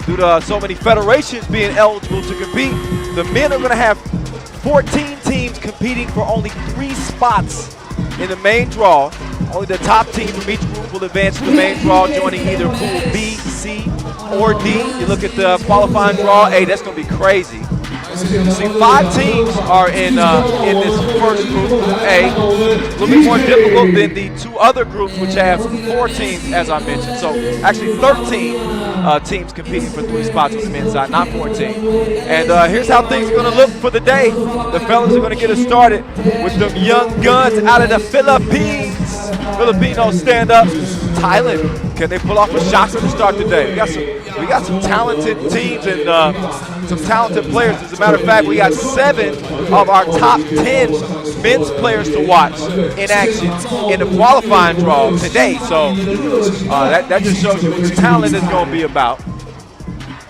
due to so many federations being eligible to compete, the men are going to have 14 teams competing for only 3 spots in the main draw. Only the top team from each group will advance to the main draw, joining either Pool B, C, or D. You look at the qualifying draw, hey, that's going to be crazy. You see, 5 teams are in this first group, Group A. A little bit more difficult than the 2 other groups, which have 4 teams, as I mentioned. So actually 13 teams competing for 3 spots on the men's side, not 14. And here's how things are going to look for the day. The fellas are going to get us started with them young guns out of the Philippines. Filipinos stand up. Thailand, can they pull off a shot to start the day? We got some talented teams and some talented players. As a matter of fact, we got 7 of our top 10 men's players to watch in action in the qualifying draw today. So that just shows you what the talent is going to be about.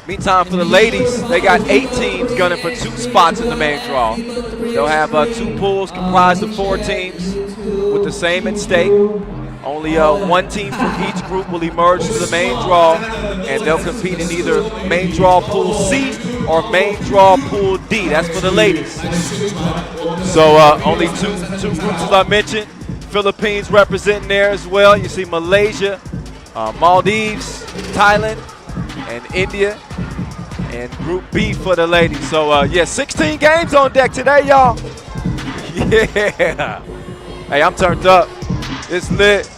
Meantime, for the ladies, they got 8 teams gunning for 2 spots in the main draw. They'll have 2 pools comprised of 4 teams with the same at stake. Only 1 team from each group will emerge to the main draw, and they'll compete in either main draw pool C or main draw pool D. That's for the ladies. So only two groups, as I mentioned. Philippines representing there as well. You see Malaysia, Maldives, Thailand, and India, and Group B for the ladies. So yeah, 16 games on deck today, y'all. Yeah. Hey, I'm turned up. It's lit.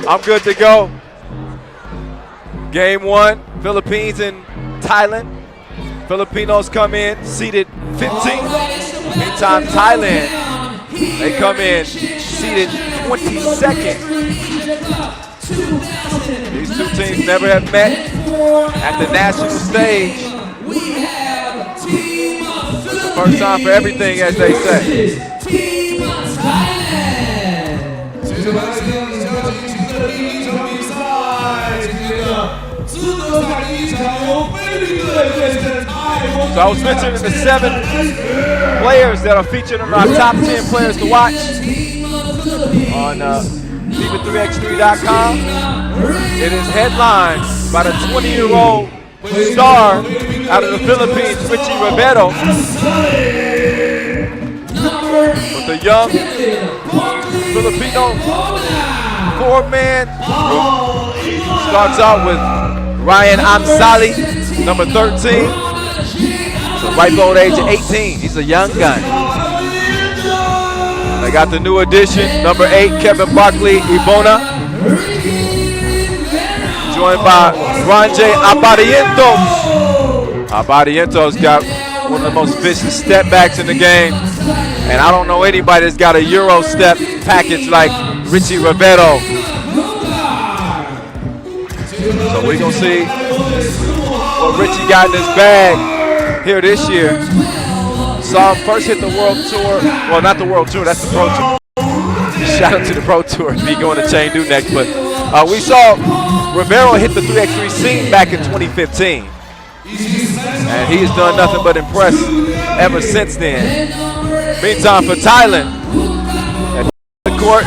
I'm good to go. Game 1, Philippines and Thailand. Filipinos come in seated 15th. Meantime, Thailand, they come in seated 22nd. These 2 teams never have met at the national stage. It's the first time for everything, as they say. So I was mentioning the 7 players that are featured in our top 10 players to watch on FIBA 3x3.com. It is headlined by the 20-year-old star out of the Philippines, Richie Ribeiro, with the young Filipino 4-man group. Starts out with Ryan Amsali, number 13. So ripe old age of 18. He's a young gun. They got the new addition, number 8, Kevin Barkley Ibona. Joined by Ranje Abadientos. Abadientos got one of the most vicious step backs in the game. And I don't know anybody that's got a Euro step package like Richie Ribeiro. So we're going to see what Richie got in his bag here this year. Saw him first hit the World Tour. Well, not the World Tour, that's the Pro Tour. Shout out to the Pro Tour. Be going to Chengdu next. But we saw Ribeiro hit the 3x3 scene back in 2015. And he has done nothing but impress ever since then. Meantime, for Thailand, at the court,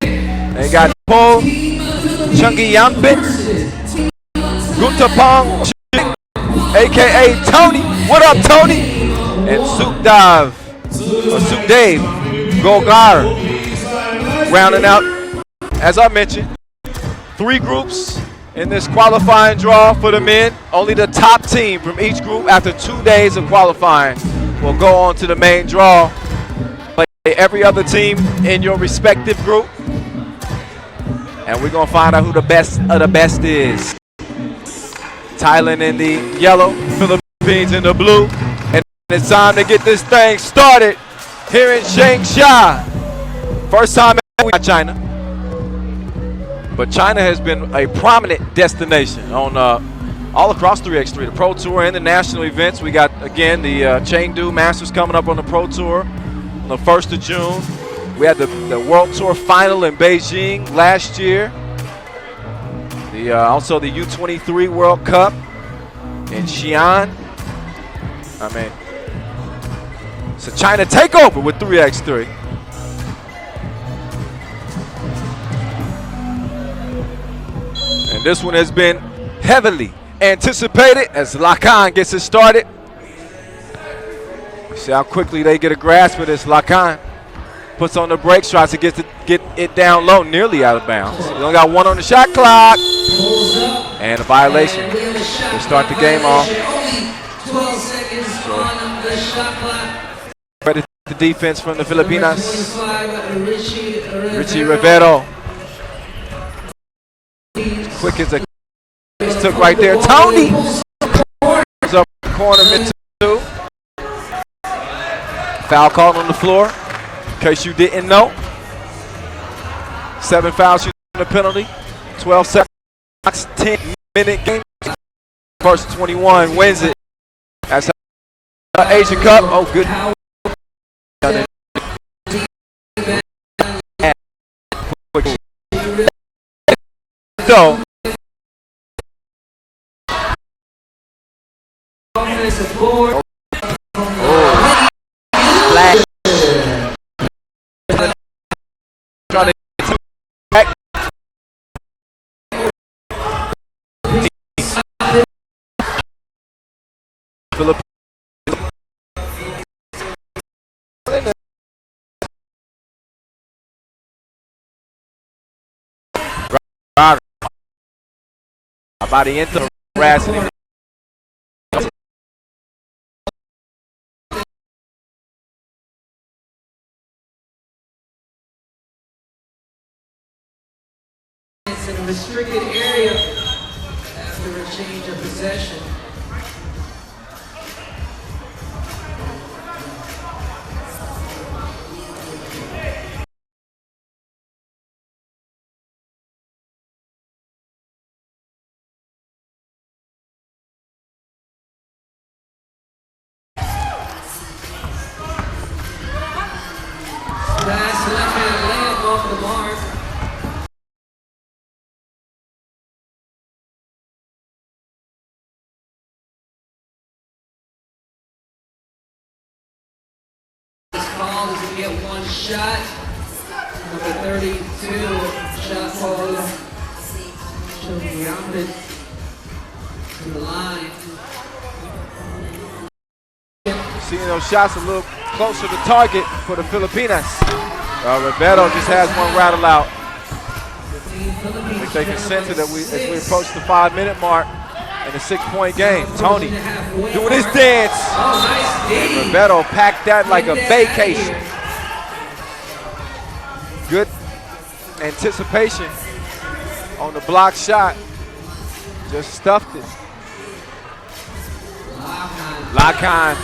they got Po Chungi Yampit, Guntapong, a.k.a. Tony. What up, Tony? And Sukdev Gogar. Rounding out, as I mentioned, 3 groups in this qualifying draw for the men. Only the top team from each group after 2 days of qualifying will go on to the main draw. Play every other team in your respective group. And we're going to find out who the best of the best is. Thailand in the yellow, Philippines in the blue. And it's time to get this thing started here in Changsha. First time ever with China. But China has been a prominent destination on all across 3x3, the Pro Tour and the national events. We got, again, the Chengdu Masters coming up on the Pro Tour on the 1st of June. We had the World Tour final in Beijing last year. Also the U23 World Cup in Xi'an. I mean, it's a China takeover with 3x3. And this one has been heavily anticipated as Lakan gets it started. See how quickly they get a grasp of this. Lakan puts on the brakes, tries to get it down low, nearly out of bounds. We only got 1 on the shot clock. And a violation to start the game off. 12 seconds on the shot clock. Credit the defense from the Filipinas. 25, Richie Rivero. Quick as a took right there. Tony is up corner mid two. Foul called on the floor. In case you didn't know. 7 fouls shooting the penalty. 12 seconds. 10-minute game. First 21 wins it. That's Asian Cup. Oh, good. So, flash. Trying to back. Philippines. Body into harassing him. It's in a restricted area after a change of possession. Pass left-hand layup off the mark. This call is to get 1 shot. Number 32, shot call. Should be rounded to the line. Seeing those shots a little closer to target for the Filipinas. Rivero just has 1 rattle out. I think they can sense it as we approach the 5-minute mark in a 6-point game. Tony doing his dance. And Rivero packed that like a vacation. Good anticipation on the block shot. Just stuffed it. Lakan.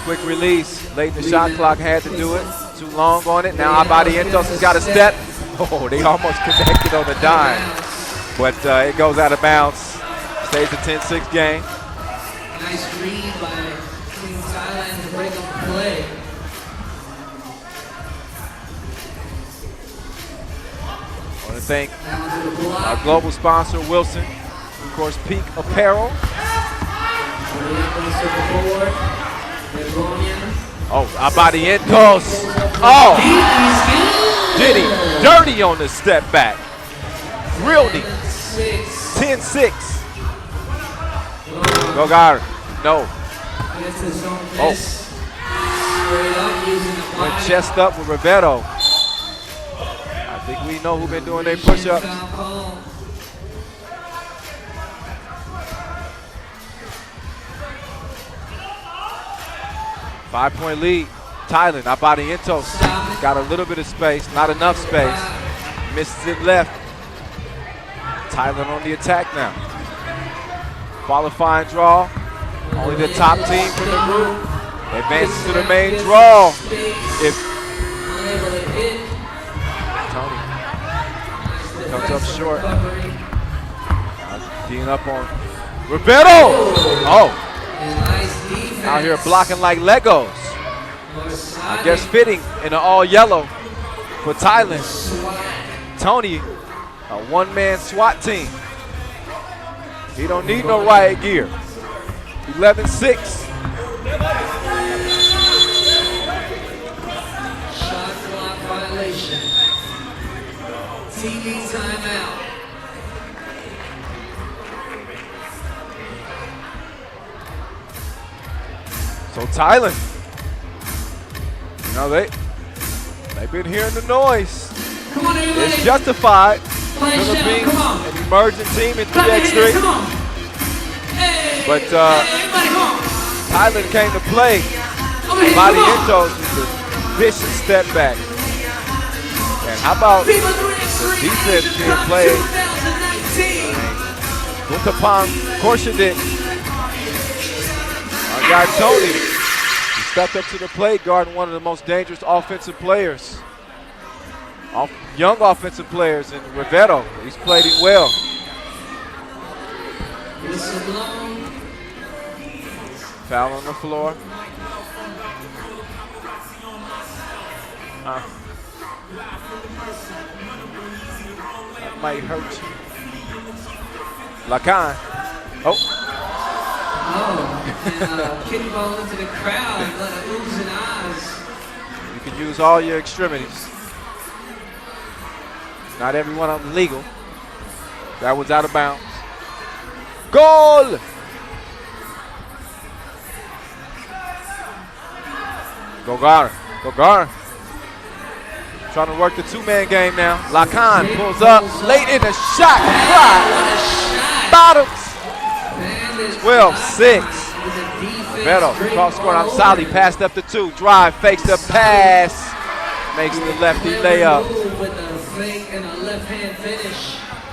Quick release, late in the shot clock, had to do it. Too long on it. Now Abadientos has got a step. Oh, they almost connected on the dime. But it goes out of bounds. Stays a 10-6 game. Nice read by Team Thailand to break up the play. I want to thank our global sponsor, Wilson. Of course, Peak Apparel. Oh, Abadientos. Oh, Diddy, dirty on the step back. Real neat. 10-6. Gogar, no. Oh. Went chest up with Rivero. I think we know who's been doing their push-ups. 5-point lead. Thailand, Abadientos got a little bit of space, not enough space. Misses it left. Thailand on the attack now. Qualifying draw. Only the top team from the group advances to the main draw. If Tony comes up short. Being up on Rivero. Oh. Out here blocking like Legos. I guess fitting in an all yellow for Thailand. Tony, a one-man SWAT team. He don't need no riot gear. 11-6. Shot clock violation. TV timeout. So Thailand, you know, they've been hearing the noise. Come on, everybody. It's justified. Play shell, Philippines, come on. an emerging team in Clap your hands, 3x3. come on. Hey, But everybody, come on. Thailand came to play. Over here, come on. Vanuatu with a vicious step back. And how about FIBA 3x3 defense Asia being Cup played? 2019. Gutapam Korshadik. Our guy Tony, he stepped up to the plate, guarding one of the most dangerous offensive players. Young offensive players in Rivero. He's played him well. Foul on the floor. That might hurt you. Lacan. Oh. And kick ball into the crowd, let it oohs and ahs. You can use all your extremities. Not every one of them legal. That was out of bounds. Goal! Gogar. Trying to work the two-man game now. Lacan pulls up, late in the shot. Bottoms. 12-6. Rivero, cross court. I'm solid. Passed up the two. Drive, fakes the pass. Makes the lefty layup.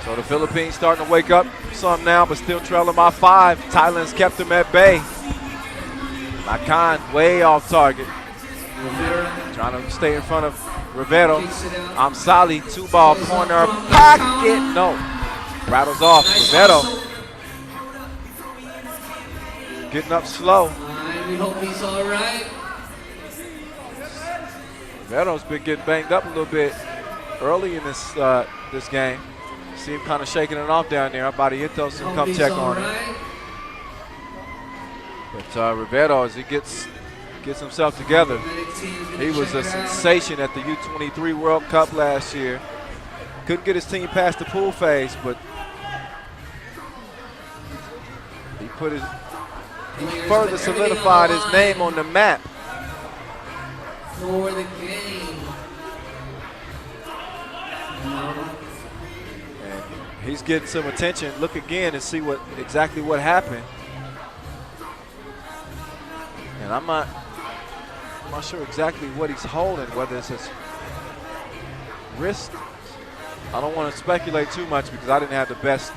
So the Philippines starting to wake up some now, but still trailing by 5. Thailand's kept them at bay. Lacan way off target. Trying to stay in front of Rivero. Amsali, 2-ball corner, pocket. No. Rattles off. Rivero getting up slow. We hope he's all right. Rivero's been getting banged up a little bit early in this game. See him kind of shaking it off down there. Our Barrientos will come check on him. But Rivero, as he gets himself together, he was a sensation at the U23 World Cup last year. Couldn't get his team past the pool phase, but he further solidified his name on the map. For the game. And he's getting some attention. Look again and see exactly what happened. And I'm not sure exactly what he's holding, whether it's his wrist. I don't want to speculate too much because I didn't have the best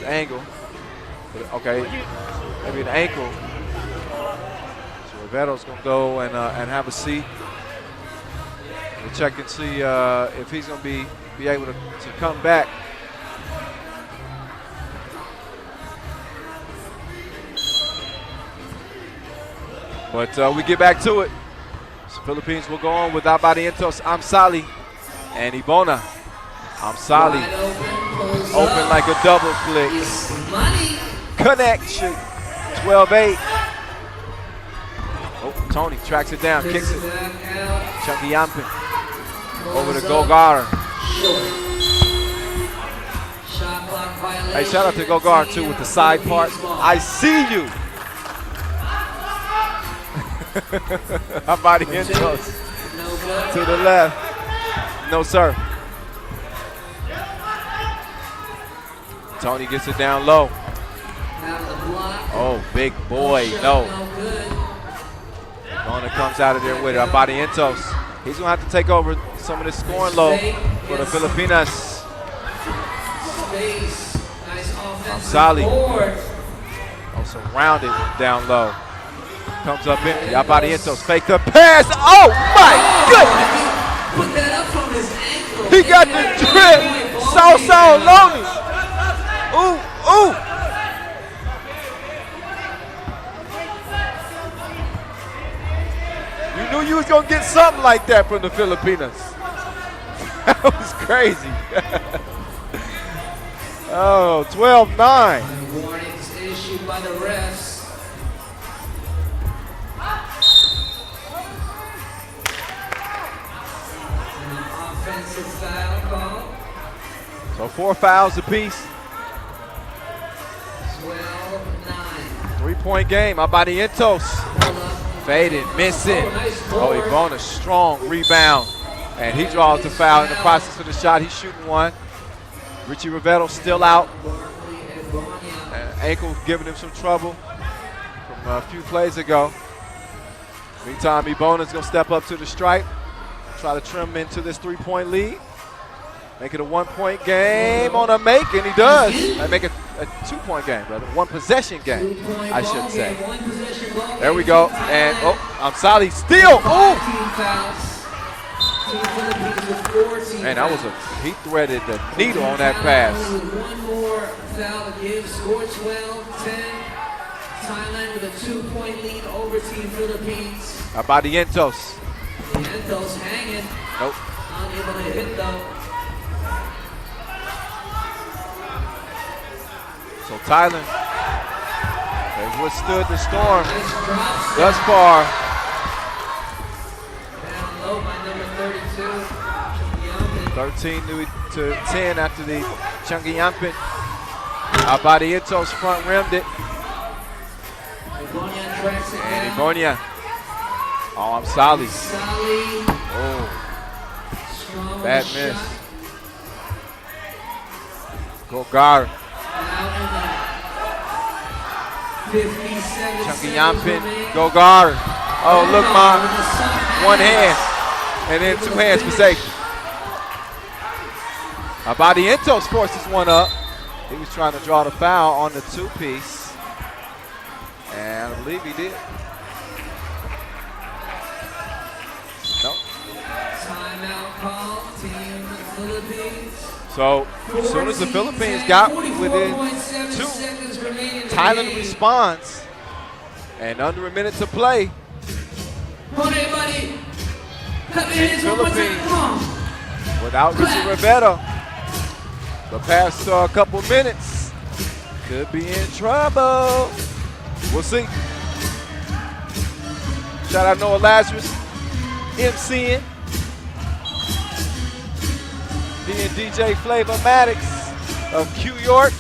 angle. But okay, maybe an ankle. So Rivero's gonna go and have a seat. We'll check and see if he's gonna be able to come back. But we get back to it. So Philippines will go on with Abadientos, Amsali, and Ibona. Amsali, open like a double click. Connection, 12-8. Oh, Tony tracks it down, kicks it. Chunky Yampin over to Gogar. Hey, shout out to Gogar too with the side part. I see you. Abadientos to the left. No, sir. Tony gets it down low. Oh, big boy, no. Gona comes out of there with it. Abadientos. He's going to have to take over some of this scoring low for the Filipinas. Amsali. Also rounded down low. Comes up empty. Abadientos fake the pass. Oh my goodness! Put that up from his ankle. He got the drip. So lonely. Ooh. You knew you was gonna get something like that from the Filipinas. That was crazy. Oh, 12-9. Warnings issued by the refs. Offensive foul call. So 4 fouls apiece. 12. 3-point game. Abadientos. Faded, missing. Oh, Ibona, strong rebound. And he draws the foul in the process of the shot. He's shooting one. Richie Rivetto still out. Ankle giving him some trouble from a few plays ago. Meantime, Ibona's going to step up to the stripe. Try to trim into this 3-point lead. Make it a 1-point game on a make, and he does. Make it a 2-point game, brother. 1-possession game, I should say. There we go. And, Amsali steal. Oh! Man, that was he threaded the needle on that pass. One more foul to give. Score 12-10. Thailand with a 2-point lead over Team Philippines. Abadientos. Abadientos hanging. Nope. Unable to hit though. So Thailand has withstood the storm thus far. Down low by number 32. 13-10 after the Chungiyampin. Abadientos front rimmed it. And Ibonia. Oh, I'm Sally. Oh, bad miss. Gogar. Chungiyampin. Gogar. Oh, look, Ma. One hand. And then 2 hands for safety. Abadientos forces one up. He was trying to draw the foul on the 2-piece. And I believe he did. Nope. Timeout call, Team Philippines. So as soon as the Philippines got within 2, Thailand responds. And under a minute to play. Philippines without Richie Rivetto. The past a couple minutes could be in trouble. We'll see. Shout out Noah Lazarus, MCing. He and DJ Flavor Maddox of Q York.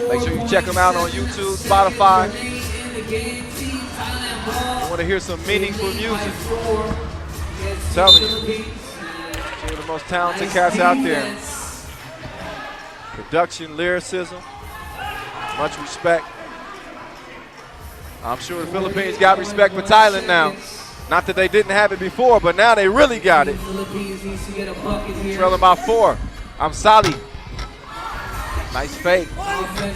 Make sure you check him out on YouTube, Spotify. You want to hear some meaningful music? I'm telling you. Two of the most talented cats out there. Production, lyricism, much respect. I'm sure the Philippines got respect for Thailand now. Not that they didn't have it before, but now they really got it. Trailing by 4. I'm Sali. Nice fake.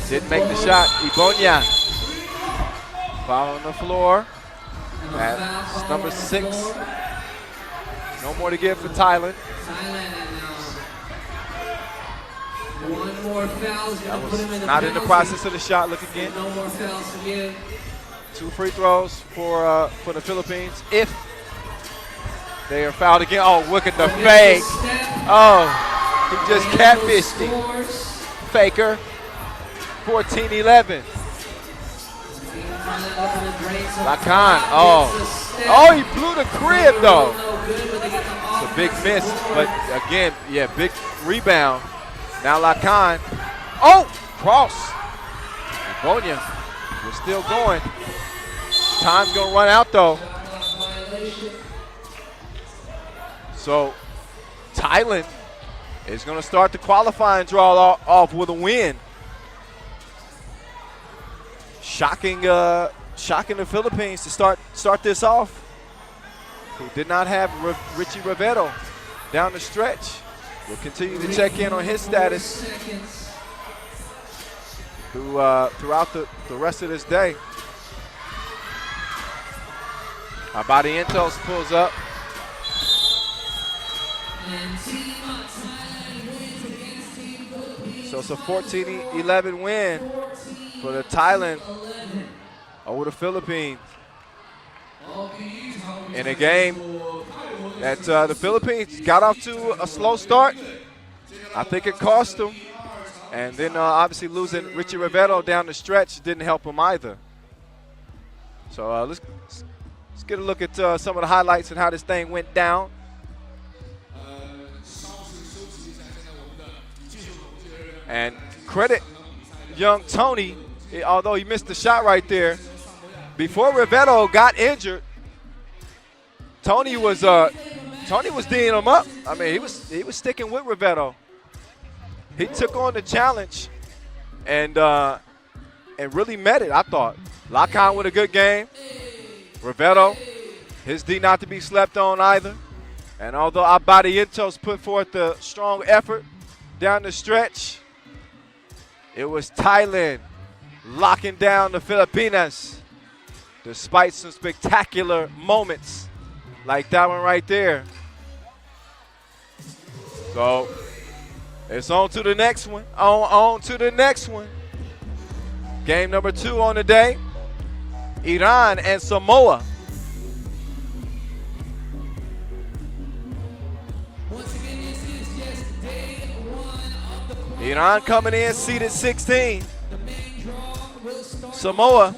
Didn't make the shot. Ibonia. Foul on the floor. That's number 6. No more to give for Thailand. One more foul. Not in the process of the shot. Look again. No more fouls to give. 2 free throws for the Philippines. If they are fouled again. Oh, look at the fake. Oh, he just catfished him. Faker. 14-11. Lacan. Oh, he blew the crib though. It's a big miss, but again, yeah, big rebound. Now Lacan. Oh, cross. Ibonia. We're still going. Time's gonna run out though. So Thailand is gonna start the qualifying draw off with a win. Shocking the Philippines to start this off. Who did not have Richie Rivetto down the stretch. We'll continue to check in on his status throughout the rest of this day. Abadientos pulls up. So it's a 14-11 win for the Thailand over the Philippines. In a game that the Philippines got off to a slow start. I think it cost them. And then obviously losing Richie Rivetto down the stretch didn't help them either. So let's get a look at some of the highlights and how this thing went down. And credit young Tony, although he missed the shot right there, before Rivetto got injured, Tony was D'ing him up. I mean, he was sticking with Rivetto. He took on the challenge and really met it, I thought. Lacan with a good game. Rivetto, his D not to be slept on either. And although Abadientos put forth a strong effort down the stretch, it was Thailand locking down the Filipinas despite some spectacular moments like that one right there. So it's on to the next one. On to the next one. Game number 2 on the day. Iran and Samoa. Iran coming in seeded 16. Samoa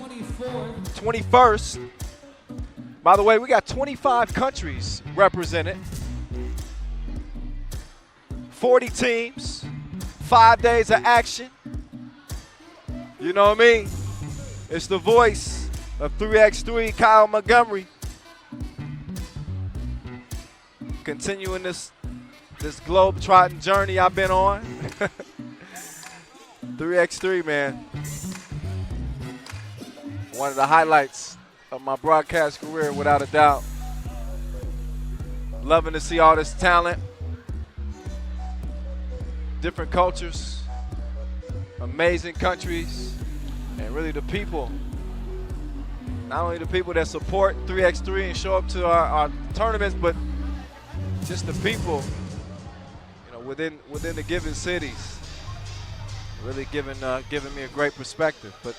21st. By the way, we got 25 countries represented. 40 teams, 5 days of action. You know what I mean? It's the voice of 3x3, Kyle Montgomery. Continuing this globe-trotting journey I've been on. 3x3, man. One of the highlights of my broadcast career, without a doubt. Loving to see all this talent. Different cultures, amazing countries, and really the people. Not only the people that support 3x3 and show up to our tournaments, but just the people, you know, within the given cities. Really giving me a great perspective. But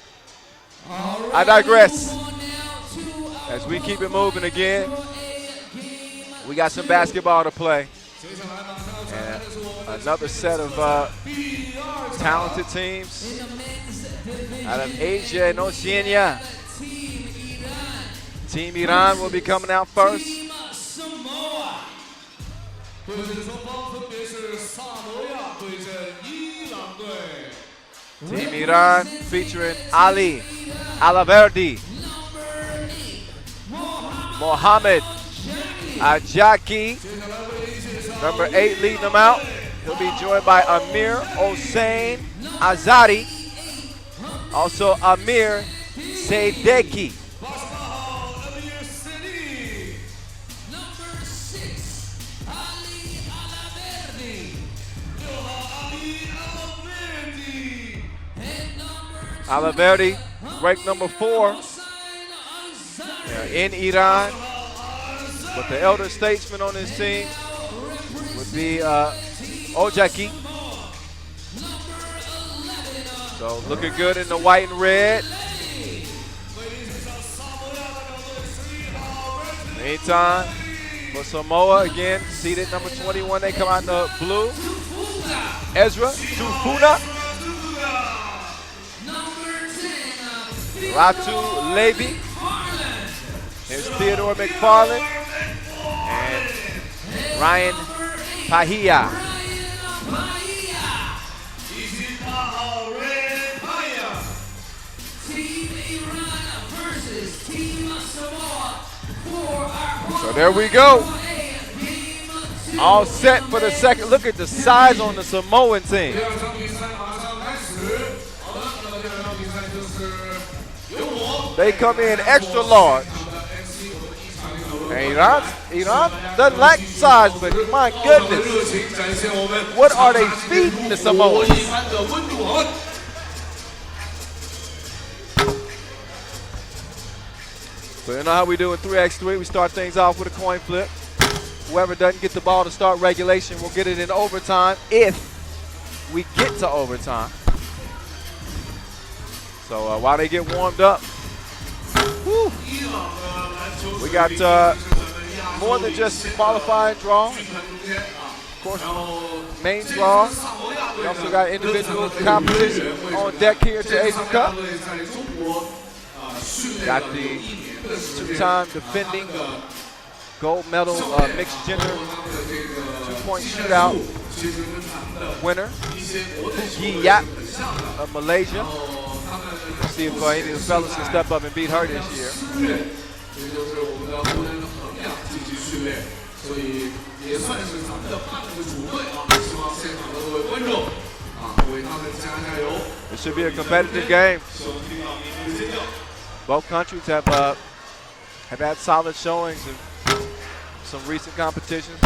I digress. As we keep it moving again, we got some basketball to play. And another set of talented teams out of Asia and Oceania. Team Iran will be coming out first. Team Iran featuring Ali Alaverdi, Mohamed Ajaki, number 8 leading them out. He'll be joined by Amir Hossein Azari, also Amir Seydeki. Alaverdi, ranked number 4 in Iran. But the elder statesman on this team would be Ojaki. So looking good in the white and red. Meantime, for Samoa, again, seeded number 21, they come out in the blue. Ezra Tufuna. Ratu Levy. There's Theodore McFarland. And Ryan Pahia. So there we go. All set for the second. Look at the size on the Samoan team. They come in extra large. And Iran doesn't lack size, but my goodness, what are they feeding the Samoans? So you know how we do in 3x3, we start things off with a coin flip. Whoever doesn't get the ball to start regulation will get it in overtime if we get to overtime. So while they get warmed up, whew, we got more than just qualifying draw. Of course, main draw. We also got individual competition on deck here at the Asian Cup. Got the 2-time defending gold medal mixed gender 2-point shootout winner, Yi Yap, of Malaysia. We'll see if any of the fellas can step up and beat her this year. It should be a competitive game. Both countries have had solid showings in some recent competitions.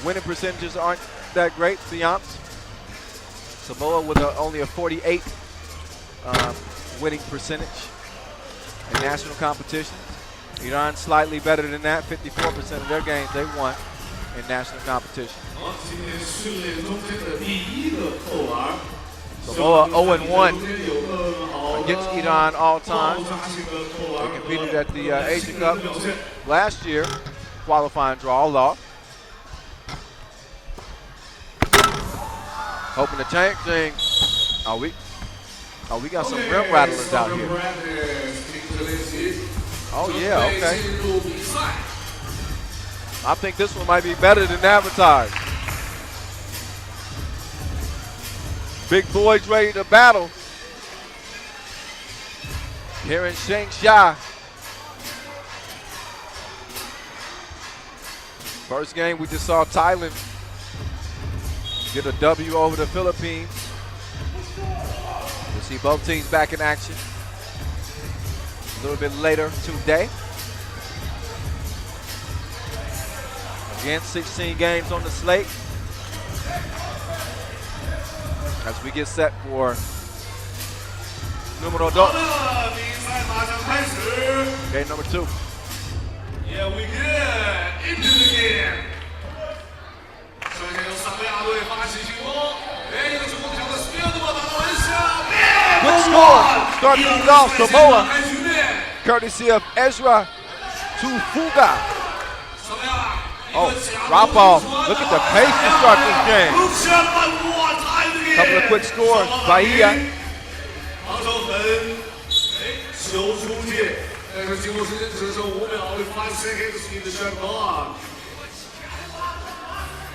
Winning percentages aren't that great, to be honest. Samoa with only a 48 winning percentage in national competitions. Iran slightly better than that, 54% of their games they won in national competition. Samoa 0-1 against Iran all time. They competed at the Asia Cup last year, qualifying draw loss. Hoping to change things. Oh, we got some rim rattlers out here. Oh yeah, okay. I think this one might be better than advertised. Big boys ready to battle. Here in Changsha. First game we just saw Thailand get a W over the Philippines. We'll see both teams back in action a little bit later today. Again, 16 games on the slate as we get set for numero dos. Game number 2. Yeah, we get into the game. Good score. Start things off, Samoa. Courtesy of Ezra Tufuga. Oh, drop off. Look at the pace to start this game. Couple of quick scores. Bahia.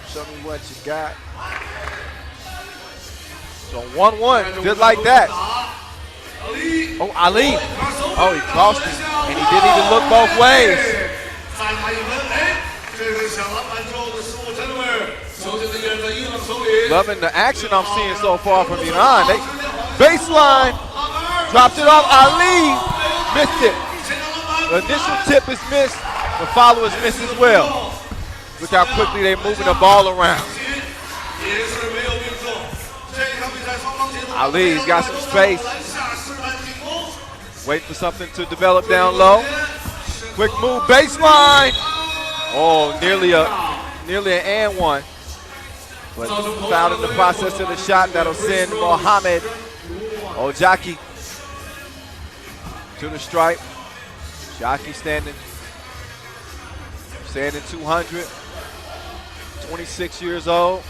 Show me what you got. So 1-1, just like that. Oh, Ali. Oh, he crossed him, and he didn't even look both ways. Loving the action I'm seeing so far from Iran. They baseline, dropped it off. Ali missed it. The initial tip is missed. The follow is missed as well. Look how quickly they're moving the ball around. Ali's got some space. Wait for something to develop down low. Quick move, baseline. Oh, nearly an and one. But fouled in the process of the shot that'll send Mohamed Ojaki to the stripe. Ojaki standing 200, 26 years old.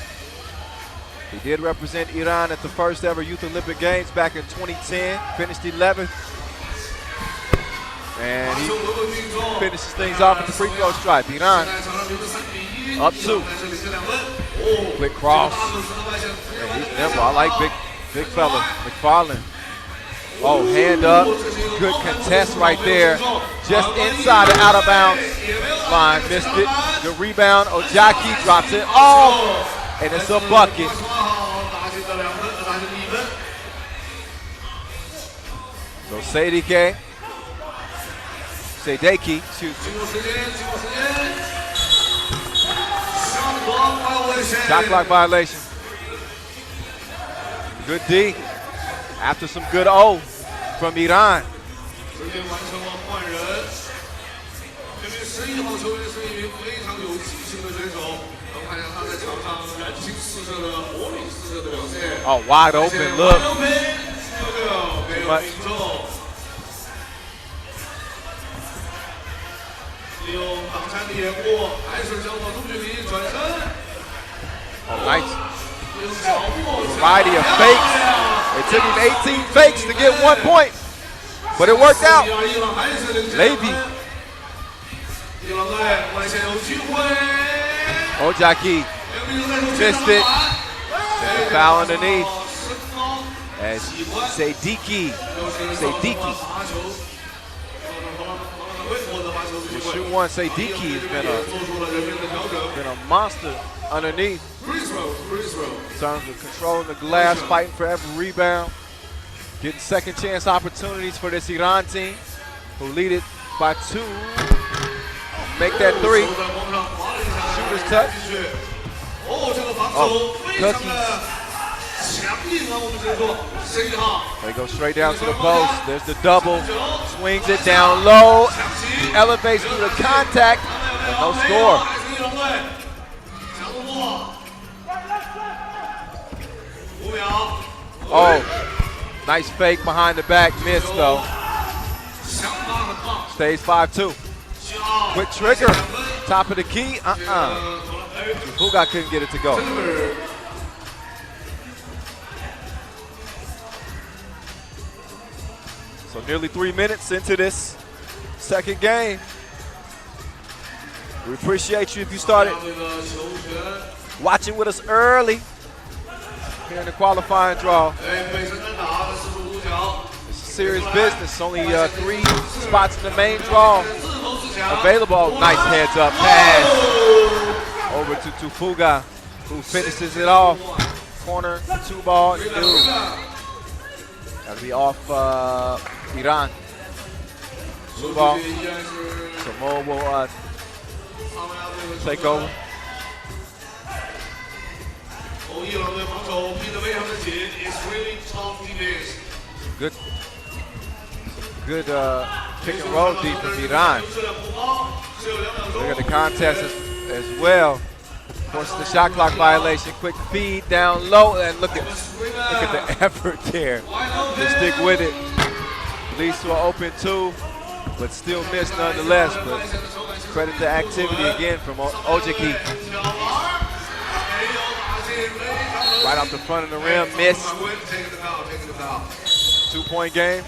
He did represent Iran at the first ever Youth Olympic Games back in 2010, finished 11th. And he finishes things off at the free throw stripe. Iran up 2. Quick cross. And he's nimble. I like big fella, McFarland. Oh, hand up. Good contest right there. Just inside the out of bounds line. Missed it. Good rebound. Ojaki drops it off. And it's a bucket. So Sadeki shoots. Shot clock violation. Good D. After some good O from Iran. Oh, wide open look. Too much. Oh, nice. Variety of fakes. It took him 18 fakes to get 1 point, but it worked out. Levy. Ojaki missed it. Foul underneath. as Sadiki. The shoot one, Sadiki has been a monster underneath. In terms of controlling the glass, fighting for every rebound, getting second chance opportunities for this Iran team, who lead it by 2. Make that 3. Shooter's touch. Oh, cookies. They go straight down to the post. There's the double. Swings it down low. Elevates through the contact. And no score. Oh, nice fake behind the back. Missed though. Stays 5-2. Quick trigger. Top of the key. Fuga couldn't get it to go. So nearly 3 minutes into this second game. We appreciate you if you started watching with us early here in the qualifying draw. It's serious business. Only 3 spots in the main draw available. Nice heads up pass over to Tufuga, who finishes it off. Corner, 2-ball, That'll be off Iran. 2-ball. Samoa will take over. Good pick and roll deep from Iran. Look at the contest as well. Forces the shot clock violation. Quick feed down low, and look at the effort there to stick with it. Leads to an open 2, but still missed nonetheless. But credit the activity again from Ojeki. Right off the front of the rim, missed. 2-point game.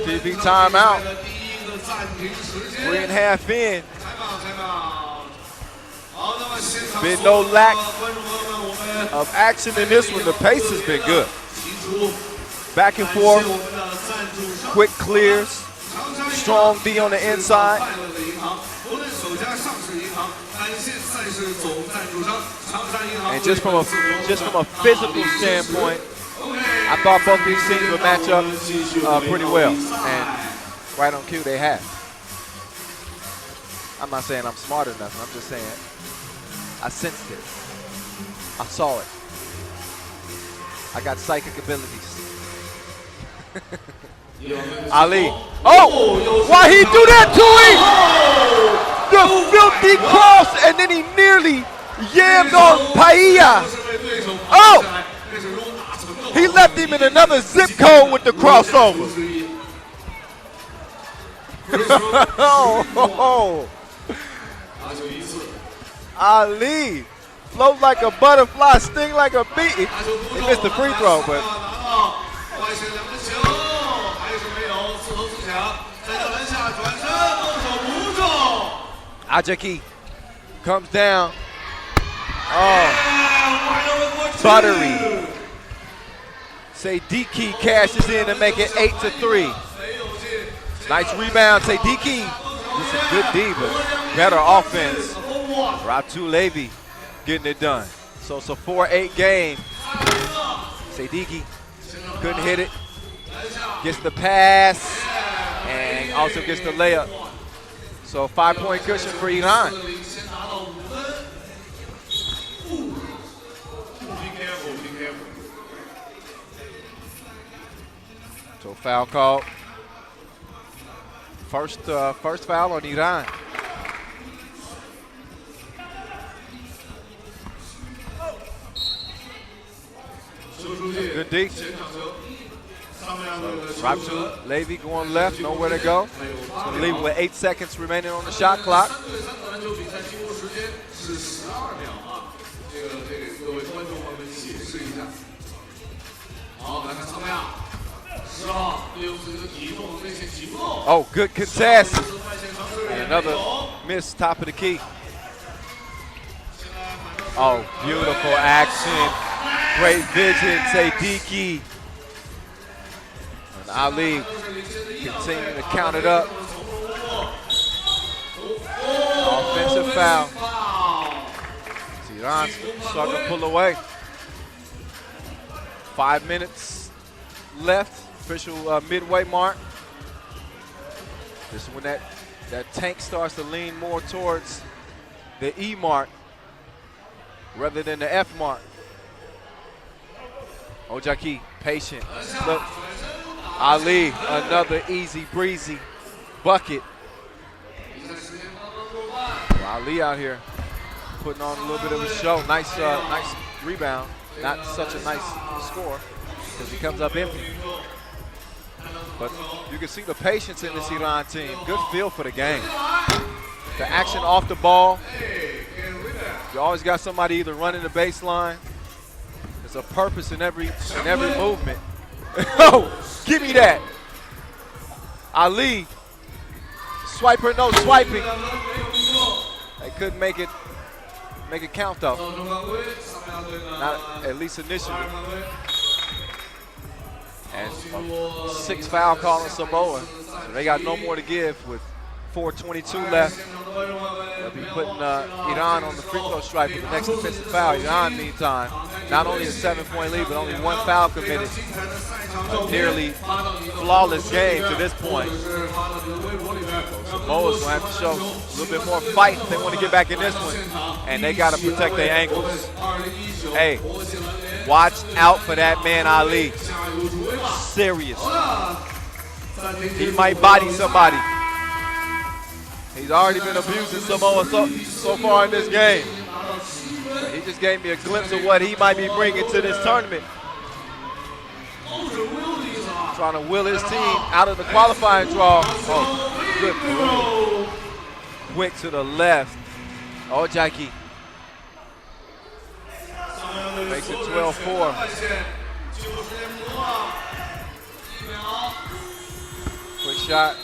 TV timeout. 3.5 in. Been no lack of action in this one. The pace has been good. Back and forth, quick clears, strong D on the inside. And just from a physical standpoint, I thought both these teams would match up pretty well. And right on cue, they have. I'm not saying I'm smart or nothing. I'm just saying I sensed it. I saw it. I got psychic abilities. Ali. Oh! Why he do that to him? The filthy cross, and then he nearly yammed on Paella. Oh! He left him in another zip code with the crossover. Oh. Ali float like a butterfly, sting like a bee. He missed the free throw, but Ajaki comes down. Oh, buttery. Sadiki cashes in to make it 8-3. Nice rebound, Sadiki. This is good D, but better offense. Ratu Levy getting it done. So it's a 4-8 game. Sadiki couldn't hit it. Gets the pass and also gets the layup. So a 5-point cushion for Iran. So foul called. First foul on Iran. Good D. Ratu Levy going left, nowhere to go. He's going to leave it with 8 seconds remaining on the shot clock. Oh, good contest. And another miss, top of the key. Oh, beautiful action. Great vision, Sadiki. And Ali continuing to count it up. Offensive foul. Iran starting to pull away. 5 minutes left, official midway mark. This is when that tank starts to lean more towards the E mark rather than the F mark. Ojaki, patient. Look, Ali, another easy breezy bucket. Ali out here putting on a little bit of a show. Nice rebound. Not such a nice score because he comes up empty. But you can see the patience in this Iran team. Good feel for the game. The action off the ball. You always got somebody either running the baseline. There's a purpose in every movement. Oh, give me that. Ali, swiper, no swiping. They couldn't make it count though. Not at least initially. And 6 foul call on Samoa. So they got no more to give with 4:22 left. They'll be putting Iran on the free throw stripe with the next defensive foul. Iran, meantime, not only a 7-point lead, but only 1 foul committed. A nearly flawless game to this point. So Samoa's going to have to show a little bit more fight if they want to get back in this one. And they got to protect their ankles. Hey, watch out for that man Ali. Serious. He might body somebody. He's already been abusing Samoa so far in this game. He just gave me a glimpse of what he might be bringing to this tournament. Trying to will his team out of the qualifying draw. Oh, good. Quick to the left. Ojaki makes it 12-4. Quick shot.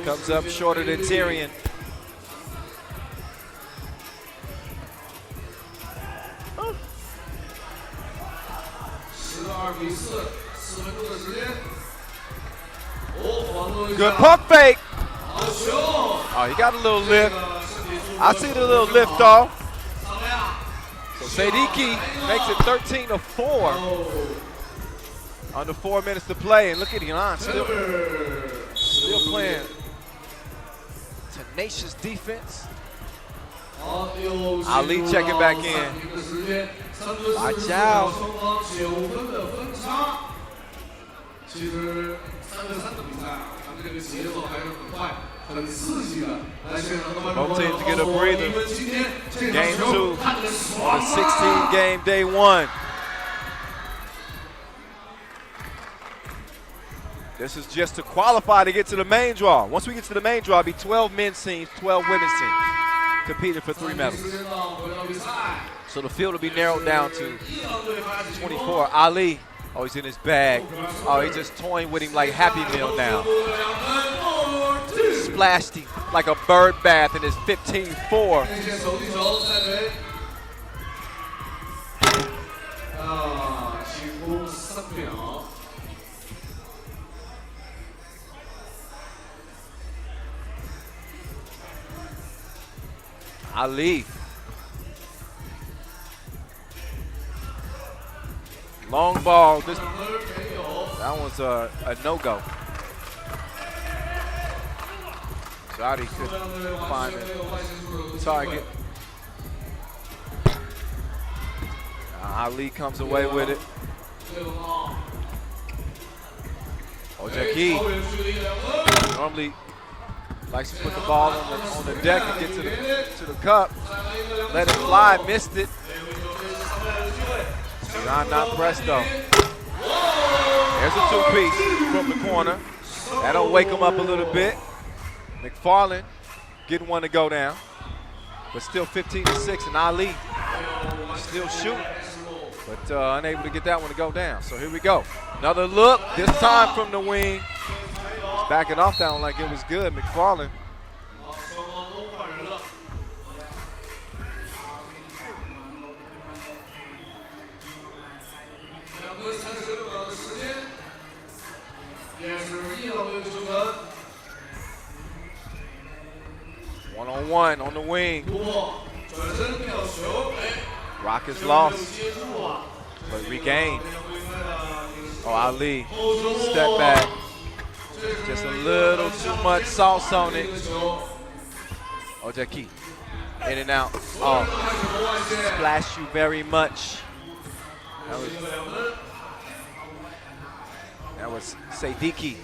Comes up shorter than Tyrion. Good pump fake. Oh, he got a little lift. I see the little lift off. So Sadiki makes it 13-4. Under 4 minutes to play, and look at Iran still playing tenacious defense. Ali checking back in. Watch out. Both teams get a breather. Game 2 on a 16-game day 1. This is just to qualify to get to the main draw. Once we get to the main draw, it'll be 12 men's teams, 12 women's teams competing for 3 medals. So the field will be narrowed down to 24. Ali, oh, he's in his bag. Oh, he's just toying with him like Happy Meal now. Splashed him like a bird bath in his 15-4. Ali. Long ball. That one's a no-go. Saudi couldn't find a target. Ali comes away with it. Ojaki normally likes to put the ball on the deck and get to the cup. Let it fly, missed it. Iran not pressed though. There's a 2-piece from the corner. That'll wake him up a little bit. McFarland getting one to go down, but still 15-6, and Ali still shooting, but unable to get that one to go down. So here we go. Another look, this time from the wing. He's backing off that one like it was good, McFarland. 分36秒的时间，也是1到6个球分。 1-on-1 on the wing. 突破，转身吊球，哎， Rock is 没有 lost, 接住啊。 but regained. 回归了 Oh, Ali, step back. Just a little too much sauce on it. Ojaki, in and out. Oh, splash you very much. That was Sadiki.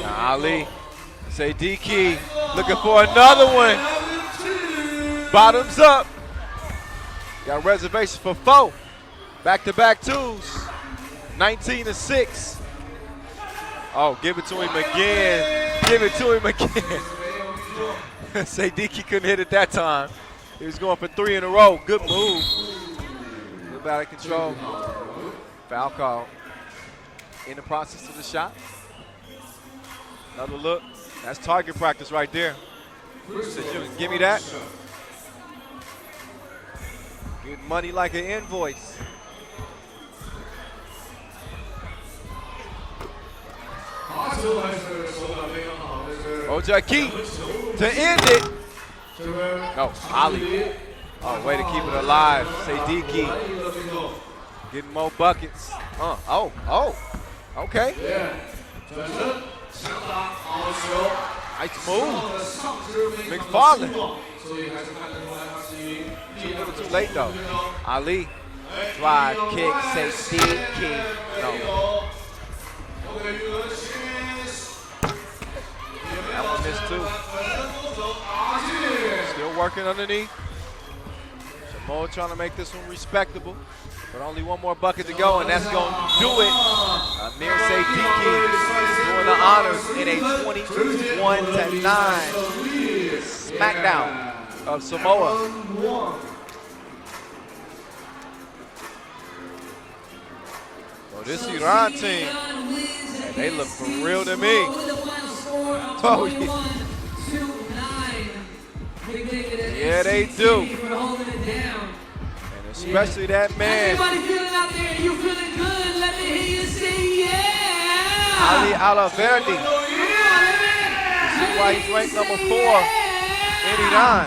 Now Ali, Sadiki looking for another one. Bottoms up. Got reservations for 4. Back-to-back 2s. 19-6. Oh, give it to him again. Give it to him again. Sadiki couldn't hit it that time. He was going for 3 in a row. Good move. Good battle control. Foul call. In the process of the shot. Another look. That's target practice right there. Give me that. Get money like an invoice. Ojaki to end it. No, Ali. Oh, way to keep it alive. Sadiki getting more buckets. Okay. Nice move. McFarland. Too little too late though. Ali. Drive, kick, Sadiki. No. That one missed too. Still working underneath. Samoa trying to make this one respectable. But only one more bucket to go, and that's going to do it. Amir Sadiki doing the honors in a 21-9 smackdown of Samoa. So this Iran team, man, they look for real to me. Oh, yeah, they do. And especially that man. Everybody feeling out there? You feeling good? Let me hear you say yeah. Ali Alaverdi. This is why he's ranked number 4 in Iran.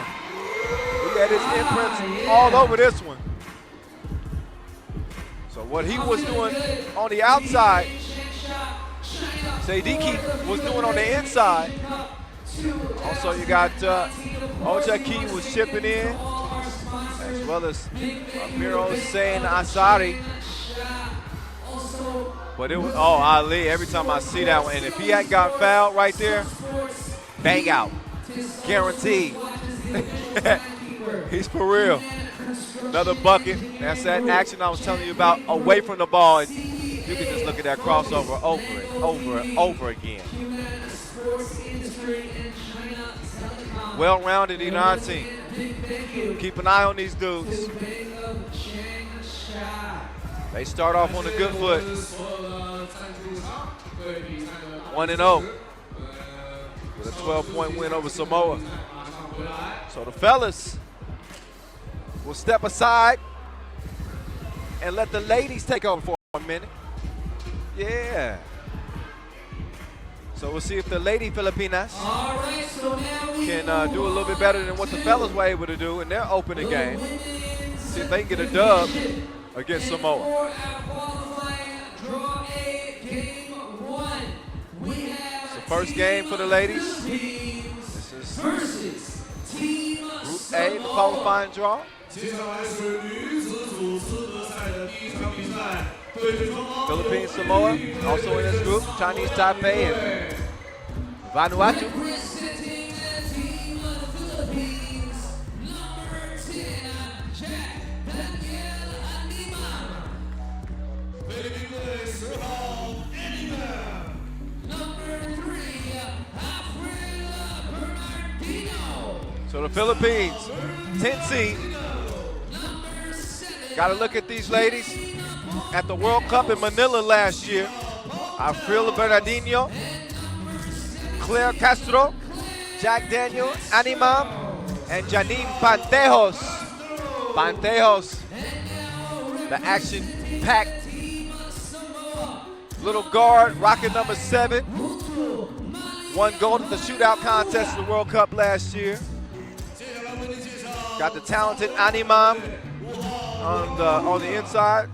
He had his imprints all over this one. So what he was doing on the outside, Sadiki was doing on the inside. Also, you got Ojaki was chipping in, as well as Amir Hossein Asari. But it was, oh, Ali, every time I see that one, and if he hadn't got fouled right there, bang out. Guaranteed. He's for real. Another bucket. That's that action I was telling you about away from the ball. And you can just look at that crossover over and over and over again. Well-rounded Iran team. Keep an eye on these dudes. They start off on a good foot. 1-0 with a 12-point win over Samoa. So the fellas will step aside and let the ladies take over for a minute. Yeah. So we'll see if the lady Filipinas can do a little bit better than what the fellas were able to do in their opening game. See if they can get a dub against Samoa. It's the first game for the ladies. This is Group A, the qualifying draw. Philippines, Samoa, also in this group. Chinese Taipei and Vanuatu. So the Philippines, 10 seed. Got to look at these ladies. At the World Cup in Manila last year, Afrila Bernardino, Claire Castro, Jack Daniel, Animam, and Janine Pantejos Pantejos, the action-packed little guard, rocking number 7. Won gold at the shootout contest of the World Cup last year. Got the talented Animam on the inside.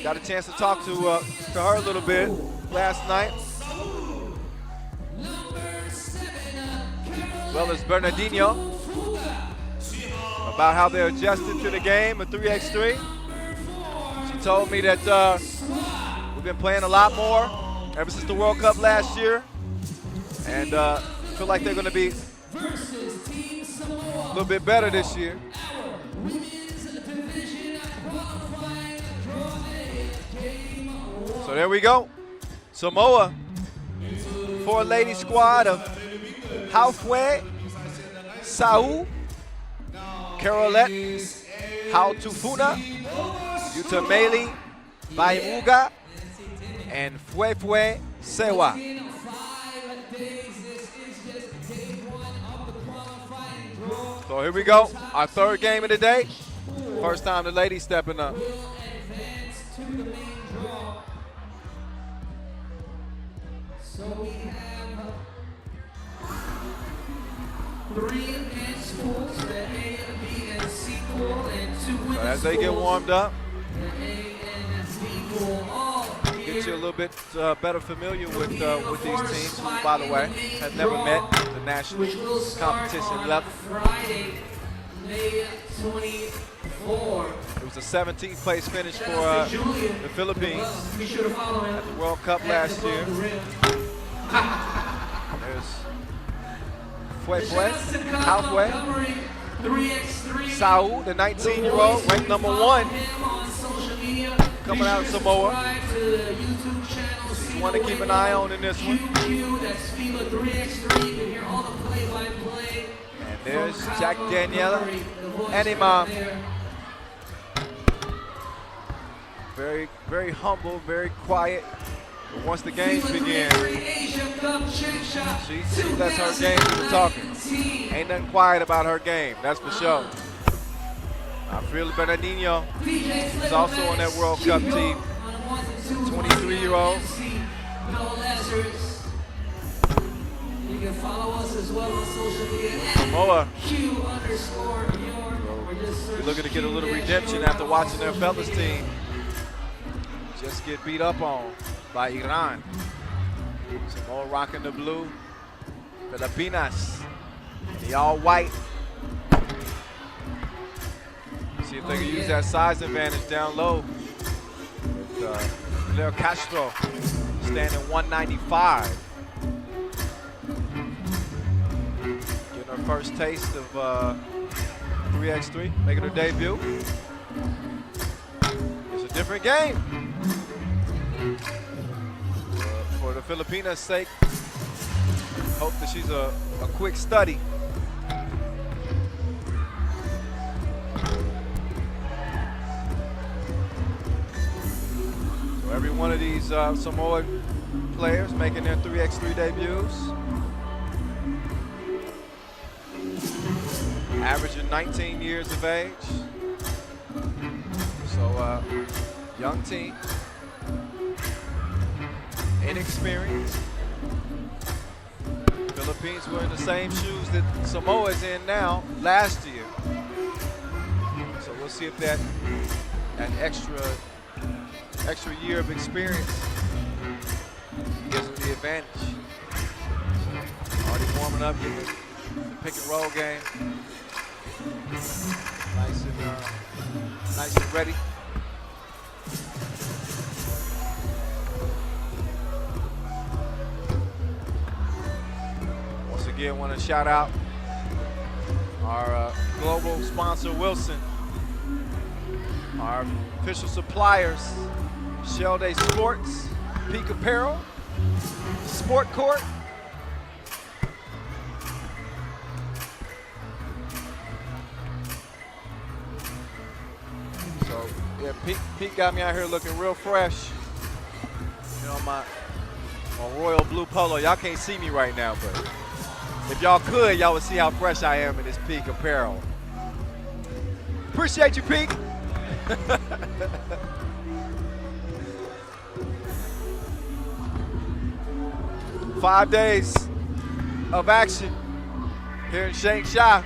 Got a chance to talk to her a little bit last night. As well as Bernardino, about how they're adjusted to the game of 3x3. She told me that we've been playing a lot more ever since the World Cup last year, and feel like they're going to be a little bit better this year. So there we go. Samoa, 4-lady squad of Haufue, Sau, Carolette, Hautufuna, Utameli, Baimuga, and Fuefue Sewa. So here we go, our third game of the day. First time the ladies stepping up. So we have 3 advanced pools, the A, B, and C pool, and 2 women's So as they get warmed up, the A and B pool all get you a little bit better familiar with these teams, who, by the way, have never met at the national competition level. Friday, May 24. It was a 17th place finish for the Philippines Be sure to follow him at the World Cup last year. There's Fuefue, Haufue, 3x3. Sau, the 19-year-old, ranked number 1, coming out of Samoa. One to keep an eye on in this one. That's FIBA 3x3. You can hear all the play-by-play. And there's Jack Daniela, Animam. Very, very humble, very quiet. But once the games begin, she lets her game do the talking. Ain't nothing quiet about her game, that's for sure. Phil Bernardino is also on that World Cup team. 23-year-old. You can follow us as well on social media. Samoa. Q_York. They're looking to get a little redemption after watching their fellas team just get beat up on by Iran. Samoa rocking the blue. Filipinas, the all white. See if they can use that size advantage down low. With Leo Castro standing 195. Getting her first taste of 3x3, making her debut. It's a different game. For the Filipinas' sake, hope that she's a quick study. So every one of these Samoa players making their 3x3 debuts. Averaging 19 years of age. So young team. Inexperienced. Philippines were in the same shoes that Samoa is in now last year. So we'll see if that extra year of experience gives them the advantage. Already warming up, getting the pick and roll game. Nice and ready. Again, want to shout out our global sponsor, Wilson, our official suppliers, Shell Day Sports, Peak Apparel, Sport Court. So, yeah, Pete got me out here looking real fresh. You know, my royal blue polo. Y'all can't see me right now, but if y'all could, y'all would see how fresh I am in this Peak Apparel. Appreciate you, Pete. 5 days of action here in Changsha.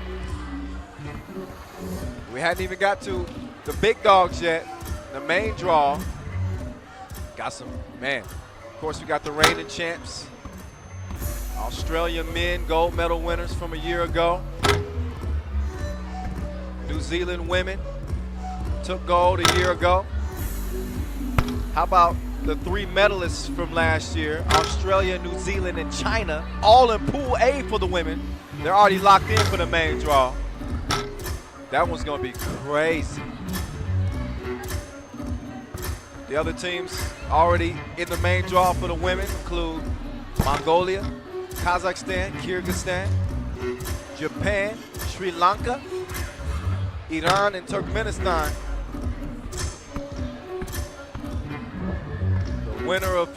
We hadn't even got to the big dogs yet. The main draw. Got some, man. Of course, we got the reigning champs. Australian men, gold medal winners from a year ago. New Zealand women took gold a year ago. How about the 3 medalists from last year, Australia, New Zealand, and China, all in Pool A for the women. They're already locked in for the main draw. That one's gonna be crazy. The other teams already in the main draw for the women include Mongolia, Kazakhstan, Kyrgyzstan, Japan, Sri Lanka, Iran, and Turkmenistan. The winner of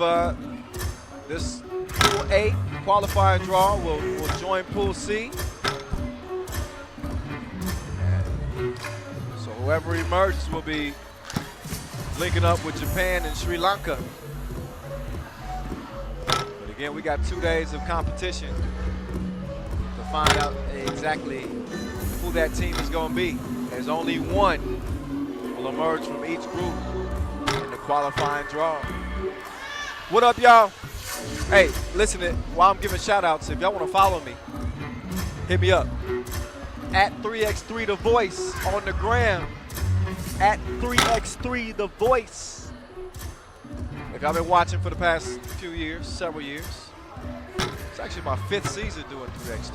this Pool A qualifying draw will join Pool C. So whoever emerges will be linking up with Japan and Sri Lanka. But again, we got 2 days of competition to find out exactly who that team is going to be. There's only one will emerge from each group in the qualifying draw. What up, y'all? Hey, listen, while I'm giving shout-outs, if y'all want to follow me, hit me up. At 3x3 The Voice on the gram. At 3x3 The Voice. Like I've been watching for the past few years, several years. It's actually my 5th season doing 3x3.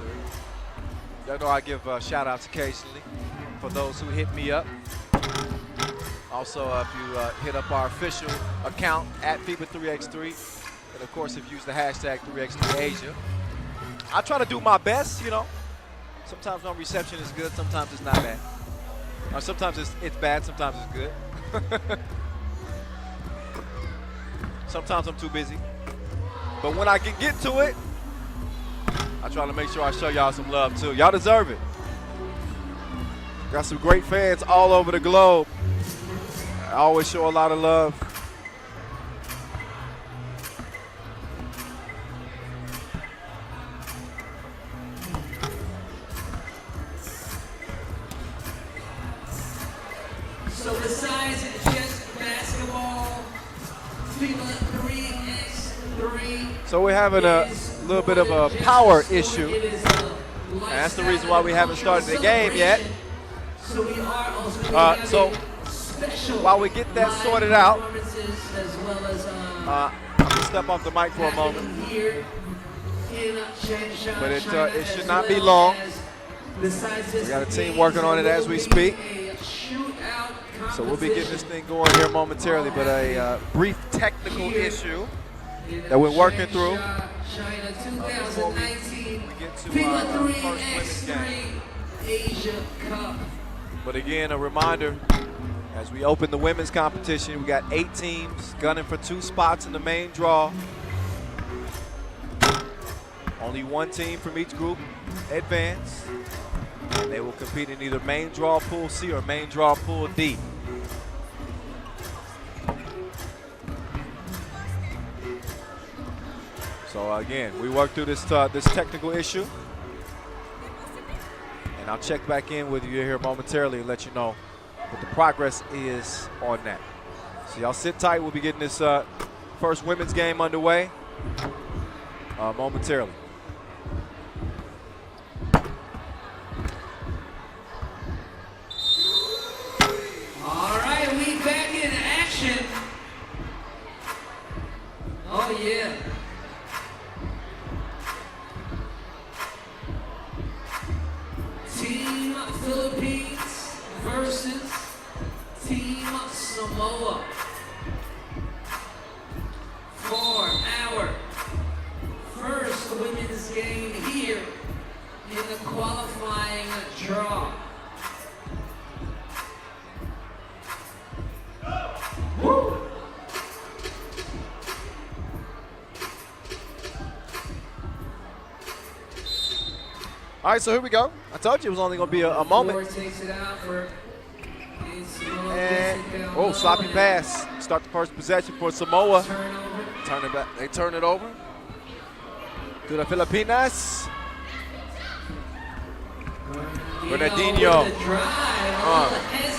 Y'all know I give shout-outs occasionally for those who hit me up. Also, if you hit up our official account at FIBA 3x3, and of course, if you use the hashtag 3x3Asia. I try to do my best, you know. Sometimes my reception is good, sometimes it's not bad. Or sometimes it's bad, sometimes it's good. Sometimes I'm too busy. But when I can get to it, I try to make sure I show y'all some love too. Y'all deserve it. Got some great fans all over the globe. I always show a lot of love. So besides just basketball, FIBA 3x3. So we're having a little bit of a power issue. And that's the reason why we haven't started the game yet. So we are also So while we get that sorted out, I'm gonna step off the mic for a moment. But it should not be long. We got a team working on it as we speak. So we'll be getting this thing going here momentarily, but a brief technical issue that we're working through before we get to our first women's game. But again, a reminder, as we open the women's competition, we got 8 teams gunning for 2 spots in the main draw. Only 1 team from each group advance. And they will compete in either main draw Pool C or main draw Pool D. So again, we work through this technical issue. And I'll check back in with you here momentarily and let you know what the progress is on that. So y'all sit tight. We'll be getting this first women's game underway momentarily. All right, we back in action. Oh yeah. Team Philippines versus Team Samoa for our first women's game here in the qualifying draw. Woo! All right, so here we go. I told you it was only going to be a moment. Takes it out for And, oh, sloppy pass. Start the first possession for Samoa. Turn it back. They turn it over to the Filipinas. Bernardino.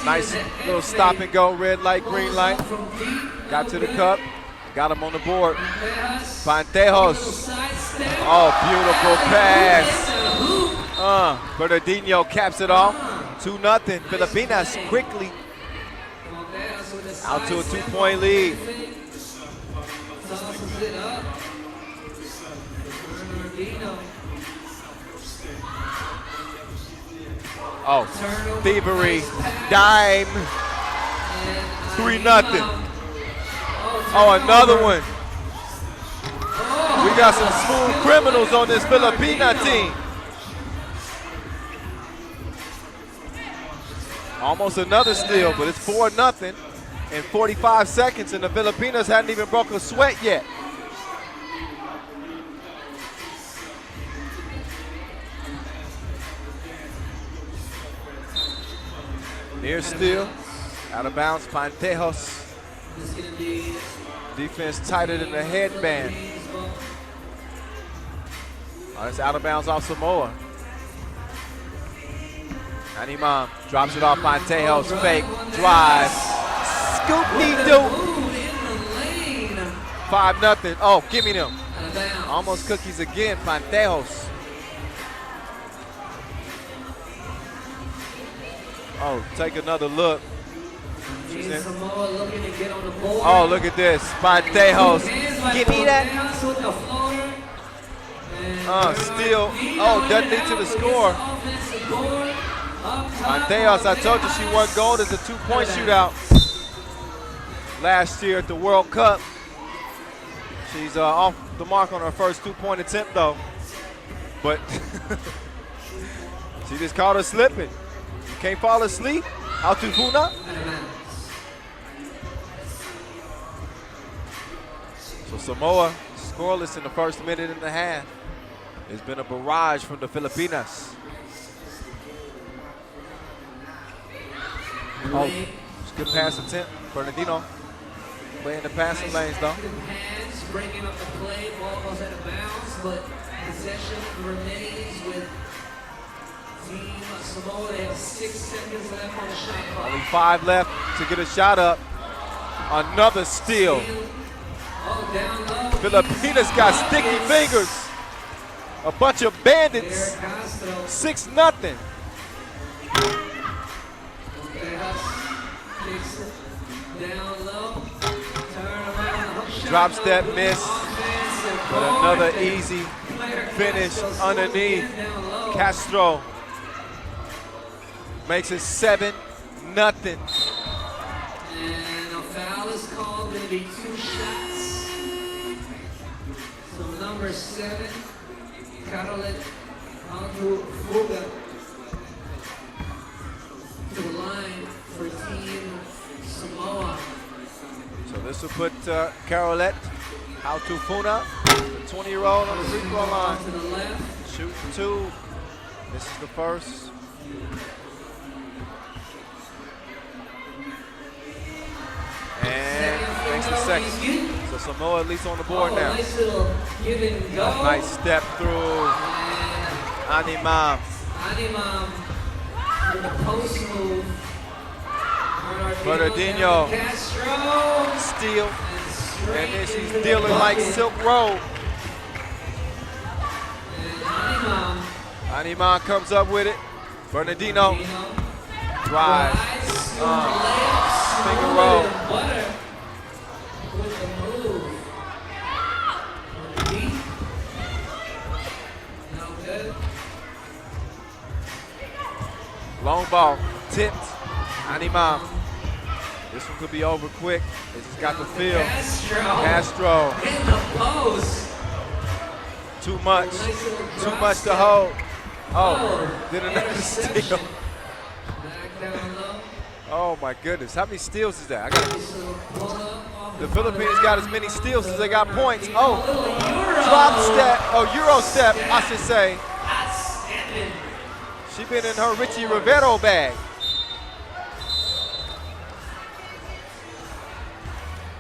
Nice little stop and go. Red light, green light. Got to the cup. Got him on the board. Pantejos. Oh, beautiful pass. Bernardino caps it off. 2-0. Filipinas quickly out to a 2-point lead. Oh, thievery, dime, 3-0. Oh, another one. We got some smooth criminals on this Filipina team. Almost another steal, but it's 4-0 in 45 seconds, and the Filipinas hadn't even broke a sweat yet. Near steal, out of bounds, Pantejos. Defense tighter than the headband. Oh, it's out of bounds off Samoa. Animam drops it off Pantejos, fake, drive, scoop-dee-doo. 5-0, oh, give me them. Almost cookies again, Pantejos. Oh, take another look. Oh, look at this. Pantejos. Give me that. Steal. Oh, doesn't lead to the score. Pantejos, I told you she won gold as a 2-point shootout last year at the World Cup. She's off the mark on her first 2-point attempt, though. But she just caught her slipping. You can't fall asleep. Out to Funa. So Samoa scoreless in the first minute and a half. It's been a barrage from the Filipinas. Oh, good pass attempt. Bernardino playing the passing lanes though. Hands breaking up the play, ball goes out of bounds, but possession remains with Team Samoa. They have 6 seconds left on the shot clock. Only 5 left to get a shot up. Another steal. Filipinas got sticky fingers. A bunch of bandits. 6-0. Drop step miss, but another easy finish underneath. Castro makes it 7-0. And a foul is called, going to be 2 shots. So number 7, Carolet Fuga to the line for Team Samoa. So this will put Carolet Funa, the 20-year-old on the free throw line. To the left. Shooting 2. This is the first. And makes the second. So Samoa at least on the board now. Nice little give and go. Nice step through. Animam. Animam with the post move. Bernardino. Castro. Steal. And then she's dealing like Silk Road. Animam comes up with it. Bernardino. Drive. Finger roll. With the move. No good. Long ball. Tipped. Animam. This one could be over quick. They just got the feel. Castro. In the post. Too much. Too much to hold. Oh, did another steal. Back down low. Oh my goodness. How many steals is that? The Philippines got as many steals as they got points. Oh, drop step. Oh, Euro step, I should say. She been in her Richie Rivero bag.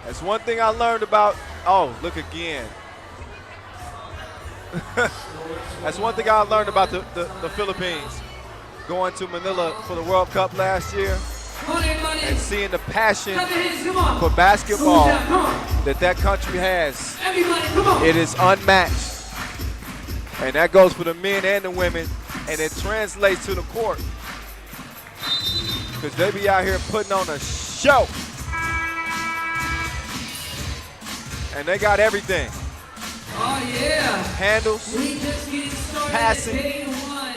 That's one thing I learned about, oh, look again. That's one thing I learned about the Philippines. Going to Manila for the World Cup last year and seeing the passion for basketball that country has. It is unmatched. And that goes for the men and the women, and it translates to the court. Because they be out here putting on a show. And they got everything. Oh, yeah. Handles, We just getting started. passing, Day one.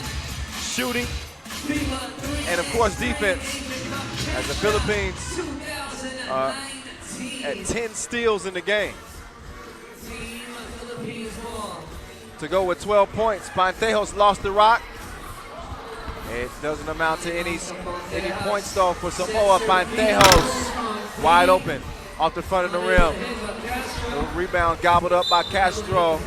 shooting, FIBA 3x3 and of course defense. As the Philippines 2019. at 10 steals in the game. Team Philippines ball. To go with 12 points, Pantejos lost the rock. It doesn't amount to any points though for Samoa. Pantejos wide open off the front of the rim. The rebound gobbled up by Castro.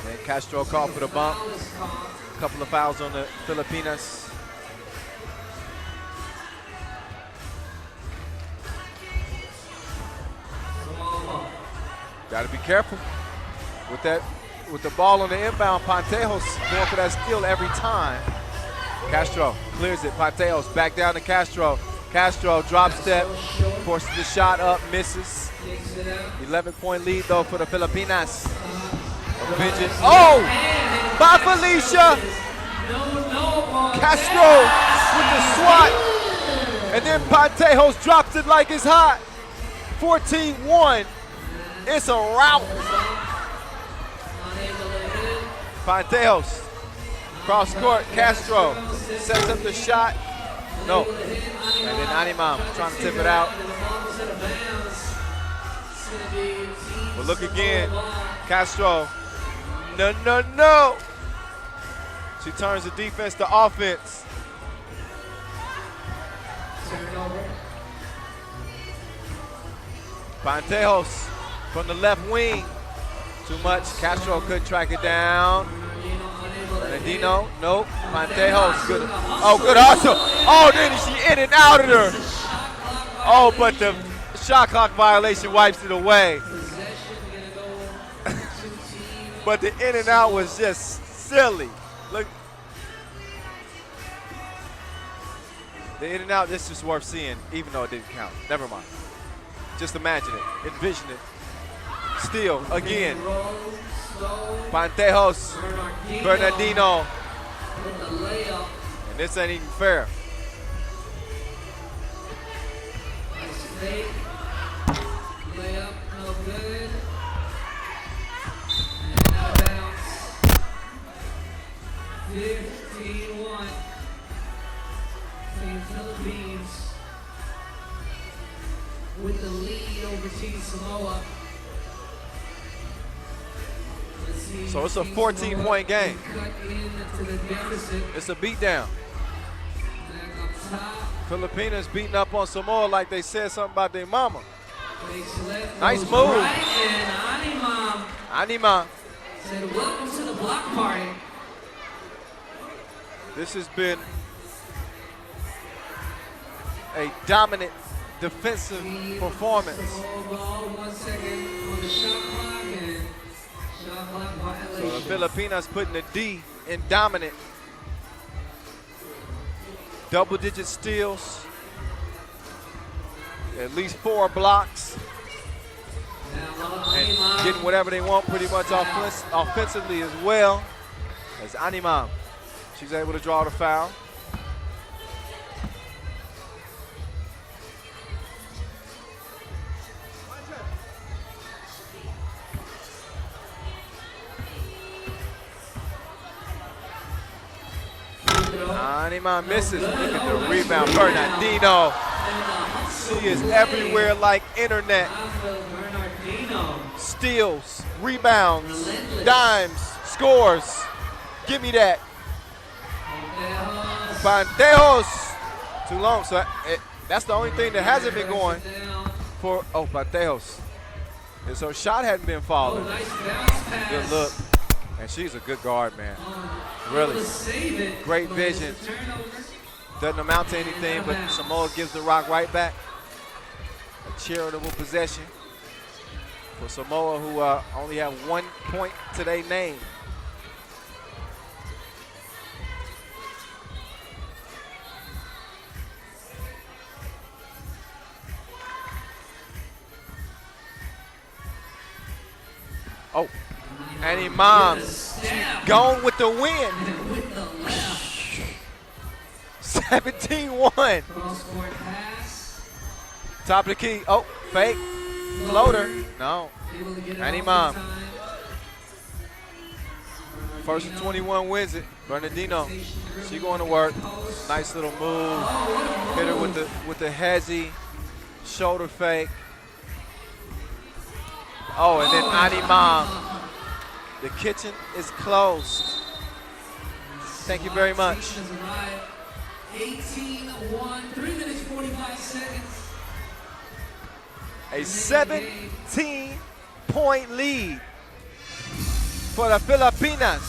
And Castro called for the bump. A couple of fouls on the Filipinas. Got to be careful with that. With the ball on the inbound, Pantejos going for that steal every time. Castro clears it. Pantejos back down to Castro. Castro drop step, forces the shot up, misses. 11-point lead though for the Filipinas. Oh, by Felicia. Castro with the swat. And then Pantejos drops it like it's hot. 14-1. It's a rout. Pantejos, cross court, Castro sets up the shot. No. And then Animam trying to tip it out. But look again, Castro. No, no, no. She turns the defense to offense. Pantejos from the left wing. Too much. Castro couldn't track it down. Bernardino, nope. Pantejos, good. Oh, good hustle. Oh, then she in and out of her. Oh, but the shot clock violation wipes it away. But the in and out was just silly. Look. The in and out, this is worth seeing, even though it didn't count. Never mind. Just imagine it. Envision it. Steal again. Pantejos, Bernardino. And this ain't even fair. Layup, no good. And out of bounds. 15-1. Team Philippines with the lead over Team Samoa. So it's a 14-point game. It's a beatdown. Filipinas beating up on Samoa like they said something about their mama. Nice move. Anima. Said, welcome to the block party. This has been a dominant defensive performance. 1 second on the shot clock and shot clock violation. So the Filipinas putting the D in dominant. Double-digit steals. At least 4 blocks. And getting whatever they want pretty much offensively as well. As Anima, she's able to draw the foul. Anima misses. Look at the rebound. Bernardino. She is everywhere like internet. Steals, rebounds, dimes, scores. Give me that. Pantejos. Too long. So that's the only thing that hasn't been going for. Oh, Pantejos. And so shot hadn't been falling. Good look. And she's a good guard, man. Really. Great vision. Doesn't amount to anything, but Samoa gives the rock right back. A charitable possession for Samoa, who only have 1 point to their name. Oh, and Imam gone with the win. 17-1. Top of the key. Oh, fake. Floater. No. And Imam. First and 21 wins it. Bernardino. She going to work. Nice little move. Hit her with the hezzy shoulder fake. Oh, and then Animam. The kitchen is closed. Thank you very much. 18-1, 3 minutes 45 seconds. A 17-point lead for the Filipinas.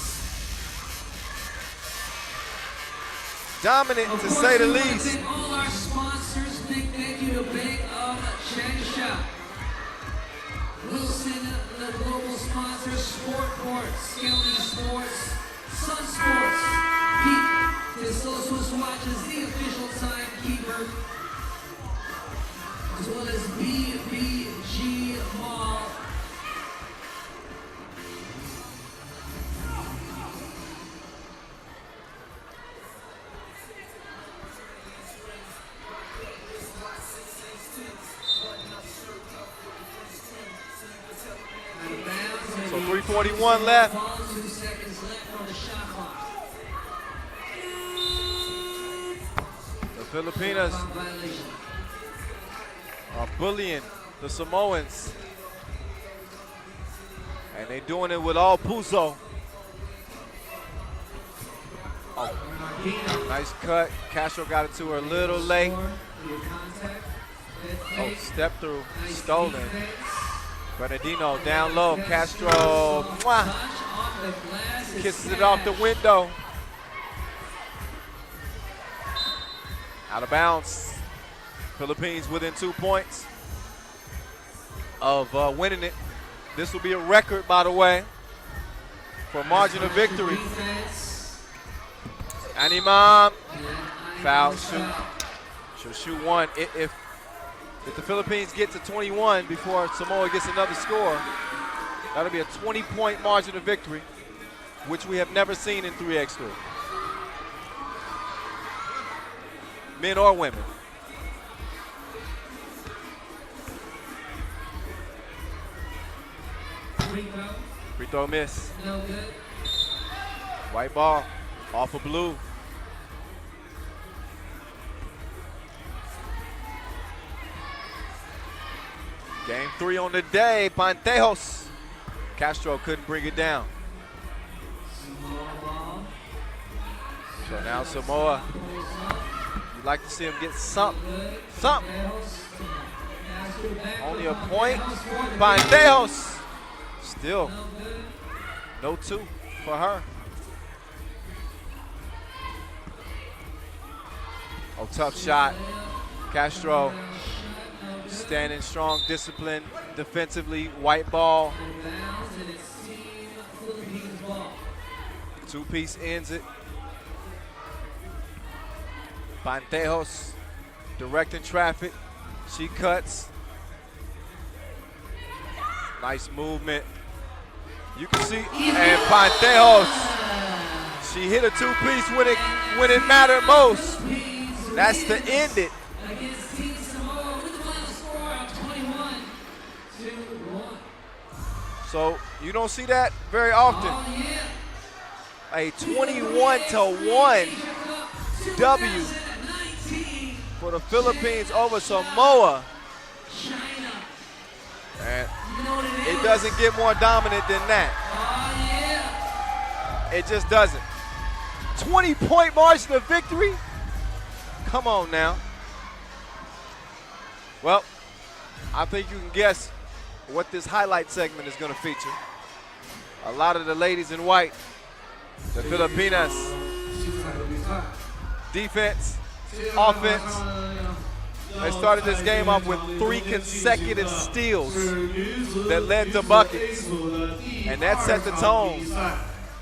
Dominant, to say the least. All our sponsors, big thank you to Bank of Changsha. Wilson, the global sponsor, Sport Court, Skelly Sports, Sun Sports, Pete, Swiss Watches, the official timekeeper, as well as BBG Mall. So 3:41 left. 2 seconds left on the shot clock. The Filipinas are bullying the Samoans. And they're doing it with all puso. Oh, nice cut. Castro got it to her a little late. Oh, step through, stolen. Bernardino down low. Castro mwah, kisses it off the window. Out of bounds. Philippines within 2 points of winning it. This will be a record, by the way, for margin of victory. Animam, foul, shoot. She'll shoot one. If the Philippines get to 21 before Samoa gets another score, that'll be a 20-point margin of victory, which we have never seen in 3x3. Men or women. Free throw miss. No good. White ball off of blue. Game 3 on the day, Pantejos. Castro couldn't bring it down. So now Samoa, you'd like to see him get something. Only a point. Pantejos. Still, no 2 for her. Oh, tough shot. Castro standing strong, disciplined, defensively, white ball. 2-piece ends it. Pantejos directing traffic. She cuts. Nice movement. You can see, and Pantejos, she hit a 2-piece when it mattered most. That's to end it. Against Team Samoa with the final score of 21-1. So you don't see that very often. Oh, yeah. A 21-1 W for the Philippines over Samoa. China. And You know what it is? it doesn't get more dominant than that. Oh, yeah. It just doesn't. 20-point margin of victory? Come on now. Well, I think you can guess what this highlight segment is going to feature. A lot of the ladies in white, the Filipinas. Defense, offense, They started this game off with 3 consecutive steals that led to buckets. And that set the tone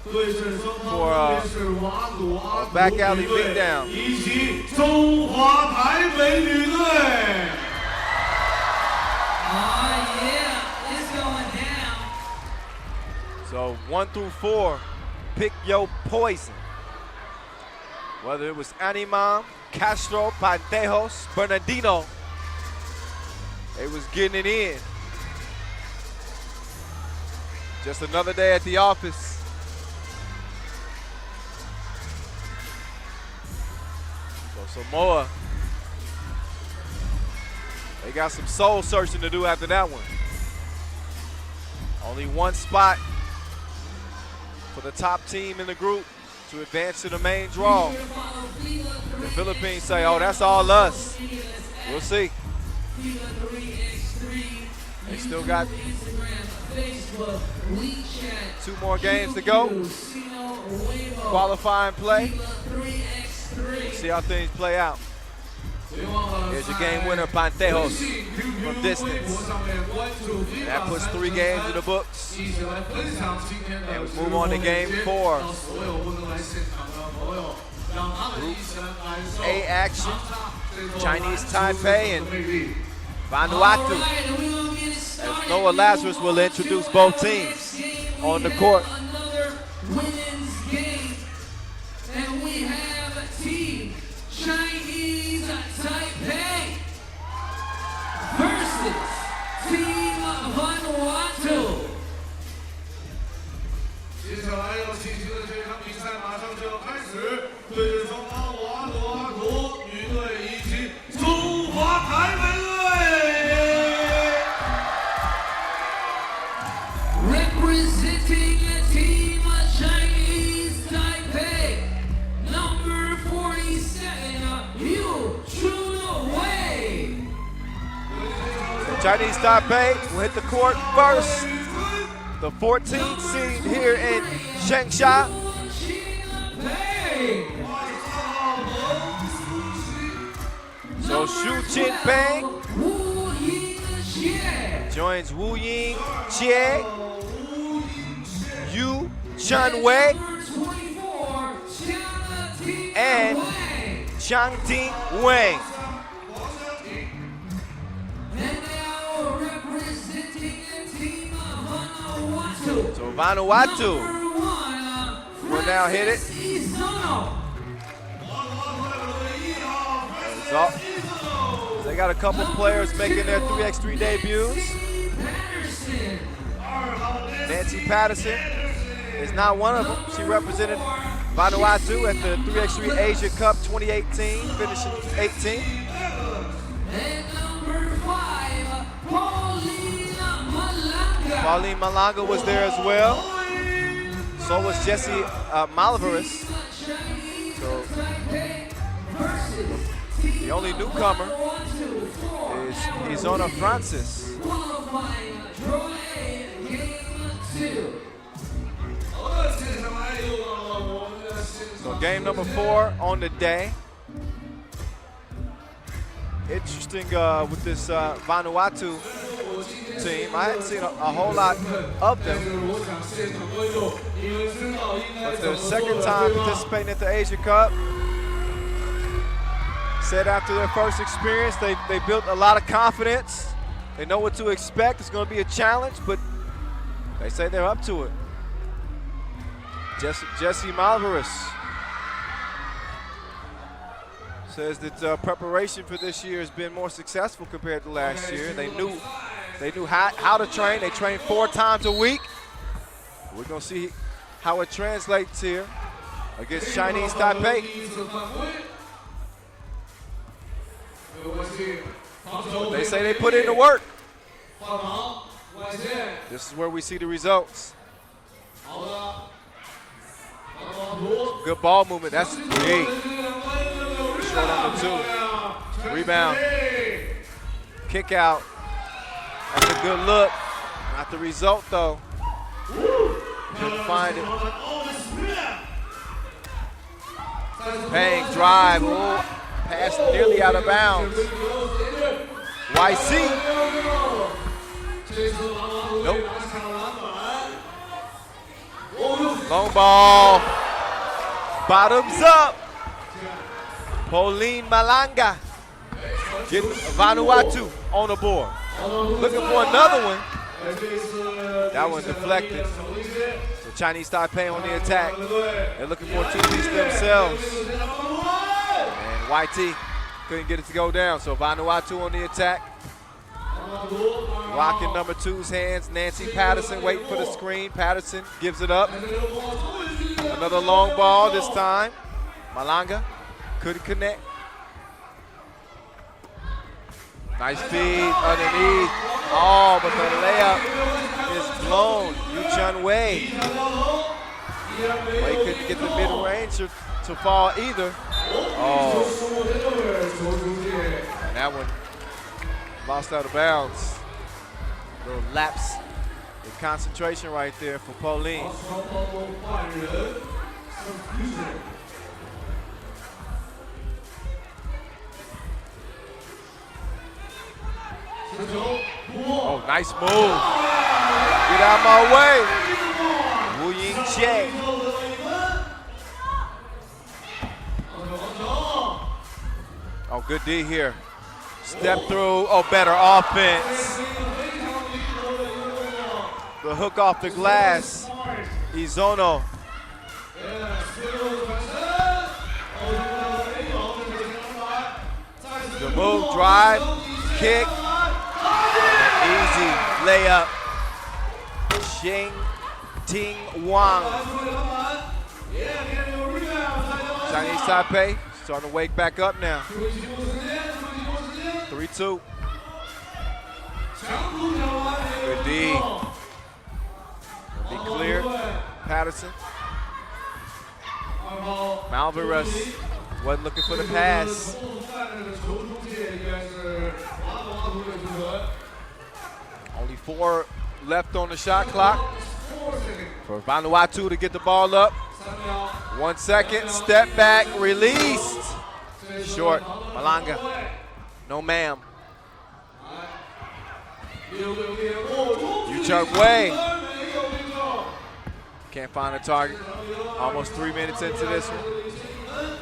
for a back alley beatdown. Yeah, it's going down. So 1 through 4, pick your poison. Whether it was Animam, Castro, Pantejos, Bernardino, they was getting it in. Just another day at the office. So Samoa, they got some soul searching to do after that one. Only one spot for the top team in the group to advance to the main draw. The Philippines say, oh, that's all us. We'll see. They still got 2 more games to go. Qualifying play. See how things play out. Here's your game winner, Pantejos, from distance. And that puts 3 games in the books. And we move on to game 4. Group A action. Chinese Taipei and Vanuatu. As Noah Lazarus will introduce both teams on the court. And we have Team Chinese Taipei versus Team Vanuatu. 接下来要进行的这场比赛马上就要开始，对阵双方瓦努阿图女队以及中华台北队。Representing Team Chinese Taipei, number 47, Yu Chunwei. Chinese Taipei will hit the court first. The 14th seed here in Changsha. So Xu Jinping joins Wu Ying Jie, Yu Chunwei, and Chang Ting Wang. So Vanuatu will now hit it. They got a couple players making their 3x3 debuts. Nancy Patterson is not one of them. She represented Vanuatu at the 3x3 Asia Cup 2018, finishing 18th. Pauline Malanga was there as well. So was Jessie Maldives. So the only newcomer is Izona Francis. So game number 4 on the day. Interesting with this Vanuatu team. I hadn't seen a whole lot of them. But their second time participating at the Asia Cup. Said after their first experience, they built a lot of confidence. They know what to expect. It's going to be a challenge, but they say they're up to it. Jessie Malvarez says that preparation for this year has been more successful compared to last year. They knew how to train. They trained 4 times a week. We're going to see how it translates here against Chinese Taipei. They say they put in the work. This is where we see the results. Good ball movement. That's 3. Short on the 2. Rebound. Kick out. That's a good look. Not the result, though. Couldn't find it. Paying drive. Ooh. Pass nearly out of bounds. YC. Nope. Long ball. Bottoms up. Pauline Malanga. Get Vanuatu on the board. Looking for another one. That one deflected. So Chinese Taipei on the attack. They're looking for a two-piece themselves. And YT couldn't get it to go down. So Vanuatu on the attack. Rocking number 2's hands. Nancy Patterson waiting for the screen. Patterson gives it up. Another long ball this time. Malanga couldn't connect. Nice feed underneath. Oh, but the layup is blown. Yu Chun Wei. Wei couldn't get the mid-range to fall either. Oh. And that one lost out of bounds. Little lapse in concentration right there for Pauline. Oh, nice move. Get out of my way. Wu Ying Che. Oh, good D here. Step through. Oh, better offense. The hook off the glass. Izono. The move, drive, kick. Easy layup. Sheng Ting Wang. Chinese Taipei starting to wake back up now. 3-2. Good D. Be clear. Patterson. Malvarez wasn't looking for the pass. Only 4 left on the shot clock for Vanuatu to get the ball up. 1 second, step back, released. Short, Malanga. No ma'am. Yu Chun Wei. Can't find a target. Almost 3 minutes into this one.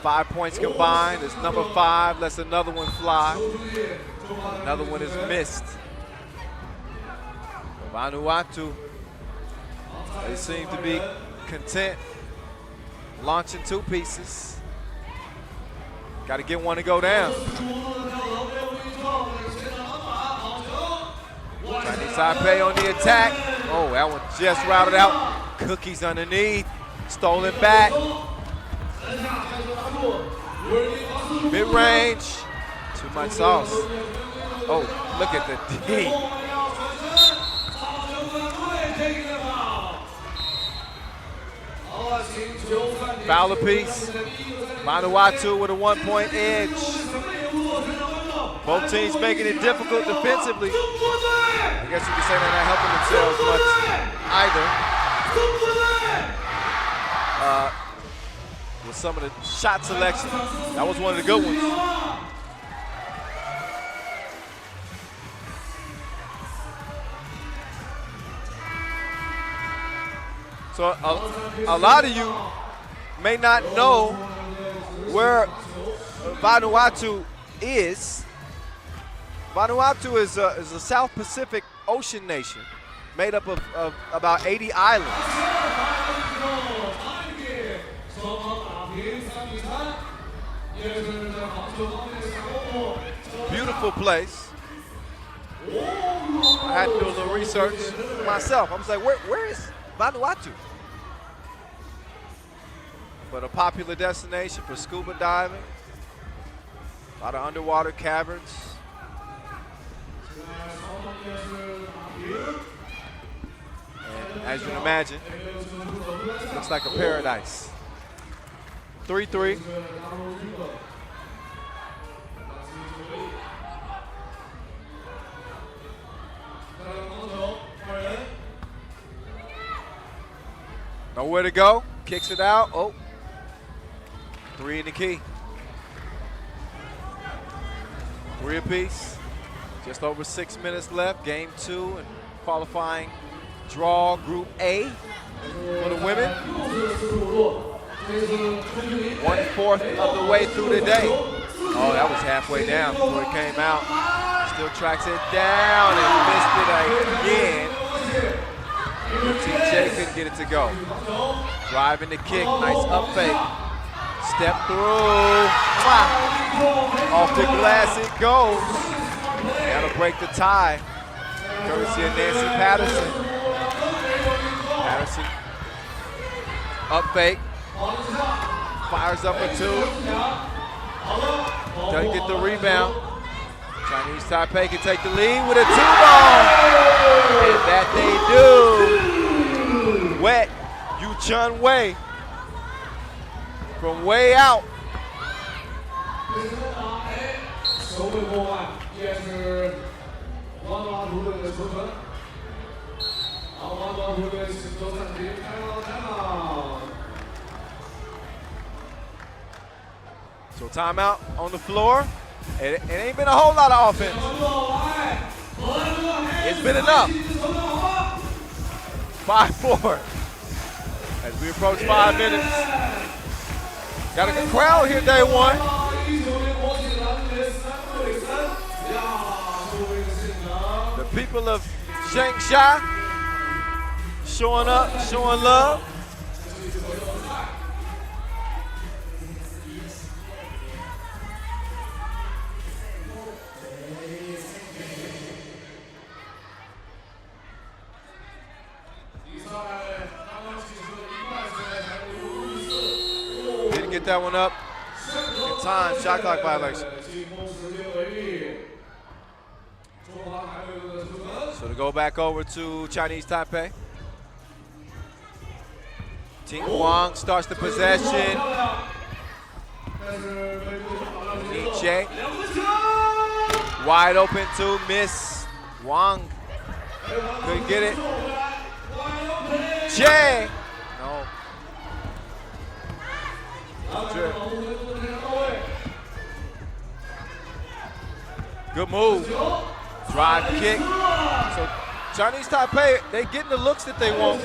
5 points combined. It's number 5. Lets another one fly. Another one is missed. Vanuatu, they seem to be content launching 2 pieces. Got to get one to go down. Chinese Taipei on the attack. Oh, that one just routed out. Cookies underneath. Stolen back. Mid-range. Too much sauce. Oh, look at the D. Foul apiece. Vanuatu with a 1-point edge. Both teams making it difficult defensively. I guess you could say they're not helping themselves much either. With some of the shot selection. That was one of the good ones. So a lot of you may not know where Vanuatu is. Vanuatu is a South Pacific Ocean nation made up of about 80 islands. Beautiful place. I had to do a little research myself. I was like, where is Vanuatu? But a popular destination for scuba diving. A lot of underwater caverns. And as you can imagine, looks like a paradise. 3-3. Nowhere to go. Kicks it out. Oh. 3 in the key. 3 apiece. Just over 6 minutes left. Game 2 and qualifying draw Group A for the women. 1/4 of the way through the day. Oh, that was halfway down before it came out. Still tracks it down and missed it again. TJ couldn't get it to go. Driving the kick, nice up fake. Step through. Off the glass it goes. That'll break the tie. Courtesy of Nancy Patterson. Patterson. Up fake. Fires up a 2. Doesn't get the rebound. Chinese Taipei can take the lead with a 2-ball. And that they do. Wet Yu Chun Wei from way out. So timeout on the floor. It ain't been a whole lot of offense. It's been enough. 5-4 as we approach 5 minutes. Got a good crowd here day 1. The people of Changsha showing up, showing love. Didn't get that one up in time. Shot clock violation. So to go back over to Chinese Taipei. Ting Wang starts the possession. Nietzsche. Wide open to miss. Wang couldn't get it. Che. No. Good move. Drive kick. So Chinese Taipei, they getting the looks that they want.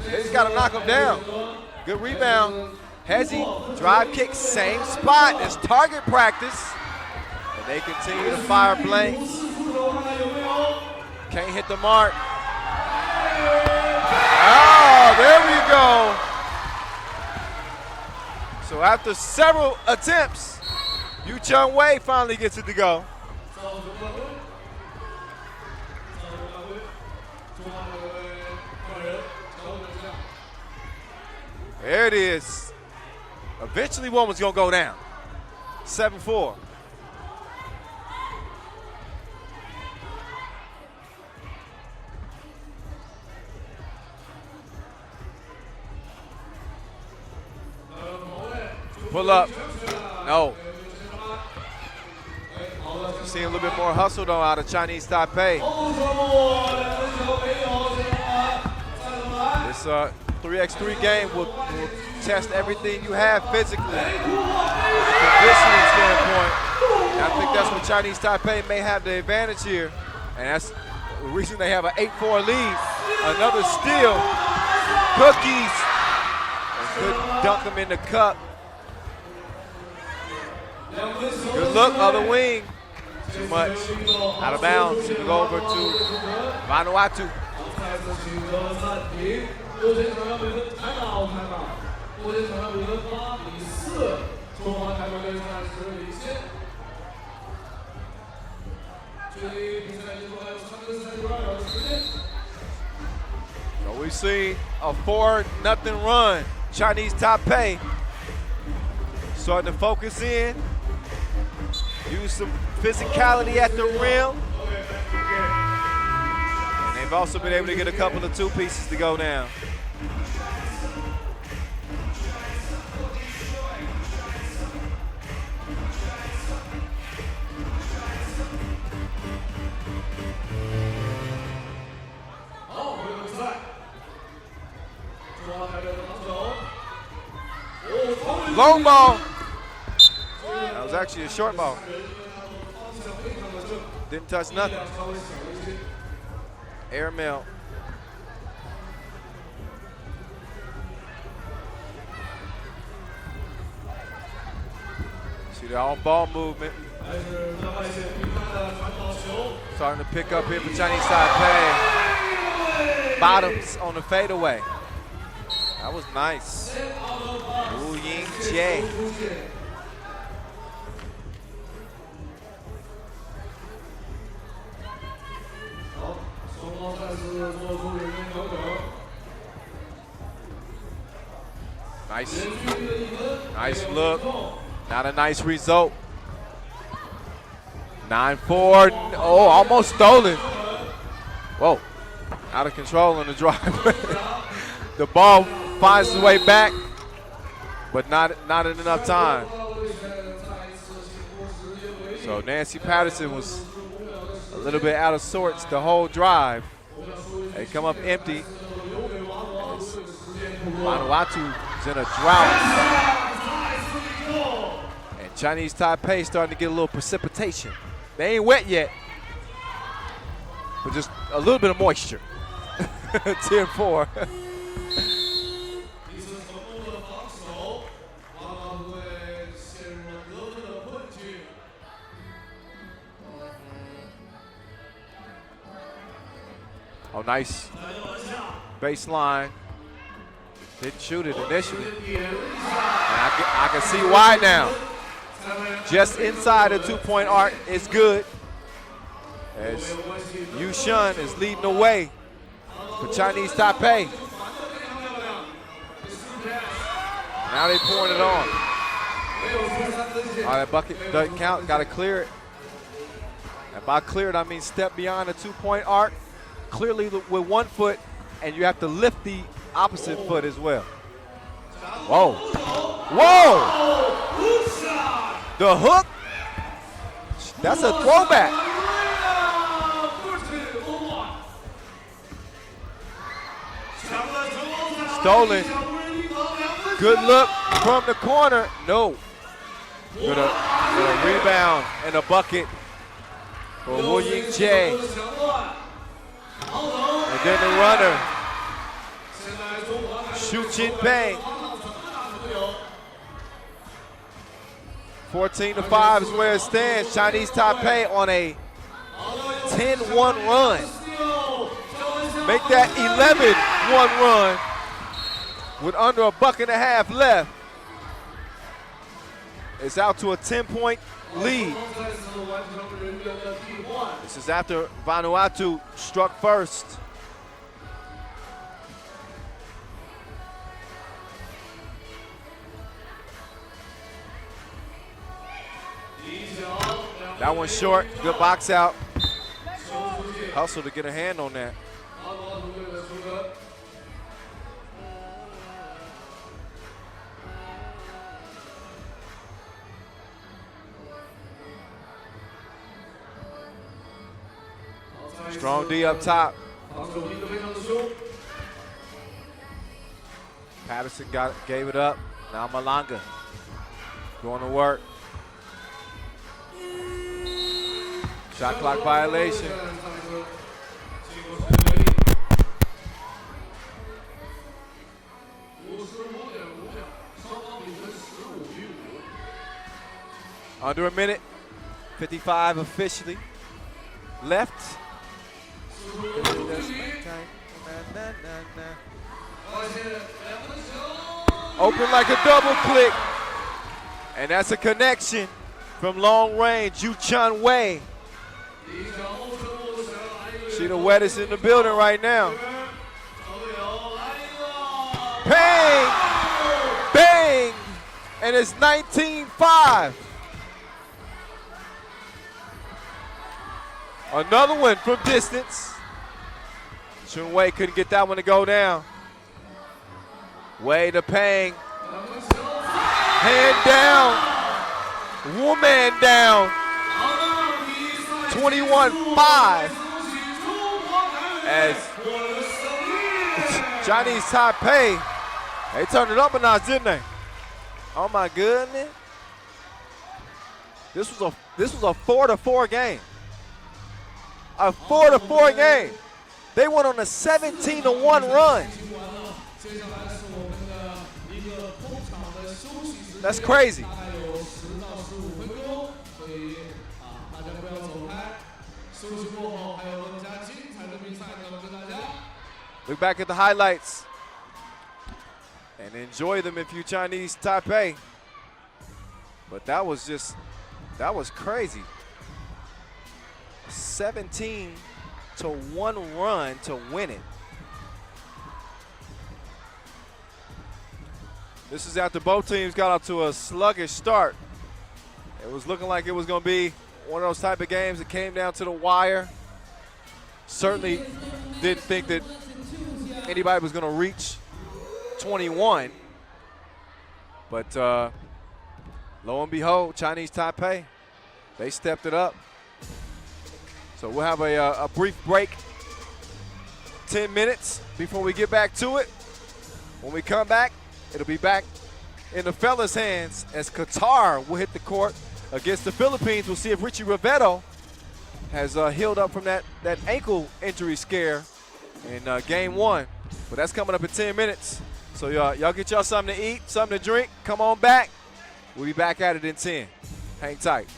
They just got to knock them down. Good rebound. Hezi, drive kick, same spot as target practice. And they continue to fire blanks. Can't hit the mark. Oh, there we go. So after several attempts, Yu Chun Wei finally gets it to go. There it is. Eventually one was going to go down. 7-4. Pull up. No. Seeing a little bit more hustle though out of Chinese Taipei. This 3x3 game will test everything you have physically. From a conditioning standpoint. And I think that's what Chinese Taipei may have the advantage here. And that's the reason they have an 8-4 lead. Another steal. Cookies. And could dunk them in the cup. Good look, other wing. Too much. Out of bounds. We go over to Vanuatu. So we've seen a 4-0 run. Chinese Taipei starting to focus in. Use some physicality at the rim. And they've also been able to get a couple of 2 pieces to go down. Long ball. That was actually a short ball. Didn't touch nothing. Airmail. See the on-ball movement. Starting to pick up here for Chinese Taipei. Bottoms on the fadeaway. That was nice. Wu Ying Jie. Nice look. Not a nice result. 9-4. Oh, almost stolen. Whoa. Out of control on the drive. The ball finds its way back, but not in enough time. So Nancy Patterson was a little bit out of sorts the whole drive. They come up empty. Vanuatu is in a drought. And Chinese Taipei starting to get a little precipitation. They ain't wet yet, but just a little bit of moisture. 10-4. Oh, nice baseline. Didn't shoot it initially. And I can see why now. Just inside the two-point arc is good. As Yu Shun is leading the way for Chinese Taipei. Now they're pouring it on. All right, that bucket doesn't count. Got to clear it. And by clear it, I mean step beyond the two-point arc. Clearly with one foot, and you have to lift the opposite foot as well. Whoa. Whoa! The hook. That's a throwback. Stolen. Good look from the corner. No. Good rebound and a bucket for Wu Ying Jie. And then the runner, Xu Jinping. 14-5 is where it stands. Chinese Taipei on a 10-1 run. Make that 11-1 run with under a buck and a half left. It's out to a 10-point lead. This is after Vanuatu struck first. That one's short, good box out. Hustle to get a hand on that. Strong D up top. Patterson gave it up. Now Malanga going to work. Shot clock violation. Under a minute, 55 officially left. Open like a double click. And that's a connection from long range, Yu Chun Wei. See the wettest in the building right now. Bang! Bang! And it's 19-5. Another one from distance. Chun Wei couldn't get that one to go down. Wei to Pang. Hand down. Woman down. 21-5. As Chinese Taipei, they turned it up a notch, didn't they? Oh my goodness. This was a 4-4 game. a 4-4 game. They went on a 17-1 run. That's crazy. Look back at the highlights and enjoy them if you Chinese Taipei. But that was crazy. 17-1 run to win it. This is after both teams got off to a sluggish start. It was looking like it was going to be one of those type of games that came down to the wire. Certainly didn't think that anybody was going to reach 21. But lo and behold, Chinese Taipei, they stepped it up. So we'll have a brief break, 10 minutes before we get back to it. When we come back, it'll be back in the fellas' hands as Qatar will hit the court against the Philippines. We'll see if Richie Rivetto has healed up from that ankle injury scare in game one. But that's coming up in 10 minutes. So y'all get y'all something to eat, something to drink. Come on back. We'll be back at it in 10. Hang tight.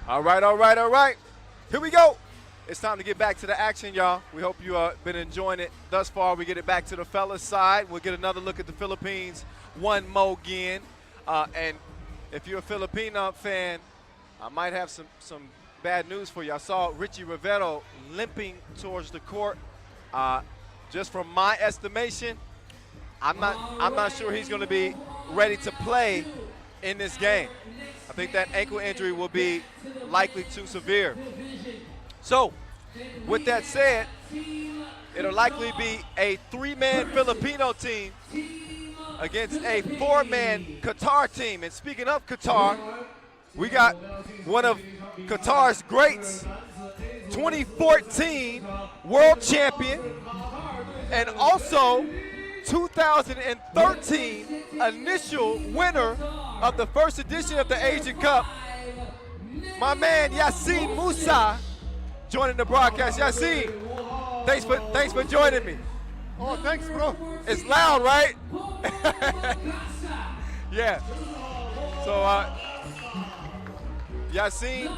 All right, all right, all right. Here we go. It's time to get back to the action, y'all. We hope you been enjoying it thus far. We get it back to the fellas' side. We'll get another look at the Philippines one more again. And if you're a Filipino fan, I might have some bad news for you. I saw Richie Rivero limping towards the court. Just from my estimation, I'm not sure he's going to be ready to play in this game. I think that ankle injury will be likely too severe. So, with that said, it'll likely be a 3-man Filipino team against a 4-man Qatar team. And speaking of Qatar, we got one of Qatar's greats, 2014 world champion, and also 2013 initial winner of the first edition of the Asian Cup, my man Yassine Moussa, joining the broadcast. Yassine, thanks for joining me. Oh, thanks, bro. It's loud, right? Yeah. So, Yassine,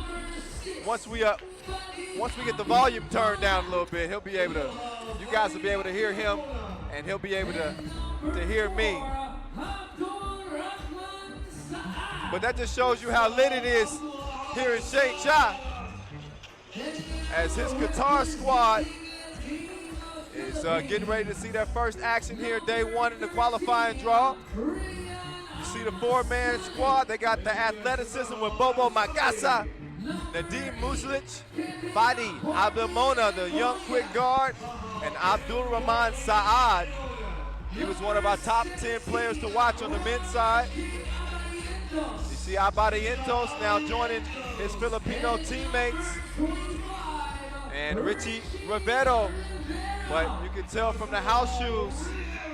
once we get the volume turned down a little bit, he'll be able to. You guys will be able to hear him, and he'll be able to hear me. But that just shows you how lit it is here in Changsha, as his Qatar squad is getting ready to see their first action here, day one in the qualifying draw. You see the 4-man squad. They got the athleticism with Bobo Magasa, Nadim Muslic, Fadi Abdelmona, the young quick guard, and Abdul Rahman Saad. He was one of our top 10 players to watch on the men's side. You see Abadientos now joining his Filipino teammates. And Richie Rivero, but you can tell from the house shoes,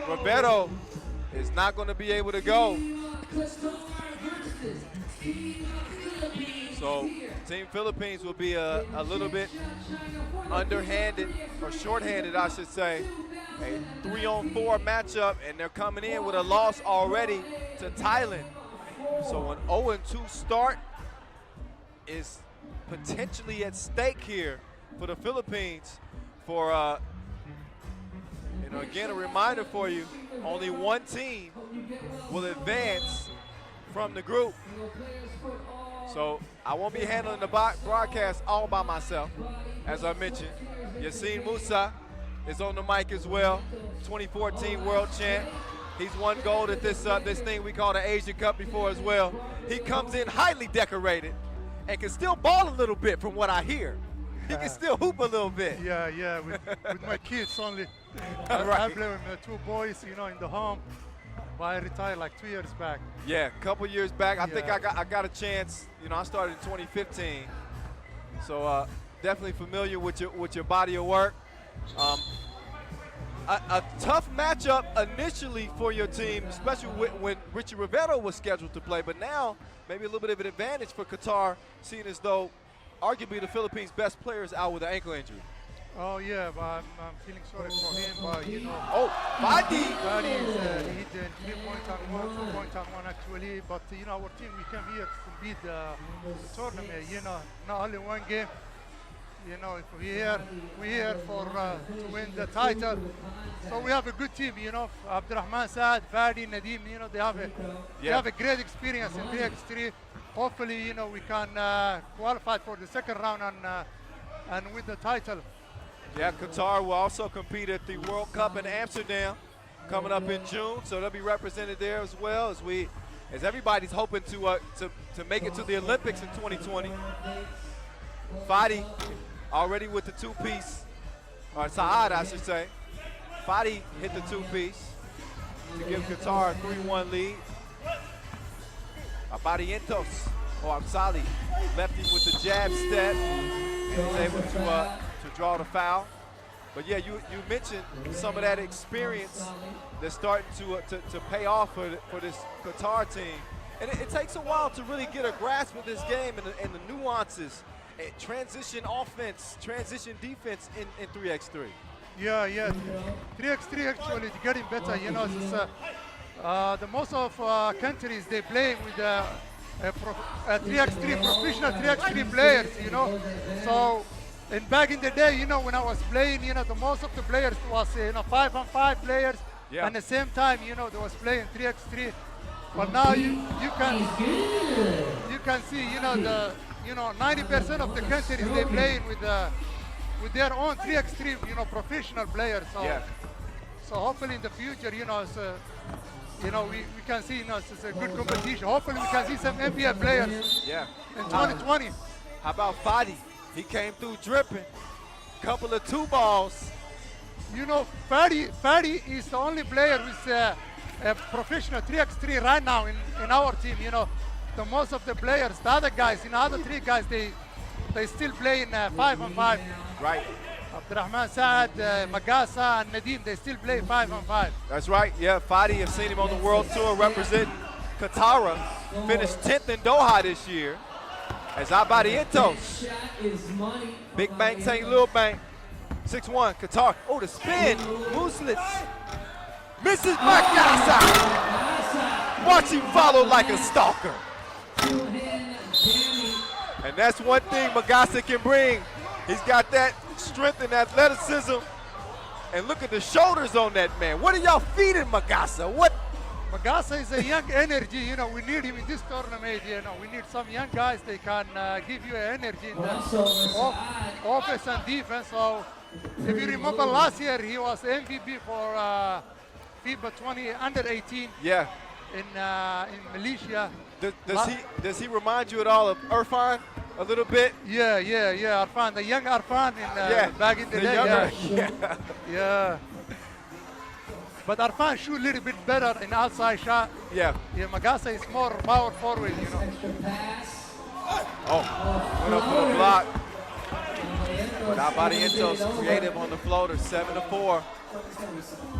Rivero is not going to be able to go. So Team Philippines will be a little bit underhanded, or shorthanded, I should say. A 3-on-4 matchup, and they're coming in with a loss already to Thailand. So an 0-2 start is potentially at stake here for the Philippines. For again, a reminder for you, only one team will advance from the group. So I won't be handling the broadcast all by myself. As I mentioned, Yassine Moussa is on the mic as well, 2014 world champ. He's won gold at this thing we call the Asian Cup before as well. He comes in highly decorated and can still ball a little bit from what I hear. He can still hoop a little bit. Yeah, with my kids only. Right. I play with my 2 boys, in the home. But I retired like 2 years back. Yeah, a couple years back. I think I got a chance. I started in 2015. So definitely familiar with your body of work. A tough matchup initially for your team, especially when Richie Rivero was scheduled to play. But now maybe a little bit of an advantage for Qatar, seeing as though arguably the Philippines' best player is out with an ankle injury. Oh yeah, but I'm feeling sorry for him. But Oh, Fadi! Fadi is he did 3-point and 2-point and 1 actually. But our team, we came here to compete the tournament. Not only one game. If we're here for to win the title. So we have a good team. Abdurrahman Saad, Fadi, Nadim. They have a great experience in 3x3. Hopefully, we can qualify for the second round and win the title. Yeah, Qatar will also compete at the World Cup in Amsterdam coming up in June, so they'll be represented there as well as everybody's hoping to make it to the Olympics in 2020. Fadi already with the 2-piece, or Saad, I should say. Fadi hit the 2-piece to give Qatar a 3-1 lead. Abadientos, or Absali, lefty with the jab step. He was able to draw the foul. But yeah, you mentioned some of that experience that's starting to pay off for this Qatar team. And it takes a while to really get a grasp of this game and the nuances, transition offense, transition defense in 3x3. Yeah. 3x3 actually is getting better. The most of countries, they play with 3x3 professional 3x3 players, you know. So, and back in the day, you know, when I was playing, you know, the most of the players was 5-on-5 players, Yeah. and at the same time, you know, they was playing 3x3. But now you can see, you know, 90% of the countries they playing with their own 3x3, you know, professional players. So, Yeah. so hopefully in the future, you know, you know, we can see, you know, it's a good competition. Hopefully we can see some NBA players Yeah. in 2020. How about Fadi? He came through dripping. Couple of 2 balls. You know, Fadi is the only player who's a professional 3x3 right now in our team. You know, the most of the players, the other guys, you know, other 3 guys, they still play in 5-on-5. Right. Abdurrahman Saad, Magasa, and Nadim, they still play 5-on-5. That's right. Yeah, Fadi, have seen him on the World Tour represent Qatar. Finished 10th in Doha this year. As Abadientos. Shot is money. Big bang, take little bang. 6-1, Qatar. Oh, the spin. Muslin. Misses Magasa. Watch him follow like a stalker. Two-hand jammy. And that's one thing Magasa can bring. He's got that strength and athleticism. And look at the shoulders on that man. What are y'all feeding Magasa? What? Magasa is a young energy, you know, we need him in this tournament, you know, we need some young guys, they can give you energy in the offense and defense. So if you remember last year, he was MVP for FIBA 20 under 18 Yeah. in Malaysia. Does he remind you at all of Irfan a little bit? Yeah, Arfan, the young Arfan back in the day. younger- Yeah. But Arfan shoot a little bit better in outside shot. Yeah. Yeah, Magasa is more power forward, you know. Extra pass. Oh, went up for the block. But Abadientos creative on the floater, 7-4.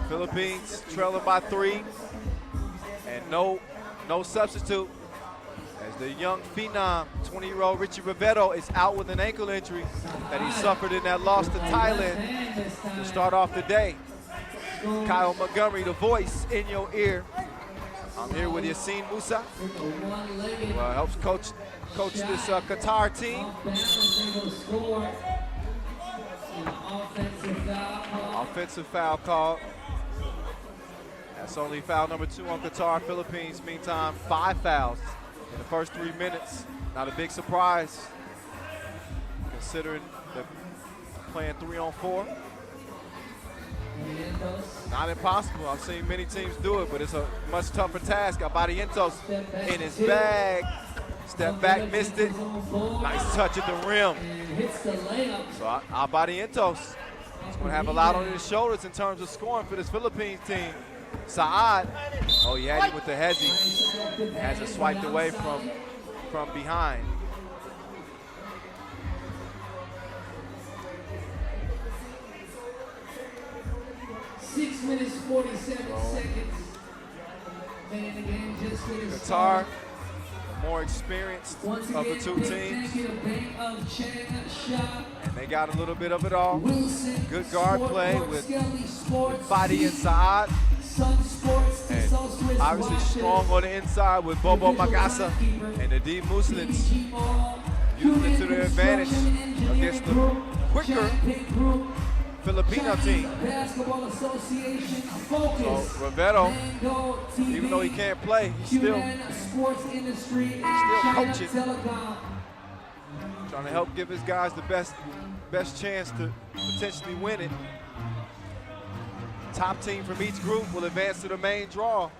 Philippines trailing by 3. And no substitute. As the young phenom, 20-year-old Richie Rivero is out with an ankle injury that he suffered in that loss to Thailand to start off the day. Kyle Montgomery, the voice in your ear. I'm here with Yassine Musa, who helps coach this Qatar team. Offensive foul called. That's only foul number 2 on Qatar. Philippines, meantime, 5 fouls in the first 3 minutes. Not a big surprise, considering they're playing 3-on-4. Not impossible. I've seen many teams do it, but it's a much tougher task. Abadientos in his bag. Step back, missed it. Nice touch at the rim. So Abadientos is going to have a lot on his shoulders in terms of scoring for this Philippines team. Saad, oh, he had him with the hezzy. Has it swiped away from behind. 6 minutes, 47 seconds. And the game just finished. Qatar, the more experienced Once of the again, 2 big teams. thank you to Bank of Changsha, And they got a little bit of it all. Wilson, Good guard Sport, play Port with Skelly Sports, Fadi and Saad. Sun Sports, And South Swiss obviously Watches, strong on the inside with Bobo Magasa and the D Muslins using it to their advantage against the quicker Filipino team. Basketball Association, So Focus, Rivero, Mango TV, even though he can't play, he's still Human Sports Industry, still China coaching. Telecom. trying to help give his guys the best chance to potentially win it. Top team from each group will advance to the main draw.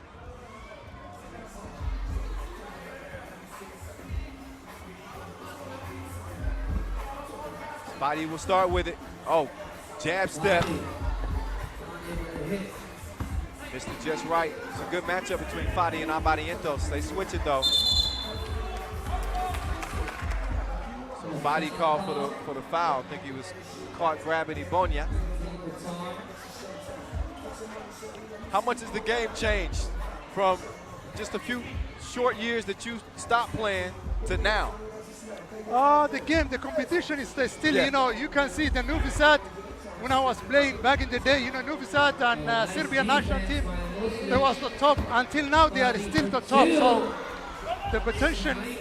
Spotty will start with it. Oh, jab step. Missed it just right. It's a good matchup between Fadi and Abadientos. They switch it though. So Fadi called for the foul. I think he was caught grabbing Ibonia. How much has the game changed from just a few short years that you stopped playing to now? The competition is still, Yeah. you know, you can see the Novi Sad when I was playing back in the day, you know, Novi Sad and Serbian national team, they was the top. Until now, they are still the top. So the potentially,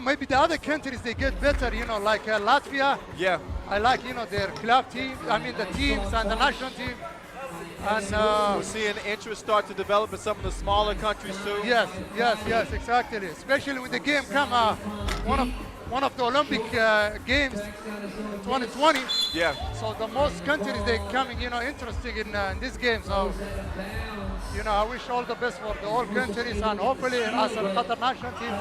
maybe the other countries they get better, like Latvia. Yeah. I like, their club team. I mean the teams and the national team. And We're seeing interest start to develop in some of the smaller countries too. yes, exactly. Especially when the game come one of the Olympic games, 2020. Yeah. So the most countries they coming, interested in this game. So, I wish all the best for the all countries, and hopefully as a Qatar national team,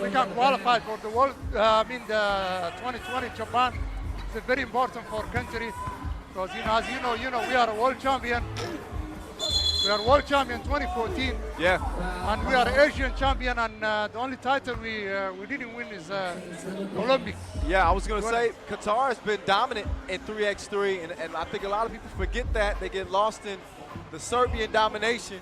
we can qualify for the world. The 2020 Japan. It's very important for country because as you know, we are a world champion. We are world champion 2014. Yeah. And we are Asian champion, and the only title we didn't win is Olympic. Yeah, I was going to say Qatar has been dominant in 3x3, and I think a lot of people forget that. They get lost in the Serbian domination.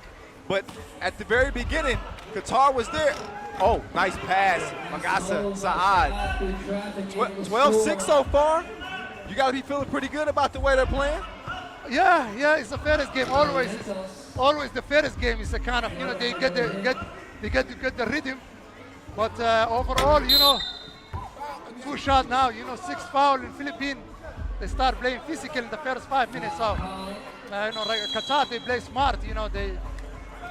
But at the very beginning, Qatar was there. Oh, nice pass. Magasa Saad. 12-6 so far. You got to be feeling pretty good about the way they're playing. Yeah, it's the fairest game. Always the fairest game is a kind of, they get the rhythm. But overall, 2 shots now, 6 foul in Philippines. They start playing physical in the first 5 minutes. So, like Qatar, they play smart. They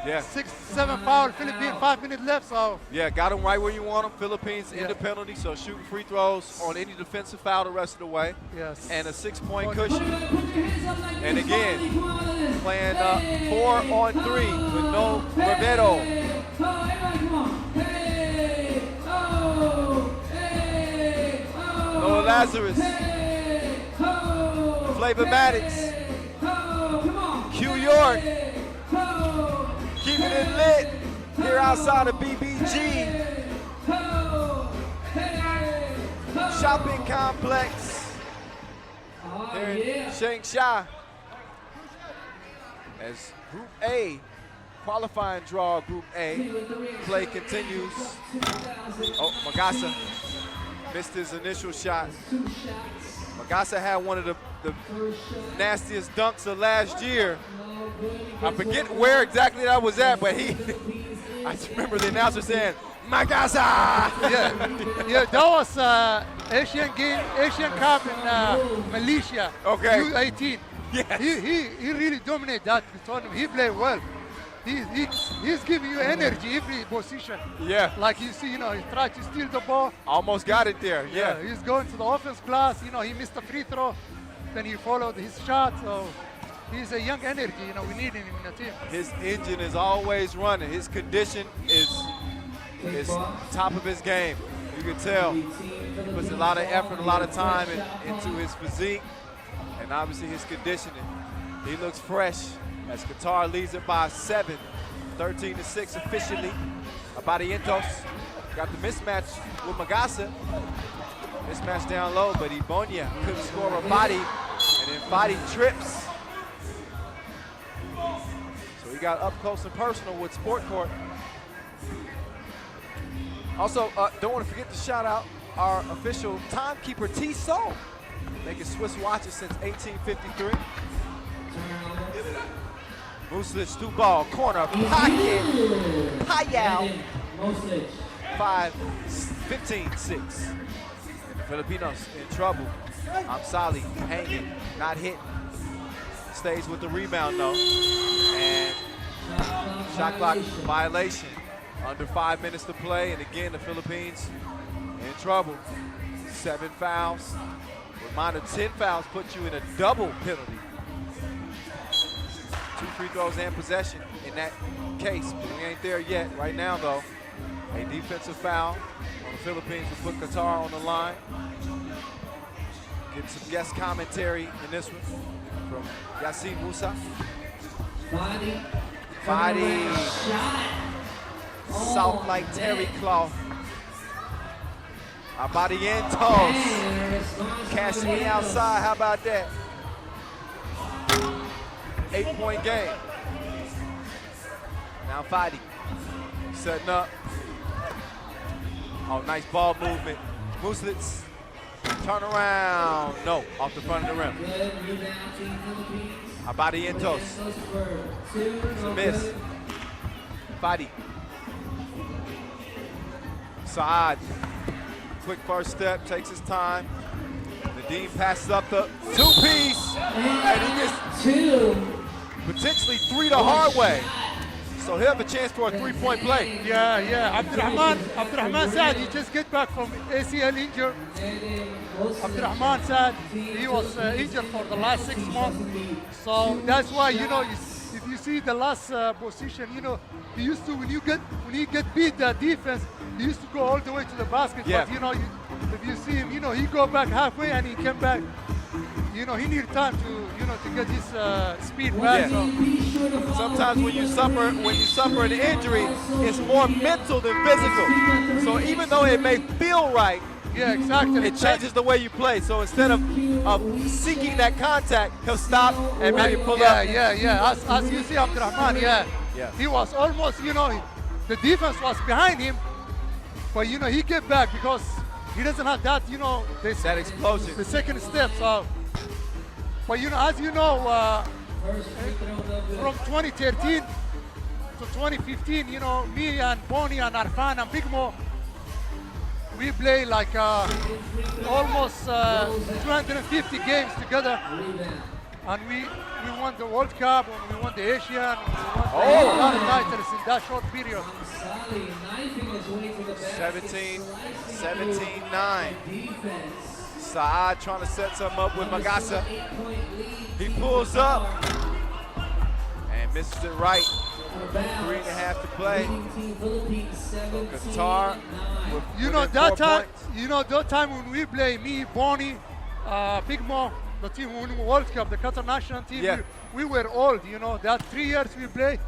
6-7 foul, Philippines, 5 minutes left. So yeah, got them right where you want them. Philippines in the penalty, so shooting free throws on any defensive foul the rest of the way. Yes. And a 6-point cushion. And again, playing 4-on-3 with no Rivero. Noah Lazarus. Flavor Maddox. Q York. Keeping it lit here outside of BBG. Shopping complex here in Changsha. As Group A, qualifying draw Group A, play continues. Oh, Magasa missed his initial shot. Magasa had one of the nastiest dunks of last year. I forget where exactly that was at, but I just remember the announcer saying, Magasa! Yeah, that was Asian Cup in Malaysia. Okay. U18. Yes. He really dominated that tournament. He played well. He's giving you energy every position. Yeah. Like you see, he tried to steal the ball. Almost got it there, yeah. He's going to the offense class. He missed the free throw. Then he followed his shot. So he's a young energy. We need him in the team. His engine is always running. His condition is top of his game. You can tell. He puts a lot of effort, a lot of time into his physique, and obviously his conditioning. He looks fresh as Qatar leads it by 7, 13-6 officially. Abadientos got the mismatch with Magasa. Mismatch down low, but Ibonia couldn't score a body, and then Fadi trips. So he got up close and personal with Sport Court. Also, don't want to forget to shout out our official timekeeper, T-Soul, making Swiss watches since 1853. Muslic through ball, corner, pocket, Payal. 15-6. Filipinos in trouble. Amsali hanging, not hitting. Stays with the rebound though. And shot clock violation. Under 5 minutes to play, and again the Philippines in trouble. 7 fouls. Reminder, 10 fouls put you in a double penalty. 2 free throws and possession in that case, but we ain't there yet. Right now though, a defensive foul on the Philippines will put Qatar on the line. Get some guest commentary in this one from Yassin Musa. Fadi. Soft like terry cloth. Abadientos. Cash me outside, how about that? 8-point game. Now Fadi setting up. Oh, nice ball movement. Muslitz, turn around. No, off the front of the rim. Abadientos. It's a miss. Fadi. Saad, quick first step, takes his time. Nadeem passes up the two-piece, and he gets potentially 3 the hard way. So he'll have a chance for a 3-point play. Yeah. Abdurrahman Saad, he just get back from ACL injury. Abdurrahman Saad, he was injured for the last 6 months. So that's why, if you see the last position, he used to, when he get beat the defense, he used to go all the way to the basket. Yeah. But if you see him, he go back halfway and he came back. He need time to get his speed back. Yeah. So. Sometimes when you suffer an injury, it's more mental than physical. So even though it may feel right, Yeah, exactly. it changes the way you play. So instead of seeking that contact, he'll stop and maybe pull up. Yeah. As you see, Abdurrahman, Yeah. he was almost, the defense was behind him, but he get back because he doesn't have that, That explosion. the second step. So, but as you know, from 2013 to 2015, me and Bonnie and Arfan and Big Mo, we play like almost 250 games together, and we won the World Cup, and we won the Asian, and we won a lot of titles in that short period. 17-9. Saad trying to set something up with Magasa. He pulls up and misses it right. 3.5 to play. Qatar. That time when we play, me, Bonnie, Big Mo, the team who won the World Cup, the Qatar national team, Yeah. we were old. That 3 years we played.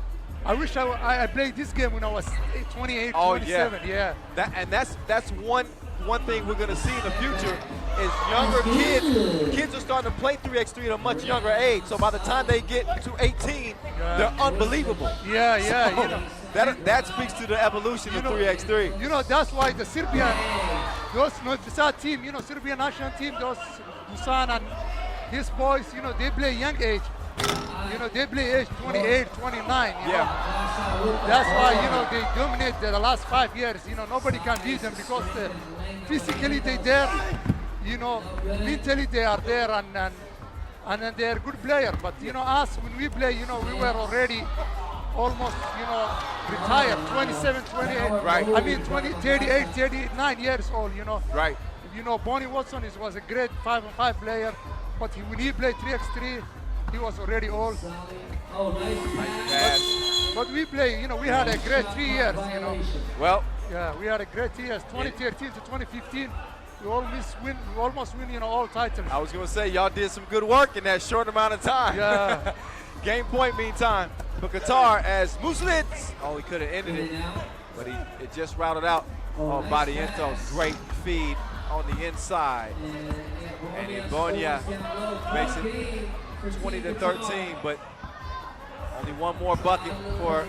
I wish I played this game when I was 28, 27. Yeah. That's one thing we're going to see in the future is younger kids. Kids are starting to play 3x3 at a much younger age. So by the time they get to 18, they're unbelievable. Yeah. So that speaks to the evolution of 3x3. That's why the Serbian, that team, Serbian national team, those Dusan and his boys, they play young age. They play age 28, 29. That's why, they dominate the last 5 years. Nobody can beat them because physically they're there. Mentally they are there and they're good players. But, us, when we play, we were already almost, retired, 27, 28. Right. I mean, 38, 39 years old, Right. Bonnie Watson was a great 5-on-5 player, but when he played 3x3, he was already old. But we play, we had a great 3 years, Well, Yeah, we had a great 3 years, 2013 to 2015. We almost win, all titles. I was going to say, y'all did some good work in that short amount of time. Yeah. Game point, meantime, for Qatar as Muslits. Oh, he could have ended it, but it just routed out. Oh, Badientos, great feed on the inside. And Ibonia makes it 20-13, but only one more bucket for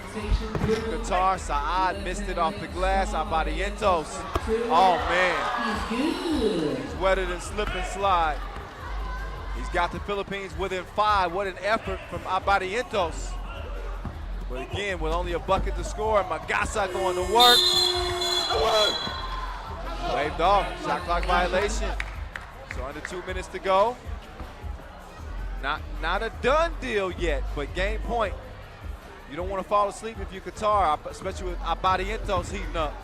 Qatar. Saad missed it off the glass. Abadientos. Oh, man. He's wetter than slip and slide. He's got the Philippines within 5. What an effort from Abadientos. But again, with only a bucket to score, Magasa going to work. Waved off. Shot clock violation. So under 2 minutes to go. Not a done deal yet, but game point. You don't want to fall asleep if you're Qatar, especially with Abadientos heating up.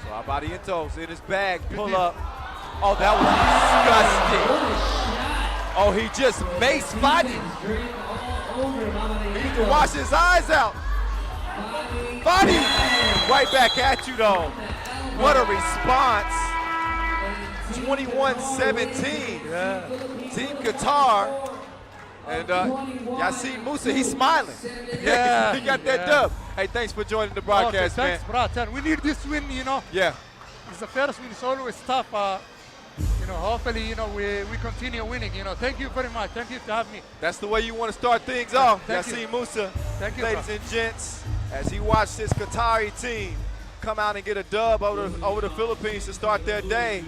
So Abadientos in his bag, pull up. Oh, that was disgusting. Oh, he just maced Fadi. He need to wash his eyes out. Fadi, right back at you though. What a response. 21-17. Yeah. Team Qatar. And Yassine Musa, he's smiling. Yeah. He got that dub. Hey, thanks for joining the broadcast, okay, thanks, Bratan. We need this win, Yeah. It's the first win. It's always tough. Hopefully, we continue winning. Thank you very much. Thank you for having me. That's the way you want to start things off. Thank Yassine you. Musa, Thank you, ladies and gents, as he watched his Qatari team come out and get a dub over the Philippines to start their day.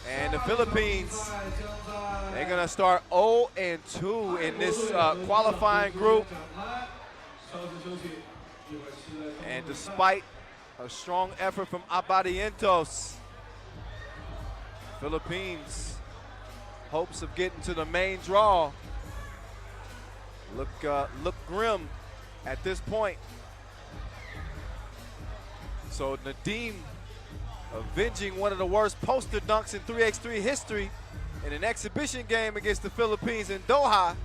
And the Philippines, they're going to start 0-2 in this qualifying group. And despite a strong effort from Abadientos, Philippines hopes of getting to the main draw look grim at this point. So Nadim avenging one of the worst poster dunks in 3x3 history in an exhibition game against the Philippines in Doha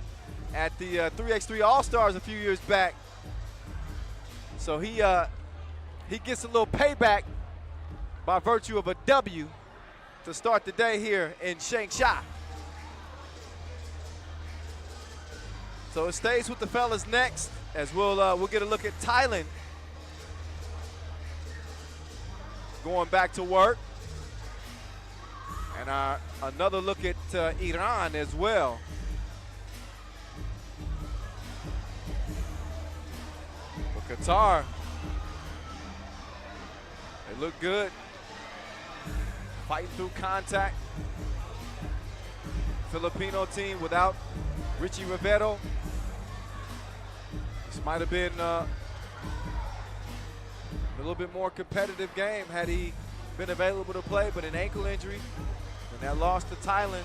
at the 3x3 All-Stars a few years back. So he gets a little payback by virtue of a W to start the day here in Changsha. So it stays with the fellas next, as we'll get a look at Thailand going back to work, and another look at Iran as well. For Qatar, they look good, fighting through contact. Filipino team without Richie Rivero. This might have been a little bit more competitive game had he been available to play, but an ankle injury and that loss to Thailand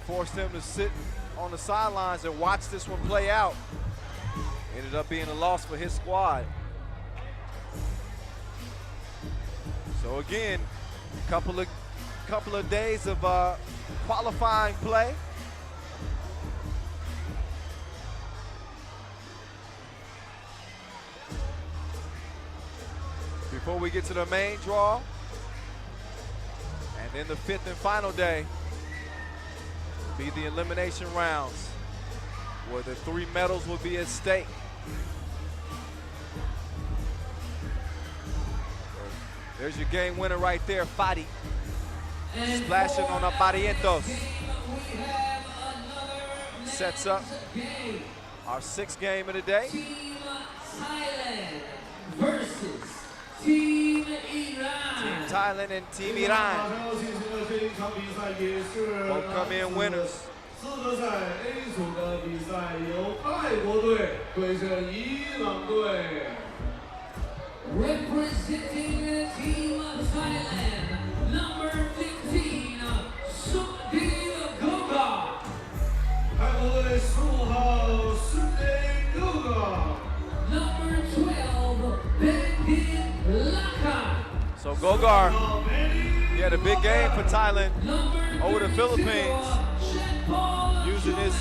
forced him to sit on the sidelines and watch this one play out. Ended up being a loss for his squad. So again, couple of days of qualifying play. Before we get to the main draw, and then the fifth and final day will be the elimination rounds, where the 3 medals will be at stake. There's your game winner right there, Fadi, splashing on Abadientos. Sets up our 6th game of the day. Team Thailand versus Team Iran. Team Thailand and Team Iran both come in winners. 资格赛 A 组的比赛由泰国队对阵伊朗队。 Representing the team of Thailand, number 15, Sukdeep Goga. 泰国队15号 Sukdeep Goga。 Number 12, Bendik Laka. So Gogar, he had a big game for Thailand over the Philippines, using his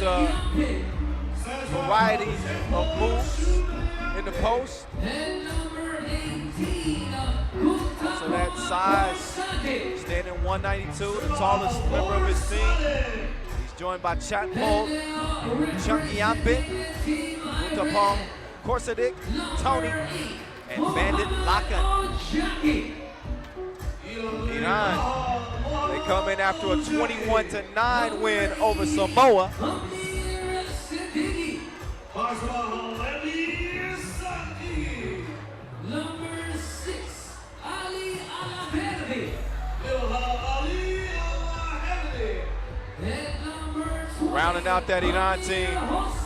variety of moves in the post. So that size, standing 192, the tallest member of his team. He's joined by Chatpol, Chunkyampi, Utapong, Korsadik, Tony, and Bandit Lakan. Iran, they come in after a 21-9 win over Samoa. Rounding out that Iran team,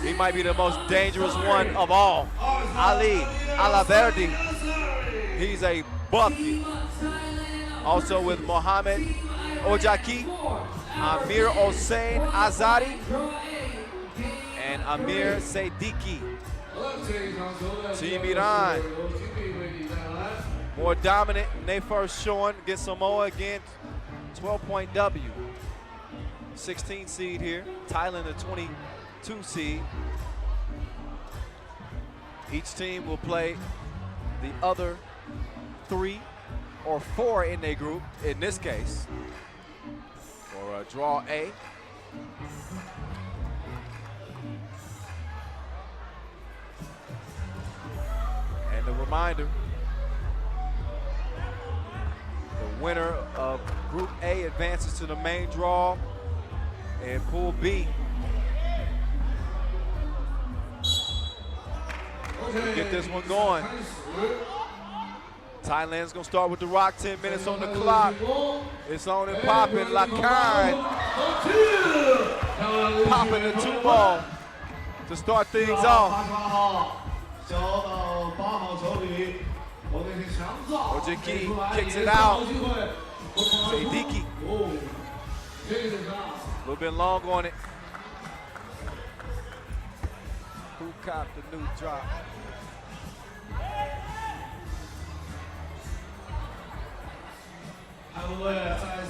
he might be the most dangerous one of all. Ali Alaverdi, he's a bucket. Also with Mohamed Ojaki, Amir Hossein Azadi, and Amir Sediki. Team Iran, more dominant in their first showing against Samoa. Again, 12-point W. 16 seed here, Thailand a 22 seed. Each team will play the other 3 or 4 in their group, in this case, for draw A. And a reminder, the winner of Group A advances to the main draw. And Pool B, get this one going. Thailand's gonna start with the rock, 10 minutes on the clock. It's on and popping, Lakan popping the 2 ball to start things off. 交到8号手里，我们是强造。 Ojiki kicks it out. Sadiki. A little bit long on it. Who copped the new drop?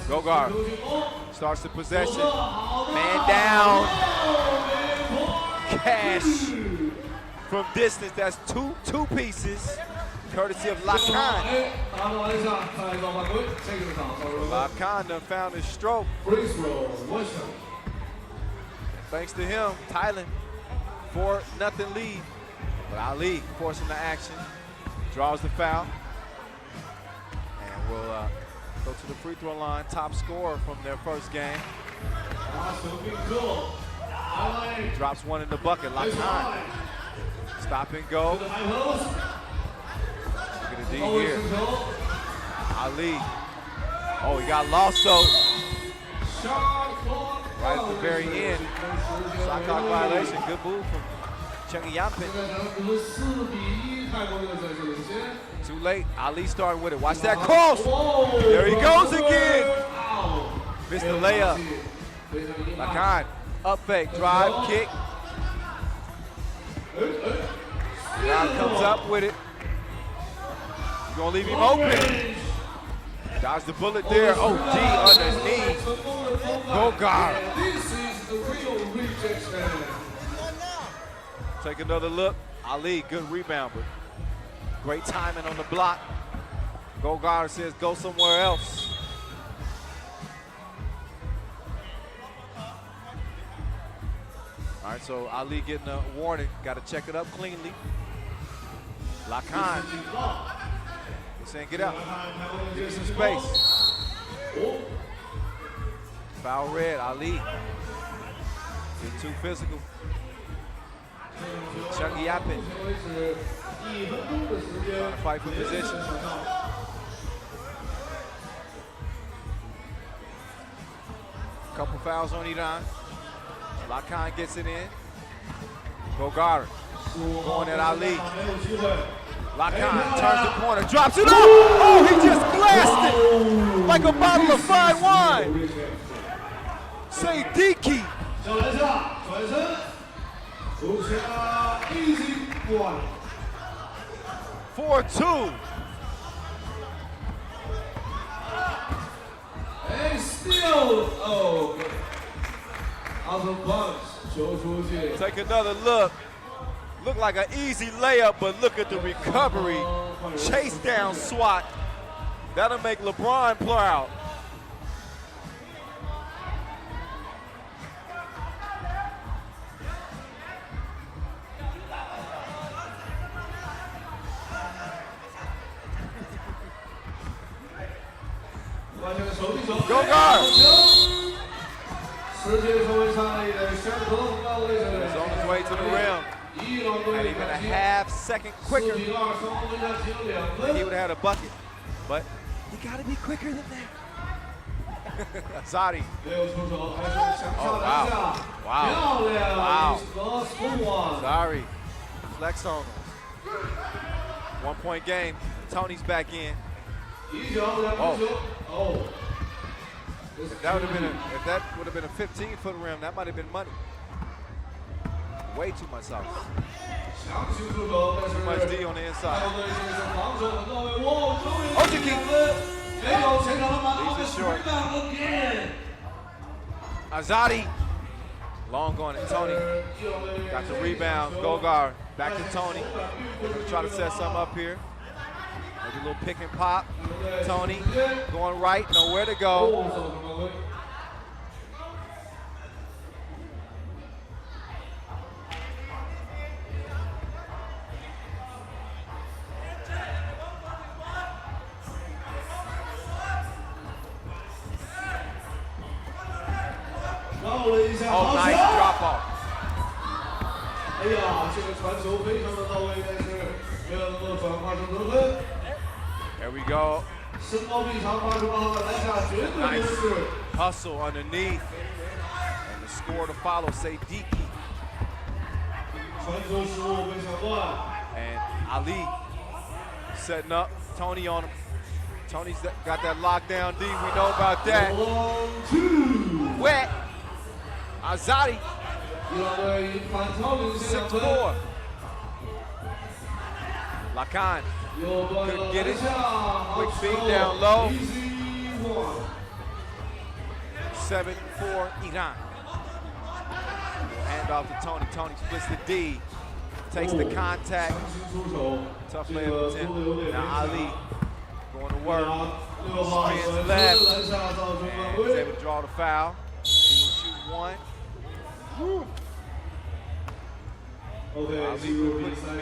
Gogar starts the possession. Man down. Cash from distance. That's two pieces, courtesy of Lakan. Lakan done found his stroke. Thanks to him, Thailand 4-0 lead. But Ali forcing the action, draws the foul, and will go to the free throw line. Top scorer from their first game. He drops one in the bucket. Lakan. Stop and go. Look at the D here. Ali. Oh, he got lost though. Right at the very end. Shot clock violation. Good move from Changsha. Too late. Ali starting with it. Watch that cross. There he goes again. Missed the layup. Lakan. Up fake. Drive. Kick. Now comes up with it. He's gonna leave him open. Dodge the bullet there. Oh, D underneath. Gogar. Take another look. Ali, good rebound, but great timing on the block. Gogar says go somewhere else. All right, so Ali getting a warning. Got to check it up cleanly. Lakan. He's saying get out. Give me some space. Foul red, Ali. Getting too physical. Chunky Yapin. Trying to fight for position. Couple fouls on Iran. Lakan gets it in. Gogar going at Ali. Lakan turns the corner, drops it. Oh, he just glassed it like a bottle of fine wine. Sadiki. 4-2. And still, oh, out of bounds. Take another look. Look like an easy layup, but look at the recovery. Chase down swat. That'll make LeBron proud. Gogar! He's on his way to the rim. Not even a half-second quicker. He would have had a bucket, but you gotta be quicker than that. Zadi. Oh, wow. Wow. Wow. Sorry. Flex on him. 1 point game. Tony's back in. Oh. If that would have been a 15-foot rim, that might have been money. Way too much sauce. Too much D on the inside. Ojiki. Leaves it short. Azadi. Long on it. Tony. Got the rebound. Gogar. Back to Tony. Gonna try to set something up here. Maybe a little pick and pop. Tony going right. Nowhere to go. Oh, nice drop off. There we go. Nice hustle underneath. And the score to follow, Sadiki. And Ali setting up Tony on him. Tony's got that lockdown D. We know about that. Wet. Azadi. 6-4. Lakan couldn't get it. Quick feed down low. 7-4 Iran. Hand off to Tony. Tony splits the D. Takes the contact. Tough layup attempt. Now Ali going to work. Spins left. And he's able to draw the foul. He will shoot one. Ali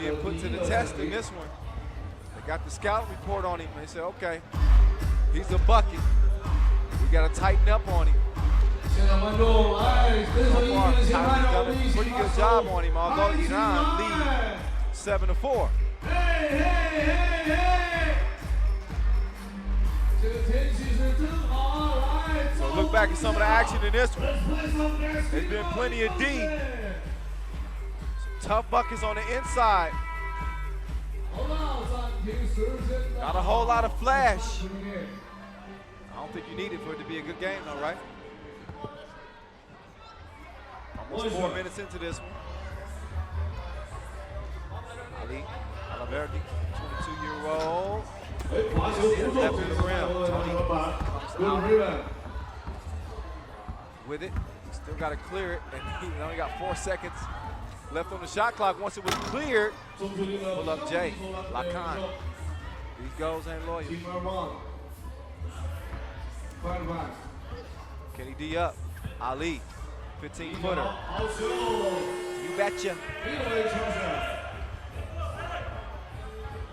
being put to the test in this one. They got the scout report on him. They said, okay, he's a bucket. We got to tighten up on him. So far, Tyler's done a pretty good job on him, although Iran lead 7-4. So look back at some of the action in this one. There's been plenty of D. Some tough buckets on the inside. Not a whole lot of flash. I don't think you need it for it to be a good game, though, right? Almost 4 minutes into this one. Ali Alaverdi, 22-year-old. Left of the rim. Tony comes out with it. Still got to clear it, and he only got 4 seconds left on the shot clock. Once it was cleared, pull up Jay Lakan. These goals ain't loyal. Kenny D up. Ali, 15-footer. You betcha.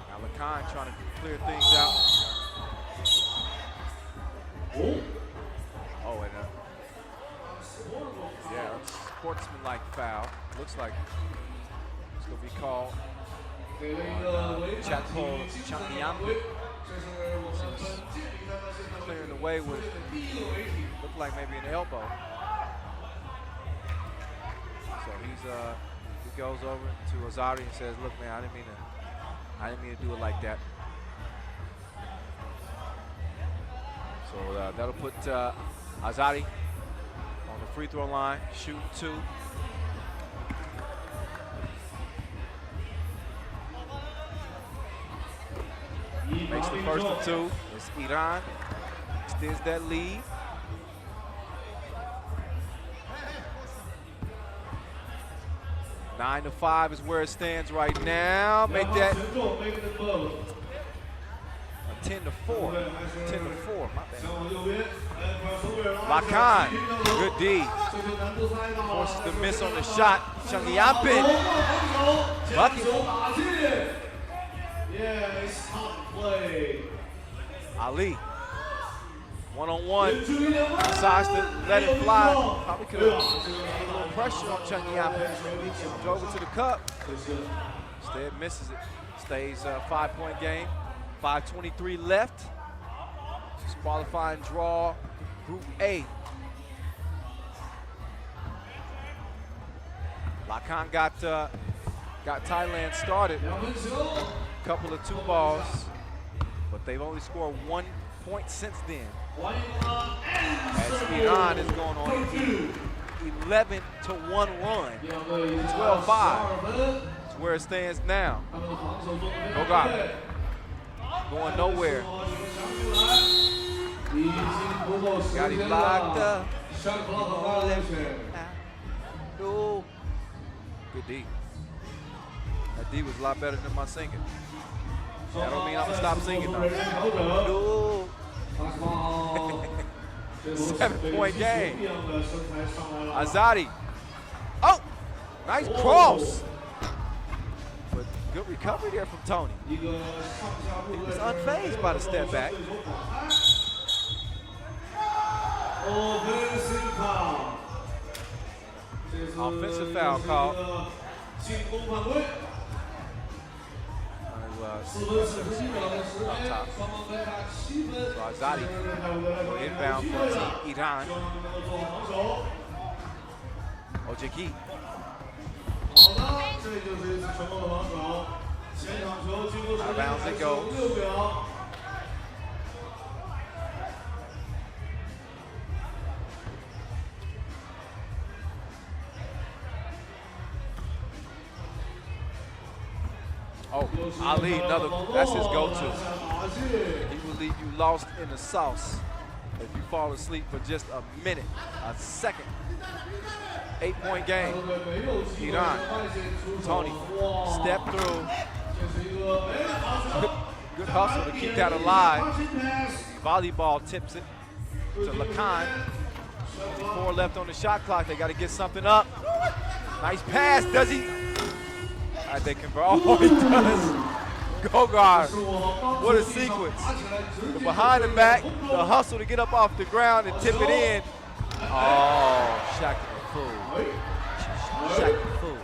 Now Lakan trying to clear things out. Oh, and yeah, sportsman-like foul. Looks like it's going to be called Chapo Changyampi. Clearing the way with, looked like maybe an elbow. So he goes over to Azari and says, look, man, I didn't mean to do it like that. So that'll put Azari on the free throw line, shooting 2. Makes the first of 2. It's Iran. Extends that lead. Nine to 5 is where it stands right now. Make that 10 to 4. 10 to 4, my bad. Lakan, good D. Forces the miss on the shot. Changyampi. Bucket. Ali. One-on-one. Decides to let it fly. Probably could have put a little pressure on Changyampi. Drove it to the cup. Instead misses it. Stays a 5-point game. 5:23 left. Just qualifying draw, Group A. Lakan got Thailand started. Couple of 2 balls, but they've only scored 1 point since then. As Iran is going on 11-1 run, 12-5. That's where it stands now. No garbage. Going nowhere. Got him locked up. No. Good D. That D was a lot better than my singing. That don't mean I'm gonna stop singing though. No. 7-point game. Azadi. Oh, nice cross. But good recovery there from Tony. He was unfazed by the step back. Offensive foul call. So Azadi will inbound for Team Iran. Ojeki. Out of bounds it goes. Oh, Ali, that's his go-to. He will leave you lost in the sauce if you fall asleep for just a minute, a second. 8-point game. Iran. Tony, step through. Good hustle to keep that alive. Volleyball tips it to Lacan. 4 left on the shot clock. They got to get something up. Nice pass. Does he? They convert. Oh, he does. Go guard. What a sequence. The behind the back, the hustle to get up off the ground and tip it in. Oh, Shaq the fool. Shaq the fool.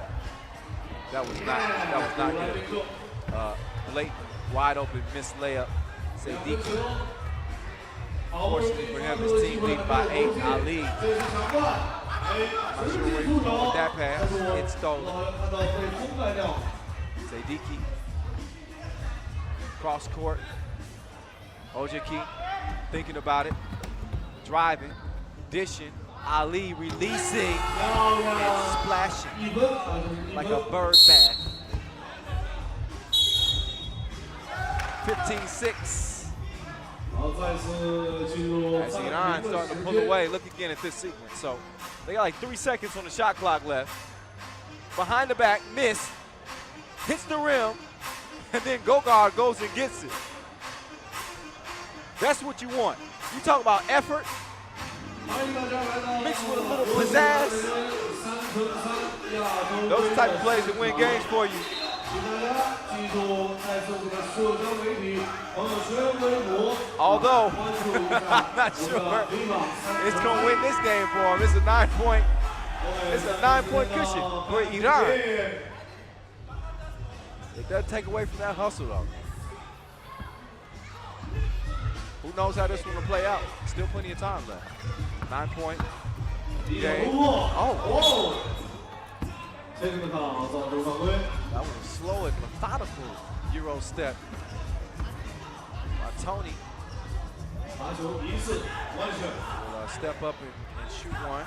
That was not good. Late, wide open, missed layup. Sadiki. Fortunately for him, his team lead by 8. Ali. Not sure where he's going with that pass. It's stolen. Sadiki. Cross court. Ojaki thinking about it. Driving. Dishing. Ali releasing and splashing like a bird bath. 15-6. As Iran starting to pull away, look again at this sequence. So they got like 3 seconds on the shot clock left. Behind the back, miss, hits the rim, and then Gogard goes and gets it. That's what you want. You talk about effort, mixed with a little pizzazz. Those are the type of plays that win games for you. Although, I'm not sure it's going to win this game for him. It's a 9-point cushion for Iran. It does take away from that hustle, though. Who knows how this one will play out? Still plenty of time left. 9-point game. Oh. That was a slow and methodical Euro step by Tony. Will step up and shoot one.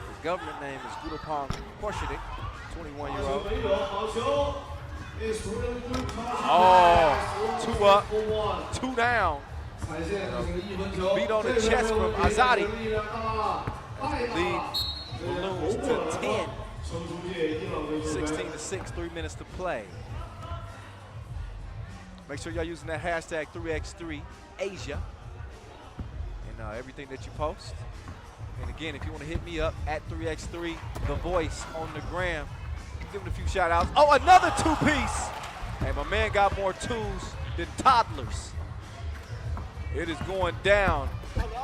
His government name is Gudapong Korshidik, 21-year-old. Oh, 2 up, 2 down. Beat on the chest from Azadi. Lead balloons to 10. 16-6, 3 minutes to play. Make sure y'all using that hashtag 3x3 Asia and everything that you post. And again, if you want to hit me up at 3x3 The Voice on the gram, give it a few shout outs. Oh, another 2-piece. Hey, my man got more twos than toddlers. It is going down.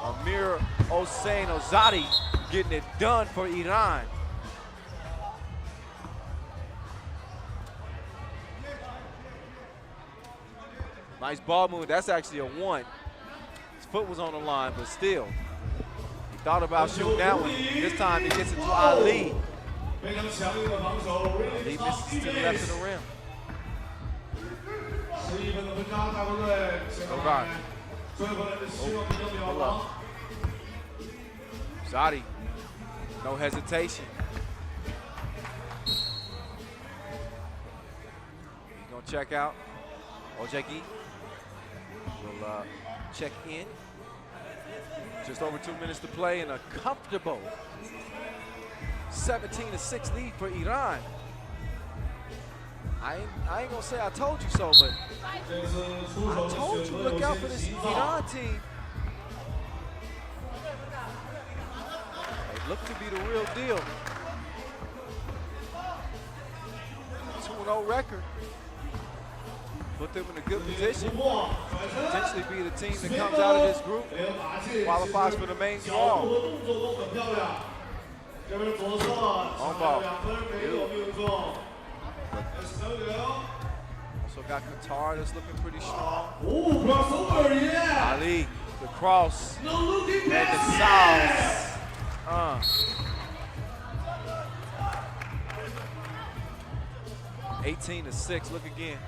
Amir Hossein Ozadi getting it done for Iran. Nice ball move. That's actually a 1. His foot was on the line, but still. He thought about shooting that one. This time he gets it to Ali. He misses to the left of the rim. Go guard. Zadi, no hesitation. He's gonna check out. Ojeki will check in. Just over 2 minutes to play in a comfortable 17-6 lead for Iran. I ain't gonna say I told you so, but I told you look out for this Iran team. They look to be the real deal. 2-0 record. Put them in a good position. Potentially be the team that comes out of this group, qualifies for the main draw. On ball. Also got Qatar that's looking pretty strong. Ali, the cross, and the sauce. 18-6. Look again.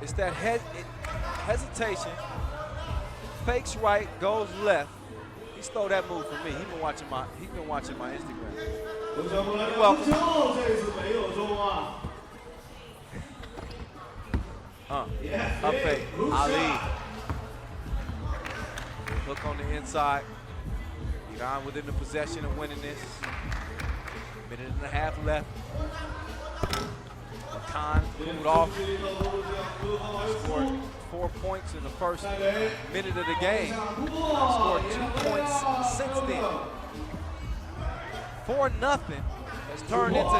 It's that hesitation. Fakes right, goes left. He stole that move from me. He's been watching my Instagram. You're welcome. Up fake. Ali. Hook on the inside. Iran within the possession of winning this. Minute and a half left. Khan cooled off. Scored 4 points in the first minute of the game. Scored 2 points since then. 4-0 has turned into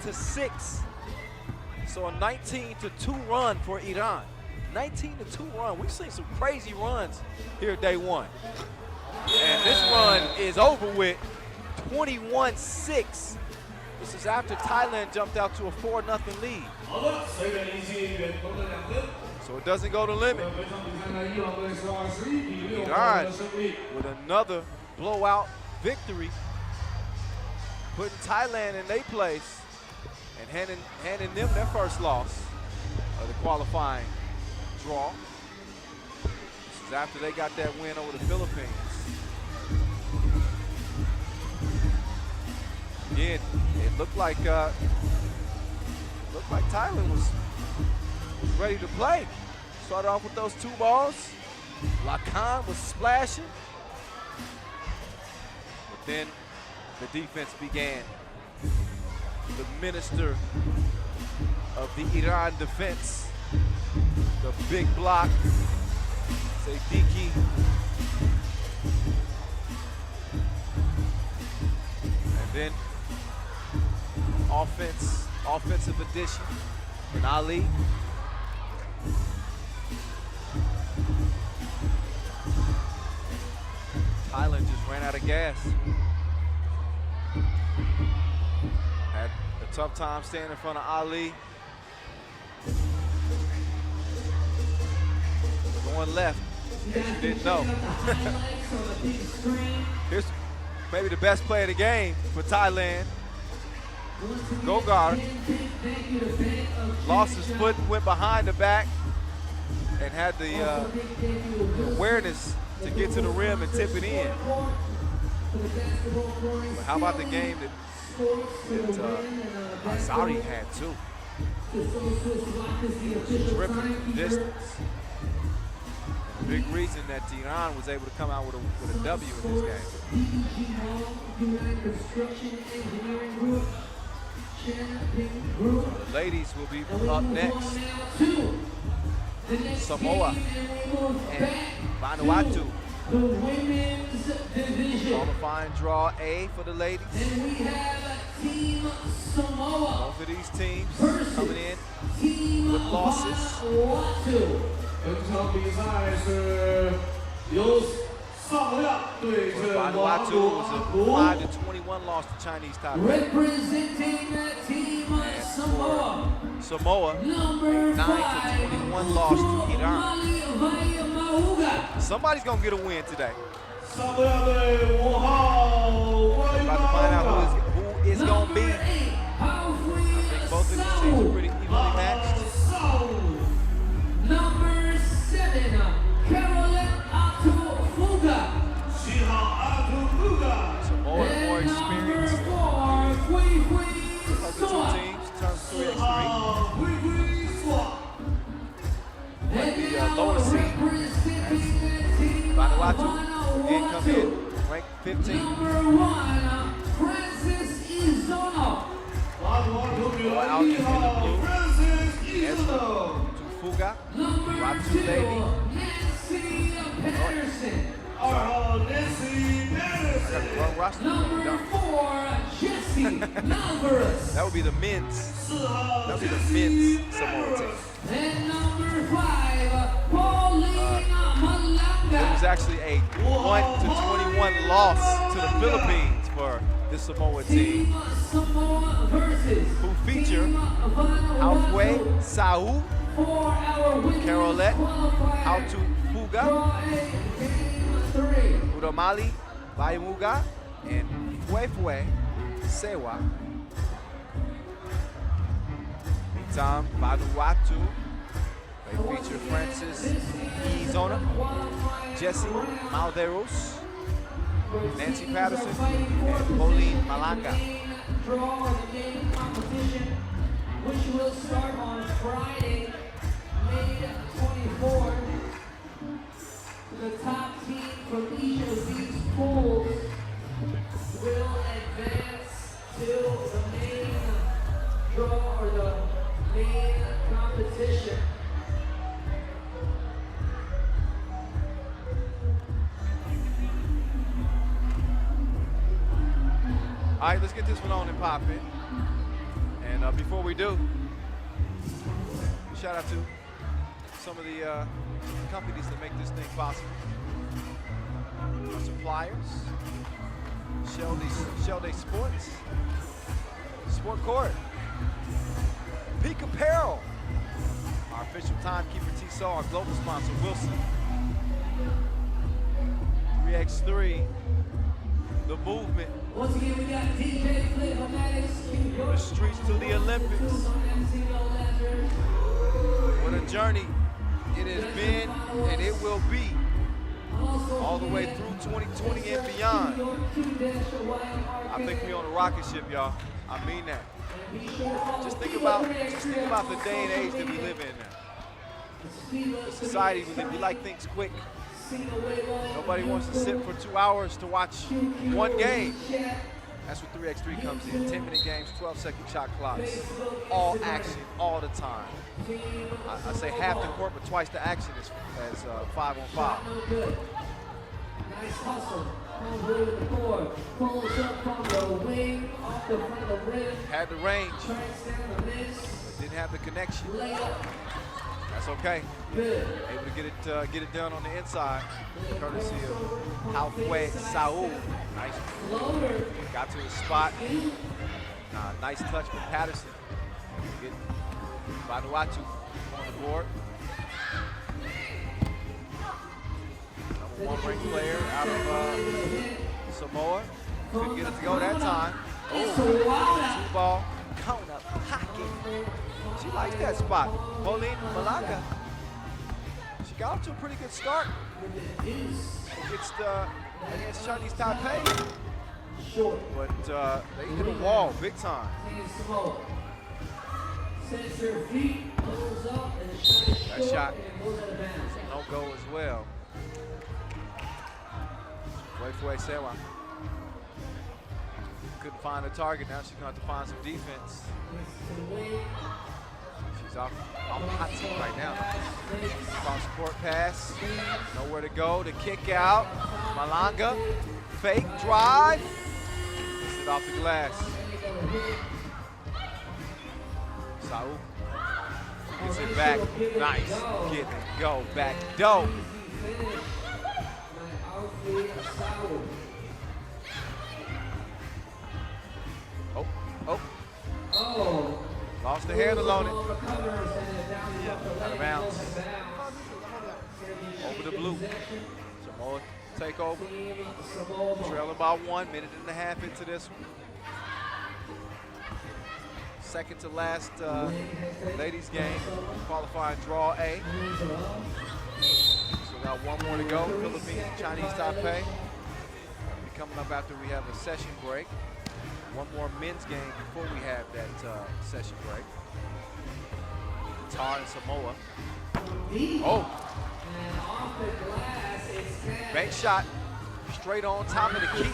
19-6. So a 19-2 run for Iran. 19-2 run. We've seen some crazy runs here day one. And this run is over with 21-6. This is after Thailand jumped out to a 4-0 lead. So it doesn't go to limit. Iran with another blowout victory, putting Thailand in their place and handing them their first loss of the qualifying draw. This is after they got that win over the Philippines. Again, it looked like Thailand was ready to play. Started off with those 2 balls. Lacan was splashing. But then the defense began. The minister of the Iran defense, the big block, Sadiki. And then offensive addition, and Ali. Thailand just ran out of gas. Had a tough time staying in front of Ali. Going left, as you didn't know. Here's maybe the best play of the game for Thailand. Gogar lost his foot, went behind the back, and had the awareness to get to the rim and tip it in. But how about the game that Azari had too? Dripping distance. The big reason that Iran was able to come out with a W in this game. The ladies will be up next. Samoa and Vanuatu. Qualifying draw A for the ladies. And we have Team Samoa. Both of these teams coming in with losses. Vanuatu was a 5-21 loss to Chinese Taipei. Representing Team Samoa. Samoa, a 9-21 loss to Iran. Somebody's gonna get a win today. We're about to find out who is gonna be. I think both of these teams are pretty evenly matched. Number 7, Samoa more experienced. Of the 2 teams, turns 3x3. But the lower seed, Vanuatu, again come in, ranked 15. Out in the blue. Ezra, Tufuga, Vanuatu lady. Number 4, Jesse Malvarez. That would be the men's. That would be the men's Samoa team. And number 5, Paulina Malanga. It was actually a 1-21 loss to the Philippines for the Samoa team, Team Samoa versus who feature Team Halfway, Vanuatu. Sau, For our women's Carolette, qualifier, Hautu Fuga, draw A, Team 3. Uramali, Bayumuga, and Fuefue Sewa. Meantime, Vanuatu, they feature Francis Izona, Jesse Malderos, Nancy Patterson, and Pauline Malanga. Draw the main competition, which will start on Friday, May 24th. The top team from each of these pools will advance to the main draw or the main competition. All right, let's get this one on and popping. And before we do, shout out to some of the companies that make this thing possible. Our suppliers, Shell Day Sports, Sport Court, Peak Apparel, our official timekeeper Tissot, our global sponsor Wilson, 3x3, The Movement, Once again, we got DJ Flavomatics. from the streets to the Olympics. What a journey it has been and it will be all the way through 2020 and beyond. I think we're on a rocket ship, y'all. I mean that. Just think about the day and age that we live in now. The society we live, we like things quick. Nobody wants to sit for 2 hours to watch one game. That's what 3x3 comes in. 10-minute games, 12-second shot clocks. All action, all the time. I say half the court, but twice the action as 5-on-5. Nice hustle. With the board. Pulls up from the wing, off the front of the rim. Had the range, Tracks down the miss. but didn't have the connection. Layup. That's okay. Good. Able to get it done on the inside, courtesy of Halfway Saul. Nice. Floater. Got to his spot. Nice touch from Patterson. Get Vanuatu on the board. Number 1 ranked player out of Samoa. Couldn't get it to go that time. Oh, 2-ball Kona pocket. She likes that spot. Pauline Malanga. She got off to a pretty good start against Chinese Taipei. But they hit a wall big time. That shot no go as well. Wait, Sewa. Couldn't find a target. Now she's going to have to find some defense. She's off the hot seat right now. Cross court pass. Nowhere to go. The kick out. Malanga. Fake drive. Gets it off the glass. Saul gets it back. Nice. Get it. Go. Back. Dope. Oh. Lost the handle on it. Out of bounds. Over the blue. Samoa take over. Trailing by 1 minute and a half into this one. Second to last ladies game. Qualifying draw A. So got 1 more to go. Philippines, Chinese Taipei. Coming up after we have a session break. 1 more men's game before we have that session break. Qatar and Samoa. Oh! Bank shot straight on top of the key.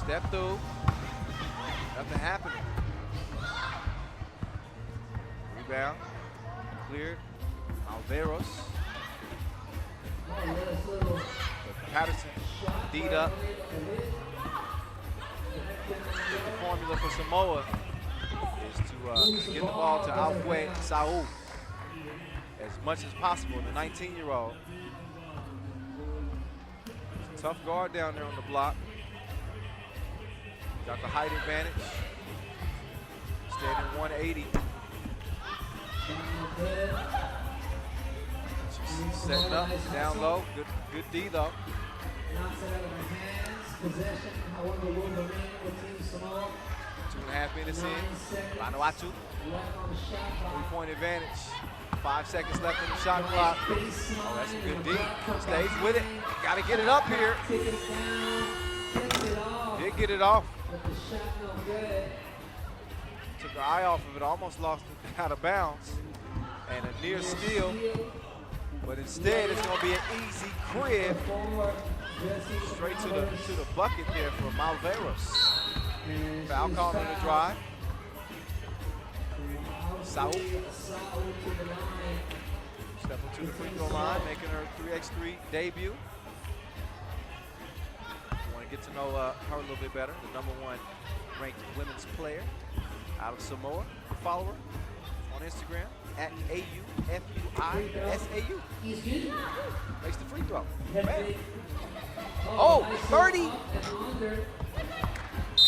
Step through. Nothing happening. Rebound. Cleared. Alveros. Patterson, D'd up. The formula for Samoa is to get the ball to Alfue Saul as much as possible, the 19-year-old. Tough guard down there on the block. Got the height advantage. Standing 180. She's setting up, down low. Good D though. Knocks it out of her hands. Possession, however, will remain with Team Samoa. 2.5 minutes in. Vanuatu, 3-point advantage. 5 seconds left in the shot clock. Oh, that's a good D. Stays with it. Got to get it up here. Did get it off. Took her eye off of it. Almost lost it out of bounds. And a near steal. But instead, it's going to be an easy crib. Straight to the bucket there for Maldives. Foul call on the drive. Saul. Stepping to the free throw line, making her 3x3 debut. Want to get to know her a little bit better. The #1 ranked women's player out of Samoa. Follow her on Instagram at AUFUISAU. Makes the free throw. Man. Oh, 30.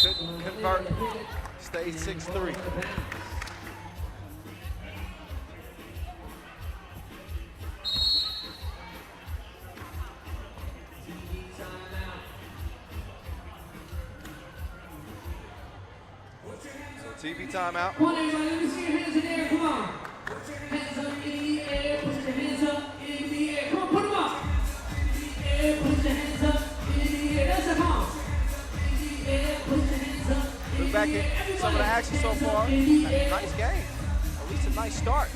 Couldn't convert. Stayed 6'3". TV timeout. Come on, everybody, let me see your hands in the air. Come on. Hands up in the air. Put your hands up in the air. Come on, put them up. In the air. Put your hands up in the air. That's it, come on. In the air. Put your hands up in Look back the air. at some of the action so far. Nice game. At least a nice start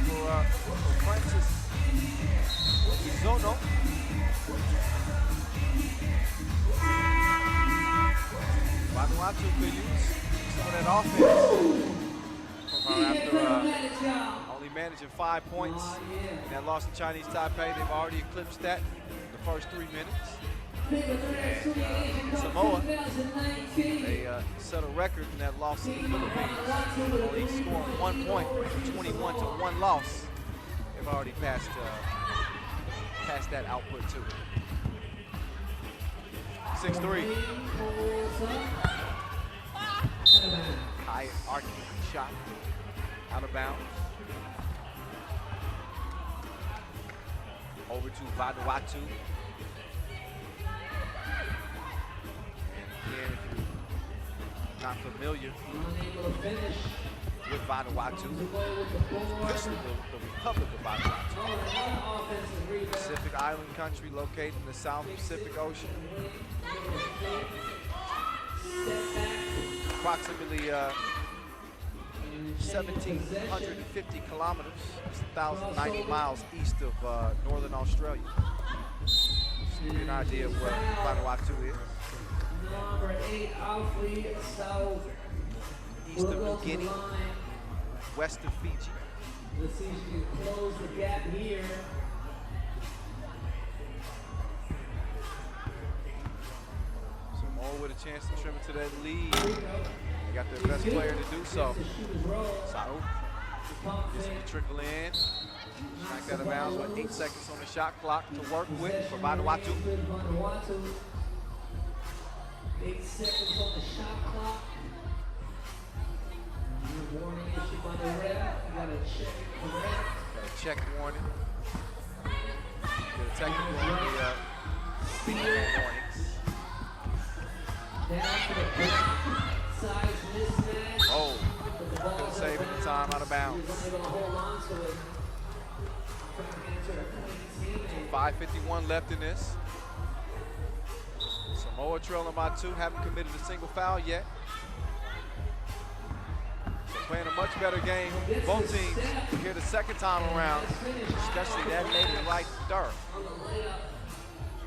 for Francis Izono. Vanuatu could use some of that offense from her after only managing 5 points in that loss to Chinese Taipei. They've already eclipsed that in the first 3 minutes. And Samoa, they set a record in that loss to the Philippines. Only scoring 1 point, 21 to 1 loss. They've already passed that output too. 6'3". High arcing shot out of bounds. Over to Vanuatu. And again, if you're not familiar with Vanuatu, especially the Republic of Vanuatu, Pacific island country located in the South Pacific Ocean. Approximately 1,750 kilometers, 1,090 miles east of northern Australia. Just to give you an idea of where Vanuatu is. Number 8, Alfred South. East of New Guinea, west of Fiji. Let's see if she can close the gap here. Samoa with a chance to trim it to that lead. They got their best player to do so. Saul gets him to trickle in. Smack that out of bounds with 8 seconds on the shot clock to work with for Vanuatu. 8 seconds on the shot clock. Warning issued by the ref. You got a check correct. Got a check warning. Get a technical on the warnings. Down to the block. Size mismatch. Oh, couldn't save it in time out of bounds. Able to hold on to it. 5:51 left in this. Samoa trailing by 2, haven't committed a single foul yet. So playing a much better game, both teams here the second time around, especially that lady right there.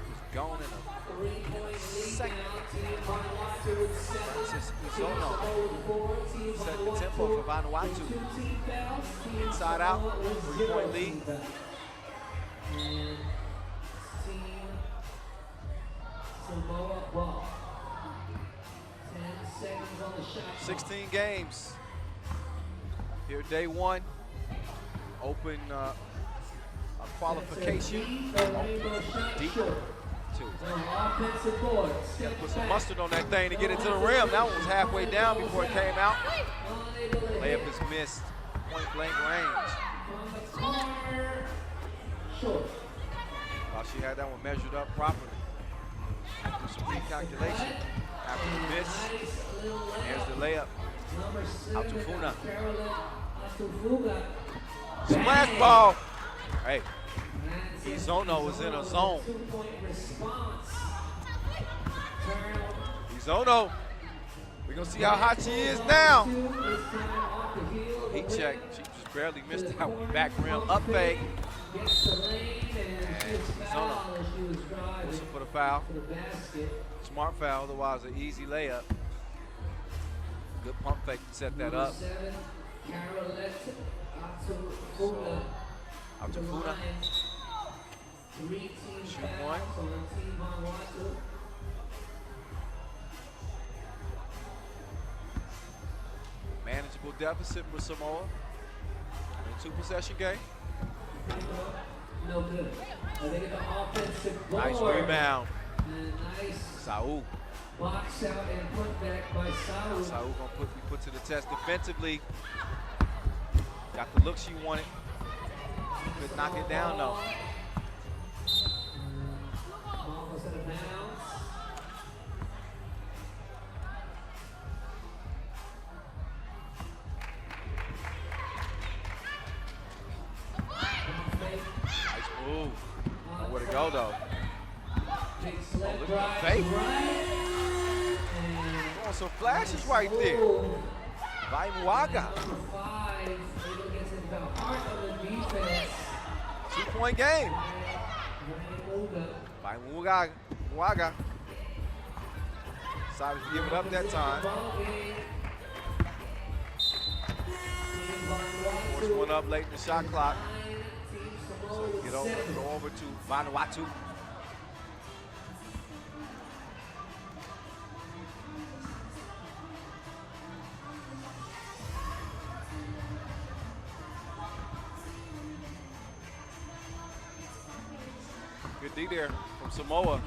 Just going in a second. Francis Izono set the tempo for Vanuatu. Inside out, 3-point lead. 16 games. Here, day 1. Open a qualification. Deep. 2. Gotta put some mustard on that thing to get it to the rim. That one was halfway down before it came out. Layup is missed. Point blank range. Thought she had that one measured up properly. Do some recalculation. After the miss, here's the layup. Out to Funa. Splash ball. Hey, Izono is in a zone. Izono. We're going to see how hot she is now. Heat check. She just barely missed that back rim up fake. And Izono. Whistle for the foul. Smart foul, otherwise an easy layup. Good pump fake to set that up. So, out to Funa. Shoot one. Manageable deficit with Samoa. In a 2-possession game. No good. They get the offensive board. Nice rebound. And nice Saul. box out and put back by Saul. Saul gonna be put to the test defensively. Got the look she wanted. Could knock it down though. Almost out of bounds. Nice move. Nowhere to go though. Look at the fake. Oh, some flashes right there. Vaimuaga. 2-point game. Vaimuaga. Decided to give it up that time. Forced one up late in the shot clock. So go over to Vanuatu. Good D there from Samoa.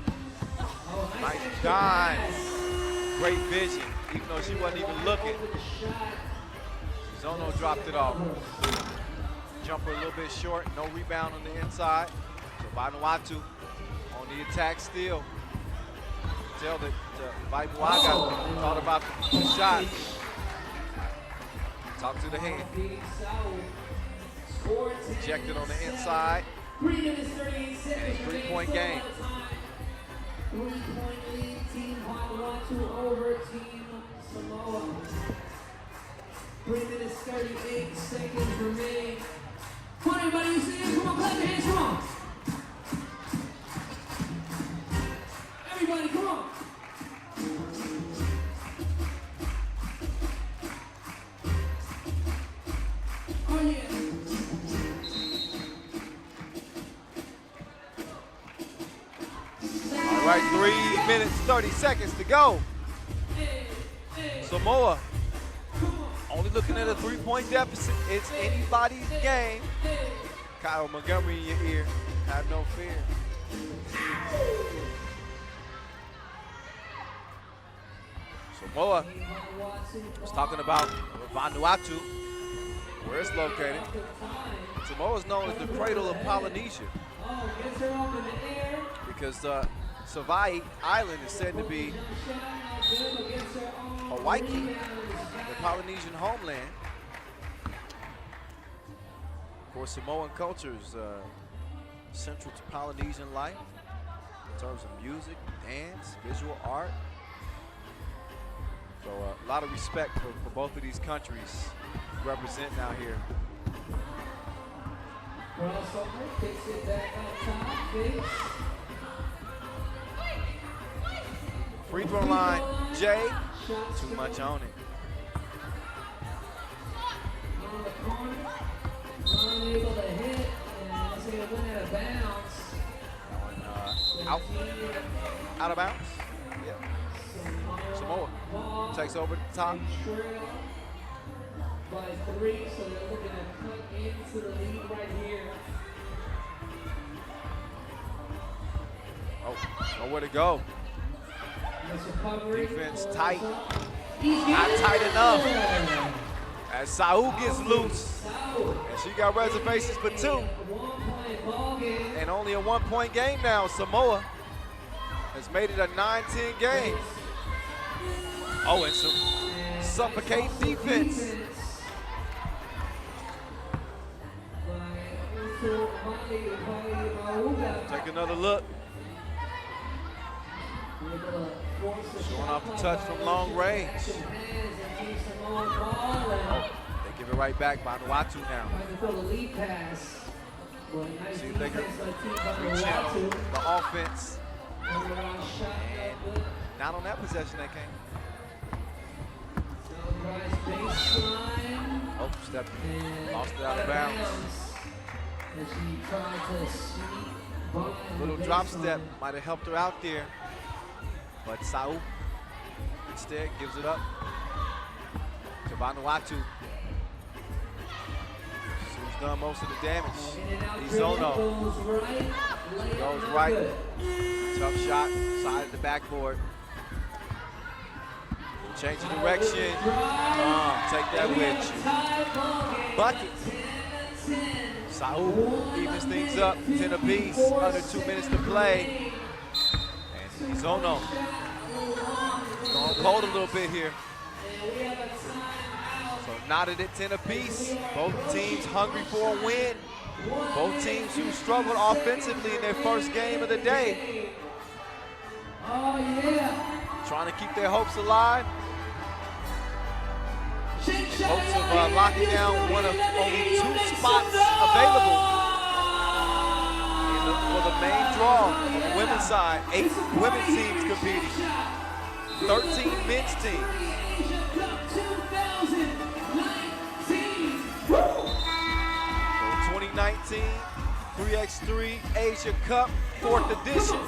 Nice dime. Great vision, even though she wasn't even looking. Zono dropped it off. Jumper a little bit short, no rebound on the inside. So Vanuatu on the attack still. Tell that Vaimuaga thought about the shot. Talk to the hand. Ejected on the inside. 3 minutes 38 seconds. 3-point game. 3-point lead, Team Vanuatu over Team Samoa. 3 minutes 38 seconds remain. Come on, everybody, you see it? Come on, clap your hands, come on. Everybody, come on. Oh, yeah. All right, 3 minutes, 30 seconds to go. Samoa only looking at a 3-point deficit. It's anybody's game. Kyle Montgomery in your ear. Have no fear. Samoa was talking about Vanuatu, where it's located. Samoa is known as the cradle of Polynesia because Savai'i Island is said to be Hawaii, the Polynesian homeland. Of course, Samoan culture is central to Polynesian life in terms of music, dance, visual art. So a lot of respect for both of these countries representing out here. Crossover, kicks it back on top, base. Free throw line, Jay, too much on it. On the corner, unable to hit, and it's going to win out of bounds. Out of bounds. Yeah. Samoa takes over the top. By 3, so they're looking to cut into the lead right here. Oh, nowhere to go. Defense tight. Not tight enough. As Saul gets loose. And she got reservations for 2. And only a 1-point game now. Samoa has made it a 9-10 game. Oh, and some suffocating defense. Take another look. Showing off the touch from long range. Oh, they give it right back. Vanuatu now. See if they can rechannel the offense. And not on that possession they came. Oh, step, lost it out of bounds. Little drop step might have helped her out there. But Saul instead gives it up to Vanuatu. Who's done most of the damage. Izono goes right. Tough shot, side of the backboard. Change of direction. Take that with you. Bucket. Saul evens things up. 10 apiece. Under 2 minutes to play. And Izono going cold a little bit here. So knotted at 10 apiece. Both teams hungry for a win. Both teams who struggled offensively in their first game of the day. Trying to keep their hopes alive. In hopes of locking down one of only 2 spots available for the main draw on the women's side. 8 women's teams competing, 13 men's teams. So 2019 3x3 Asia Cup 4th edition.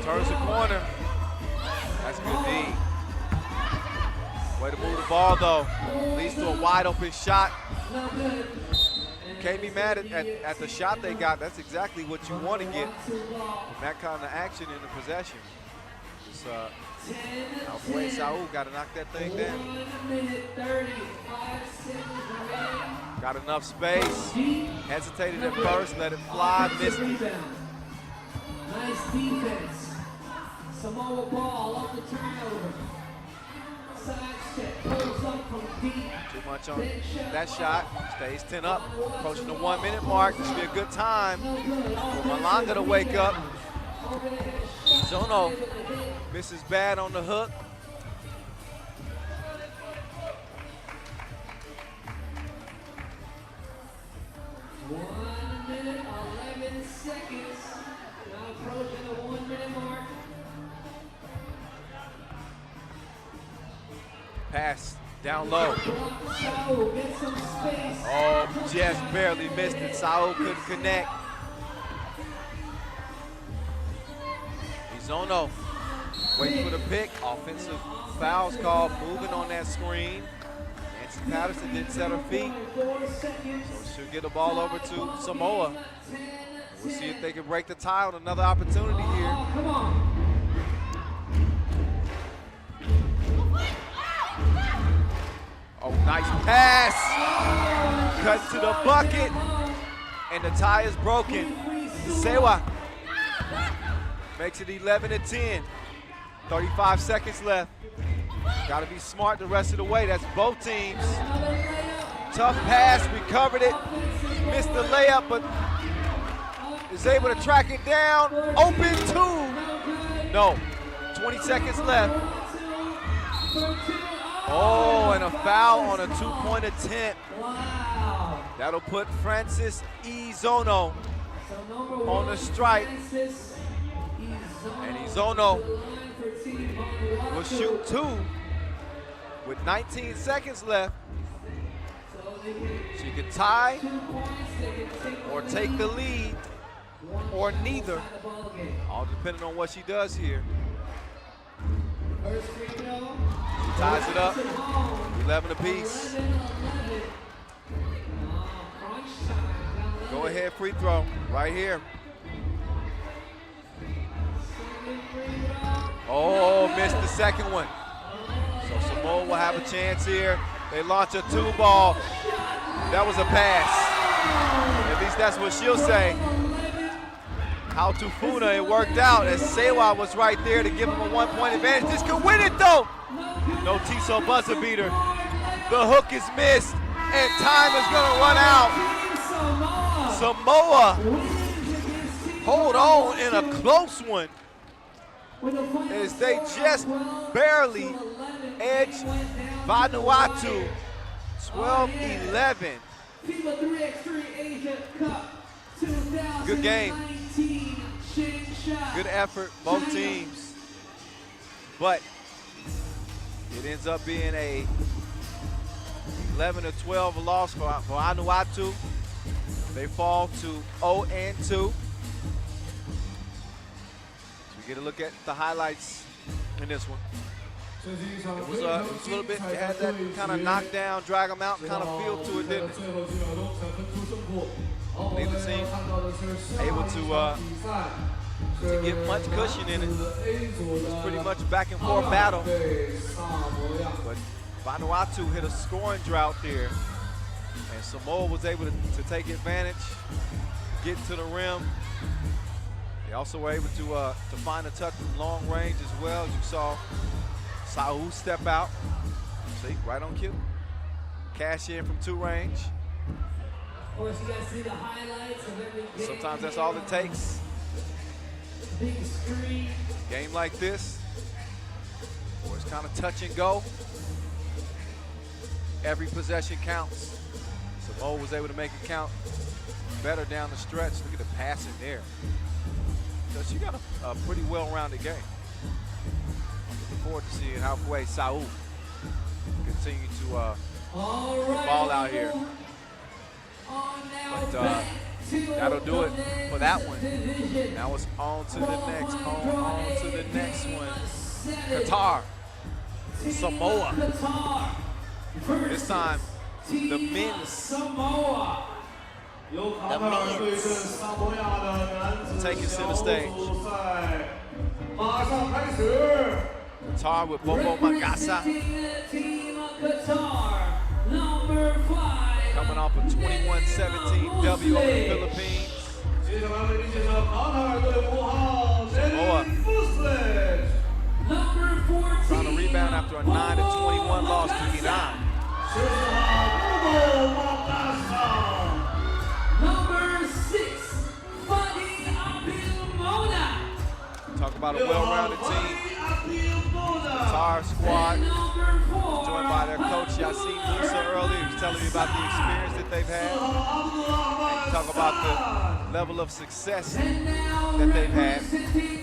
Turns the corner. That's good D. Way to move the ball though. Leads to a wide open shot. Can't be mad at the shot they got. That's exactly what you want to get from that kind of action in the possession. Just Alfred Saul got to knock that thing down. Got enough space. Hesitated at first, let it fly, missed it. Nice defense. Samoa ball off the turnover. Side step, pulls up from deep. Too much on that shot. Stays 10 up. Approaching the 1 minute mark. This will be a good time for Malanga to wake up. Izono misses bad on the hook. One minute, 11 seconds. Now approaching the 1 minute mark. Pass down low. Oh, just barely missed it. Saul couldn't connect. Izono waiting for the pick. Offensive fouls called, moving on that screen. Nancy Patterson didn't set her feet. So she'll get the ball over to Samoa. We'll see if they can break the tie on another opportunity here. Come on. Oh, nice pass. Cut to the bucket. And the tie is broken. Sewa makes it 11-10. 35 seconds left. Got to be smart the rest of the way. That's both teams. Tough pass, recovered it. Missed the layup, but is able to track it down. Open 2. No, 20 seconds left. Oh, and a foul on a 2-point attempt. That'll put Francis Izono on the strike. And Izono will shoot 2 with 19 seconds left. She could tie or take the lead or neither, all depending on what she does here. She ties it up, 11 apiece. Go ahead, free throw, right here. Oh, missed the second one. So Samoa will have a chance here. They launch a 2-ball. That was a pass. At least that's what she'll say. How to Funa, it worked out as Sewa was right there to give him a 1-point advantage. This could win it though. No Tiso buzzer beater. The hook is missed and time is gonna run out. Samoa hold on in a close one as they just barely edge Vanuatu 12-11. FIBA 3x3 Asia Cup 2019. Good game. Changsha. Good effort, both teams. But it ends up being a 11-12 loss for Vanuatu. They fall to 0-2. So we get a look at the highlights in this one. It was a little bit, it had that kind of knockdown, drag them out kind of feel to it, didn't it? Neither team able to get much cushion in it. It was pretty much back and forth battle. But Vanuatu hit a scoring drought there. And Samoa was able to take advantage, get to the rim. They also were able to find a touch from long range as well. You saw Saul step out. See, right on cue. Cash in from 2 range. Of course, you guys see the highlights of every game. Sometimes that's all it takes. Big screen. Game like this, where it's kind of touch and go. Every possession counts. Samoa was able to make it count better down the stretch. Look at the passing there. So she got a pretty well-rounded game. I'm looking forward to seeing halfway Saul continue to ball out here. But that'll do it for that one. Now it's on to the next, on to the next one. Qatar, Samoa. This time, the men's. The men's taking center stage. Qatar with Bobo Magasa. Coming off a 21-17 W over the Philippines. Samoa trying to rebound after a 9-21 loss to Iran. Number 6, Fadi Abilmona. Talk about a well-rounded team. Qatar squad, joined by their coach Yassine Musa earlier. He was telling me about the experience that they've had. And talk about the level of success that they've had.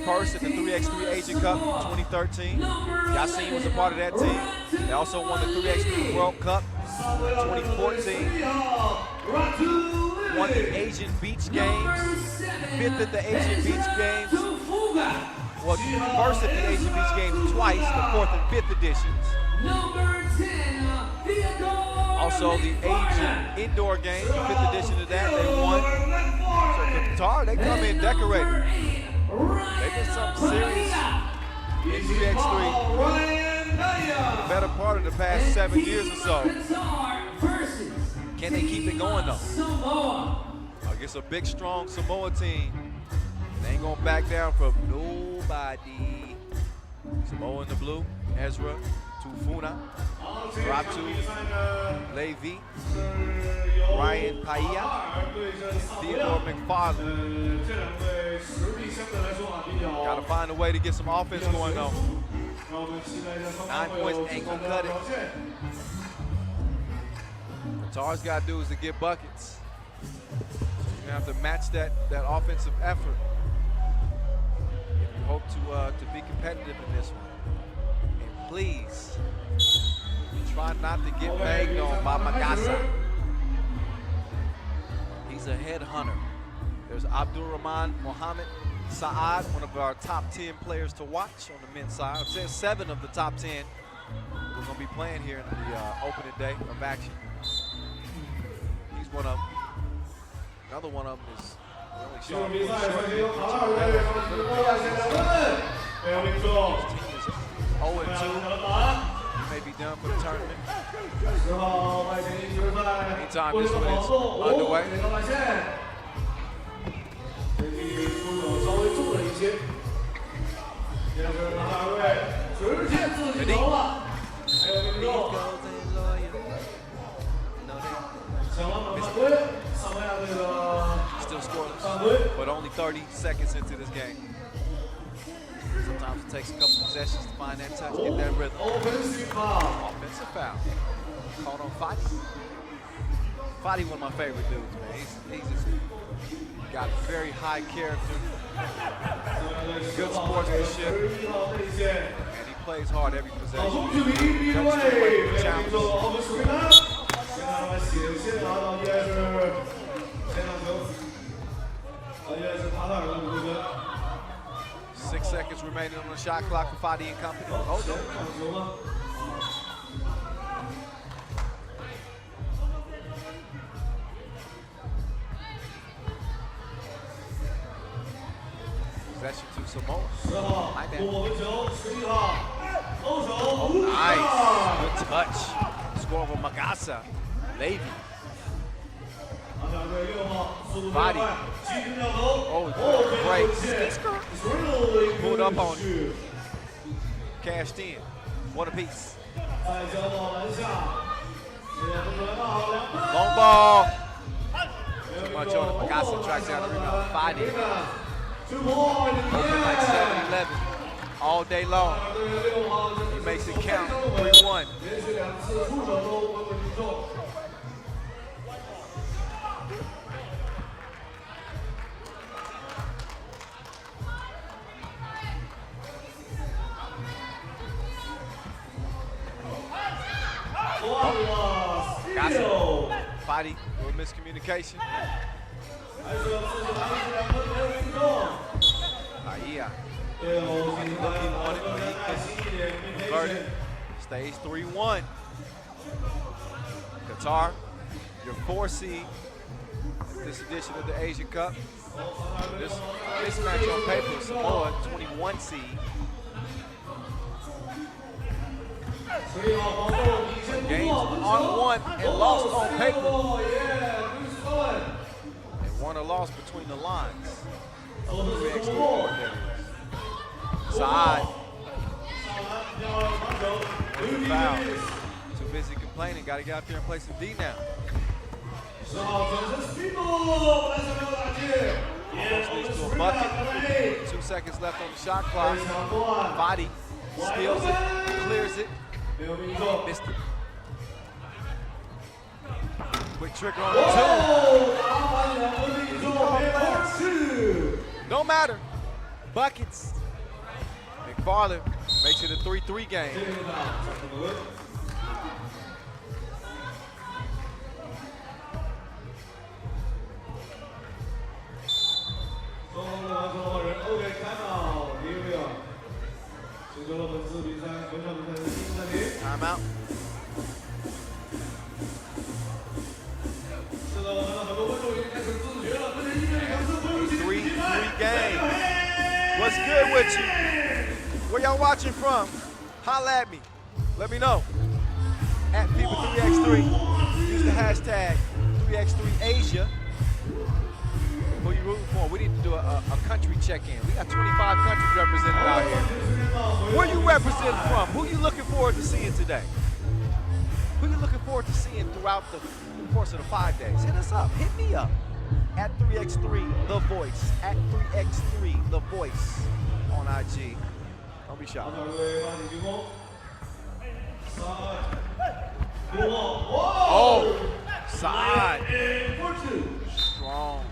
First at the 3x3 Asian Cup 2013. Yassine was a part of that team. They also won the 3x3 World Cup 2014. Won the Asian Beach Games. 5th at the Asian Beach Games. Well, first at the Asian Beach Games twice, the 4th and 5th editions. Also the Asian Indoor Games, the 5th edition of that, they won. So Qatar, they come in decorated. They've been something serious in 3x3 the better part of the past 7 years or so. Can they keep it going though? Against a big, strong Samoa team. They ain't gonna back down from nobody. Samoa in the blue, Ezra, Tufuna, Ratu, Levi, Ryan Paia, Theodore McFarland. Gotta find a way to get some offense going though. 9 points ain't gonna cut it. What Qatar's gotta do is to get buckets. You're gonna have to match that offensive effort. If you hope to be competitive in this one. And please, try not to get bagged on by Magasa. He's a headhunter. There's Abdurrahman Mohammed Saad, one of our top 10 players to watch on the men's side. I'd say 7 of the top 10 we're going to be playing here in the opening day of action. He's one of them. Another one of them is really Sean. His team is 0-2. He may be done for the tournament. 10号外线一球赛， Anytime 为 this 了 one 保 is 送， underway. 这个外线，这题出手稍微重了一些。现在是哪位？直接自己投了，没有命中。抢篮板犯规，萨摩亚队的 Still scoreless, 犯规。 but only 30 seconds into this game. Sometimes it takes a couple possessions to find that touch, get that rhythm. Offensive foul. Offensive foul. Called on Fadi. Fadi, one of my favorite dudes, man. He's just got very high character, good sportsmanship, and he plays hard every 好， possession. 中距离第一 Doesn't 位， stay away from 被 challenges. 命中 offensive rebound。现在他险些拿到，依然是前场球，依然是塔塔尔的5分。 6 seconds remaining on the shot clock for Fadi and company. Oh, no. 场球吗？ Possession to Samoa. 10号过分球，11号勾手， Nice. Good touch. Score over Magasa. Levy. 塔塔尔队6号速度 Fadi. 快，7分秒头， Oh, 后 great. 线 Pulled up on you. Cashed in. What a piece. 再交到篮下，现在不来到2分。 Long ball. Too much on it. Magasa tracks down the rebound. Fadi. Open like 7-11 all day long. He makes it count. 3-1. 连续2次出手都稳稳命中。 Got it. Fadi, little miscommunication. Ahia. He wanted, but he converted. Stays 3-1. Qatar, your 4 seed. This edition of the Asian Cup. This match on paper, Samoa, 21 seed. Games on 1 and lost on paper. And won or lost between the lines. Side. Foul. Too busy complaining. Got to get out there and play some D now. Almost leads to a bucket. 2 seconds left on the shot clock. Fadi steals it, clears it. Missed it. Quick trigger on the 2. No matter. Buckets. McFarland makes it a 3-3 game. Timeout. Three game. What's good with you? Where y'all watching from? Holla at me. Let me know. At FIBA 3x3. Use the hashtag 3x3Asia. Who you rooting for? We need to do a country check-in. We got 25 countries represented out here. Where you representing from? Who you looking forward to seeing today? Who you looking forward to seeing throughout the course of the 5 days? Hit us up. Hit me up. At 3x3 The Voice. At 3x3 The Voice on IG. Don't be shy. Oh, side. Strong.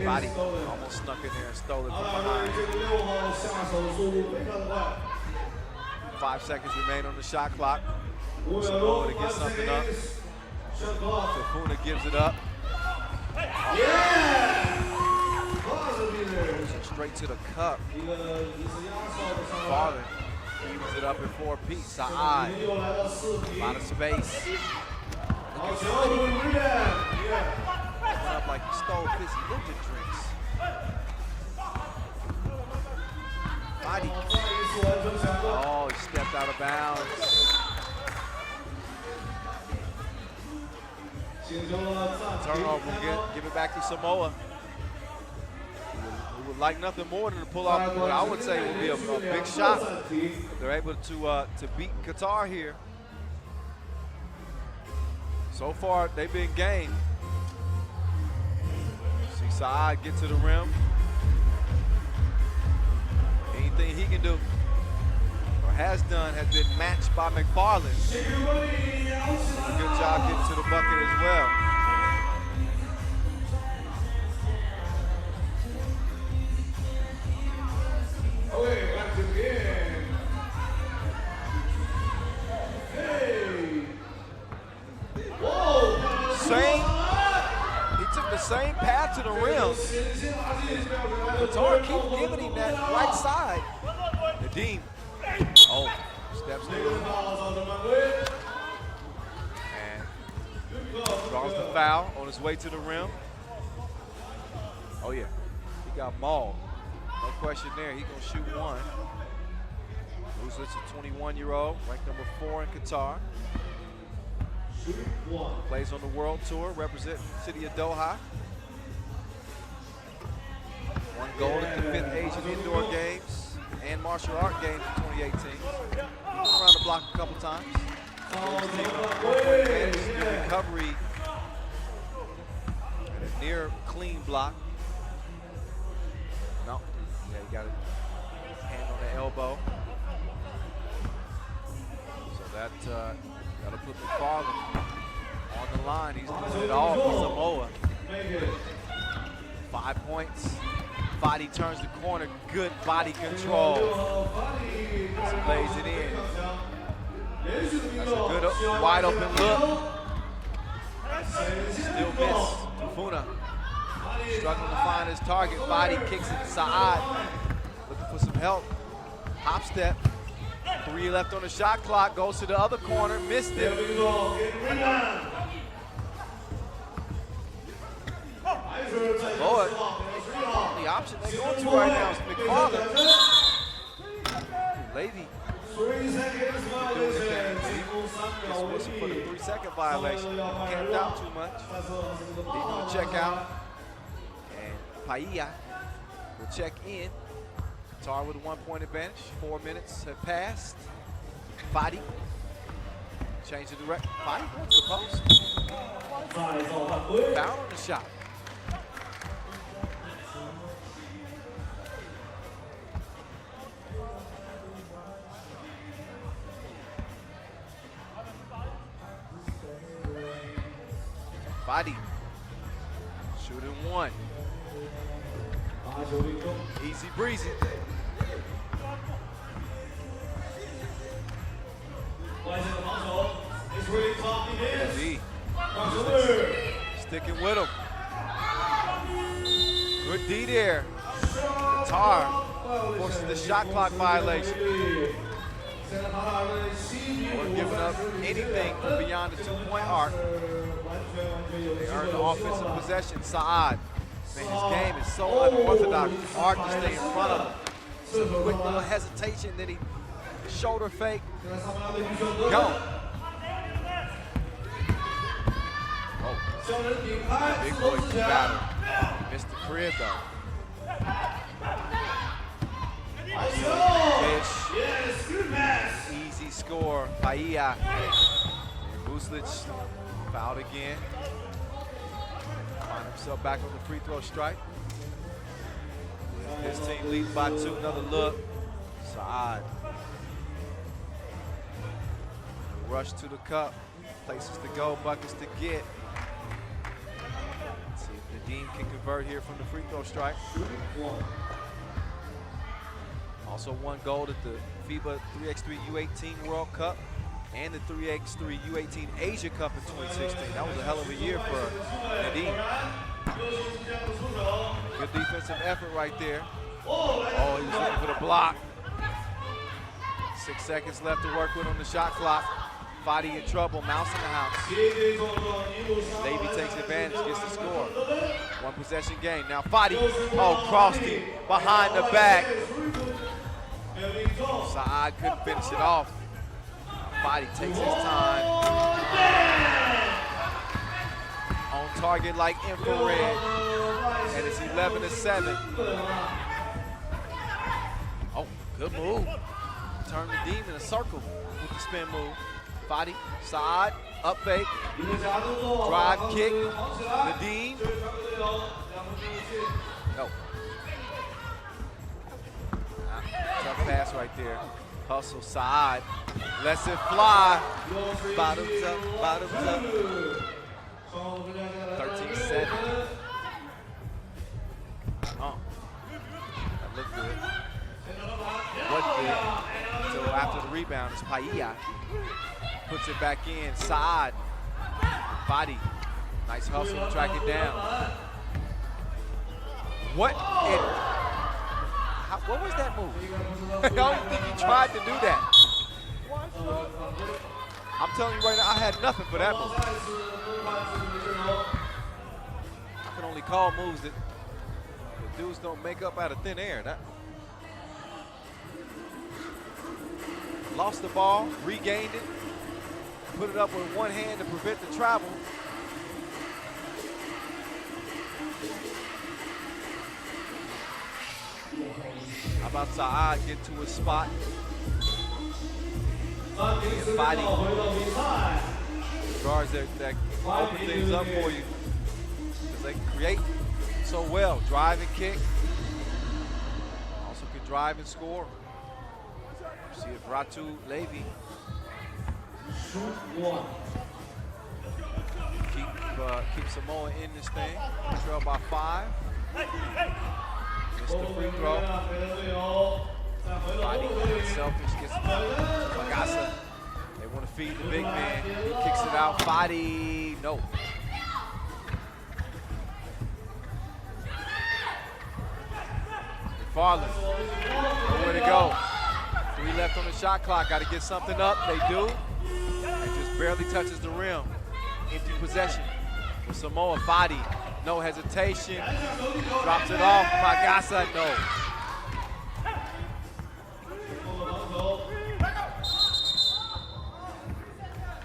Body almost snuck in there and stole it from behind. 5 seconds remain on the shot clock. Samoa to get something up. Tafuna gives it up. Straight to the cup. Father gives it up in 4-piece. Saad. A lot of space. Look at Fadi. Went up like he stole fizzy liquid drinks. Fadi. Oh, he stepped out of bounds. Turnover, give it back to Samoa. Who would like nothing more than to pull off what I would say would be a big shot. They're able to beat Qatar here. So far, they've been game. See Saad get to the rim. Anything he can do or has done has been matched by McFarland. Good job getting to the bucket as well. Okay, back to the end. Hey. Whoa. He took the same path to the rim. Qatar keeps giving him that right side. Nadeem. Oh, steps in. And draws the foul on his way to the rim. Oh yeah, he got mauled. No question there, he's gonna shoot one. Vucevic, a 21-year-old, ranked number 4 in Qatar. Plays on the World Tour, representing the city of Doha. One goal at the 5th Asian Indoor Games and Martial Art Games in 2018. Around the block a couple times. Good recovery and a near clean block. No, yeah, he got a hand on the elbow. So that that'll put McFarland on the line. He's doing it all for Samoa. 5 points. Fadi turns the corner. Good body control. Lays it in. That's a good wide open look. Still missed. Tufuna struggling to find his target. Fadi kicks it to Saad. Looking for some help. Hop step. 3 left on the shot clock. Goes to the other corner. Missed it. Lord, the option they're going to right now is McFarland. Lady doing the thing. Just whistle for the 3-second violation. Camped out too much. He's going to check out. And Paia will check in. Qatar with a 1-point advantage. 4 minutes have passed. Fadi. Change the direction. Fadi going to the post. Foul on the shot. Fadi. Shooting 1. Easy breezy. D. Sticking with him. Good D there. Qatar forces the shot clock violation. We're giving up anything from beyond the 2-point arc. They earned the offensive possession. Saad. Man, his game is so unorthodox. It's hard to stay in front of him. Some quick little hesitation, then he shoulder fake. Go. Oh, big boy battle. Missed the crib though. Easy score. Paia. And Vucevic fouled again. Find himself back on the free throw strike. His team leads by 2. Another look. Saad. Rush to the cup. Places to go, buckets to get. Let's see if Nadeem can convert here from the free throw strike. Also won gold at the FIBA 3x3 U18 World Cup and the 3x3 U18 Asia Cup in 2016. That was a hell of a year for Nadeem. Good defensive effort right there. Oh, he was looking for the block. 6 seconds left to work with on the shot clock. Fadi in trouble, Mouse in the house. Levy takes advantage, gets the score. 1 possession game. Now Fadi, crossed him behind the back. Saad couldn't finish it off. Fadi takes his time. On target like infrared. And it's 11-7. Oh, good move. Turn the deem in a circle with the spin move. Fadi, Saad, up fake, drive kick, Nadeem. No. Tough pass right there. Hustle, Saad, lets it fly. Bottoms up, bottoms up. 13-7. Oh, that looked good. What good? So after the rebound, it's Paia. Puts it back in. Saad. Fadi. Nice hustle to track it down. What was that move? I don't think he tried to do that. I'm telling you right now, I had nothing for that move. I can only call moves that the dudes don't make up out of thin air. That lost the ball, regained it. Put it up with one hand to prevent the travel. How about Saad get to his spot? And Fadi guards that open things up for you because they create so well. Drive and kick. Also can drive and score. See if Ratu Levy keep Samoa in this thing. Trail by 5. Missed the free throw. Fadi selfish gets Magasa. They want to feed the big man. He kicks it out. Fadi, no. McFarland, nowhere to go. 3 left on the shot clock. Got to get something up. They do. And just barely touches the rim. Empty possession for Samoa. Fadi, no hesitation. Drops it off. Magasa, no.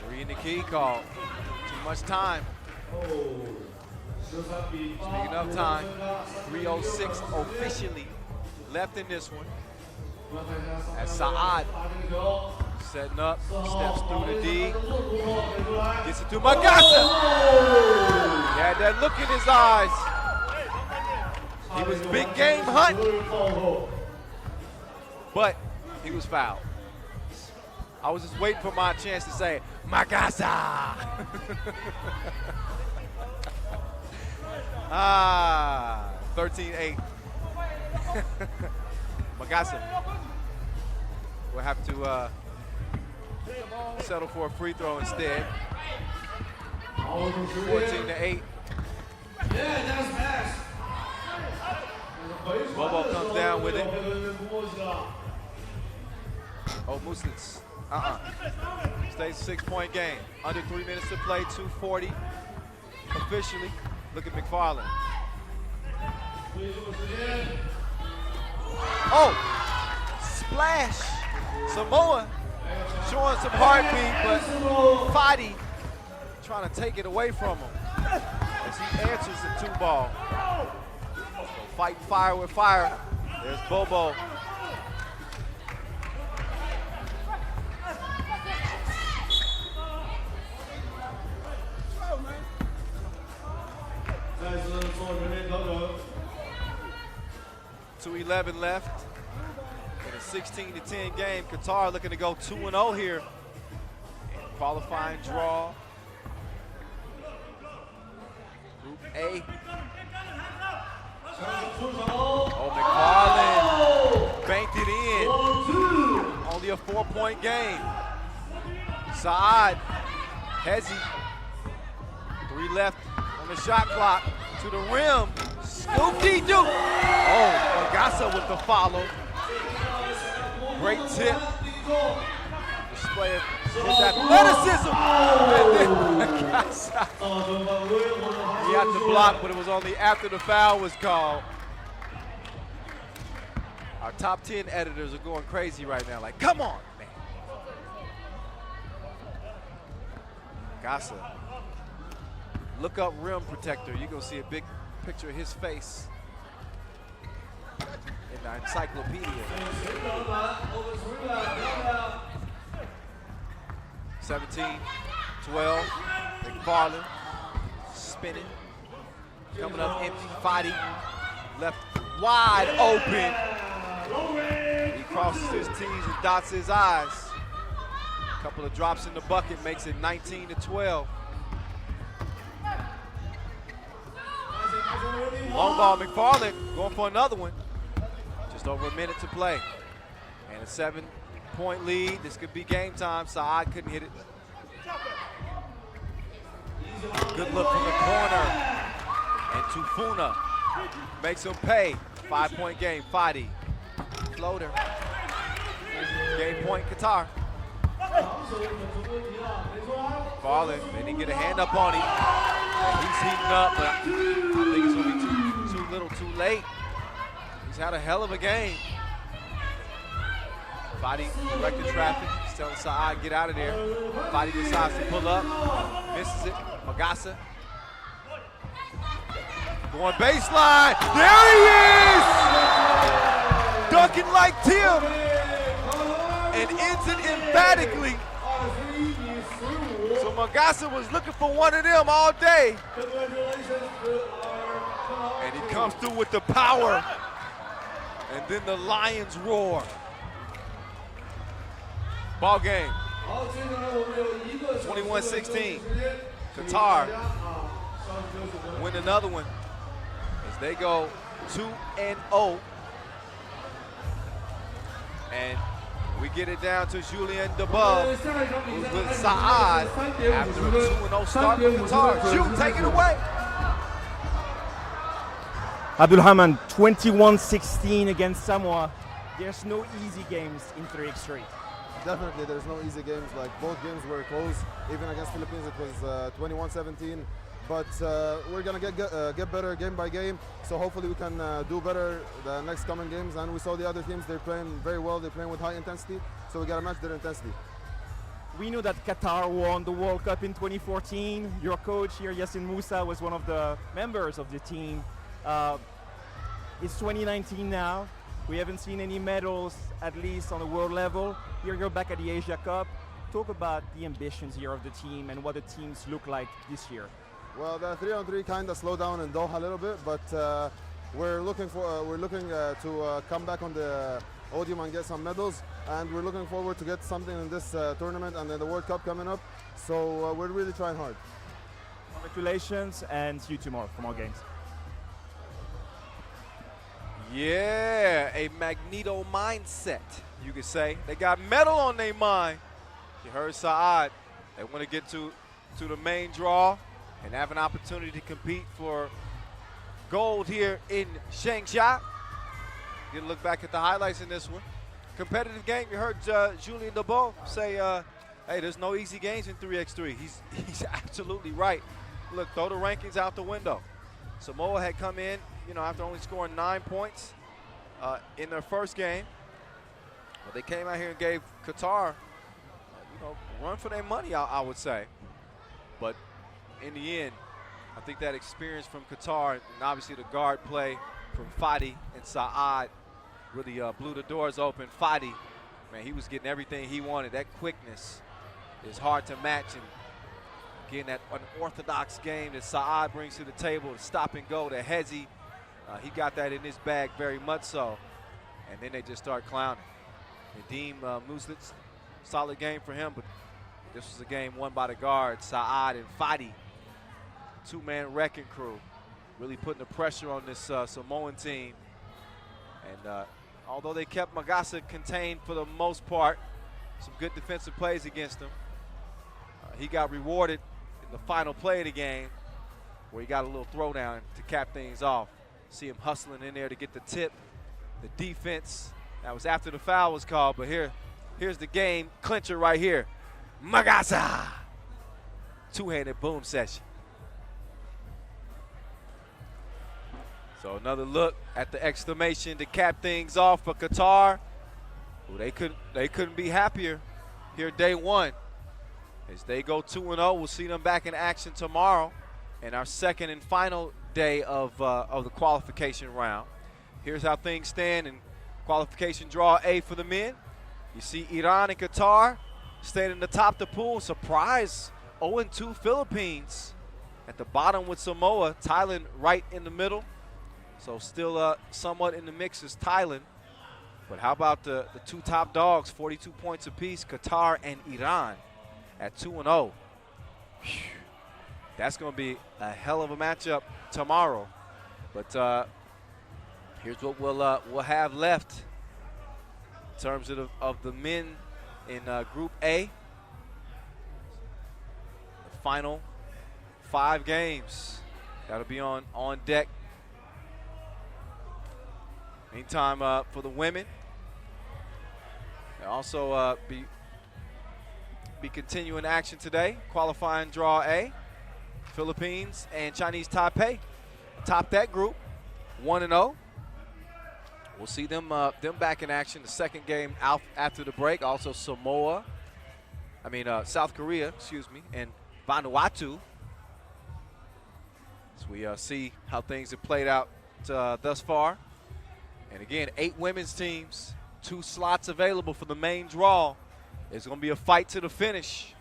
Three in the key call. Too much time. Speaking of time, 3:06 officially left in this one. As Saad setting up, steps through the D, gets it to Magasa. He had that look in his eyes. He was big game hunting, but he was fouled. I was just waiting for my chance to say, Magasa. 13-8. Magasa will have to settle for a free throw instead. 14-8. Bobo comes down with it. Oh, Muslins. Stays a 6-point game. Under 3 minutes to play, 2:40 officially. Look at McFarland. Oh, splash. Samoa showing some heartbeat, but Fadi trying to take it away from him as he answers the 2-ball. So fight fire with fire. There's Bobo. .211 left in a 16-10 game. Qatar looking to go 2-0 here in qualifying draw. Group A. Oh, McFarland banked it in. Only a 4-point game. Saad, Hezi, 3 left on the shot clock. To the rim, scoop-dee-doo. Oh, Magasa with the follow. Great tip Display of his athleticism. And then he had to block, but it was only after the foul was called. Our top 10 editors are going crazy right now. Like, come on, man. Gasa. Look up rim protector. You're going to see a big picture of his face in the encyclopedia. 17, 12, McFarland spinning, coming up empty, Fadi left wide open. He crosses his T's and dots his I's. A couple of drops in the bucket makes it 19 to 12. Long ball, McFarland going for another one. Just over a minute to play. And a 7-point lead. This could be game time. Saad couldn't hit it. Good look from the corner. And Tufuna makes him pay. 5-point game, Fadi. Floater. Game point, Qatar. Falling, they didn't get a hand up on him. And he's heating up, but I think it's gonna be too little, too late. He's had a hell of a game. Fadi directed traffic. He's telling Saad, get out of there. Fadi decides to pull up. Misses it. Magasa. Going baseline. There he is! Dunking like Tim. And ends it emphatically. So Magasa was looking for one of them all day. And he comes through with the power. And then the Lions roar. Ball game. 21-16. Qatar win another one as they go 2-0. And we get it down to Julien Debove, who's with Saad after a 2-0 start for Qatar. Jules, take it away. Abdulrahman, 21-16 against Samoa. There's no easy games in 3x3. Definitely, there's no easy games. Like both games were close. Even against Philippines, it was 21-17. But we're gonna get better game by game. So hopefully we can do better the next coming games. And we saw the other teams; they're playing very well. They're playing with high intensity. So we gotta match their intensity. We know that Qatar won the World Cup in 2014. Your coach here, Yassin Moussa, was one of the members of the team. It's 2019 now. We haven't seen any medals, at least on the world level. Here you're back at the Asia Cup. Talk about the ambitions here of the team and what the teams look like this year. Well, the 3-on-3 kind of slowed down in Doha a little bit, but we're looking to come back on the podium and get some medals, and we're looking forward to get something in this tournament and then the World Cup coming up. So we're really trying hard. Congratulations, and see you tomorrow for more games. Yeah, a Magneto mindset, you could say. They got metal on their mind. You heard Saad. They want to get to the main draw and have an opportunity to compete for gold here in Changsha. You look back at the highlights in this one. Competitive game. You heard Julien Debove say, hey, there's no easy games in 3x3. He's absolutely right. Look, throw the rankings out the window. Samoa had come in, after only scoring 9 points in their first game. But they came out here and gave Qatar, run for their money, I would say. But in the end, I think that experience from Qatar and obviously the guard play from Fadi and Saad really blew the doors open. Fadi, man, he was getting everything he wanted. That quickness is hard to match. And again, that unorthodox game that Saad brings to the table, the stop and go, the hezzy, he got that in his bag very much so. And then they just start clowning. Nadim Muslit's solid game for him, but this was a game won by the guards, Saad and Fadi. Two-man wrecking crew, really putting the pressure on this Samoan team. And although they kept Magasa contained for the most part, some good defensive plays against him, he got rewarded in the final play of the game where he got a little throwdown to cap things off. See him hustling in there to get the tip, the defense. That was after the foul was called, but here Here's the game clincher right here. Magasa. Two-handed boom session. So another look at the exclamation to cap things off for Qatar. Well, they couldn't be happier here day one. As they go 2-0, we'll see them back in action tomorrow in our second and final day of the qualification round. Here's how things stand in qualification draw A for the men. You see Iran and Qatar staying in the top of the pool. Surprise, 0-2 Philippines. At the bottom with Samoa, Thailand right in the middle. So still somewhat in the mix is Thailand. But how about the two top dogs, 42 points apiece, Qatar and Iran at 2-0. That's going to be a hell of a matchup tomorrow. But here's what we'll have left in terms of the men in Group A. The final 5 games that'll be on deck. Meantime, for the women, they'll also be continuing action today. Qualifying draw A, Philippines and Chinese Taipei top that group, 1-0. We'll see them back in action. The second game out after the break. Also South Korea, and Vanuatu. So we see how things have played out thus far. And again, 8 women's teams, 2 slots available for the main draw. It's going to be a fight to the finish.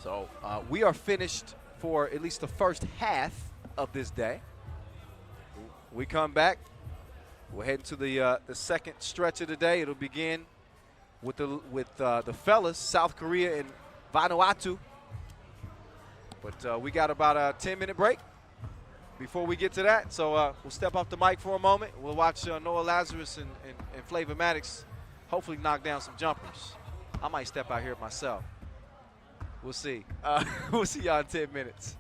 So we are finished for at least the first half of this day. We come back. We're heading to the second stretch of the day. It'll begin with the fellas, South Korea and Vanuatu. But we got about a 10-minute break before we get to that. So we'll step off the mic for a moment. We'll watch Noah Lazarus and Flavor Maddox hopefully knock down some jumpers. I might step out here myself. We'll see. We'll see y'all in 10 minutes.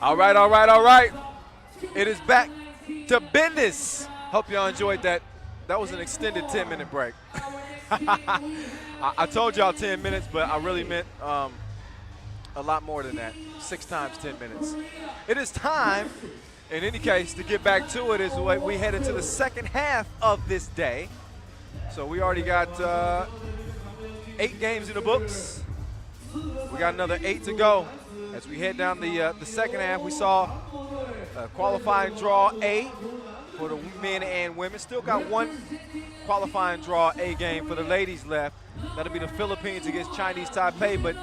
All right, all right, all right. It is back to business. Hope y'all enjoyed that. That was an extended 10-minute break. I told y'all 10 minutes, but I really meant a lot more than that. 6 times 10 minutes. It is time, in any case, to get back to it as we head into the second half of this day. So we already got 8 games in the books. We got another 8 to go. As we head down the second half, we saw qualifying draw A for the men and women. Still got 1 qualifying draw A game for the ladies left. That'll be the Philippines against Chinese Taipei, but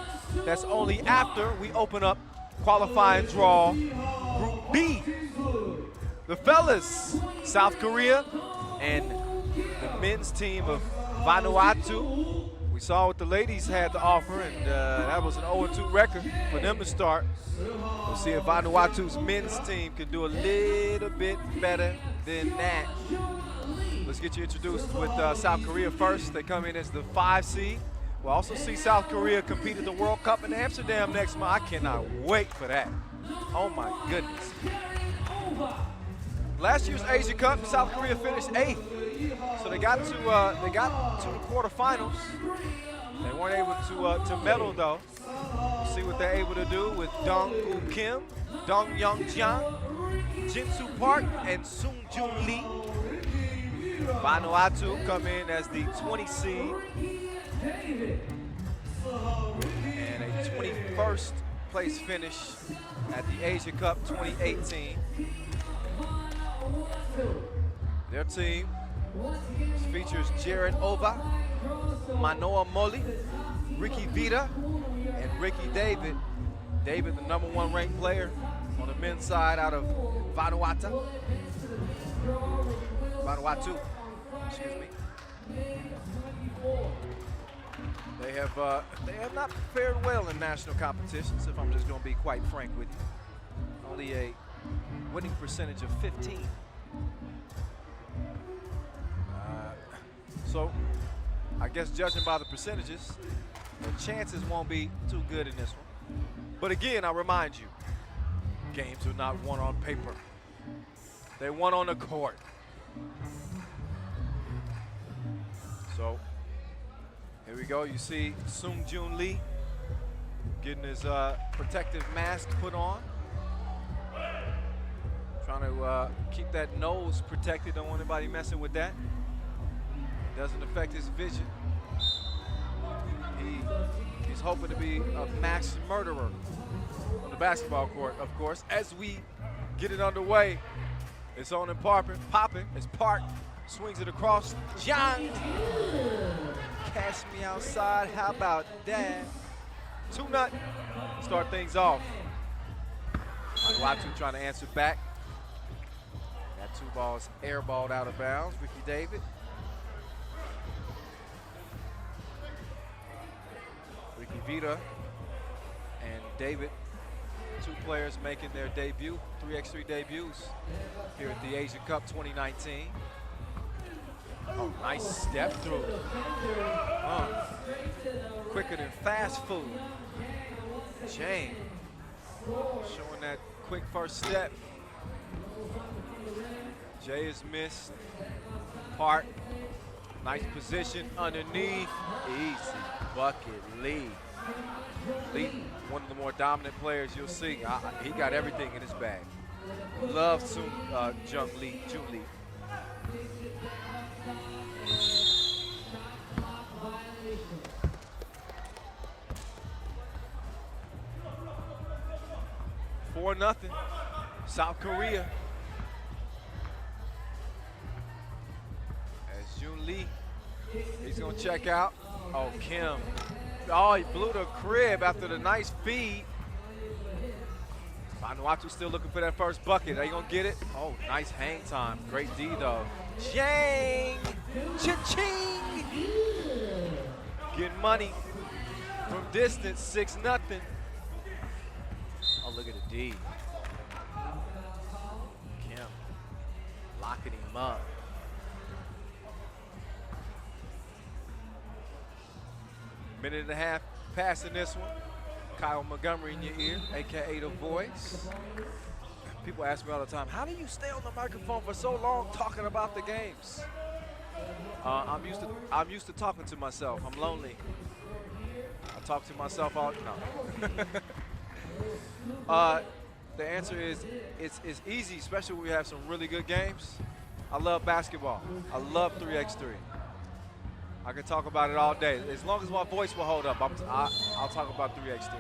that's only after we open up qualifying draw Group B. The fellas, South Korea and the men's team of Vanuatu. We saw what the ladies had to offer, and that was an 0-2 record for them to start. We'll see if Vanuatu's men's team can do a little bit better than that. Let's get you introduced with South Korea first. They come in as the 5 seed. We'll also see South Korea compete at the World Cup in Amsterdam next month. I cannot wait for that. Oh my goodness. Last year's Asia Cup, South Korea finished 8th. So they got to the quarterfinals. They weren't able to medal though. We'll see what they're able to do with Dong-Gu Kim, Dong Young-jian, Jin-Soo Park, and Sung Jun Lee. Vanuatu come in as the 20 seed and a 21st place finish at the Asia Cup 2018. Their team features Jared Ova, Manoa Moli, Ricky Vita, and Ricky David. David, the #1 ranked player on the men's side out of Vanuatu, excuse me. They have not fared well in national competitions, if I'm just going to be quite frank with you. Only a winning percentage of 15. So, I guess judging by the percentages, the chances won't be too good in this one. But again, I remind you, games are not won on paper. They won on the court. So, here we go. You see Sung Jun Lee getting his protective mask put on. Trying to keep that nose protected. Don't want anybody messing with that. Doesn't affect his vision. He's hoping to be a mass murderer on the basketball court, of course. As we get it underway, it's on and popping as Park swings it across. John, catch me outside. How about that? 2-0. Start things off. Vanuatu trying to answer back. That 2 balls airballed out of bounds. Ricky David. Ricky Vita and David, 2 players making their debut, 3x3 debuts here at the Asia Cup 2019. Oh, nice step through. Quicker than fast food. Jane showing that quick first step. Jay is missed. Park, nice position underneath. Easy bucket, Lee. Lee, one of the more dominant players you'll see. He got everything in his bag. Love Jun Lee. For nothing, South Korea. As Jun Lee, he's gonna check out. Oh, Kim. Oh, he blew the crib after the nice feed. Vanuatu still looking for that first bucket. Are you gonna get it? Oh, nice hang time. Great D though. Jang! Cha-ching! Getting money from distance, 6-0. Oh, look at the D. Kim locking him up. Minute and a half passing this one. Kyle Montgomery in your ear, AKA The Voice. People ask me all the time, how do you stay on the microphone for so long talking about the games? I'm used to talking to myself. I'm lonely. I talk to myself all no. The answer is it's easy, especially when we have some really good games. I love basketball. I love 3x3. I can talk about it all day. As long as my voice will hold up, I'll talk about 3x3.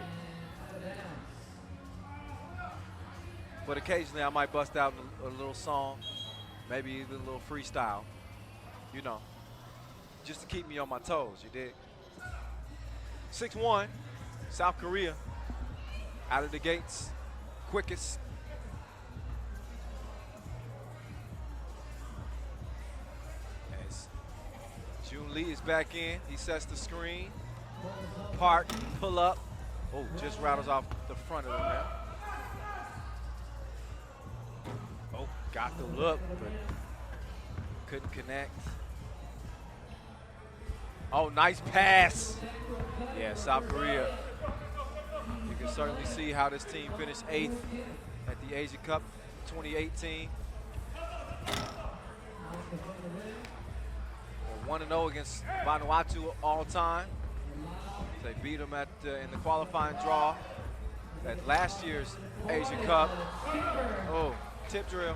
But occasionally I might bust out a little song, maybe even a little freestyle, you know, just to keep me on my toes, you dig? 6-1, South Korea, out of the gates, quickest. As Jun Lee is back in, he sets the screen. Park, pull up. Oh, just rattles off the front of the net. Oh, got the look, but couldn't connect. Oh, nice pass. Yeah, South Korea. You can certainly see how this team finished 8th at the Asia Cup 2018. 1-0 against Vanuatu all time. They beat them in the qualifying draw at last year's Asia Cup. Oh, tip drill.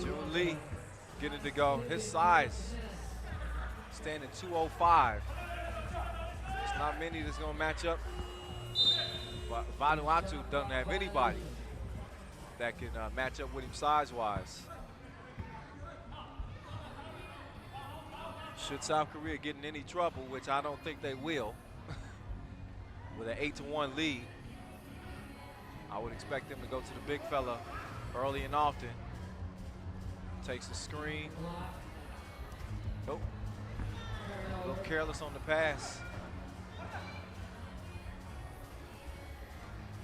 Jun Lee getting to go. His size, standing 205. There's not many that's going to match up. But Vanuatu doesn't have anybody that can match up with him size-wise. Should South Korea get in any trouble, which I don't think they will, with an 8-1 lead, I would expect them to go to the big fella early and often. Takes the screen. Nope. A little careless on the pass.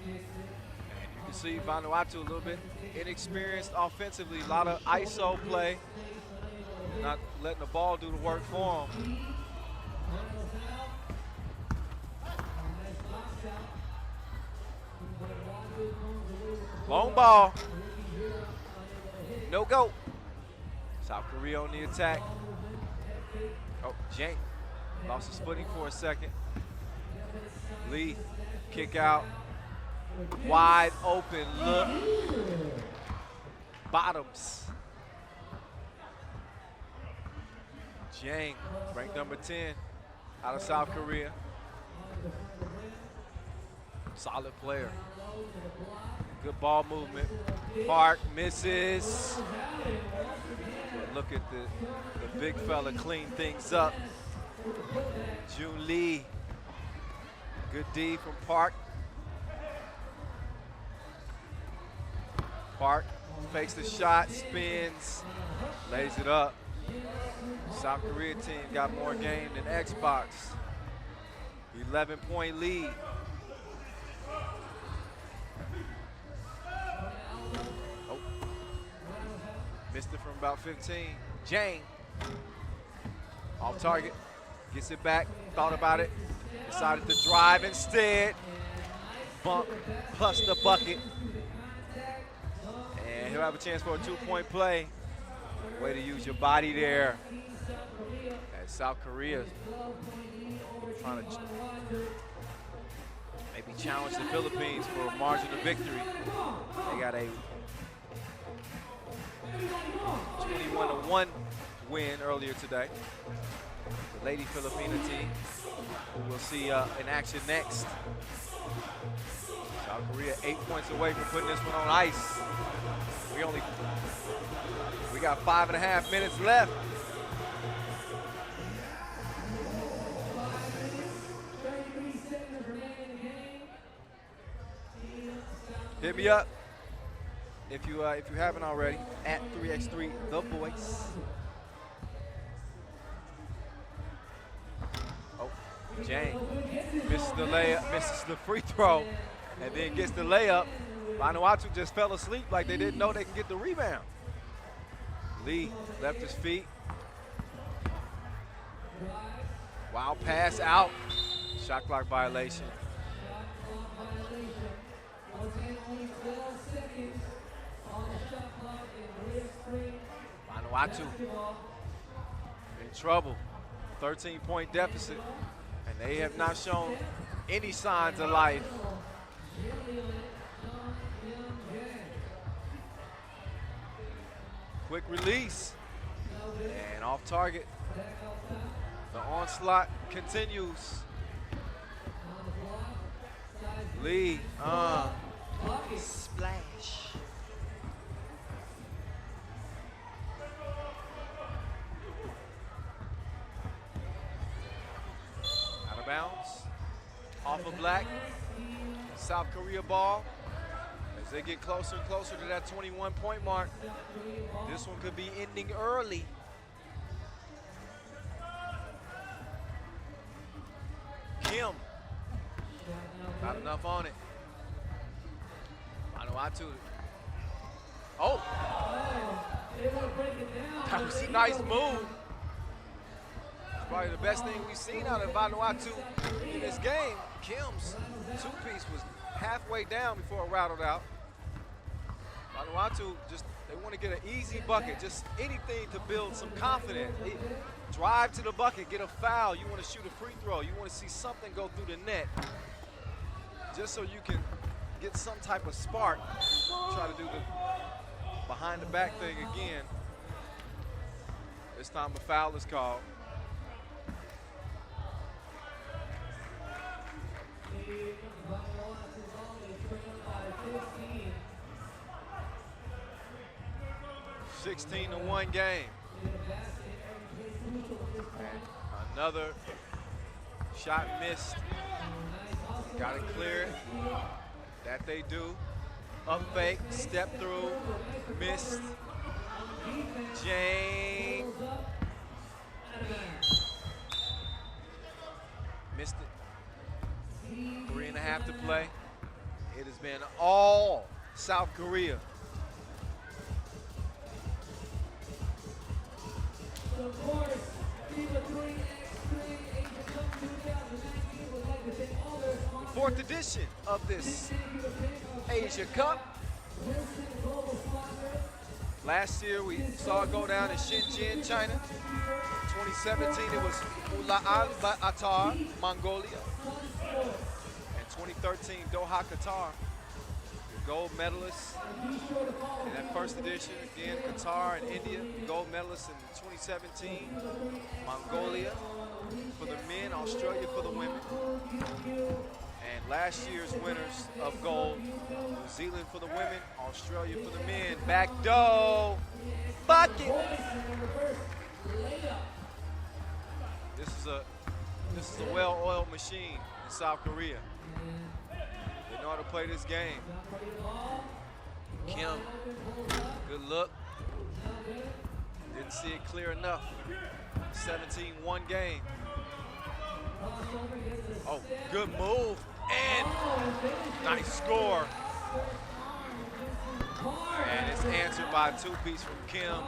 And you can see Vanuatu a little bit inexperienced offensively. A lot of ISO play. Not letting the ball do the work for them. Long ball. No go. South Korea on the attack. Oh, Jank lost his footing for a second. Lee, kick out. Wide open look. Bottoms. Jang, ranked number 10 out of South Korea. Solid player. Good ball movement. Park misses. Look at the big fella clean things up. Jun Lee. Good D from Park. Park fakes the shot, spins, lays it up. South Korea team got more game than Xbox. 11-point lead. Oh. Missed it from about 15. Jang. Off target. Gets it back. Thought about it. Decided to drive instead. Bump plus the bucket. And he'll have a chance for a 2-point play. Way to use your body there. As South Korea trying to maybe challenge the Philippines for a margin of victory. They got a 21-1 win earlier today. The Lady Filipina team, who we'll see in action next. South Korea 8 points away from putting this one on ice. We got 5.5 minutes left. Hit me up if you haven't already at 3x3 The Voice. Oh, Jang misses the layup, misses the free throw, and then gets the layup. Vanuatu just fell asleep like they didn't know they can get the rebound. Lee left his feet. Wild pass out. Shot clock violation. Vanuatu in trouble. 13-point deficit, and they have not shown any signs of life. Quick release, and off target. The onslaught continues. Lee, splash. Out of bounds, off of Black. South Korea ball. As they get closer and closer to that 21-point mark, this one could be ending early. Kim, not enough on it. Vanuatu. Oh, that was a nice move. Probably the best thing we've seen out of Vanuatu in this game. Kim's two-piece was halfway down before it rattled out. Vanuatu just, they want to get an easy bucket, just anything to build some confidence. Drive to the bucket, get a foul. You want to shoot a free throw. You want to see something go through the net, just so you can get some type of spark. Try to do the behind the back thing again. This time a foul is called. (16-1) game. And another shot missed. Got it clear. That they do. Up fake, step through, missed. Jane. Missed it. 3.5 to play. It has been all South Korea. The fourth edition of this Asia Cup. Last year we saw it go down in Shenzhen, China. 2017 it was Ulaanbaatar, Mongolia. And 2013 Doha, Qatar. The gold medalists in that first edition. Again, Qatar and India, gold medalists in 2017. Mongolia for the men, Australia for the women. And last year's winners of gold, New Zealand for the women, Australia for the men. Back door, bucket. This is a well-oiled machine in South Korea. They know how to play this game. Kim, good look. Didn't see it clear enough. 17-1 game. Oh, good move. And nice score. And it's answered by a two-piece from Kim,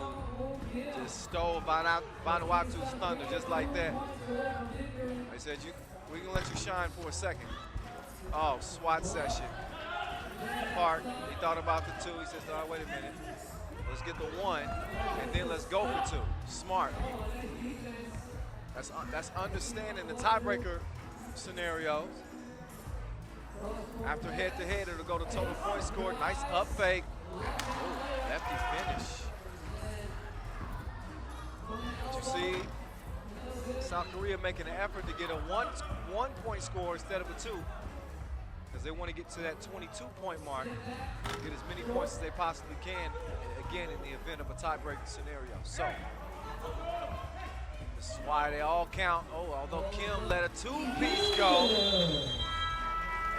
who just stole Vanuatu's thunder just like that. They said, we're going to let you shine for a second. Oh, SWAT session. Park, he thought about the two. He says, oh, wait a minute. Let's get the one, and then let's go for two. Smart. That's understanding the tiebreaker scenarios. After head-to-head, it'll go to total points scored. Nice up fake. Ooh, lefty finish. Did you see South Korea making an effort to get a one-point score instead of a two? Because they want to get to that 22-point mark, get as many points as they possibly can, again, in the event of a tiebreaking scenario. So, this is why they all count. Oh, although Kim let a two-piece go.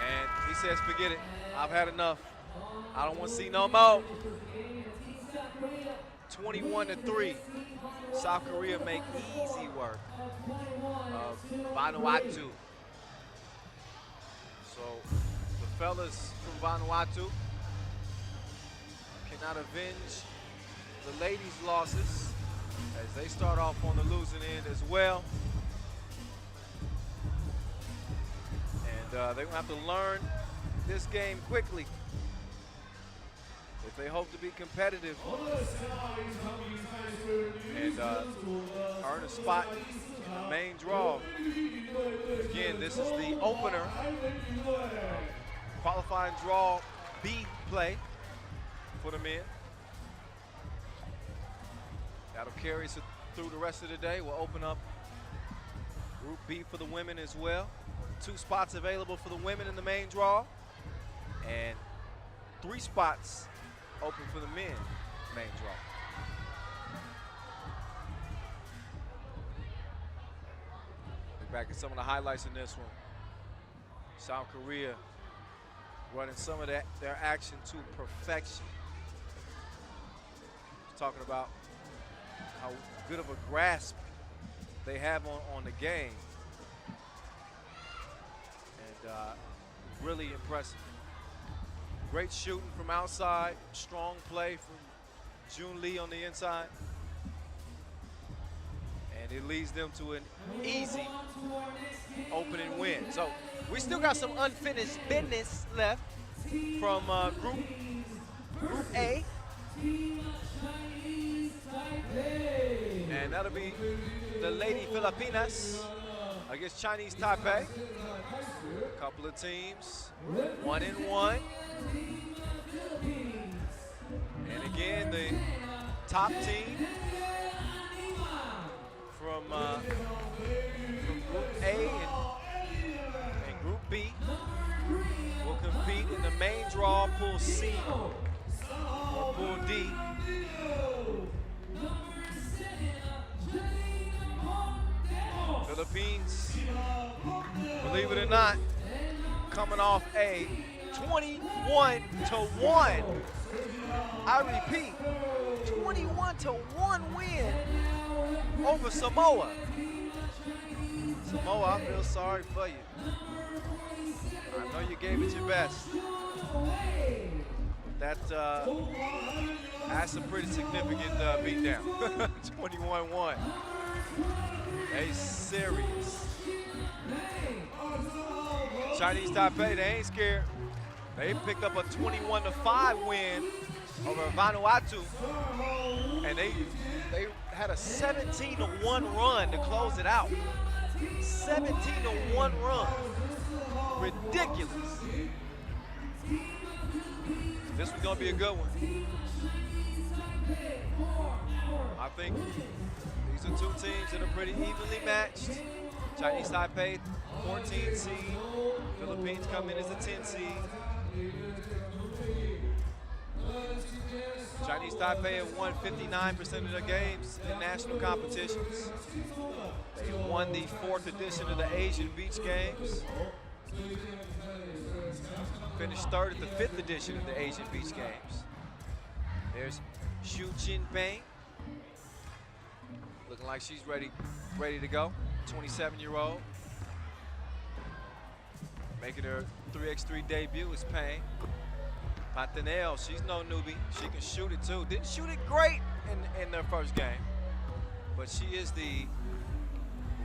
And he says, forget it, I've had enough. I don't want to see no more. 21-3. South Korea make easy work of Vanuatu. So the fellas from Vanuatu cannot avenge the ladies' losses as they start off on the losing end as well. they're going to have to learn this game quickly if they hope to be competitive and earn a spot in the main draw. Again, this is the opener, qualifying draw B play for the men. That'll carry us through the rest of the day. We'll open up Group B for the women as well. 2 spots available for the women in the main draw, and 3 spots open for the men main draw. Look back at some of the highlights in this one. South Korea running some of their action to perfection. Talking about how good of a grasp they have on the game. And really impressive. Great shooting from outside, strong play from Jun Lee on the inside. And it leads them to an easy opening win. So we still got some unfinished business left from Group A. And that'll be the Lady Filipinas against Chinese Taipei. A couple of teams, 1-1. And again, the top team from Group A and Group B will compete in the main draw, Pool C or Pool D. Philippines, believe it or not, coming off a 21-1. I repeat, 21-1 win over Samoa. Samoa, I feel sorry for you. I know you gave it your best. That's a pretty significant beatdown. 21-1. A serious. Chinese Taipei, they ain't scared. They picked up a 21-5 win over Vanuatu, and they had a 17-1 run to close it out. 17-1 run. Ridiculous. This one's gonna be a good one. I think these are 2 teams that are pretty evenly matched. Chinese Taipei, 14 seed. Philippines come in as a 10 seed. Chinese Taipei have won 59% of their games in national competitions. They won the 4th edition of the Asian Beach Games. Finished 3rd at the 5th edition of the Asian Beach Games. There's Xu Jinping. Looking like she's ready to go. 27-year-old. Making her 3x3 debut is Payne. Patanel, she's no newbie. She can shoot it too. Didn't shoot it great in their first game, but she is the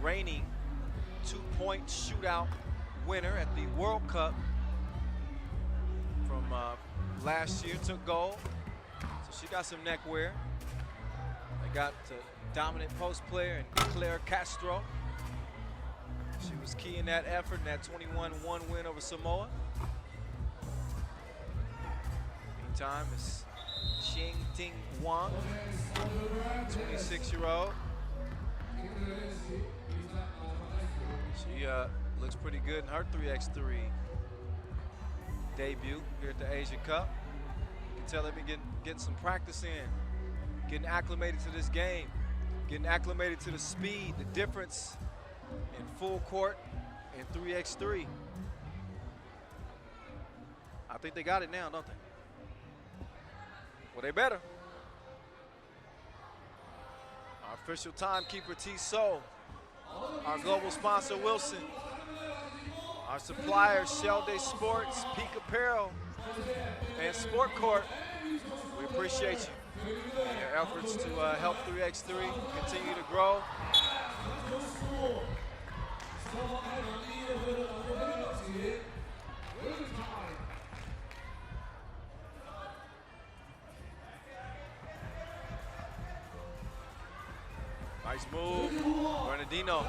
reigning 2-point shootout winner at the World Cup from last year. Took gold, so she got some neck wear. They got dominant post player and Claire Castro. She was key in that effort in that 21-1 win over Samoa. Meantime, it's Xing Ting Wang, 26-year-old. She looks pretty good in her 3x3 debut here at the Asian Cup. You can tell they've been getting some practice in, getting acclimated to this game, getting acclimated to the speed, the difference in full court and 3x3. I think they got it now, don't they? Well, they better. Our official timekeeper, T-Soul. Our global sponsor, Wilson. Our suppliers, Shell Day Sports, Peak Apparel, and Sport Court. We appreciate you and your efforts to help 3x3 continue to grow. Nice move, Bernardino.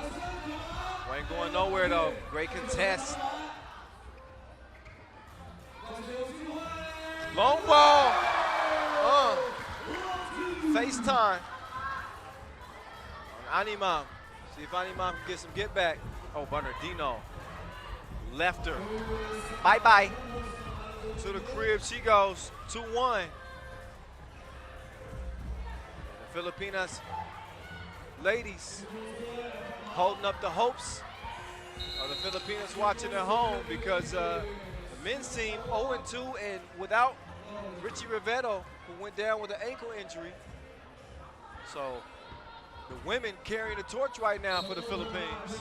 Ain't going nowhere though. Great contest. Long ball. FaceTime on Animam. See if Animam can get some get back. Oh, Bernardino left her. Bye-bye. To the crib she goes, 2-1. The Filipinas ladies holding up the hopes of the Filipinas watching at home because the men's team 0-2 and without Richie Rivero, who went down with an ankle injury. So the women carrying the torch right now for the Philippines.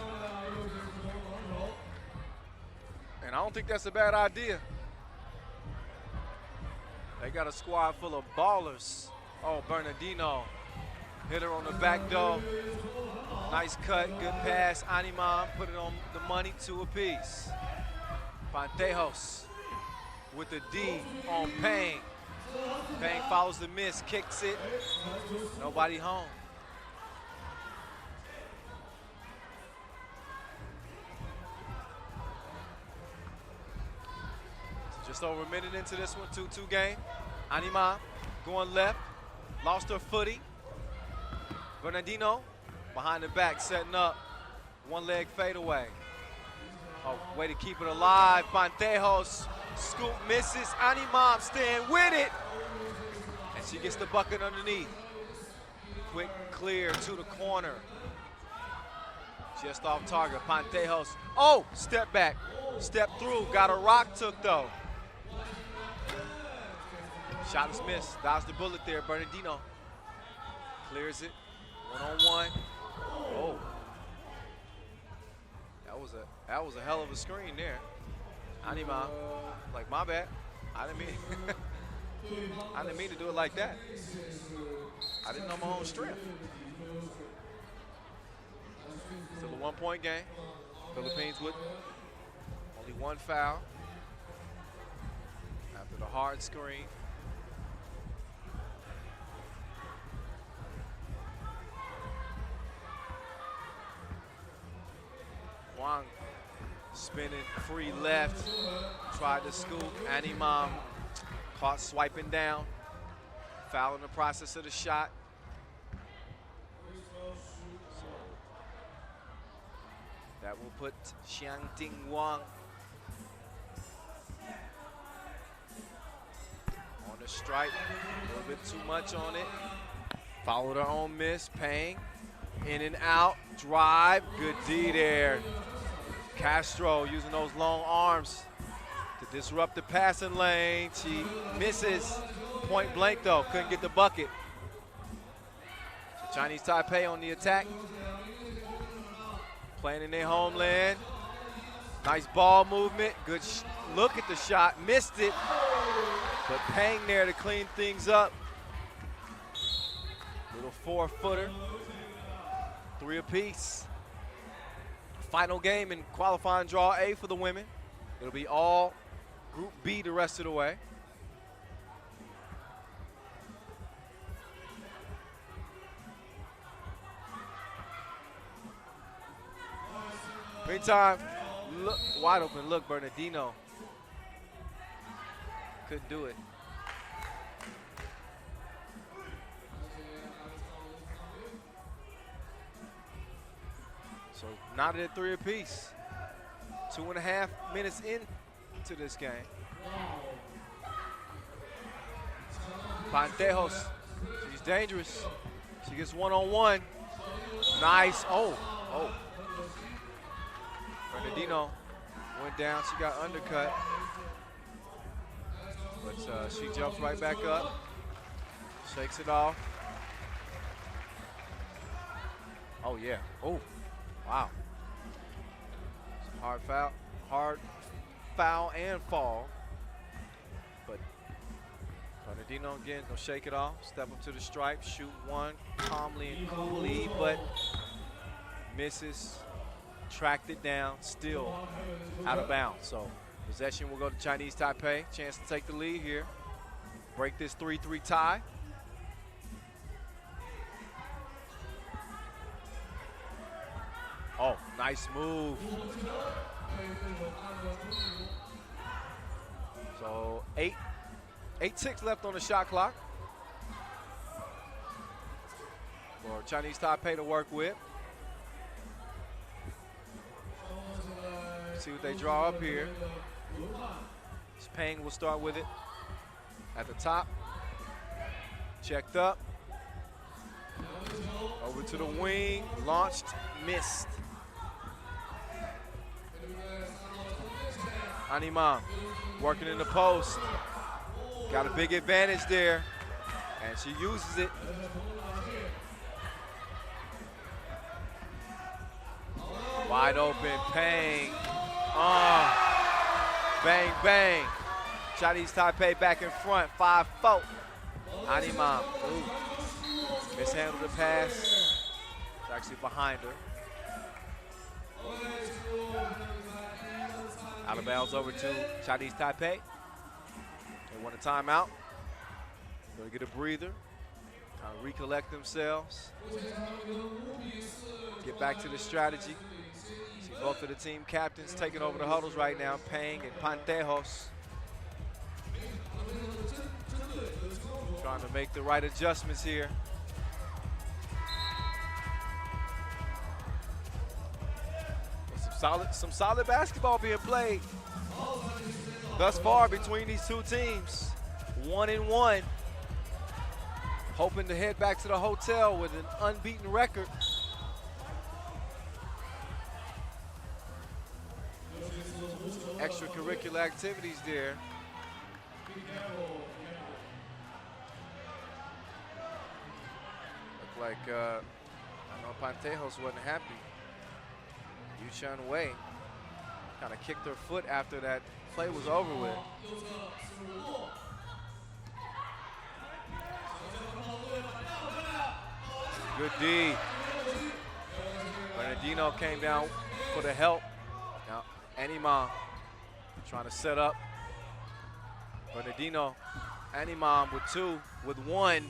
And I don't think that's a bad idea. They got a squad full of ballers. Oh, Bernardino hit her on the back door. Nice cut, good pass. Animam put it on the money, 2 apiece. Pantejos with the D on Payne. Payne follows the miss, kicks it. Nobody home. Just over a minute into this one, 2-2 game. Animam going left, lost her footy. Bernardino behind the back, setting up. One leg fadeaway. Oh, way to keep it alive. Pantejos, scoop misses. Animam staying with it. And she gets the bucket underneath. Quick clear to the corner. Just off target. Pantejos. Oh, step back. Step through. Got a rock took though. Shot is missed. Dodged the bullet there. Bernardino clears it. One-on-one. Oh. That was a hell of a screen there. Animam, like my bad. I didn't mean to do it like that. I didn't know my own strength. Still a 1-point game. Philippines with only 1 foul after the hard screen. Wang spinning free left, tried to scoop. Animam caught swiping down, foul in the process of the shot. So that will put Xiang Ting Wang on the strike. A little bit too much on it. Followed her own miss. Payne in and out, drive, good D there. Castro using those long arms to disrupt the passing lane. She misses point blank though, couldn't get the bucket. So Chinese Taipei on the attack. Playing in their homeland. Nice ball movement, good look at the shot, missed it. But Payne there to clean things up. Little 4-footer, 3 apiece. Final game in qualifying draw A for the women. It'll be all Group B the rest of the way. Meantime, look, wide open look, Bernardino. Couldn't do it. So knotted at 3 apiece. 2.5 minutes into this game. Pantejos, she's dangerous. She gets one-on-one. Nice, oh. Bernardino went down, she got undercut. But she jumps right back up, shakes it off. Oh yeah, oh. Wow. Hard foul and fall. But Bernardino again gonna shake it off, step up to the stripe, shoot one calmly and coolly, but misses. tracked it down, still out of bounds. So possession will go to Chinese Taipei. Chance to take the lead here. Break this 3-3 tie. Oh, nice move. So 8 ticks left on the shot clock for Chinese Taipei to work with. See what they draw up here. Peng will start with it at the top. Checked up. Over to the wing. Launched. Missed. Animam working in the post. Got a big advantage there. And she uses it. Wide open. Peng. Bang, bang. Chinese Taipei back in front, 5-4. Animam, mishandled the pass. It's actually behind her. Out of bounds over to Chinese Taipei. They want a timeout. Gonna get a breather, kind of recollect themselves. Get back to the strategy. See both of the team captains taking over the huddles right now, Peng and Pantejos. Trying to make the right adjustments here. Some solid basketball being played thus far between these two teams. 1-1. Hoping to head back to the hotel with an unbeaten record. Extracurricular activities there. Looked like I know Pantejos wasn't happy. Yu Chun Wei kind of kicked her foot after that play was over with. Good D. Bernardino came down for the help. Now Animam trying to set up. Bernardino, Animam with 2, with 1.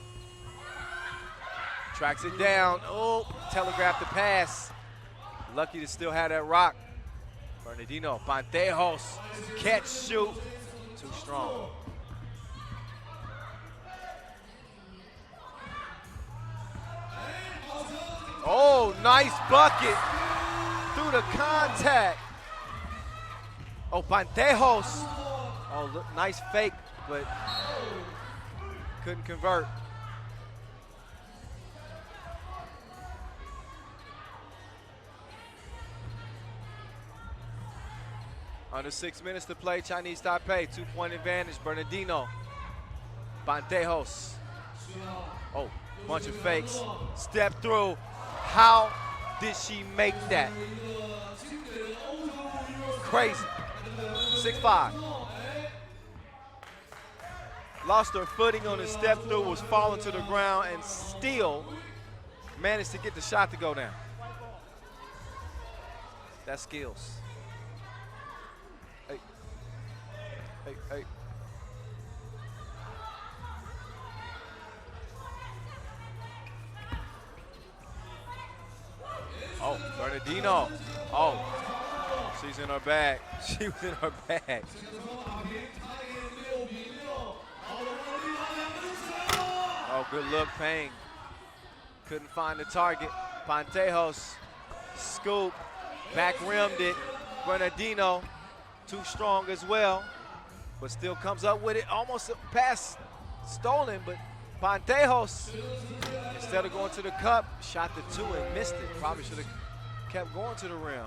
Tracks it down. Oh, telegraphed the pass. Lucky to still have that rock. Bernardino, Pantejos, catch, shoot. Too strong. Oh, nice bucket through the contact. Oh, Pantejos. Oh, look, nice fake, but couldn't convert. Under 6 minutes to play, Chinese Taipei, 2-point advantage. Bernardino, Pantejos. Oh, bunch of fakes. Step through. How did she make that? Crazy. 6'5". Lost her footing on the step through, was falling to the ground, and still managed to get the shot to go down. That's skills. Hey. Oh, Bernardino. Oh, she's in her bag. She was in her bag. Oh, good look, Peng. Couldn't find the target. Pantejos, scoop, back rimmed it. Bernardino, too strong as well, but still comes up with it. Almost a pass stolen, but Pantejos, instead of going to the cup, shot the 2 and missed it. Probably should have kept going to the rim.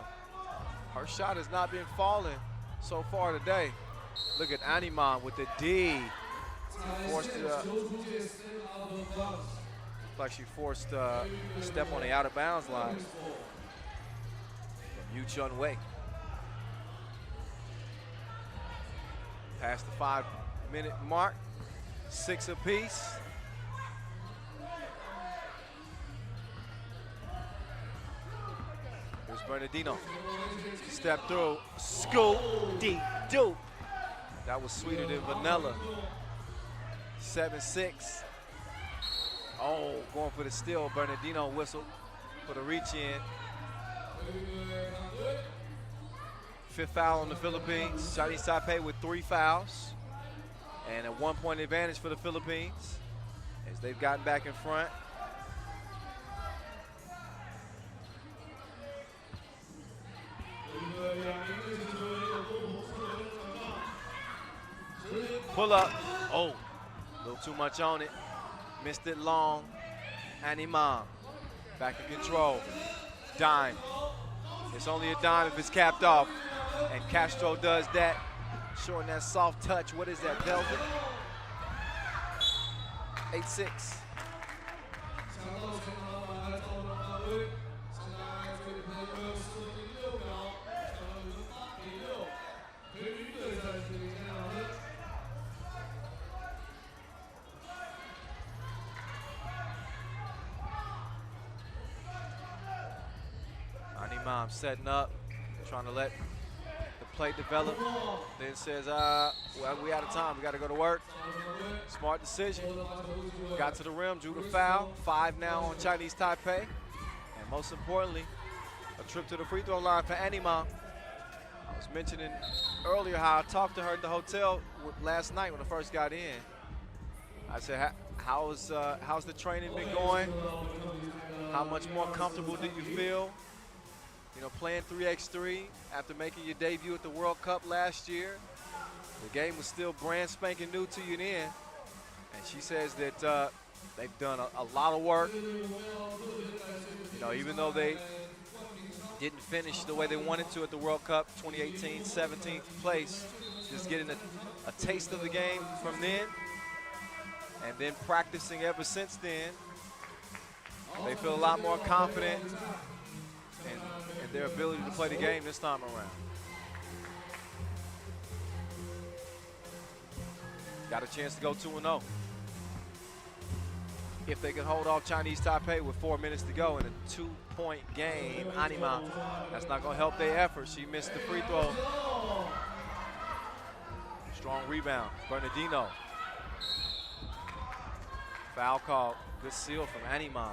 Her shot has not been falling so far today. Look at Animam with the D. Forced like she forced a step on the out of bounds line from Yu Chun Wei. Past the 5-minute mark, 6 apiece. Here's Bernardino. Step through. Scoop-dee-doo. That was sweeter than vanilla. 7-6. Oh, going for the steal. Bernardino whistle for the reach in. 5th foul on the Philippines. Chinese Taipei with 3 fouls. And a 1-point advantage for the Philippines as they've gotten back in front. Pull up. Oh, a little too much on it. Missed it long. Animam back in control. Dime. It's only a dime if it's capped off. And Castro does that, showing that soft touch. What is that, velvet? 8-6. Animam setting up, trying to let the play develop. Then says, well, we out of time. We got to go to work. Smart decision. Got to the rim, drew the foul. 5 now on Chinese Taipei. And most importantly, a trip to the free throw line for Animam. I was mentioning earlier how I talked to her at the hotel last night when I first got in. I said, how's the training been going? How much more comfortable do you feel? You know, playing 3x3 after making your debut at the World Cup last year. The game was still brand spanking new to you then. And she says that they've done a lot of work. You know, even though they didn't finish the way they wanted to at the World Cup 2018, 17th place, just getting a taste of the game from then and then practicing ever since then. They feel a lot more confident in their ability to play the game this time around. Got a chance to go 2-0. If they can hold off Chinese Taipei with 4 minutes to go in a 2-point game, Animam, that's not going to help their effort. She missed the free throw. Strong rebound. Bernardino. Foul call. Good seal from Animam.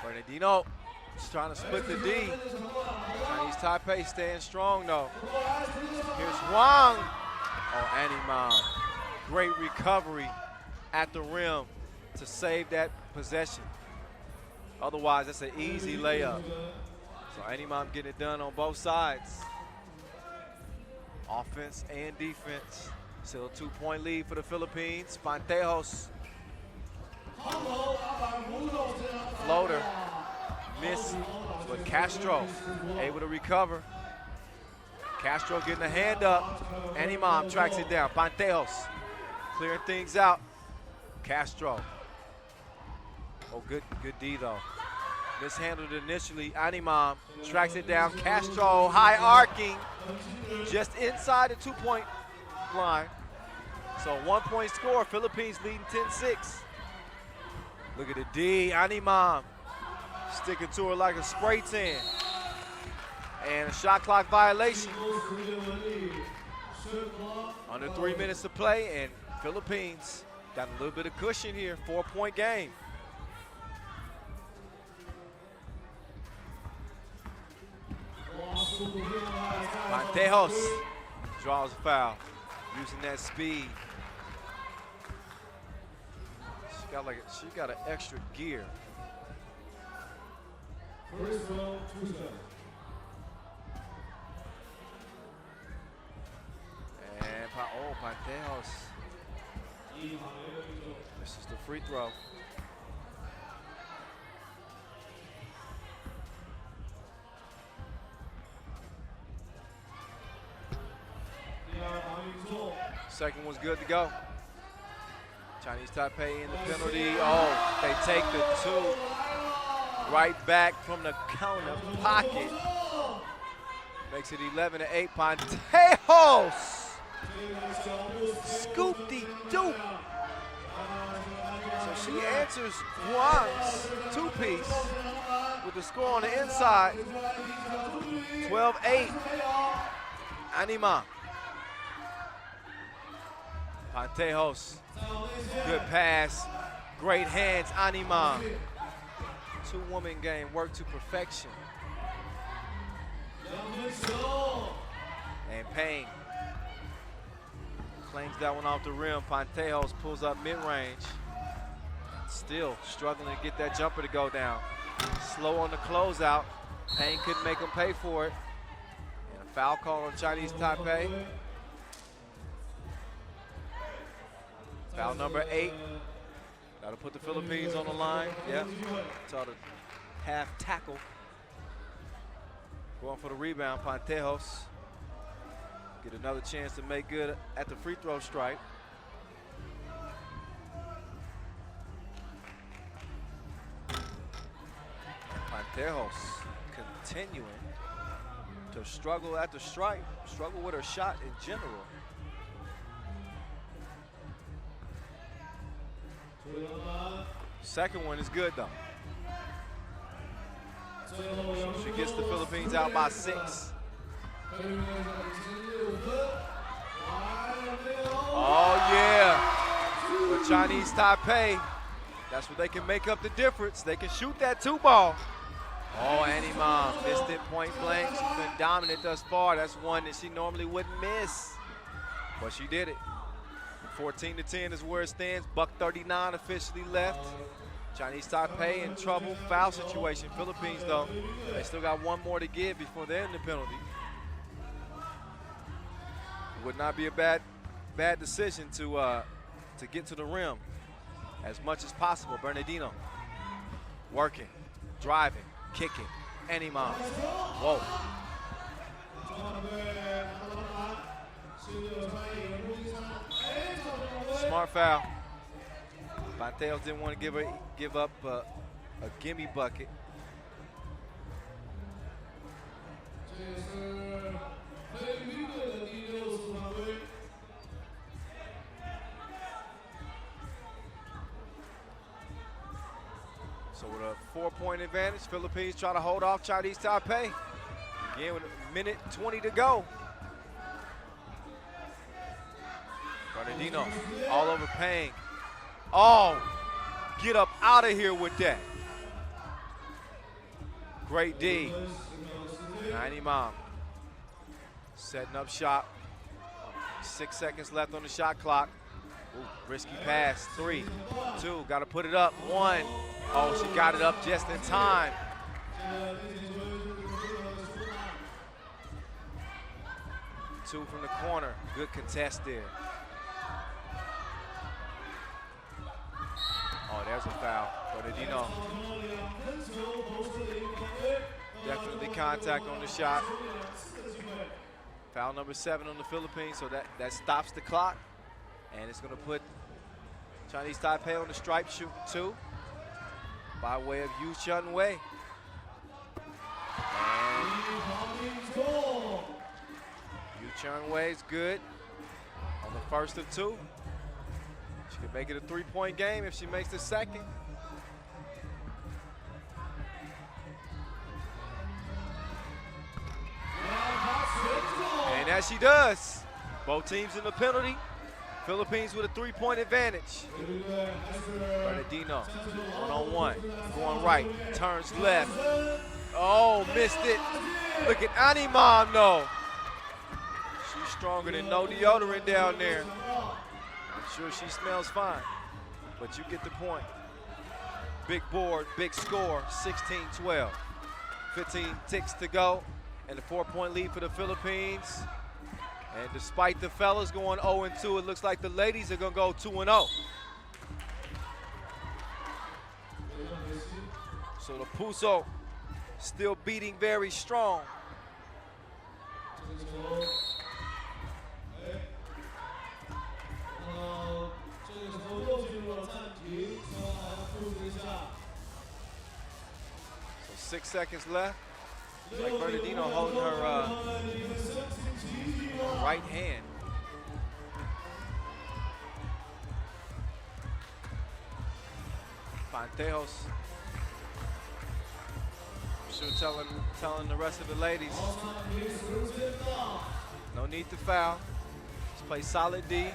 Bernardino just trying to split the D. Chinese Taipei staying strong though. Here's Wang. Oh, Animam. Great recovery at the rim to save that possession. Otherwise, that's an easy layup. So Animam getting it done on both sides. Offense and defense. Still a 2-point lead for the Philippines. Pantejos. Floater. Missed, but Castro able to recover. Castro getting a hand up. Animam tracks it down. Pantejos clearing things out. Castro. Oh, good D though. Mishandled initially. Animam tracks it down. Castro high arcing. Just inside the 2-point line. So 1-point score. Philippines leading 10-6. Look at the D. Animam sticking to her like a spray tan. And a shot clock violation. Under 3 minutes to play, and Philippines got a little bit of cushion here. 4-point game. Pantejos draws a foul, using that speed. She got an extra gear. And Pantejos. This is the free throw. Second one's good to go. Chinese Taipei in the penalty. Oh, they take the 2 right back from the counter pocket. Makes it 11-8. Pantejos. Scoop-de-doop. So she answers Juan's two-piece with the score on the inside. 12-8. Anima. Pantejos. Good pass. Great hands, Anima. Two-woman game, work to perfection. And Payne claims that one off the rim. Pantejos pulls up mid-range. Still struggling to get that jumper to go down. Slow on the closeout. Payne couldn't make him pay for it. And a foul call on Chinese Taipei. Foul number 8. That'll put the Philippines on the line. Yeah, saw the half tackle. Going for the rebound, Pantejos. Get another chance to make good at the free throw stripe. Pantejos continuing to struggle at the stripe, struggle with her shot in general. Second one is good though. So she gets the Philippines out by 6. Oh yeah, for Chinese Taipei, that's where they can make up the difference. They can shoot that 2-ball. Oh, Anima missed it point blank. She's been dominant thus far. That's one that she normally wouldn't miss, but she did it. 14-10 is where it stands. $1:39 officially left. Chinese Taipei in trouble. Foul situation. Philippines, though, they still got one more to give before they're in the penalty. Would not be a bad decision to get to the rim as much as possible. Bernardino working, driving, kicking. Anima. Whoa. Smart foul. Pantejos didn't want to give up a gimme bucket. So with a 4-point advantage, Philippines try to hold off Chinese Taipei. Again with a minute 20 to go. Bernardino all over Payne. Oh, get up out of here with that. Great D. 90 mom. Setting up shot. 6 seconds left on the shot clock. Ooh, risky pass. 3, 2, got to put it up. 1. Oh, she got it up just in time. Two from the corner. Good contest there. Oh, there's a foul. Bernardino. Definitely contact on the shot. Foul number 7 on the Philippines, so that stops the clock. And it's going to put Chinese Taipei on the stripe, shoot 2 by way of Yu Chun Wei. Yu Chun Wei is good on the first of 2. She could make it a 3-point game if she makes the second. And as she does, both teams in the penalty. Philippines with a 3-point advantage. Bernardino, one-on-one, going right, turns left. Oh, missed it. Look at Anima, no. She's stronger than no deodorant down there. I'm sure she smells fine, but you get the point. Big board, big score, 16-12. 15 ticks to go, and a 4-point lead for the Philippines. And despite the fellas going 0-2, it looks like the ladies are gonna go 2-0. So the Puso still beating very strong. So 6 seconds left. Like Bernardino holding her right hand. Pantejos. Sure telling the rest of the ladies, no need to foul. Just play solid D.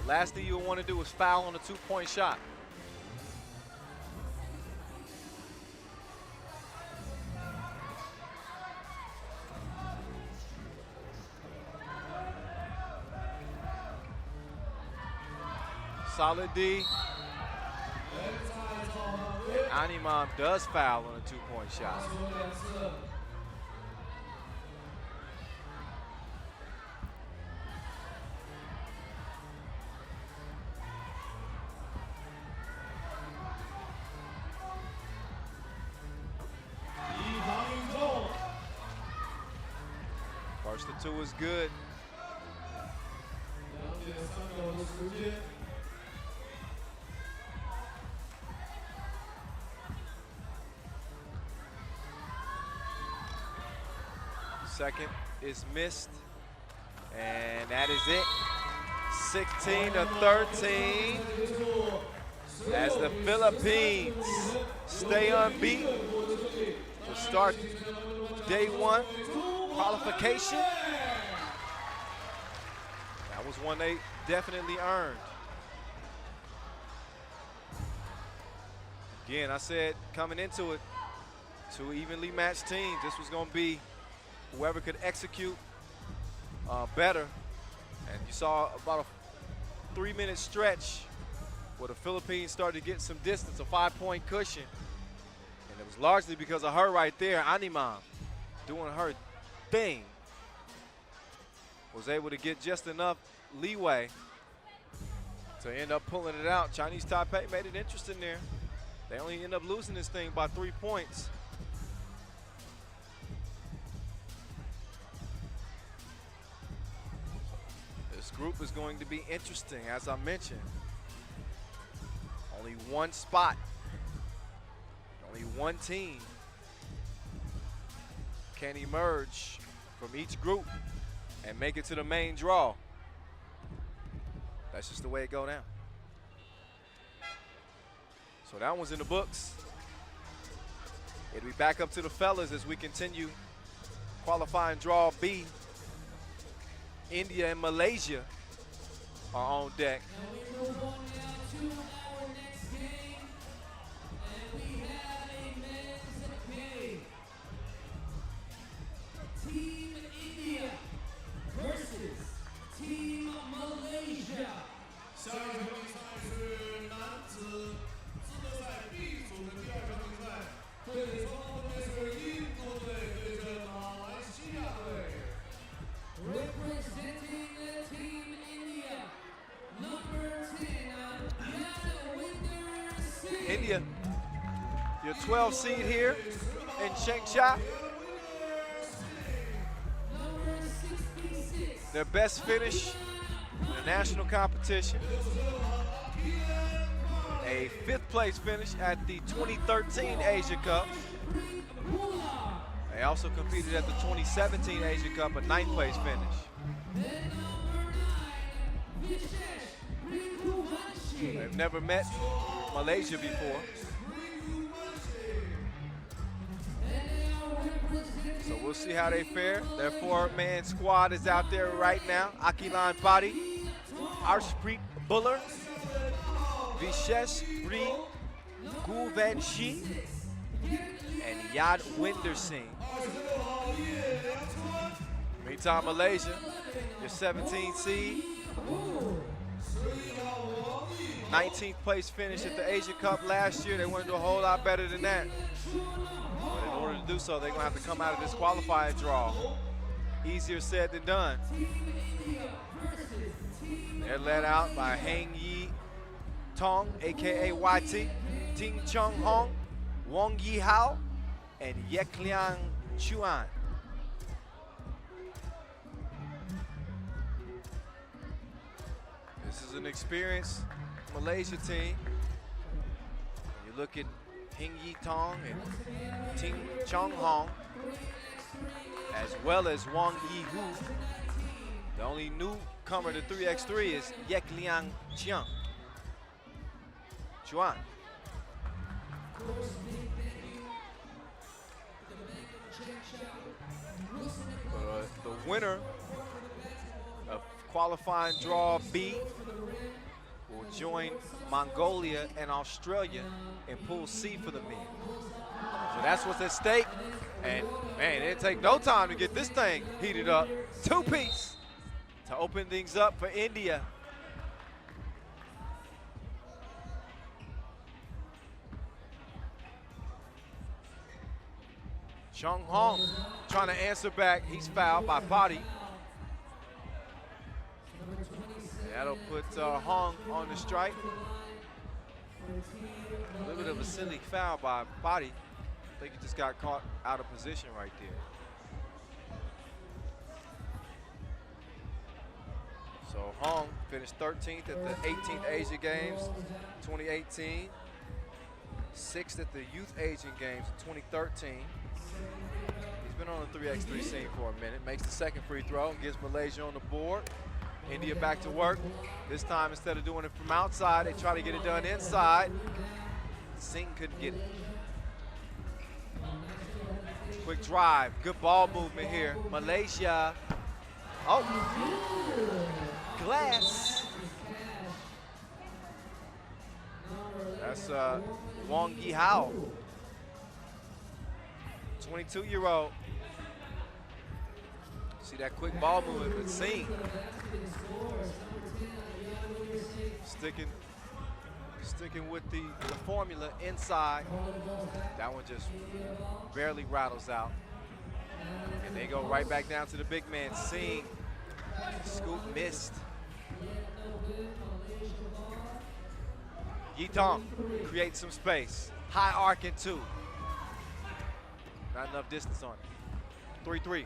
The last thing you'll want to do is foul on a 2-point shot. Solid D. Animam does foul on a 2-point shot. First to 2 is good. Second is missed, and that is it. 16-13, as the Philippines stay unbeaten to start day 1 qualification. That was one they definitely earned. Again, I said coming into it, 2 evenly matched teams. This was going to be whoever could execute better. And you saw about a 3-minute stretch where the Philippines started to get some distance, a 5-point cushion. And it was largely because of her right there, Animam, doing her thing. Was able to get just enough leeway to end up pulling it out. Chinese Taipei made it interesting there. They only end up losing this thing by 3 points. This group is going to be interesting, as I mentioned. Only one spot, only one team can emerge from each group and make it to the main draw. That's just the way it go down. So that one's in the books. It'll be back up to the fellas as we continue qualifying draw B. India and Malaysia are on deck. And we move on now to our next game, and we have a men's game. Team India versus Team Malaysia. 下一场比赛是男子资格赛 B 组的第2场比赛，对阵双方分别是印度队对阵马来西亚队。 Representing the Team India, number 10, Vanuatu. India, your 12 seed here in Changsha. Number 66. Their best finish in the national competition. A 5th place finish at the 2013 Asia Cup. They also competed at the 2017 Asia Cup, a 9th place finish. They've never met Malaysia before. So we'll see how they fare. Their 4-man squad is out there right now. Akilan Padi, Arshpreet Buller, Vishesh Ri, Guvanshi, and Yadwinder Singh. Meantime, Malaysia, your 17th seed. 19th place finish at the Asia Cup last year. They want to do a whole lot better than that. But in order to do so, they're going to have to come out of this qualifying draw. Easier said than done. They're led out by Hang Yi Tong, a.k.a. YT, Ting Chung Hong, Wong Yi Hao, and Yekliang Chuan. This is an experienced Malaysia team. You look at Ting Yi Tong and Ting Chong Hong, as well as Wang Yi Hu. The only newcomer to 3x3 is Yek Liang Chuan. The winner of qualifying draw B will join Mongolia and Australia in Pool C for the men. So that's what's at stake. And man, it didn't take no time to get this thing heated up. Two-piece to open things up for India. Chung Hong trying to answer back. He's fouled by Patti. That'll put Hong on the strike. A little bit of a silly foul by Patti. I think he just got caught out of position right there. So Hong finished 13th at the 18th Asia Games 2018, 6th at the Youth Asian Games 2013. He's been on the 3x3 scene for a minute, makes the second free throw and gets Malaysia on the board. India back to work. This time, instead of doing it from outside, they try to get it done inside. Singh couldn't get it. Quick drive, good ball movement here. Malaysia. Oh, glass. That's Wang Yi Hao, 22-year-old. See that quick ball movement with Singh. Sticking with the formula inside. That one just barely rattles out. And they go right back down to the big man, Singh. Scoop missed. Yitong creates some space. High arc in two. Not enough distance on it. 3-3.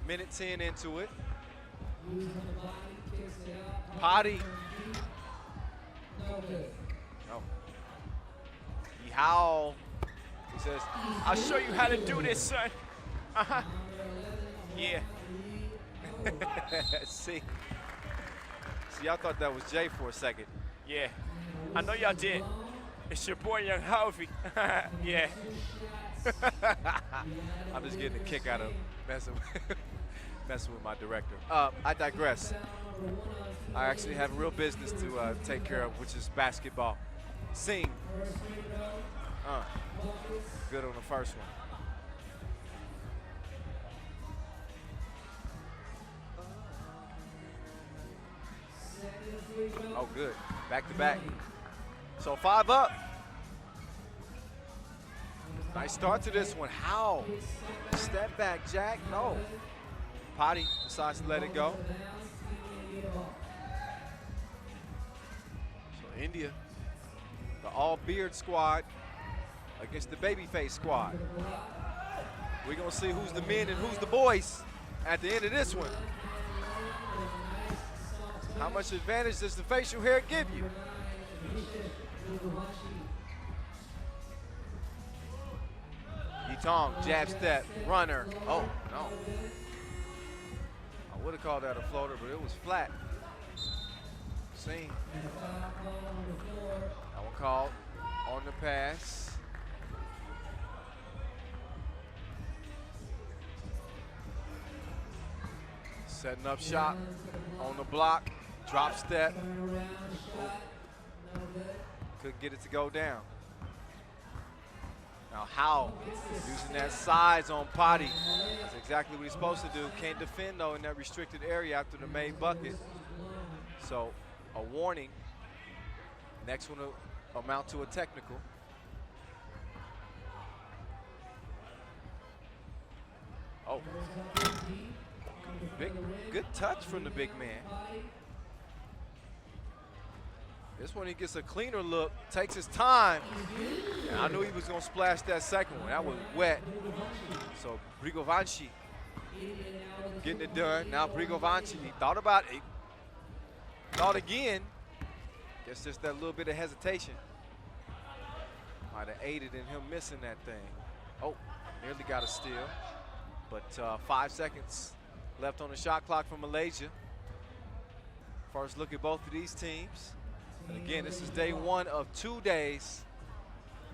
Minute 10 into it. Patti. No. Yihao. He says, I'll show you how to do this, son. Uh-huh. Yeah. See, I thought that was Jay for a second. Yeah. I know y'all did. It's your boy, Young Hovey. Yeah. I'm just getting a kick out of messing with my director. I digress. I actually have real business to take care of, which is basketball. Singh. Good on the first one. Oh, good. Back to back. So 5 up. Nice start to this one. How? Step back, Jack. No. Patti decides to let it go. So India, the all-beard squad against the babyface squad. We're going to see who's the men and who's the boys at the end of this one. How much advantage does the facial hair give you? Yitong, jab step, runner. Oh, no. I would have called that a floater, but it was flat. Singh. That one called on the pass. Setting up shot on the block. Drop step. Couldn't get it to go down. Now How, using that size on Patti. That's exactly what he's supposed to do. Can't defend though in that restricted area after the main bucket. So a warning. Next one will amount to a technical. Oh. Good touch from the big man. This one he gets a cleaner look, takes his time. And I knew he was gonna splash that second one. That was wet. So Brigovanci getting it done. Now Brigovanci, he thought about it. Thought again. Guess just that little bit of hesitation. Might have aided in him missing that thing. Oh, nearly got a steal. But 5 seconds left on the shot clock for Malaysia. First look at both of these teams. And again, this is day 1 of 2 days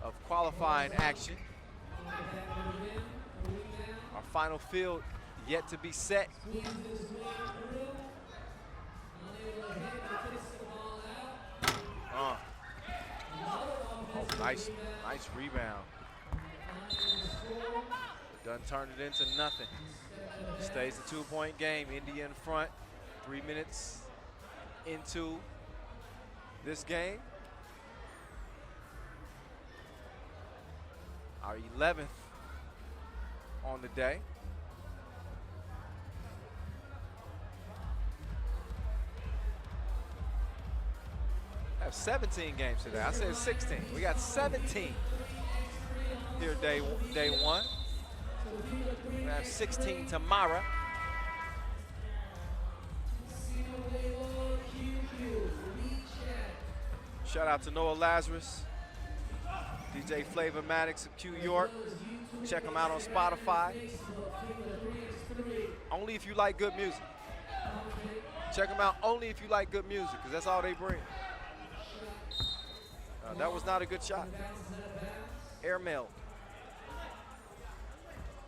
of qualifying action. Our final field yet to be set. Oh, nice rebound. Done turned it into nothing. Stays a 2-point game. India in front. 3 minutes into this game. Our 11th on the day. I have 17 games today. I said 16. We got 17 here day 1. We have 16 tomorrow. Shout out to Noah Lazarus, DJ Flavor Maddox of Q York. Check them out on Spotify. Only if you like good music. Check them out only if you like good music, because that's all they bring. That was not a good shot. Airmail.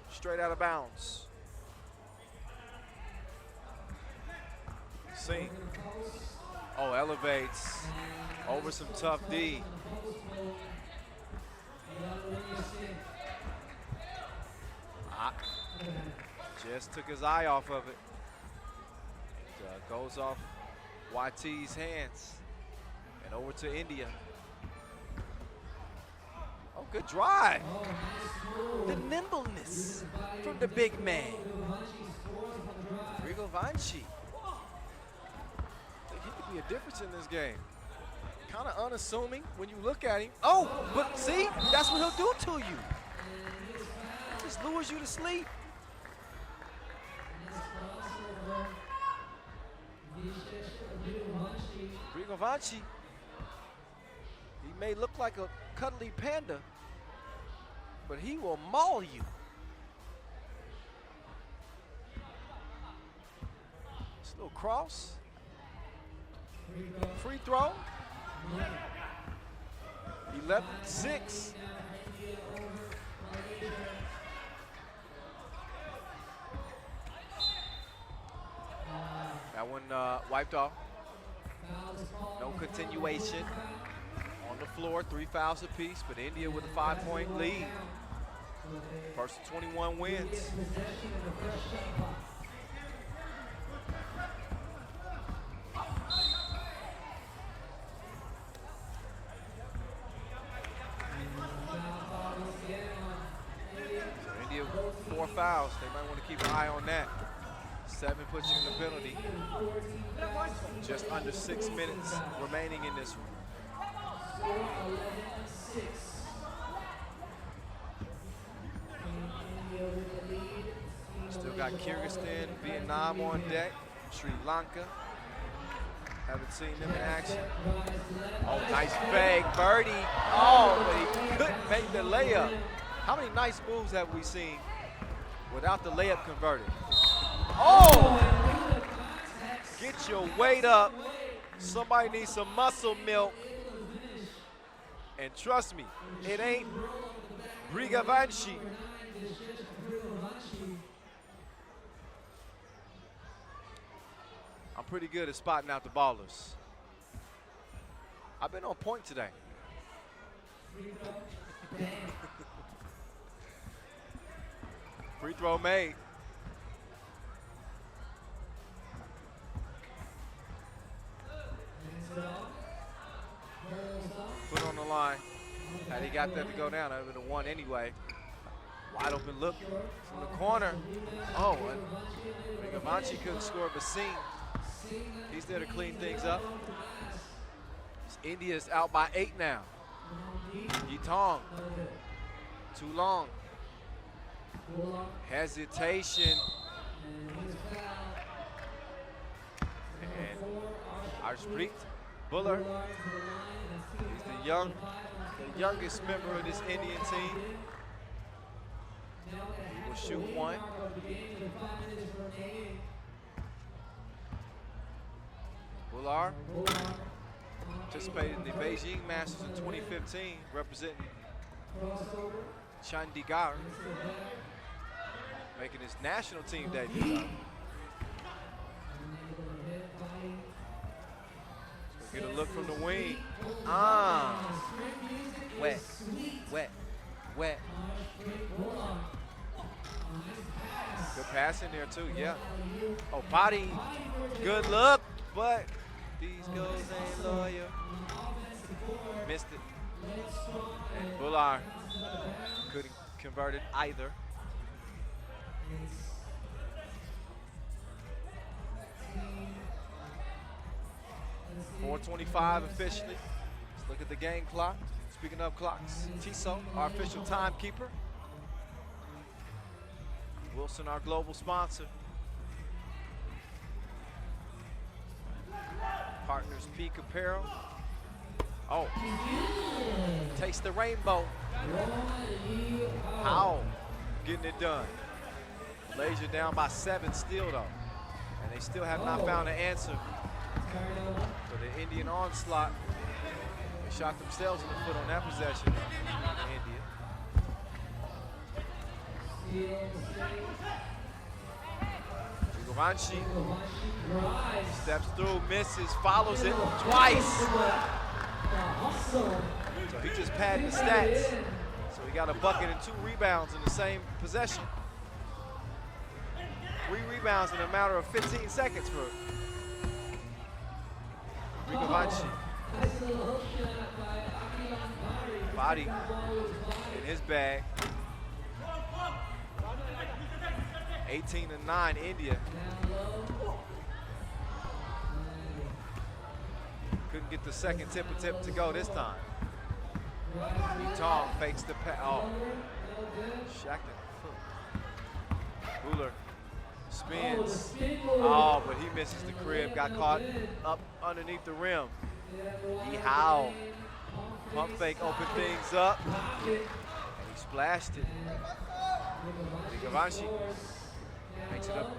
Straight out of bounds. Sing. Oh, elevates over some tough D. Just took his eye off of it. It goes off YT's hands and over to India. Oh, good drive. The nimbleness from the big man. Kyrgyzstan. He could be a difference in this game. Kind of unassuming when you look at him. Oh, but see, that's what he'll do to you. Just lures you to sleep. Kyrgyzstan. He may look like a cuddly panda, but he will maul you. This little cross. Free throw. 11-6. That one wiped off. No continuation. On the floor, 3 fouls apiece, but India with a 5-point lead. First 21 wins. So India, 4 fouls. They might want to keep an eye on that. 7 puts you in the penalty. Just under 6 minutes remaining in this one. Still got Kyrgyzstan, Vietnam on deck, Sri Lanka. Haven't seen them in action. Oh, nice fake, birdie. Oh, but he couldn't make the layup. How many nice moves have we seen without the layup converted? Oh! Get your weight up. Somebody needs some muscle milk. And trust me, it ain't Kyrgyzstan. I'm pretty good at spotting out the ballers. I've been on point today. Free throw made. Put on the line. Had he got that to go down, that would have been a 1 anyway. Wide open look from the corner. Oh, and Kyrgyzstan couldn't score, but Singh, he's there to clean things up. India's out by 8 now. Yitong, too long. Hesitation. And Arshpreet Buller, he's the young the youngest member of this Indian team. He will shoot one. Bular participated in the Beijing Masters in 2015, representing Chandigarh, making his national team debut. Get a look from the wing. Wet, wet, wet. Good pass in there too, yeah. Oh, body, good look, but these goals ain't loyal. Missed it. And Bular couldn't convert it either. .425 officially. Let's look at the game clock. Speaking of clocks, Tiso, our official timekeeper. Wilson, our global sponsor. Partners Peak Apparel. Oh, taste the rainbow. How? Getting it done. Malaysia down by 7 still though. And they still have not found an answer for the Indian onslaught. They shot themselves in the foot on that possession, India. Giovanni steps through, misses, follows it twice. So he just padded the stats. So he got a bucket and 2 rebounds in the same possession. 3 rebounds in a matter of 15 seconds for Giovanni. Body in his bag. 18-9 India. Couldn't get the second tip to go this time. Tong fakes the pass. Oh, Shackton. Bular spins. Oh, but he misses the crib. Got caught up underneath the rim. Yeehaw. Pump fake opened things up. And he splashed it. Giovanni makes it up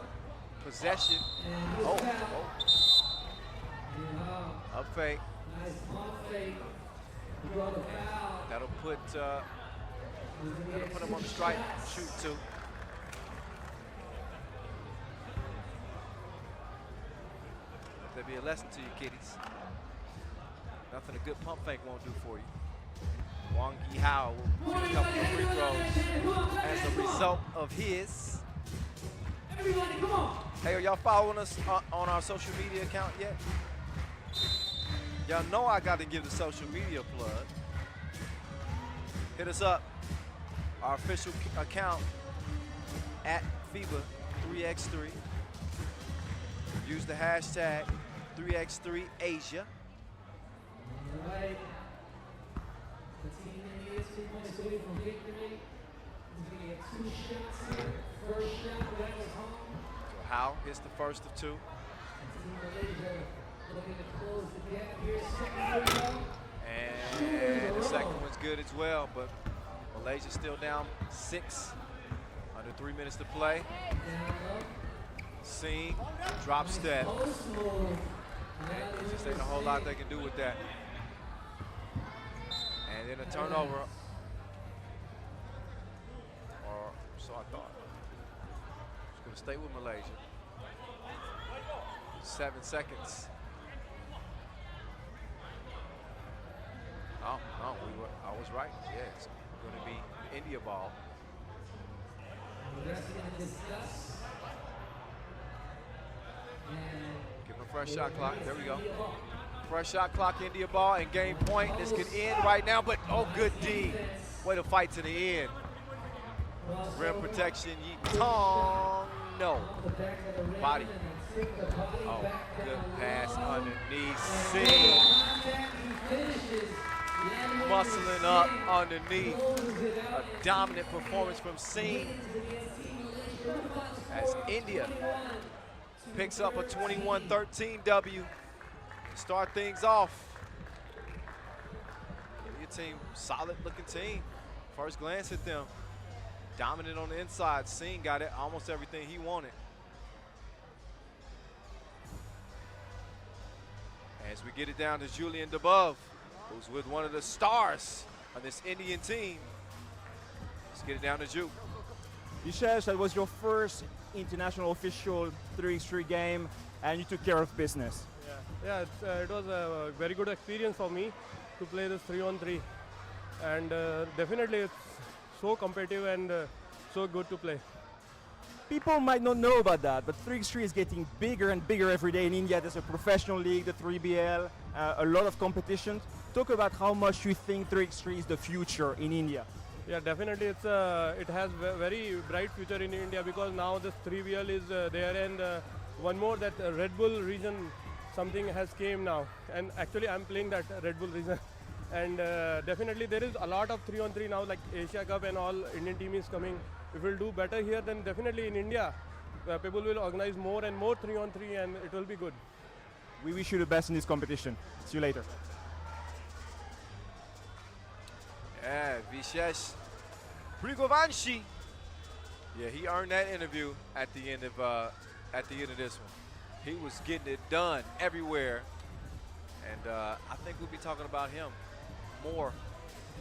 possession. Oh. Up fake. That'll put him on the strike. Shoot 2. Let there be a lesson to you, kiddies. Nothing a good pump fake won't do for you. Wang Yihao will get a couple of free throws as a result of his. Hey, are y'all following us on our social media account yet? Y'all know I got to give the social media plug. Hit us up. Our official account at FIBA 3x3. Use the hashtag 3x3Asia. Right. The team is 2 points away from victory. He's going to get 2 shots here. First shot, that was home. So Howe hits the first of 2. Team Malaysia looking to close the gap here. Second rebound. And the second one's good as well, but Malaysia still down 6. Under 3 minutes to play. Singh, drop step. Just ain't a whole lot they can do with that. And then a turnover. Or so I thought. Just gonna stay with Malaysia. 7 seconds. Oh, no, I was right. Yeah, it's gonna be India ball. Give him a fresh shot clock. There we go. Fresh shot clock, India ball, and game point. This could end right now, but oh, good D. Way to fight to the end. Rim protection, Tong, no. Body. Oh, good pass underneath. Singh. Muscling up underneath. A dominant performance from Singh. As India picks up a 21-13 W. Start things off. Give you team, solid looking team. First glance at them, dominant on the inside. Singh got it, almost everything he wanted. As we get it down to Julian Dubov, who's with one of the stars on this Indian team. Let's get it down to Ju. Vishesh, that was your first international official 3x3 game, and you took care of business. Yeah, it was a very good experience for me to play this 3-on-3, and definitely it's so competitive and so good to play. People might not know about that, but 3x3 is getting bigger and bigger every day in India. There's a professional league, the 3BL, a lot of competitions. Talk about how much you think 3x3 is the future in India. Yeah, definitely it has very bright future in India, because now this 3BL is there, and one more, that Red Bull region, something has came now, and actually I'm playing that Red Bull region. And definitely there is a lot of 3-on-3 now, like Asia Cup and all, Indian team is coming. If we'll do better here, then definitely in India, people will organize more and more 3-on-3, and it will be good. We wish you the best in this competition. See you later. Yeah, Vishesh Prigovanshi. Yeah, he earned that interview at the end of this one. He was getting it done everywhere, and I think we'll be talking about him more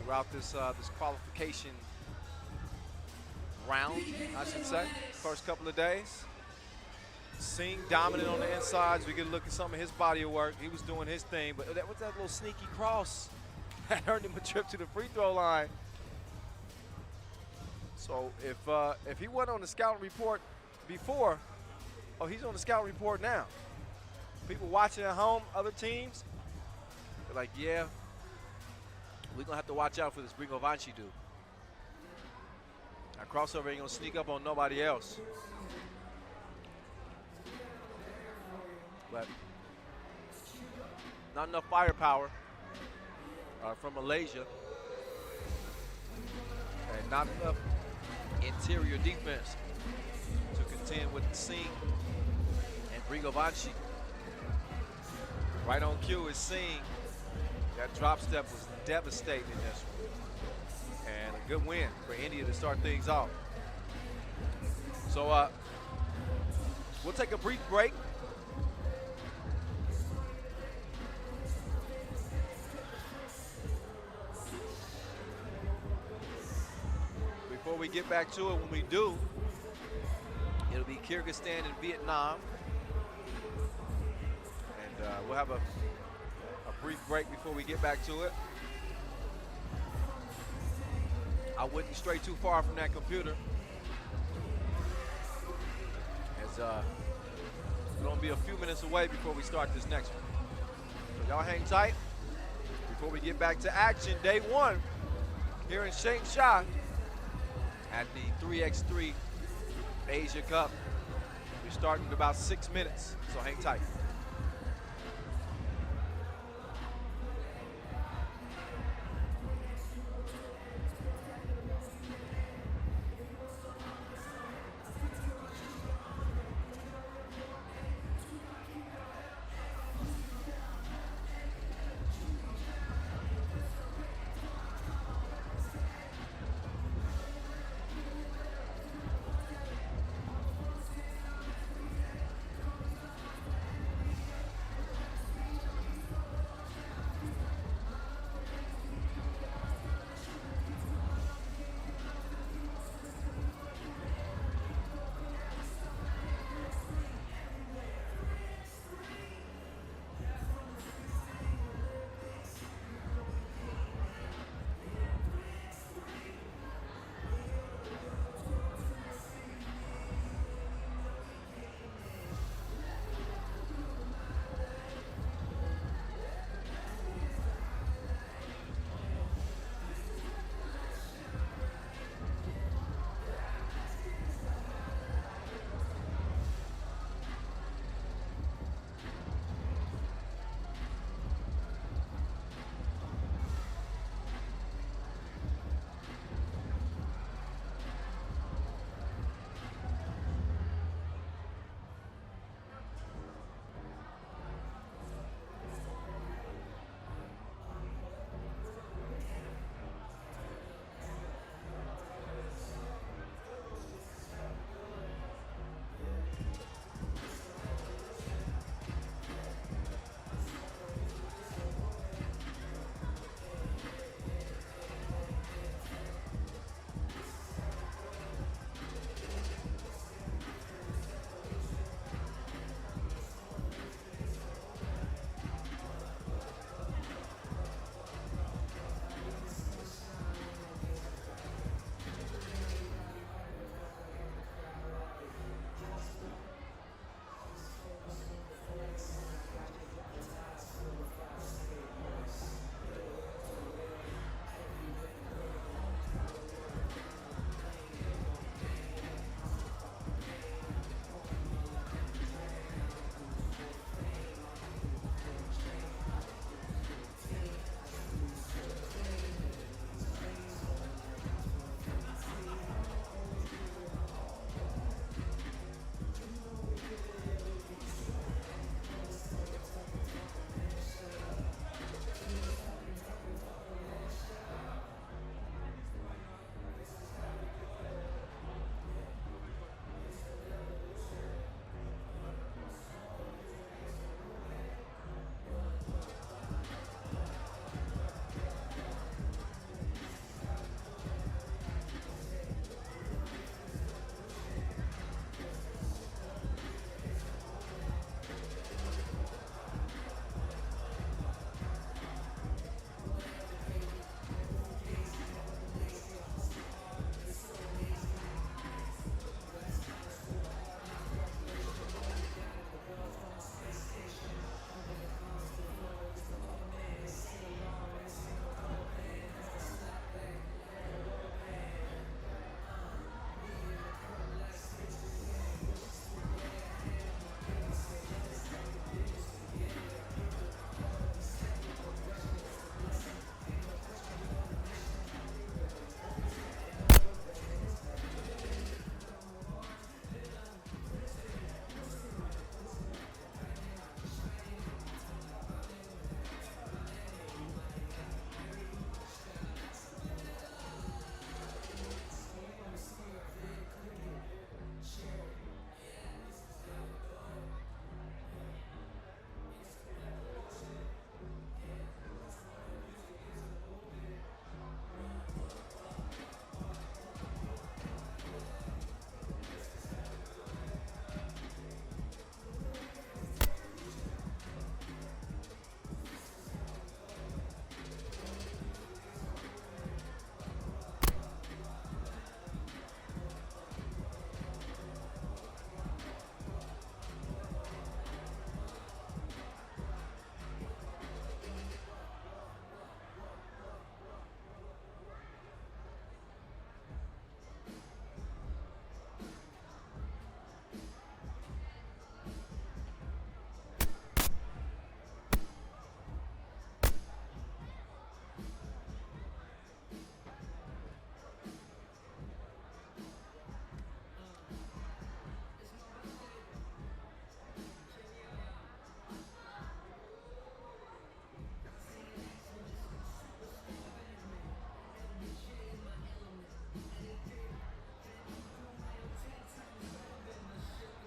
throughout this this qualification round, I should say, first couple of days. Singh dominant on the insides. We get a look at some of his body of work. He was doing his thing, but what's that little sneaky cross that earned him a trip to the free throw line? So if he wasn't on the scouting report before, oh, he's on the scouting report now. People watching at home, other teams, they're like, yeah, we're gonna have to watch out for this Prigovanshi dude. That crossover ain't gonna sneak up on nobody else. But not enough firepower from Malaysia, and not enough interior defense to contend with Singh and Prigovanshi. Right on cue is Singh. That drop step was devastating in this one. And a good win for India to start things off. So we'll take a brief break. Before we get back to it, when we do, it'll be Kyrgyzstan and Vietnam. And we'll have a brief break before we get back to it. I wouldn't stray too far from that computer, as it's gonna be a few minutes away before we start this next one. So y'all hang tight before we get back to action. Day one here in Changsha at the 3x3 Asia Cup. We're starting in about 6 minutes, so hang tight.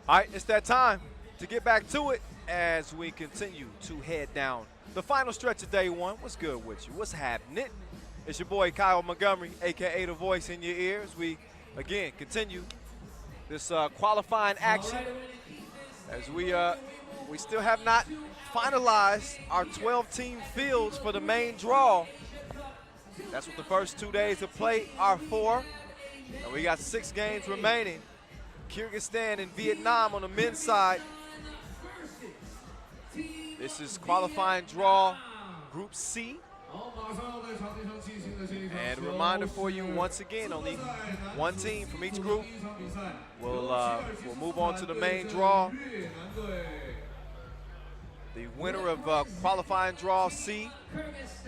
All right, it's that time to get back to it as we continue to head down the final stretch of day one. What's good with you? What's happening? It's your boy Kyle Montgomery, a.k.a. The Voice in your ears. We, again, continue this qualifying action as we still have not finalized our 12-team fields for the main draw. That's what the first 2 days of play are for. And we got 6 games remaining. Kyrgyzstan and Vietnam on the men's side. This is qualifying draw Group C. And a reminder for you, once again, only one team from each group will move on to the main draw. The winner of qualifying draw C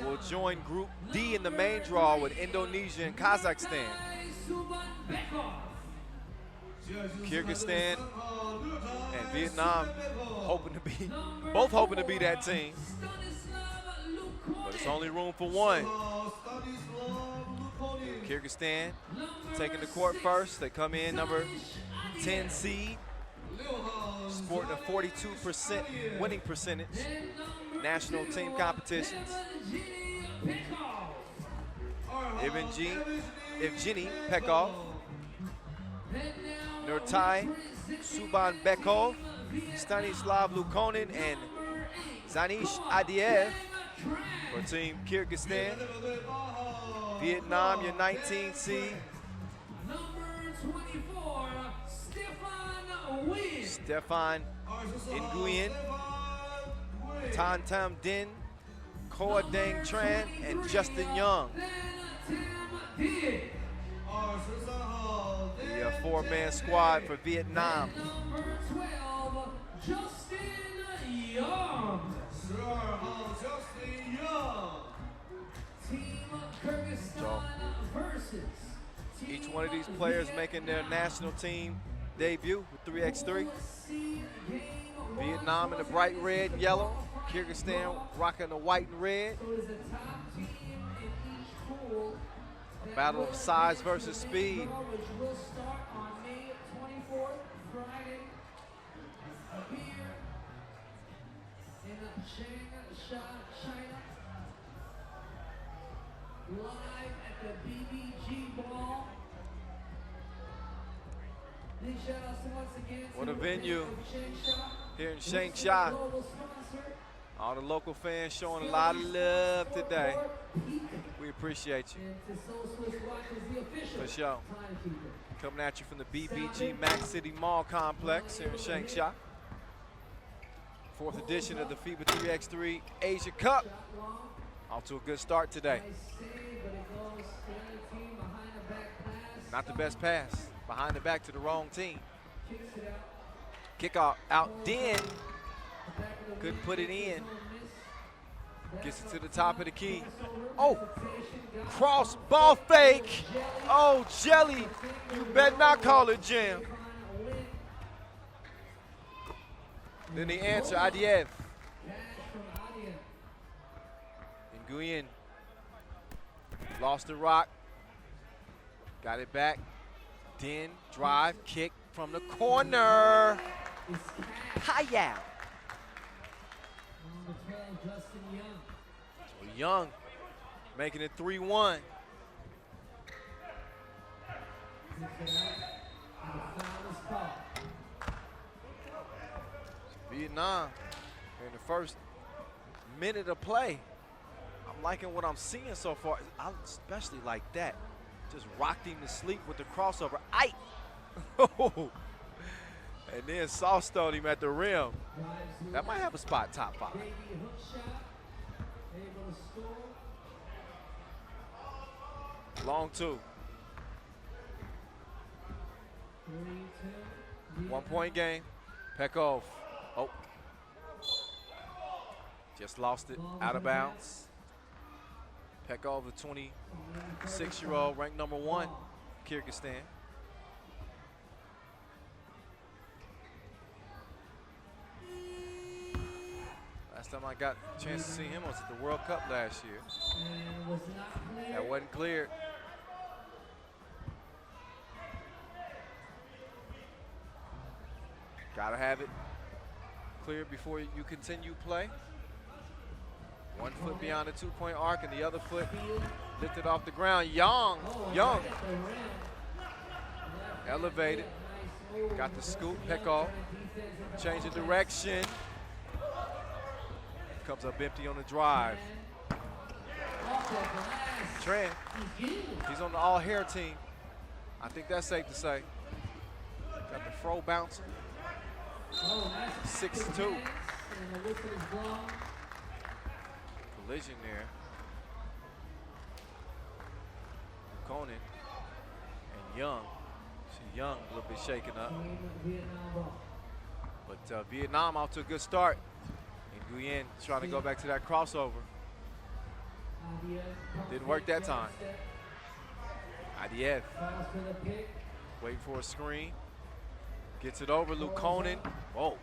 will join Group D in the main draw with Indonesia and Kazakhstan. Kyrgyzstan and Vietnam both hoping to be that team. But it's only room for one. Kyrgyzstan taking the court first. They come in number 10 seed, sporting a 42% winning percentage. National team competitions. Evgeny Pekov, Nurtai Subanbekov, Stanislav Lukonin, and Zanish Adiev for Team Kyrgyzstan. Vietnam, your 19 seed. Stefan Nguyen, Tan Tam Din, Koa Dang Tran, and Justin Young. The 4-man squad for Vietnam. So, each one of these players making their national team debut with 3x3. Vietnam in the bright red and yellow. Kyrgyzstan rocking the white and red. A battle of size versus speed. Live at the BBG Ball. Big shout outs once again What a venue here in Changsha. All the local fans showing a lot of love today. We appreciate you. For sure. Coming at you from the BBG Max City Mall Complex here in Changsha. 4th edition of the FIBA 3x3 Asia Cup. Off to a good start today. Not the best pass. Behind the back to the wrong team. Kick out Den. Couldn't put it in. Gets it to the top of the key. Oh, cross ball fake. Oh, Jelly, you better not call it jam. Then the answer, Adiev. Nguyen lost the rock. Got it back. Then drive, kick from the corner. Hiya. So Young making it 3-1. Vietnam in the first minute of play. I'm liking what I'm seeing so far. I especially like that. Just rocked him to sleep with the crossover. Aight! And then soft-stoned him at the rim. That might have a spot top 5. Long 2. 1-point game. Pekov. Oh. Just lost it out of bounds. Pekov, the 26-year-old, ranked number 1, Kyrgyzstan. Last time I got a chance to see him was at the World Cup last year. That wasn't cleared. Gotta have it cleared before you continue play. 1 foot beyond the 2-point arc and the other foot lifted off the ground. Young elevated, got the scoop, Pekov, change of direction. Comes up empty on the drive. Tran, he's on the all-hair team. I think that's safe to say. Got the fro bouncing. 6'2". Collision there. Conan and Young. See Young a little bit shaken up. But Vietnam off to a good start. And Nguyen trying to go back to that crossover. Didn't work that time. IDF waiting for a screen. Gets it over, Luke Conan. Whoa.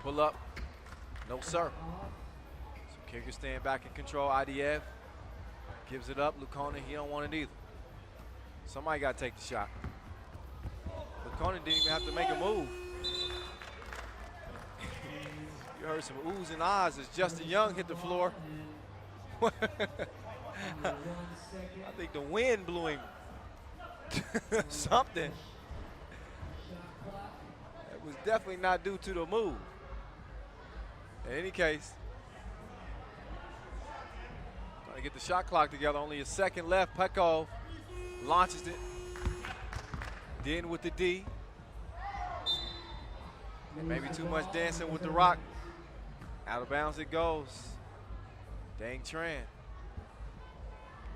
Pull up. No, sir. So Kyrgyzstan back in control. IDF gives it up. Luke Conan, he don't want it either. Somebody got to take the shot. Luke Conan didn't even have to make a move. You heard some oohs and ahs as Justin Young hit the floor. I think the wind blew him. Something. It was definitely not due to the move. In any case, trying to get the shot clock together. Only a second left. Pekov launches it. Then with the D. Maybe too much dancing with the rock. Out of bounds it goes. Dang Tran.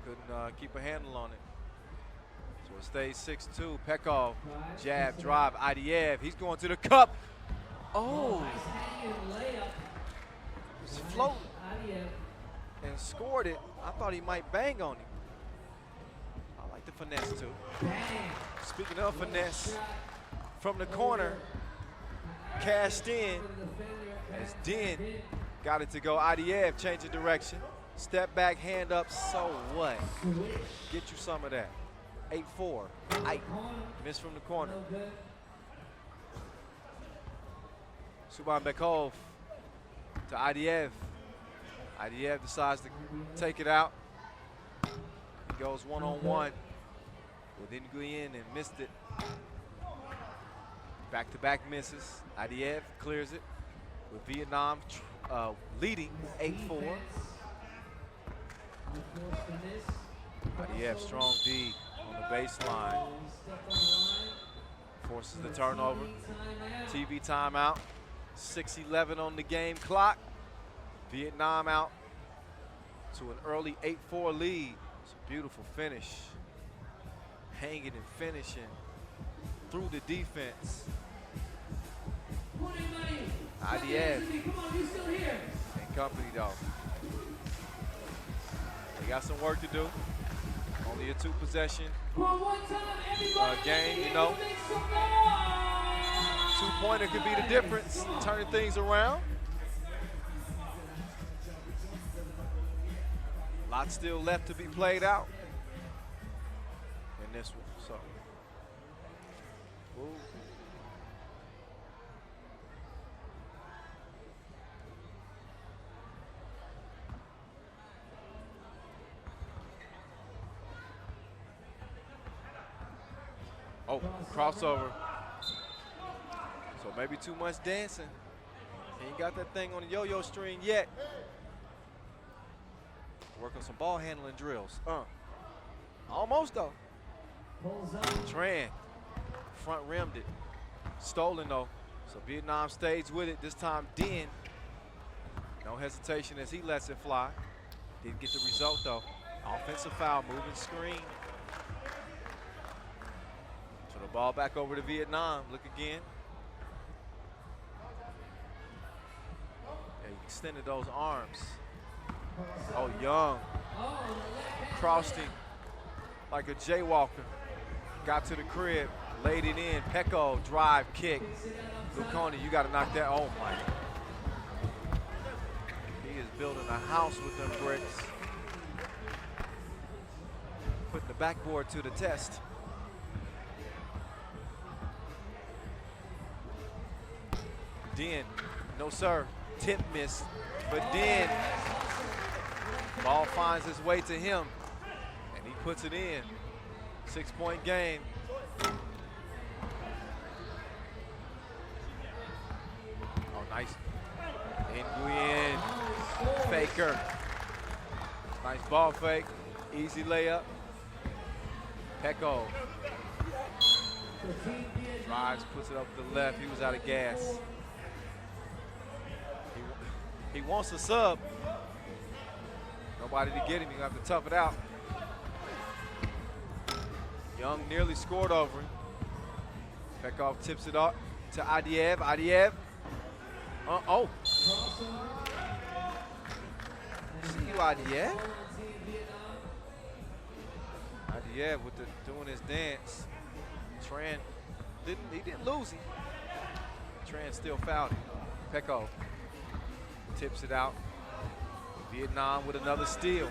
Couldn't keep a handle on it. So it stays 6-2. Pekov, jab, drive, IDF. He's going to the cup. Oh. He's floating and scored it. I thought he might bang on him. I like the finesse too. Speaking of finesse, from the corner, cashed in as Den got it to go. IDF changing direction. Step back, hand up, so what? Get you some of that. 8-4. Ike missed from the corner. Subhan Bekov to IDF. IDF decides to take it out. He goes one-on-one with Nguyen and missed it. Back-to-back misses. IDF clears it with Vietnam leading 8-4. IDF strong D on the baseline. Forces the turnover. TV timeout. 6:11 on the game clock. Vietnam out to an early 8-4 lead. It's a beautiful finish. Hanging and finishing through the defense. IDF and company though. They got some work to do. Only a 2-possession game, you know. 2-pointer could be the difference, turning things around. Lots still left to be played out in this one. So, ooh. Oh, crossover. So maybe too much dancing. He ain't got that thing on the yo-yo string yet. Work on some ball handling drills. Almost though. Tran front rimmed it. Stolen though. So Vietnam stays with it. This time Den. No hesitation as he lets it fly. Didn't get the result though. Offensive foul, moving screen. So the ball back over to Vietnam. Look again. Yeah, he extended those arms. Oh, Young crossed him like a jaywalker. Got to the crib, laid it in. Pekko drive kick. Luconi, you got to knock that. Oh my! He is building a house with them bricks. Putting the backboard to the test. Den, no sir, tip miss, but Den, ball finds its way to him, and he puts it in. 6-point game. Oh, nice. Nguyen, faker. Nice ball fake, easy layup. Peko drives, puts it up to the left. He was out of gas. He wants a sub. Nobody to get him. You have to tough it out. Young nearly scored over him. Pekov tips it up to Adiev. Adiev. Oh. See you, Adiev. Adiev with doing his dance. Tran didn't lose him. Tran still fouled him. Pekov tips it out. Vietnam with another steal.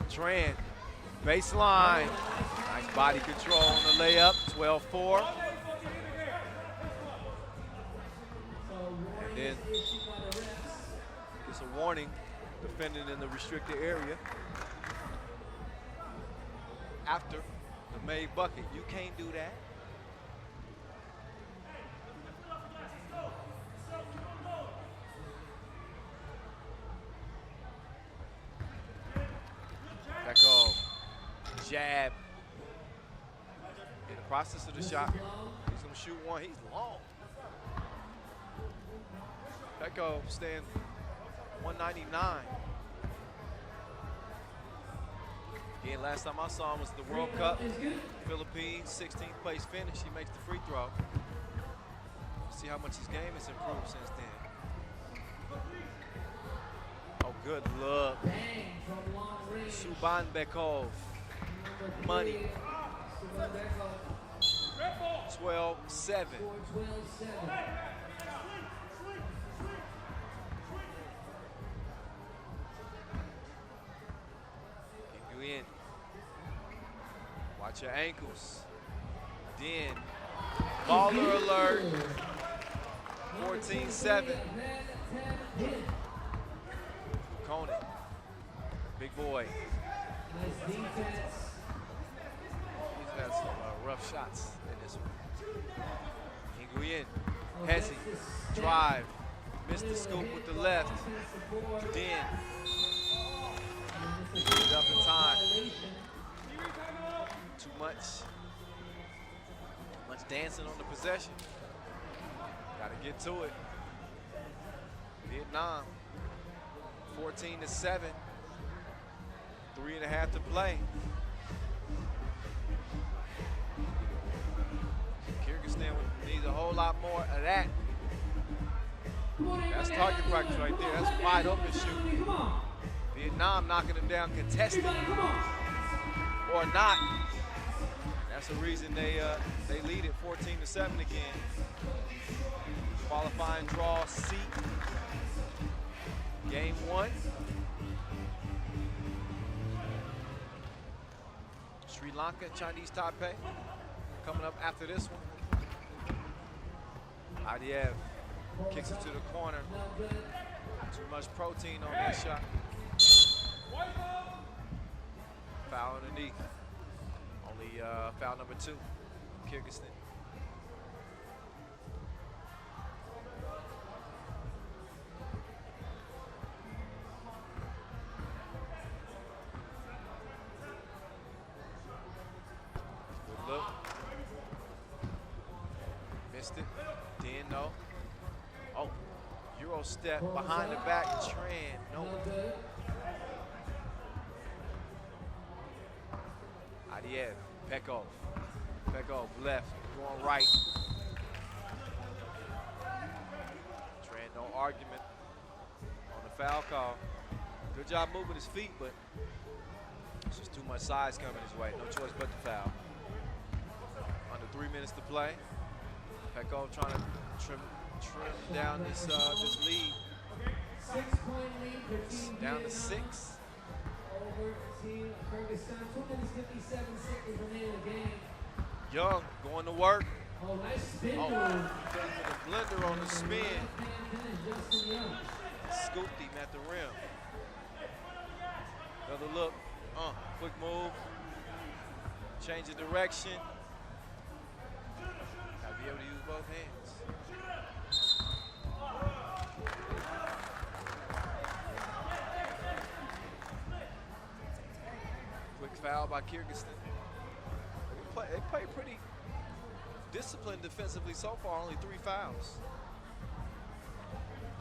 Tran, baseline. Nice body control on the layup, 12-4. And then gets a warning, defending in the restricted area. After the made bucket, you can't do that. Peko, jab. In the process of the shot, he's gonna shoot one, he's long. Peko staying 199. Again, last time I saw him was the World Cup, Philippines, 16th place finish. He makes the free throw. See how much his game has improved since then. Oh, good look. Subanbekov, money. 12-7. Keep you in. Watch your ankles. Den. Baller alert. 14-7. Koenig. Big boy. He's had some rough shots in this one. Nguyen, Hezzy, drive, missed the scoop with the left. Den, get it up in time. Too much dancing on the possession. Gotta get to it. Vietnam, 14-7. 3.5 to play. Kyrgyzstan needs a whole lot more of that. That's target practice right there. That's wide open shooting. Vietnam knocking them down contested or not. That's the reason they lead it 14-7 again. Qualifying draw C. Game 1. Sri Lanka, Chinese Taipei, coming up after this one. Adiev kicks it to the corner. Too much protein on that shot. Foul underneath. Only foul number 2, Kyrgyzstan. It. Den, no. Oh, Euro step behind the back. Tran, no. Adiev, Pekov. Pekov left, going right. Tran, no argument on the foul call. Good job moving his feet, but it's just too much size coming his way. No choice but to foul. Under 3 minutes to play. Pekov trying to trim down this lead. Down to 6. 14, Kyrgyzstan. 2 minutes 57 seconds remaining in the game. Young going to work. Oh, nice spin Oh, move. the blender on the spin. Left-hand finish, Justin Young. Scooped him at the rim. Another look. Quick move. Change of direction. Gotta be able to use both hands. Quick foul by Kyrgyzstan. They play pretty disciplined defensively so far, only 3 fouls.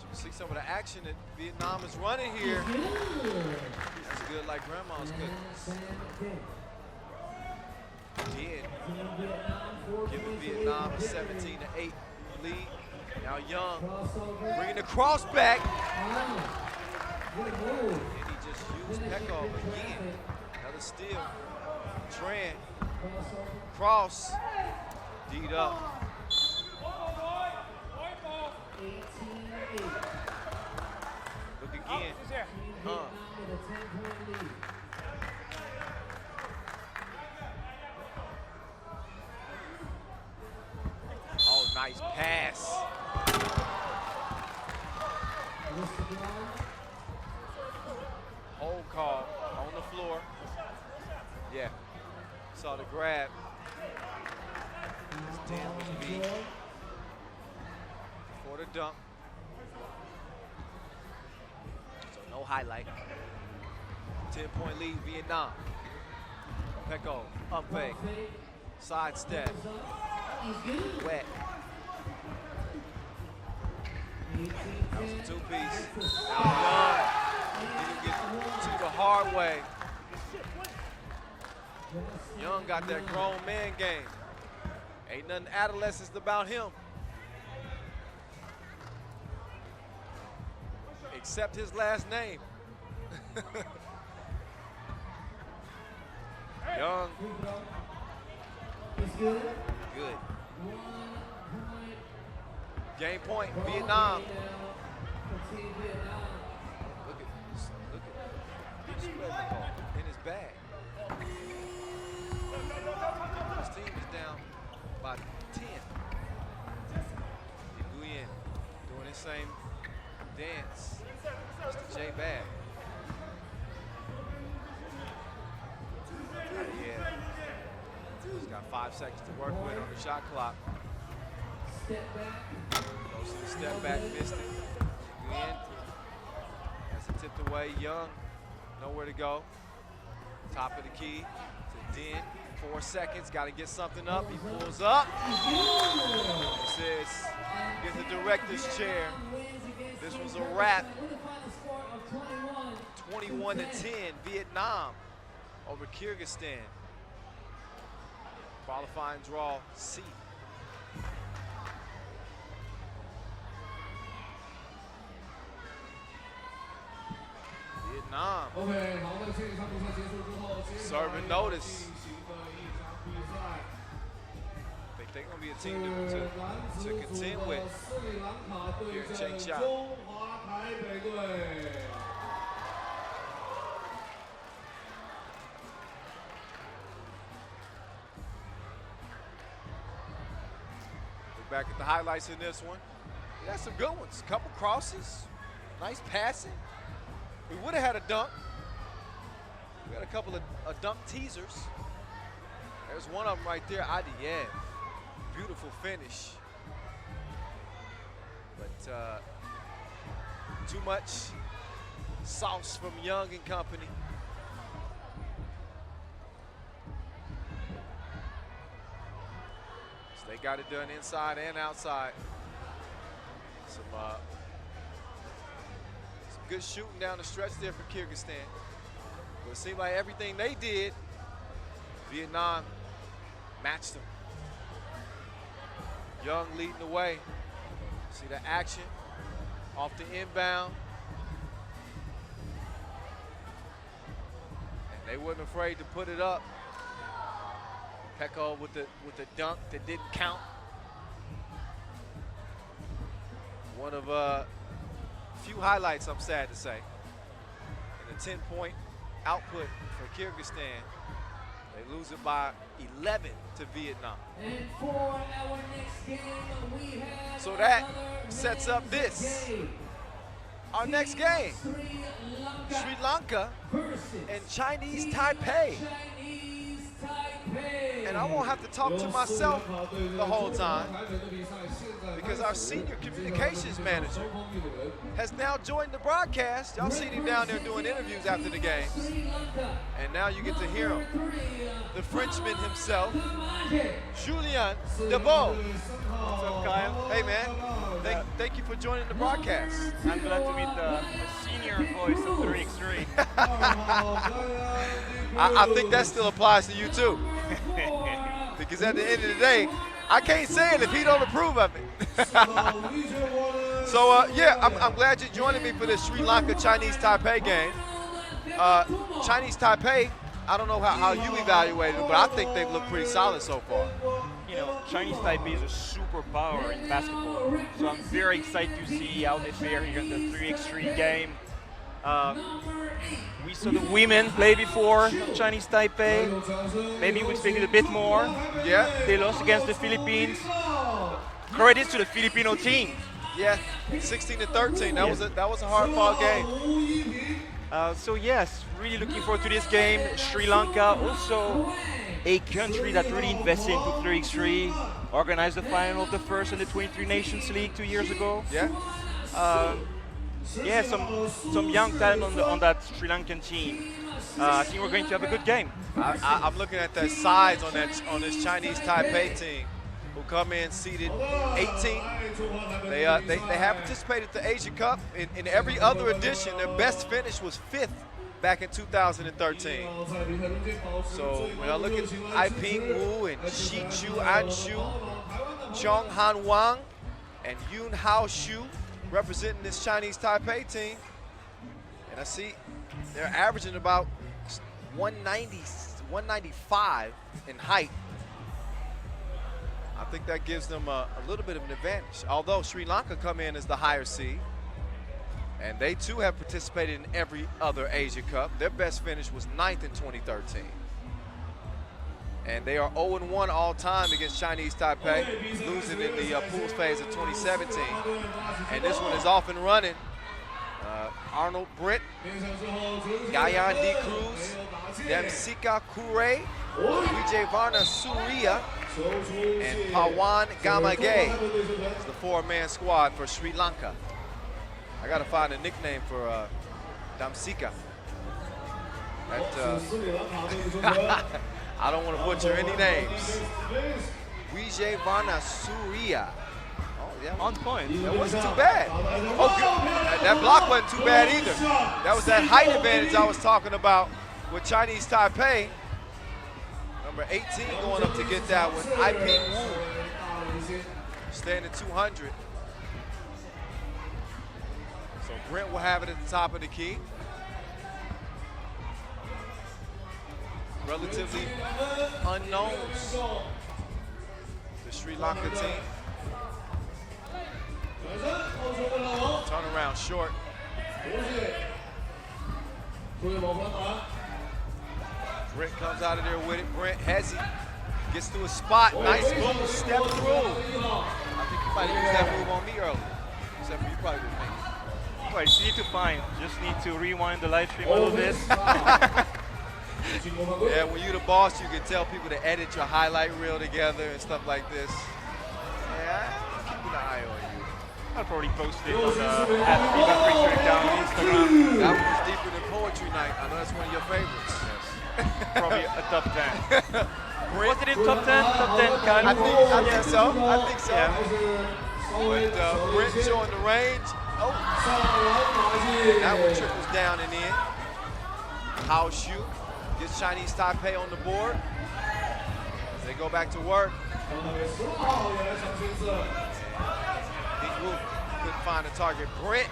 You can see some of the action that Vietnam is running here. That's good like grandma's cookies. Did giving Vietnam a 17-8 lead. Now Young bringing the cross back. And he just used Pekov again. Another steal. Tran. Cross. D'd up. 18-8. Look again. Oh, nice pass. Hold call on the floor. Yeah. Saw the grab. Dan was beat for the dunk. So no highlight. 10-point lead, Vietnam. Peko, up fake. Side step. Wet. That was a two-piece. Now Young. Didn't get to the hard way. Young got that grown man game. Ain't nothing adolescent about him. Except his last name. Young. Good. Game point, Vietnam. Look at spread the ball in his bag. His team is down by 10. Nguyen doing his same dance. Mr. J Bag. Yeah. He's got 5 seconds to work with on the shot clock. Goes to the step back, missed it. Nguyen has it tipped away. Young, nowhere to go. Top of the key to Den. 4 seconds, got to get something up. He pulls up. He says, get the director's chair. This was a wrap. 21-10, Vietnam over Kyrgyzstan. Qualifying draw C. Vietnam. Serving notice. Think they're going to be a team to contend with here in Changsha. Look back at the highlights in this one. We got some good ones. A couple crosses, nice passing. We would have had a dunk. We had a couple of dunk teasers. There's one of them right there, Adiev. Beautiful finish. But too much sauce from Young and company. So they got it done inside and outside. Some good shooting down the stretch there for Kyrgyzstan. But it seemed like everything they did, Vietnam matched them. Young leading the way. See the action off the inbound. And they weren't afraid to put it up. Pekov with the dunk that didn't count. One of few highlights, I'm sad to say, in a 10-point output for Kyrgyzstan. They lose it by 11 to Vietnam. And for our next game, we have So that sets up this. Our next game, Sri Lanka and Chinese Taipei. And I won't have to talk to myself the whole time because our senior communications manager has now joined the broadcast. Y'all seen him down there doing interviews after the games. And now you get to hear him. The Frenchman himself, Julien Debeau. What's up, Kyle? Hey, man. Thank you for joining the broadcast. I'm glad to meet the senior voice of 3x3. I think that still applies to you, too. Because at the end of the day, I can't say it if he don't approve of it. So, yeah, I'm glad you're joining me for this Sri Lanka Chinese Taipei game. Chinese Taipei, I don't know how you evaluated it, but I think they've looked pretty solid so far. You know, Chinese Taipei is a superpower in basketball, so I'm very excited to see how they fare here in the 3x3 game. We saw the women play before Chinese Taipei. Maybe we expected a bit more. Yeah. They lost against the Philippines. Credit to the Filipino team. Yeah, 16-13. That was a hard-fought game. So yes, really looking forward to this game. Sri Lanka, also a country that really invested into 3x3, organized the final of the first and the 23 Nations League 2 years ago. Yeah. Yeah, some young talent on that Sri Lankan team. I think we're going to have a good game. I'm looking at the sides on this Chinese Taipei team, who come in seeded 18. They have participated in the Asia Cup. In every other edition, their best finish was 5th back in 2013. So when I look at Ai Ping Wu and Shi Chu Anshu, Chong Han Wang, and Yoon Hao Shu representing this Chinese Taipei team, and I see they're averaging about 190, 195 in height. I think that gives them a little bit of an advantage. Although Sri Lanka come in as the higher seed, and they too have participated in every other Asia Cup. Their best finish was 9th in 2013. And they are 0-1 all time against Chinese Taipei, losing in the pools phase of 2017. And this one is off and running. Arnold Britt, Gayan D. Cruz, Damsika Kure, Vijayvarna Surya, and Pawan Gamage is the 4-man squad for Sri Lanka. I gotta find a nickname for Damsika. I don't want to butcher any names. Vijayvarna Surya. Oh, yeah. On point. That wasn't too bad. Oh, good. That block wasn't too bad either. That was that height advantage I was talking about with Chinese Taipei. Number 18 going up to get that one. Ai Ping Wu standing 200. So Brent will have it at the top of the key. Relatively unknowns, the Sri Lanka team. Turn around short. Brent comes out of there with it. Brent Hezzy gets to a spot. Nice move, step through. I think you might have used that move on me earlier. Except for you probably didn't make it. Well, you need to find. Just need to rewind the live stream a little bit. Yeah, when you're the boss, you can tell people to edit your highlight reel together and stuff like this. Yeah, I'm keeping an eye on you. I'll probably post it on the FIBA 3x3 account on Instagram. That one was deeper than poetry night. I know that's one of your favorites. Probably a top 10. Was it in top 10? Top 10, Kyle? I think so. I think so. Yeah. But Brent showing the range. Oh, that one trickles down and in. Hao Shu gets Chinese Taipei on the board. As they go back to work. Big Wu couldn't find a target. Brent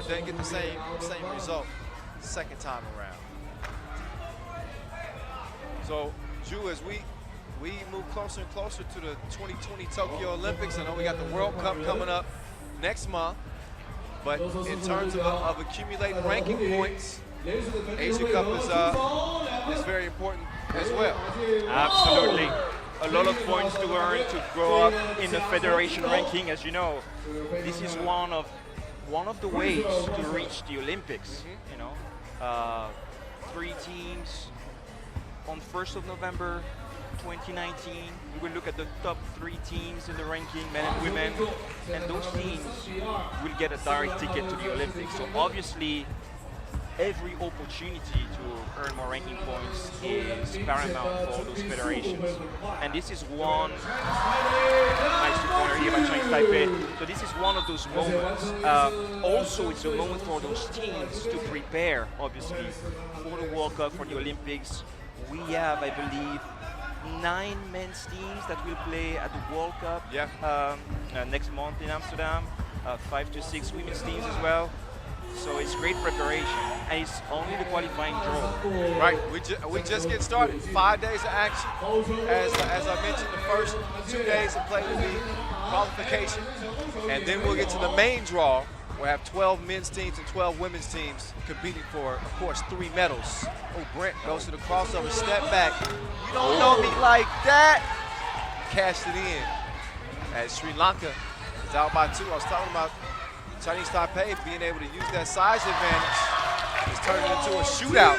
didn't get the same result second time around. So, Ju, as we move closer and closer to the 2020 Tokyo Olympics, I know we got the World Cup coming up next month. But in terms of accumulating ranking points, Asia Cup is very important as well. Absolutely. A lot of points to earn to grow up in the federation ranking. As you know, this is one of the ways to reach the Olympics. You know, 3 teams on 1st of November 2019. We will look at the top 3 teams in the ranking, men and women, and those teams will get a direct ticket to the Olympics. So obviously, every opportunity to earn more ranking points is paramount for those federations. And this is one nice corner here by Chinese Taipei. So this is one of those moments. Also, it's a moment for those teams to prepare, obviously, for the World Cup, for the Olympics. We have, I believe, 9 men's teams that will play at the World Cup next month in Amsterdam. 5 to 6 women's teams as well. So it's great preparation, and it's only the qualifying draw. Right, we just get started. 5 days of action. As I mentioned, the first 2 days of play will be qualification, and then we'll get to the main draw. We'll have 12 men's teams and 12 women's teams competing for, of course, 3 medals. Oh, Brent goes to the crossover, step back. You don't know me like that. Cashed it in. As Sri Lanka is out by 2. I was talking about Chinese Taipei being able to use that size advantage. It's turning into a shootout.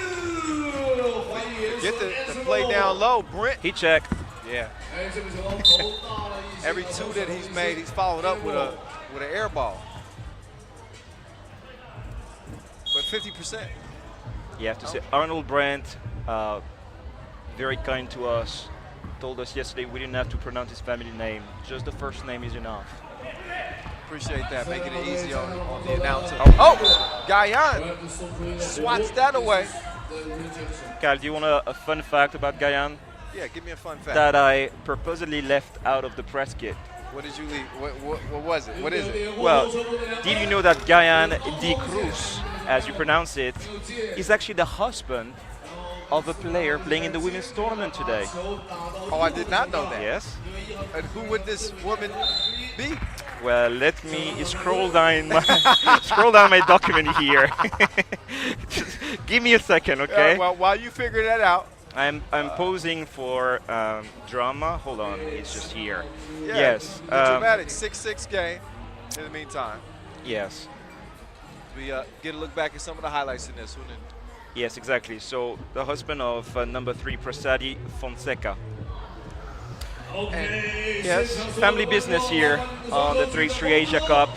Get the play down low, Brent. Heat check. Yeah. Every 2 that he's made, he's followed up with an air ball. But 50%. You have to say, Arnold Brandt, very kind to us, told us yesterday we didn't have to pronounce his family name. Just the first name is enough. Appreciate that, making it easy on the announcer. Oh, Gayan swats that away. Kyle, do you want a fun fact about Gayan? Yeah, give me a fun fact. That I purposely left out of the press kit. What did you leave? What was it? What is it? Well, did you know that Gayan de Cruz, as you pronounce it, is actually the husband of a player playing in the women's tournament today? Oh, I did not know that. Yes. And who would this woman be? Well, let me scroll down my document here. Just give me a second, okay? Well, while you figure that out. I'm posing for drama. Hold on, it's just here. Yeah, yes. Dramatic 6-6 game. In the meantime. Yes. We get a look back at some of the highlights in this one. Yes, exactly. So the husband of number 3 Prasadi Fonseca. And yes, family business here on the 3x3 Asia Cup.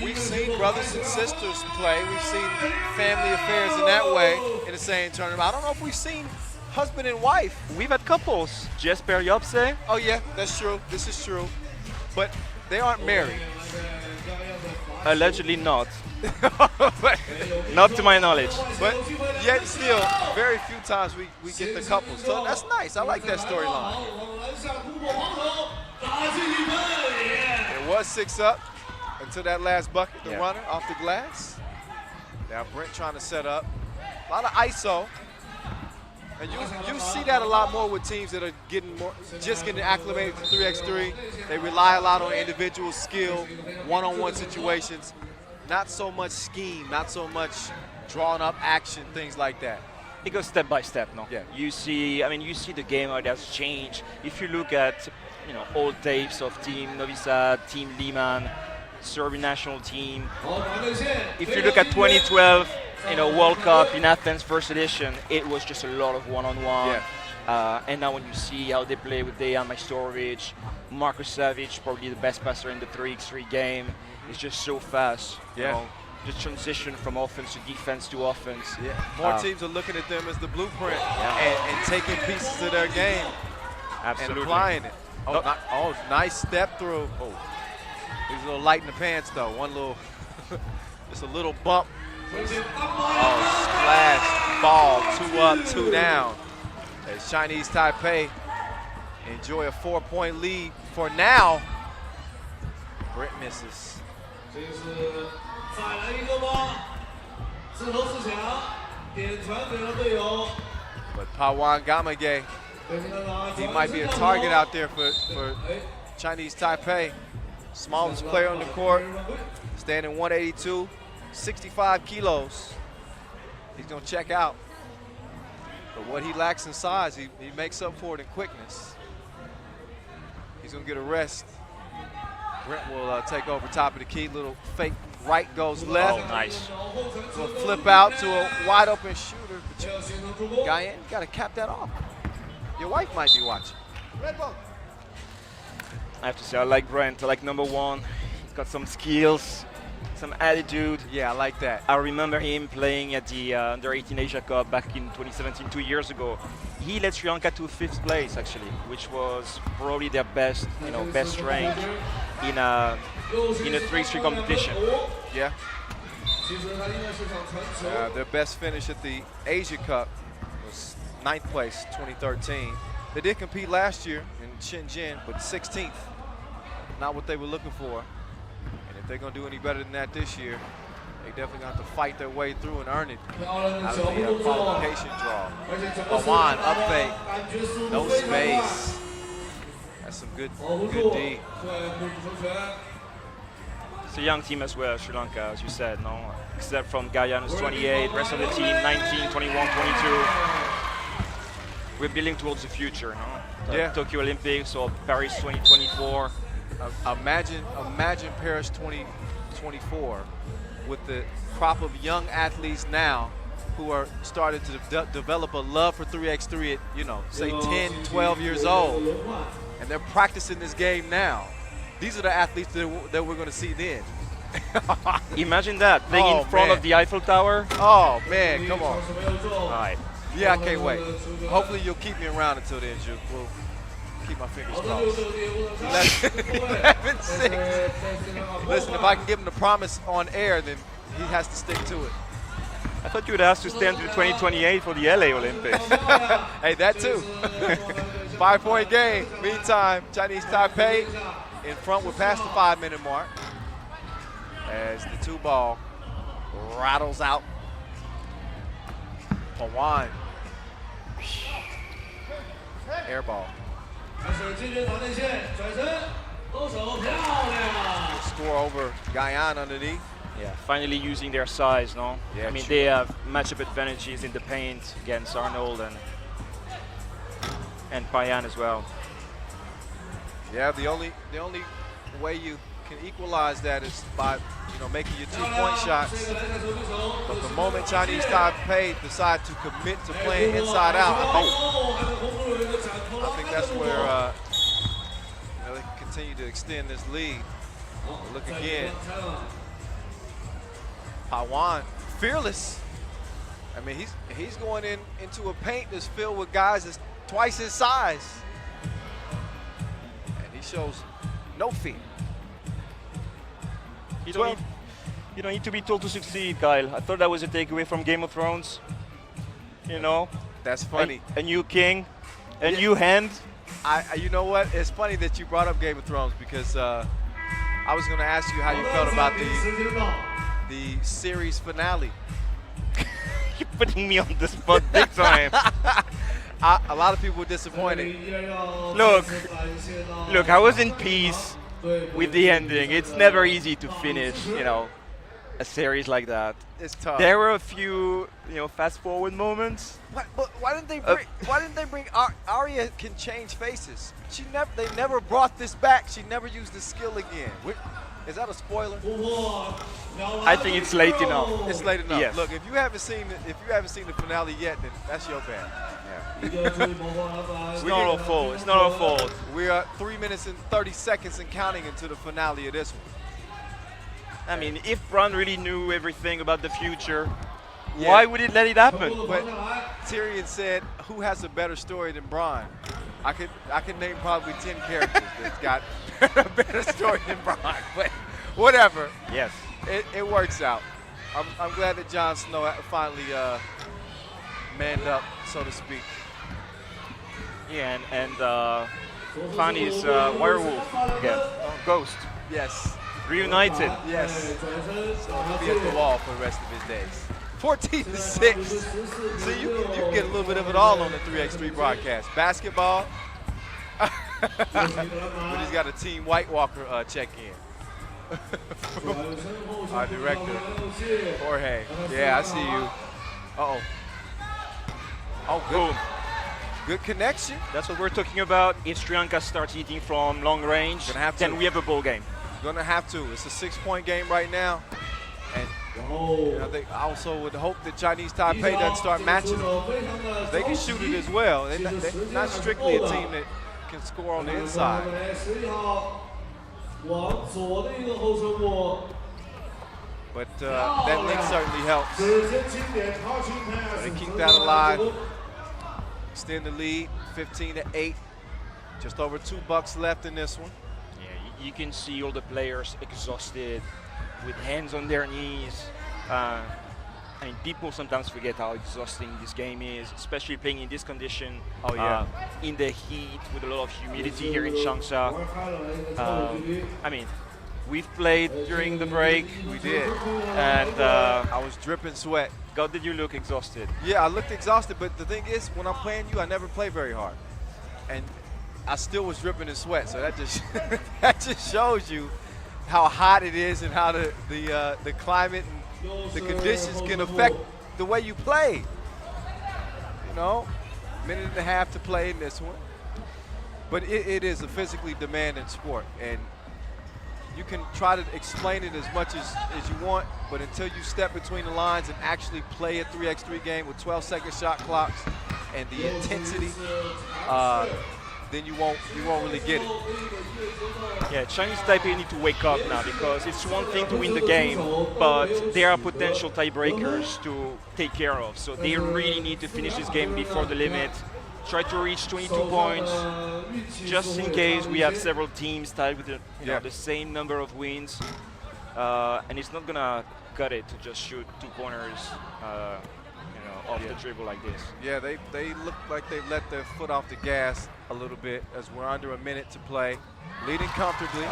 We've seen brothers and sisters play. We've seen family affairs in that way in the same tournament. I don't know if we've seen husband and wife. We've had couples. Jesper Jobse. Oh yeah, that's true. This is true. But they aren't married. Allegedly not. Not to my knowledge. But yet still, very few times we get the couples. So that's nice. I like that storyline. It was 6 up until that last bucket, the runner off the glass. Now Brent trying to set up. A lot of ISO. And you see that a lot more with teams that are just getting acclimated to 3x3. They rely a lot on individual skill, one-on-one situations. Not so much scheme, not so much drawn up action, things like that. It goes step by step, no? Yeah. You see the game how it has changed. If you look at, old tapes of Team Novi Sad, Team Liman, Serbian national team. If you look at 2012, World Cup in Athens, first edition, it was just a lot of one-on-one. Yeah. And now when you see how they play with Dejan Majstorovic, Marko Savic, probably the best passer in the 3x3 game, it's just so fast. Yeah. Just transition from offense to defense to offense. Yeah. More teams are looking at them as the blueprint and taking pieces of their game Absolutely. and applying it. Oh, nice step through. Oh, he's a little light in the pants though. Just a little bump. Oh, splash ball, 2 up, 2 down. As Chinese Taipei enjoy a 4-point lead for now. Brent misses. But Pawan Gamage, he might be a target out there for Chinese Taipei. Smallest player on the court, standing 182, 65 kilos. He's going to check out. But what he lacks in size, he makes up for it in quickness. He's going to get a rest. Brent will take over top of the key. Little fake right goes left. Oh, nice. Will flip out to a wide open shooter. But Guyan, you got to cap that off. Your wife might be watching. Red ball. I have to say, I like Brent. I like number one. He's got some skills, some attitude. Yeah, I like that. I remember him playing at the Under-18 Asia Cup back in 2017, 2 years ago. He led Sri Lanka to 5th place, actually, which was probably their best, best rank in a 3x3 competition. Yeah. Their best finish at the Asia Cup was 9th place, 2013. They did compete last year in Shenzhen, but 16th. Not what they were looking for. And if they're going to do any better than that this year, they definitely going to have to fight their way through and earn it out of the qualification draw. Awan, up fake, no space. That's some good D. It's a young team as well, Sri Lanka, as you said, no? Except from Guyana, who's 28, rest of the team 19, 21, 22. We're building towards the future, no? Yeah. Tokyo Olympics or Paris 2024. Imagine Paris 2024 with the crop of young athletes now who are starting to develop a love for 3x3 at, say 10, 12 years old. And they're practicing this game now. These are the athletes that we're going to see then. Imagine that, playing in front of the Eiffel Tower. Oh, man, come on. All right. Yeah, I can't wait. Hopefully you'll keep me around until then, Juke. We'll keep my fingers crossed. 11-6. Listen, if I can give him the promise on air, then he has to stick to it. I thought you would ask to stand to 2028 for the LA Olympics. Hey, that too. 5-point game. Meantime, Chinese Taipei in front. We're past the 5-minute mark as the 2-ball rattles out. Awan. Air ball. Score over Guyana underneath. Yeah, finally using their size, no? Yeah, I mean, true. they have matchup advantages in the paint against Arnold and Payan as well. Yeah, the only way you can equalize that is by making your 2-point shots. But the moment Chinese Taipei decide to commit to playing inside out, I think that's where they can continue to extend this lead. But look again. Awan, fearless. I mean, he's going into a paint that's filled with guys that's twice his size. And he shows no fear. You don't need to be told to succeed, Kyle. I thought that was a takeaway from Game of Thrones. That's funny. A new king, a new hand. You know what? It's funny that you brought up Game of Thrones because I was going to ask you how you felt about the series finale. You're putting me on the spot big time. A lot of people were disappointed. Look, I was in peace with the ending. It's never easy to finish, a series like that. It's tough. There were a few, fast forward moments. But why didn't they bring Arya can change faces? They never brought this back. She never used the skill again. Is that a spoiler? I think it's late enough. It's late enough. Yes. Look, if you haven't seen the finale yet, then that's your bad. It's not our fault. It's not our fault. We are 3 minutes and 30 seconds and counting into the finale of this one. I mean, if Bron really knew everything about the future, why would it let it happen? But Tyrion said, "Who has a better story than Bron?" I could name probably 10 characters that's got a better story than Bron. But whatever. Yes. It works out. I'm glad that Jon Snow finally manned up, so to speak. Yeah, and Fanny's werewolf again, Ghost, Yes. reunited. Yes. So he'll be at the wall for the rest of his days. 14-6. So you can get a little bit of it all on the 3x3 broadcast. Basketball. But he's got a Team White Walker check in. Our director, Jorge. Yeah, I see you. Uh-oh. Oh, good. Boom. Good connection. That's what we're talking about. If Sri Lanka starts hitting from long range, Gonna have then to. we have a ball game. Gonna have to. It's a 6-point game right now. And I think I also would hope that Chinese Taipei doesn't start matching them. They can shoot it as well. They're not strictly a team that can score on the inside. But that link certainly helps. So they keep that alive. Extend the lead, 15-8. Just over $2 left in this one. Yeah, you can see all the players exhausted, with hands on their knees. I mean, people sometimes forget how exhausting this game is, especially playing in this condition. Oh, yeah. In the heat with a lot of humidity here in Changsha. I mean, we've played during the break. We did. And I was dripping sweat. God, did you look exhausted? Yeah, I looked exhausted, but the thing is, when I'm playing you, I never play very hard. And I still was dripping in sweat, so that just that just shows you how hot it is and how the climate and the conditions can affect the way you play. You know, minute and a half to play in this one. But it is a physically demanding sport, and you can try to explain it as much as you want, but until you step between the lines and actually play a 3x3 game with 12-second shot clocks and the intensity, then you won't really get it. Yeah, Chinese Taipei need to wake up now, because it's one thing to win the game, but there are potential tiebreakers to take care of. So they really need to finish this game before the limit. Try to reach 22 points, just in case we have several teams tied with the same number of wins. And it's not gonna cut it to just shoot 2 corners, off the dribble like this. Yeah, they look like they've let their foot off the gas a little bit as we're under a minute to play. Leading comfortably.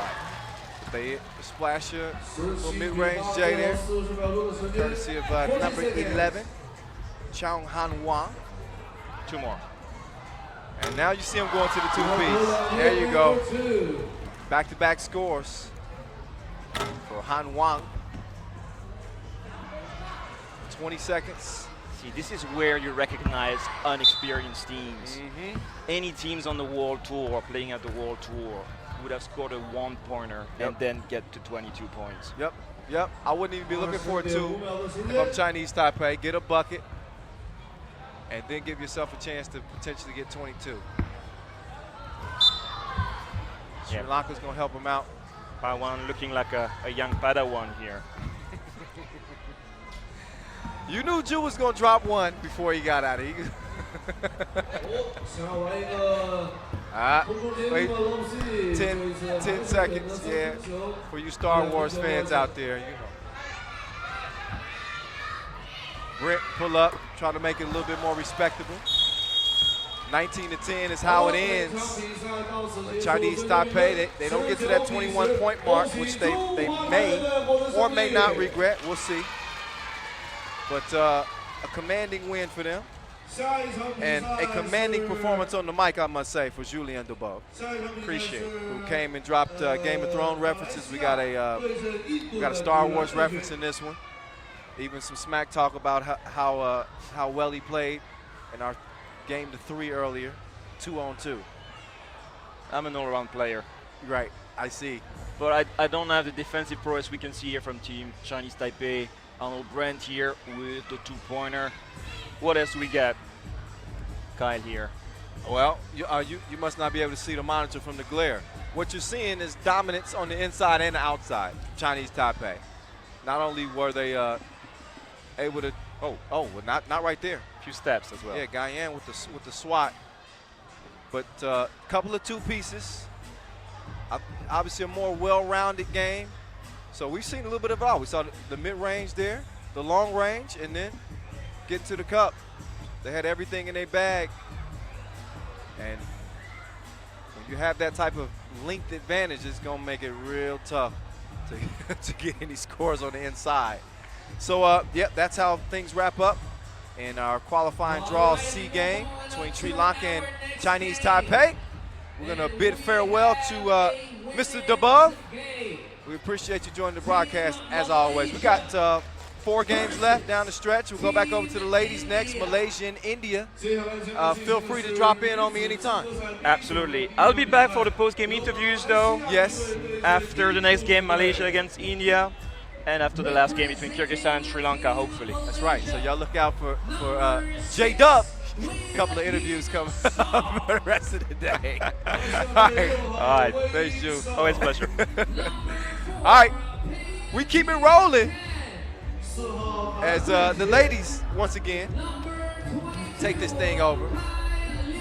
They splash a little mid-range J there, courtesy of number 11, Chang Han-Wang. 2 more. And now you see him going to the two-piece. There you go. Back-to-back scores for Han Wang. 20 seconds. See, this is where you recognize unexperienced teams. Any teams on the World Tour, playing at the World Tour, would have scored a 1-pointer and then get to 22 points. Yep. I wouldn't even be looking for a 2 if I'm Chinese Taipei. Get a bucket, and then give yourself a chance to potentially get 22. Sri Lanka's going to help him out. Padawan looking like a young Padawan here. You knew Ju was going to drop 1 before he got out of here. Wait, 10 seconds, for you Star Wars fans out there, you know. Brent pull up, try to make it a little bit more respectable. 19-10 is how it ends. But Chinese Taipei, they don't get to that 21-point mark, which they may or may not regret. We'll see. But a commanding win for them. And a commanding performance on the mic, I must say, for Julien Dubois. Appreciate it. Who came and dropped Game of Thrones references. We got a Star Wars reference in this one. Even some smack talk about how well he played in our game to 3 earlier, 2-on-2. I'm an all-around player. Right, I see. But I don't have the defensive prowess we can see here from Team Chinese Taipei. Arnold Brent here with the 2-pointer. What else do we got? Kyle here. Well, you must not be able to see the monitor from the glare. What you're seeing is dominance on the inside and the outside, Chinese Taipei. Not only were they able to, well, not right there. A few steps as well. Yeah, Guyan with the swat. But a couple of 2 pieces. Obviously a more well-rounded game. So we've seen a little bit of it all. We saw the mid-range there, the long range, and then get to the cup. They had everything in their bag. And when you have that type of length advantage, it's going to make it real tough to get any scores on the inside. So, that's how things wrap up in our qualifying draw C game between Sri Lanka and Chinese Taipei. We're going to bid farewell to Mr. Dubois We appreciate you joining the broadcast as always. We got 4 games left down the stretch. We'll go back over to the ladies next, Malaysia and India. Feel free to drop in on me anytime. Absolutely. I'll be back for the post-game interviews, though. Yes. After the next game, Malaysia against India, and after the last game between Kyrgyzstan and Sri Lanka, hopefully. That's right. So y'all look out for J-Dub. A couple of interviews coming up for the rest of the day. All right. Thanks, June. Always a pleasure. All right. We keep it rolling as the ladies, once again, take this thing over.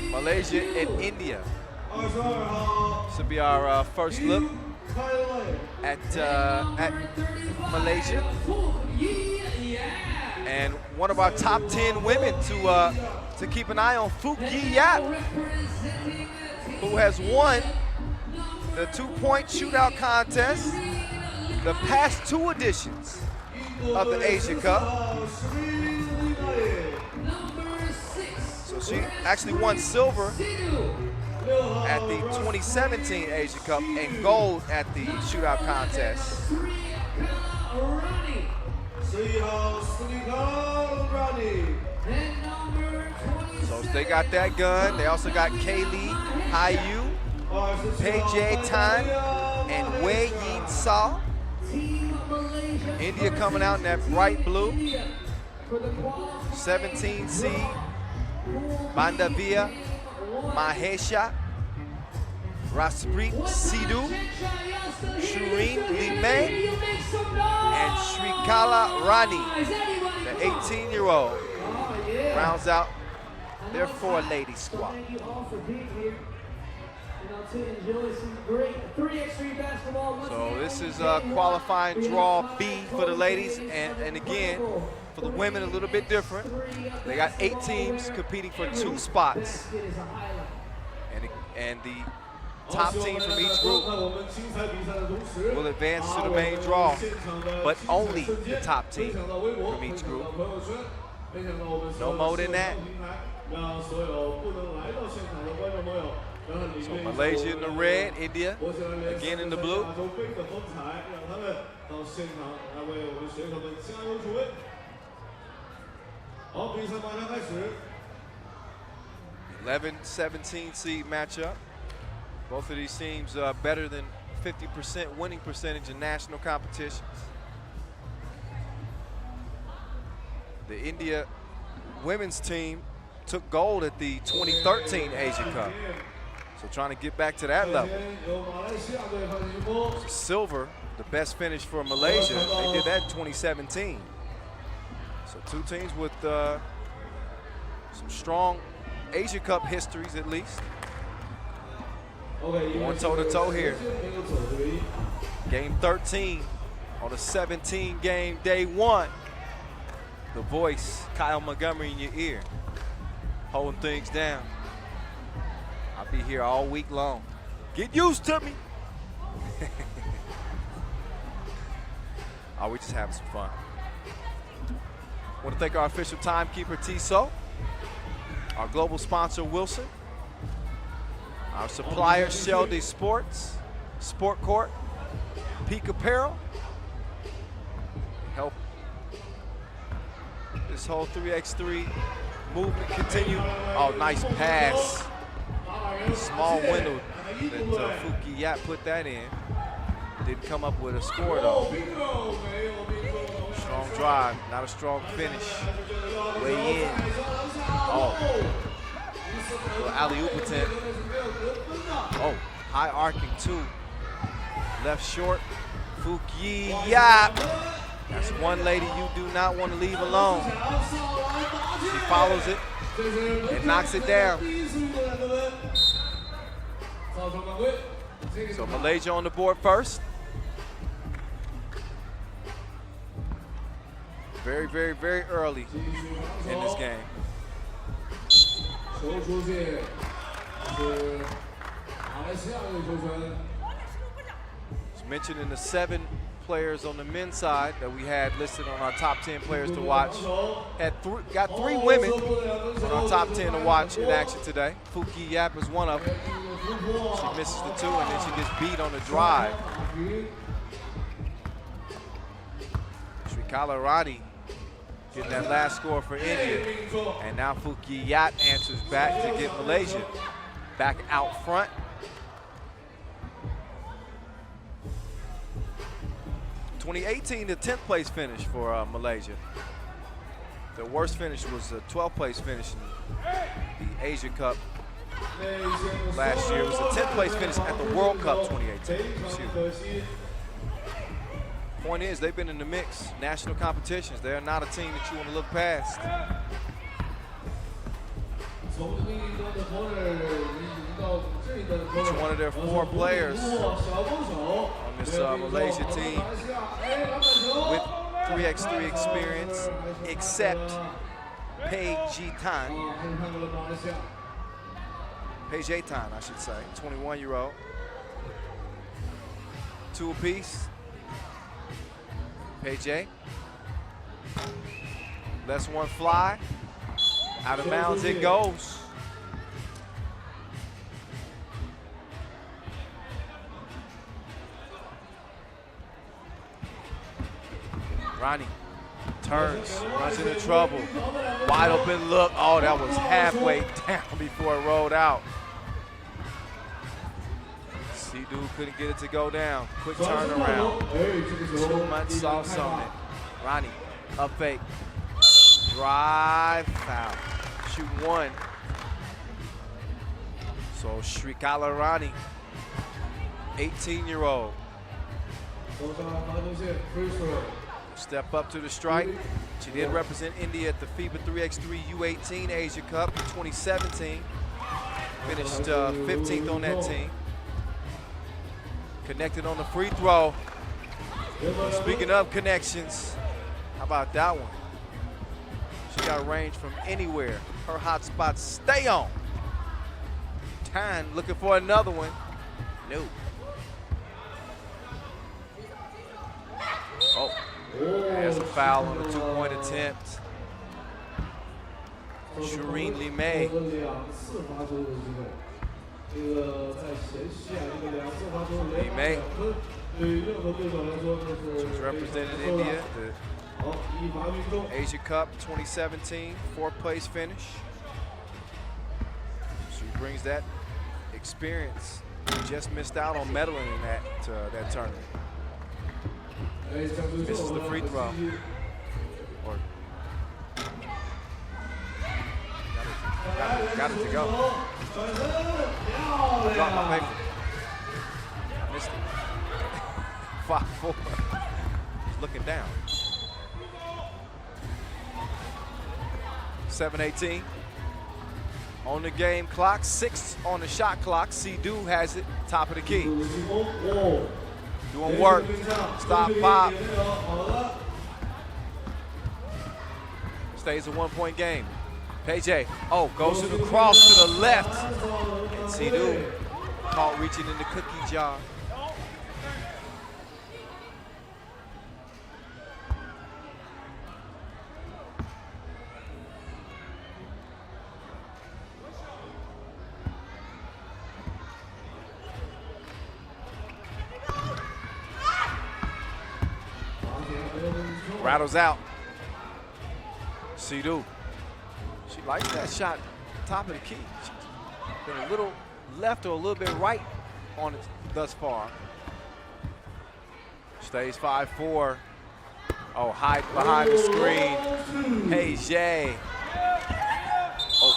Malaysia and India. This will be our first look at Malaysia. And one of our top 10 women to keep an eye on, Phuc Yi Yap, who has won the 2-point shootout contest the past 2 editions of the Asia Cup. So she actually won silver at the 2017 Asia Cup and gold at the shootout contest. So they got that gun. They also got Kaylee Hayu, Pei Tan, and Wei Yin Sao. India coming out in that bright blue. 17 seed, Bandavia Mahesha, Rasprit Sidhu, Shireen Limay, and Shrikala Rani, the 18-year-old, rounds out their 4-lady squad. So this is qualifying draw B for the ladies, and again, for the women, a little bit different. They got 8 teams competing for 2 spots, and the top team from each group will advance to the main draw, but only the top team from each group. No more than that. So Malaysia in the red, India again in the blue. 11-17 seed matchup. Both of these teams better than 50% winning percentage in national competitions. The India women's team took gold at the 2013 Asia Cup. So trying to get back to that level. Silver, the best finish for Malaysia. They did that in 2017. So 2 teams with some strong Asia Cup histories at least. Going toe-to-toe here. Game 13 on a 17-game day 1. The voice, Kyle Montgomery, in your ear, holding things down. I'll be here all week long. Get used to me. Oh, we just having some fun. I want to thank our official timekeeper, Tissot, our global sponsor, Wilson, our supplier, Sheldy Sports, Sport Court, Peak Apparel. Help this whole 3x3 movement continue. Oh, nice pass. Small window that Phuc Yi Yap put that in. Didn't come up with a score though. Strong drive, not a strong finish. Way in. Oh. Little alley-oop attempt. Oh, high arcing 2. Left short. Phuc Yi Yap. That's one lady you do not want to leave alone. She follows it and knocks it down. So Malaysia on the board first. Very, very, very early in this game. As mentioned in the 7 players on the men's side that we had listed on our top 10 players to watch. Got 3 women on our top 10 to watch in action today. Phuc Yi Yap is one of them. She misses the 2 and then she gets beat on the drive. Kalarani getting that last score for India. And now Fukiyat answers back to get Malaysia back out front. (2018), the 10th place finish for Malaysia. The worst finish was a 12th place finish in the Asia Cup last year. It was a 10th place finish at the World Cup 2018. Excuse me. Point is, they've been in the mix, national competitions. They're not a team that you want to look past. Each one of their 4 players on this Malaysia team with 3x3 experience, except Pejatan, I should say, 21-year-old. 2 apiece. Peje lets one fly. Out of bounds it goes. Ronnie turns, runs into trouble. Wide open look. Oh, that was halfway down before it rolled out. Sidhu couldn't get it to go down. Quick turnaround. 2 months sauce on it. Ronnie, up fake. Drive, foul. Shoot 1. So Shrikala Ronnie, 18-year-old. Step up to the strike. She did represent India at the FIBA 3x3 U18 Asia Cup in 2017. Finished 15th on that team. Connected on the free throw. Speaking of connections, how about that one? She got range from anywhere. Her hot spots stay on. Tan looking for another one. No. Oh, there's a foul on the 2-point attempt. Shireen Limay. Limay. She's represented India, the Asia Cup 2017, 4th place finish. She brings that experience. Just missed out on medaling in that tournament. Misses the free throw. Or got it to go. I dropped my paper. I missed it. 5-4. He's looking down. 7:18 on the game clock, 6 on the shot clock. Sidhu has it, top of the key. Doing work, stop, pop. Stays a 1-point game. Peje, goes to the cross to the left. And Sidhu caught reaching in the cookie jar. Rattles out. Sidhu. She likes that shot, top of the key. She's been a little left or a little bit right on it thus far. Stays 5-4. Oh, hide behind the screen. Hey, Jay. Oh,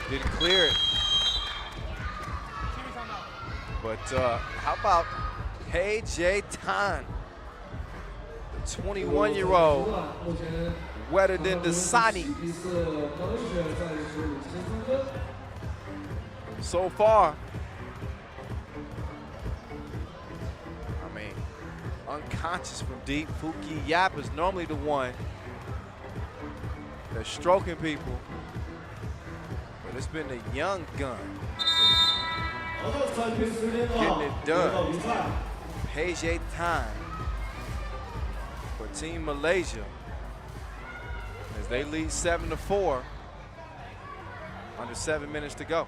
didn't clear it. But how about Hey Jay Tan, the 21-year-old, wetter than the Sani. So far, I mean, unconscious from deep. Fuki Yap is normally the one that's stroking people, but it's been the young gun getting it done. Peje Tan for Team Malaysia as they lead 7-4, under 7 minutes to go.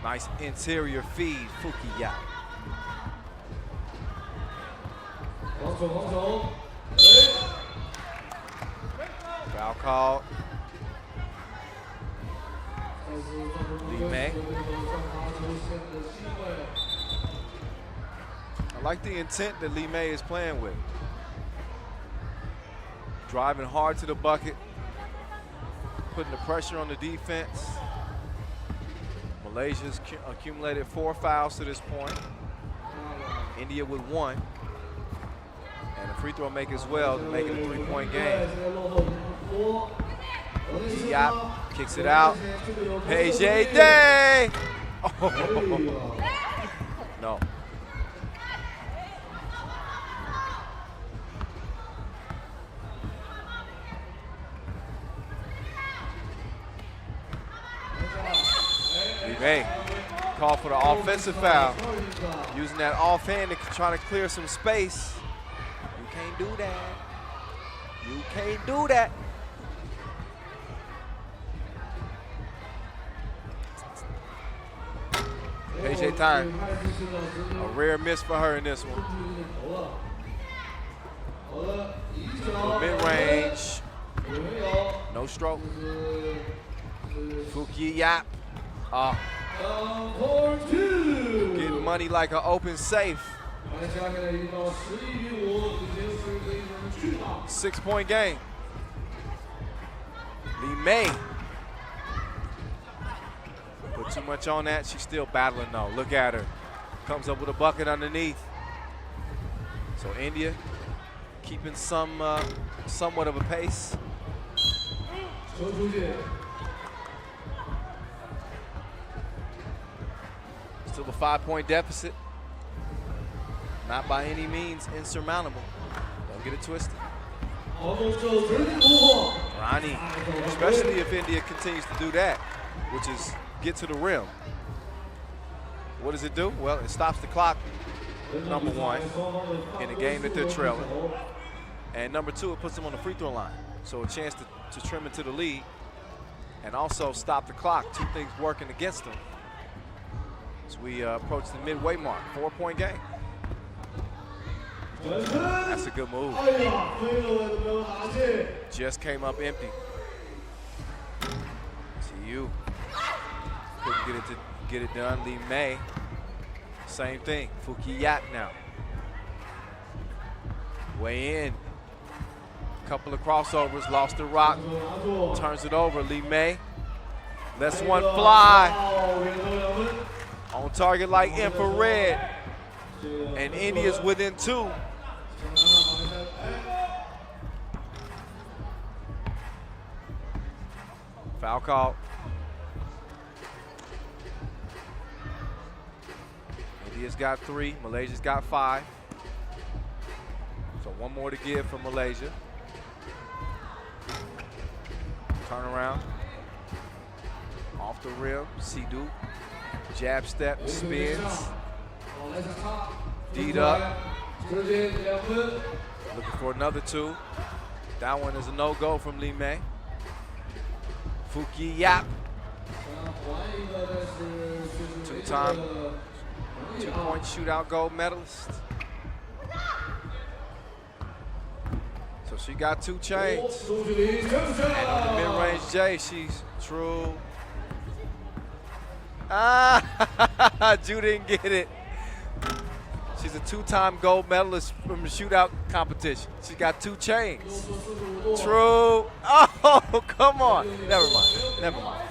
Nice interior feed, Fukiya. Foul called. Lee May. I like the intent that Lee May is playing with. Driving hard to the bucket, putting the pressure on the defense. Malaysia's accumulated 4 fouls to this point. India with 1. And a free throw make as well to make it a 3-point game. Yap kicks it out. Paige Day! Oh. No. Hey, call for the offensive foul. Using that offhand to try to clear some space. You can't do that. You can't do that. AJ time. A rare miss for her in this one. Mid-range. No stroke. Fuki Yap. Getting money like an open safe. 6-point game. Lee May. Put too much on that. She's still battling though. Look at her. Comes up with a bucket underneath. So India keeping somewhat of a pace. Still a 5-point deficit. Not by any means insurmountable. Don't get it twisted. Rani, especially if India continues to do that, which is get to the rim. What does it do? Well, it stops the clock, number 1, in a game that they're trailing. And number 2, it puts them on the free throw line. So a chance to trim into the lead and also stop the clock. 2 things working against them. As we approach the midway mark, 4-point game. That's a good move. Just came up empty. See you. Couldn't get it done. Lee May, same thing. Fuki Yap now. Way in. Couple of crossovers, lost the rock. Turns it over. Lee May lets one fly. On target like infrared. And India's within 2. Foul call. India's got 3, Malaysia's got 5. So 1 more to give for Malaysia. Turn around. Off the rim, Sidhu. Jab step, spins. D'd up. Looking for another 2. That one is a no-go from Lee May. Fuki Yap. 2-time 2-point shootout gold medalist. So she got 2 chains. And on the mid-range J, she's true. Ju didn't get it. She's a 2-time gold medalist from the shootout competition. She got 2 chains. True. Oh, come on. Never mind.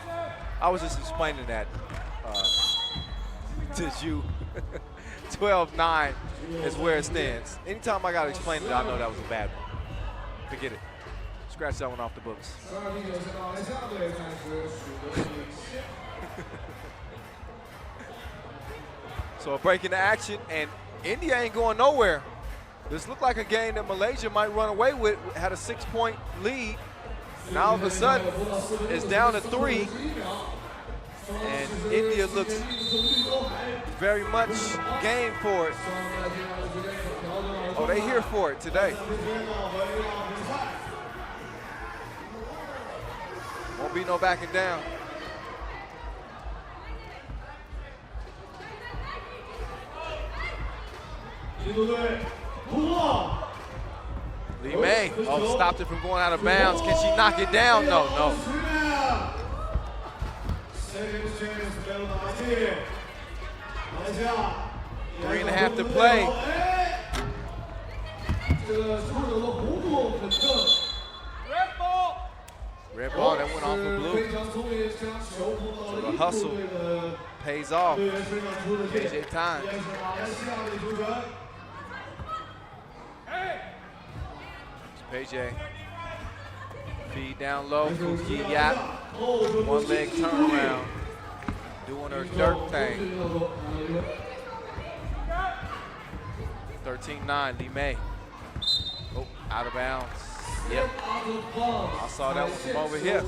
I was just explaining that to you. 12-9 is where it stands. Anytime I got to explain it, I know that was a bad one. Forget it. Scratch that one off the books. So a break into action, and India ain't going nowhere. This looked like a game that Malaysia might run away with. Had a 6-point lead. Now all of a sudden, it's down to 3. And India looks very much game for it. Oh, they here for it today. 1 Won't be no backing down. Lee May, oh, stopped it from going out of bounds. Can she knock it down? No, no. 3.5 to play. Red ball that went off the blue. So the hustle pays off. KJ time. PJ. Feed down low. Fuki Yap. One leg turnaround. Doing her dirt thing. 13-9, Lee May. Oh, out of bounds. Yep. I saw that one from over here.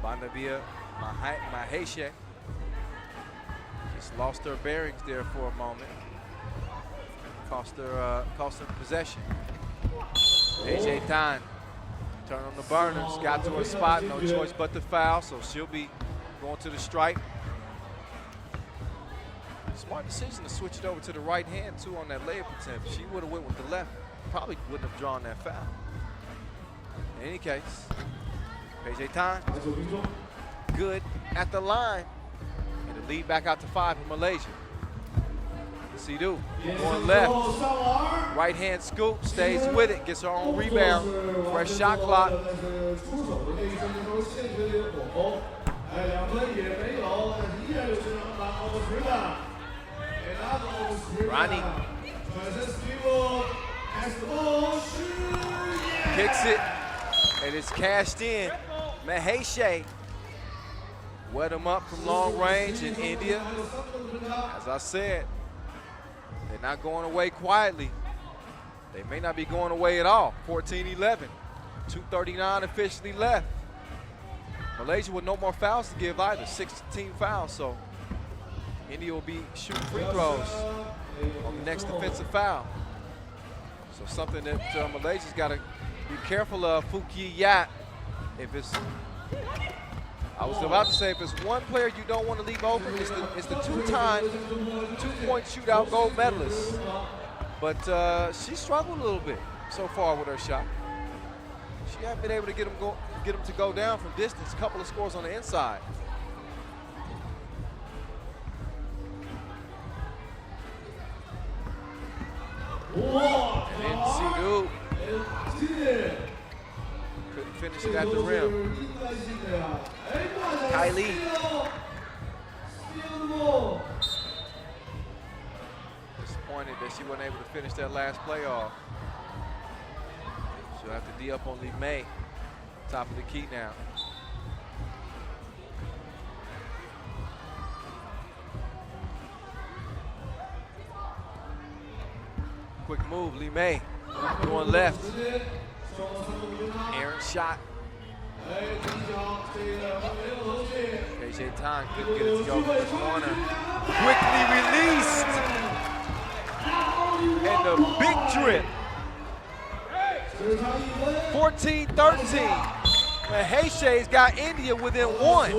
Vanavia Maheshe just lost her bearings there for a moment. Cost her possession. AJ Tan turn on the burners, got to her spot, no choice but to foul, so she'll be going to the stripe. Smart decision to switch it over to the right hand too on that layup attempt. She would have went with the left, probably wouldn't have drawn that foul. In any case, PJ Tan, good at the line. And the lead back out to 5 in Malaysia. Sidhu going left, right hand scoop, stays with it, gets her own rebound, fresh shot clock. Ronnie kicks it, and it's cashed in. Maheshe wet him up from long range in India. As I said, they're not going away quietly. They may not be going away at all. 14-11, 2:39 officially left. Malaysia with no more fouls to give either, 16 fouls, so India will be shooting free throws on the next defensive foul. So something that Malaysia's got to be careful of. Fuki Yat, if it's, I was about to say, if it's one player you don't want to leave open, it's the two-time, two-point shootout gold medalist. But she struggled a little bit so far with her shot. She hasn't been able to get them to go down from distance. A couple of scores on the inside. And then Sidhu couldn't finish it at the rim. Kylie. Disappointed that she wasn't able to finish that last playoff. She'll have to D up on Lee May. Top of the key now. Quick move, Lee May going left. Aaron shot. KJ Tan couldn't get it to go from the corner. Quickly released. And the big trip. 14-13. Maheshe's got India within 1.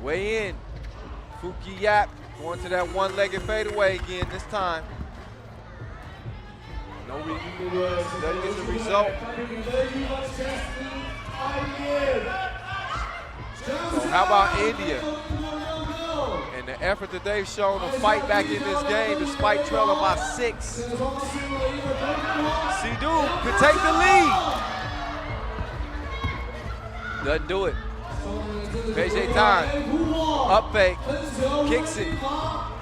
Way in. Fuki Yap going to that one-legged fadeaway again this time. No, doesn't get the result. So how about India? And the effort that they've shown to fight back in this game despite trailing by 6. Sidhu could take the lead. Doesn't do it. PJ time, up fake, kicks it,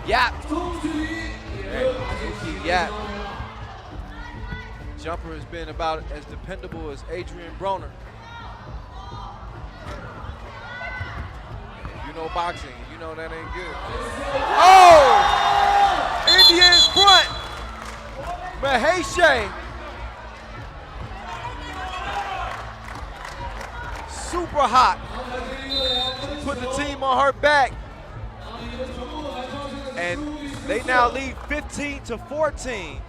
Yap. And Yap. Jumper has been about as dependable as Adrian Broner. If you know boxing, you know that ain't good. Oh! India in front. Maheshe. Super hot. put the team on her back. And they now lead 15-14.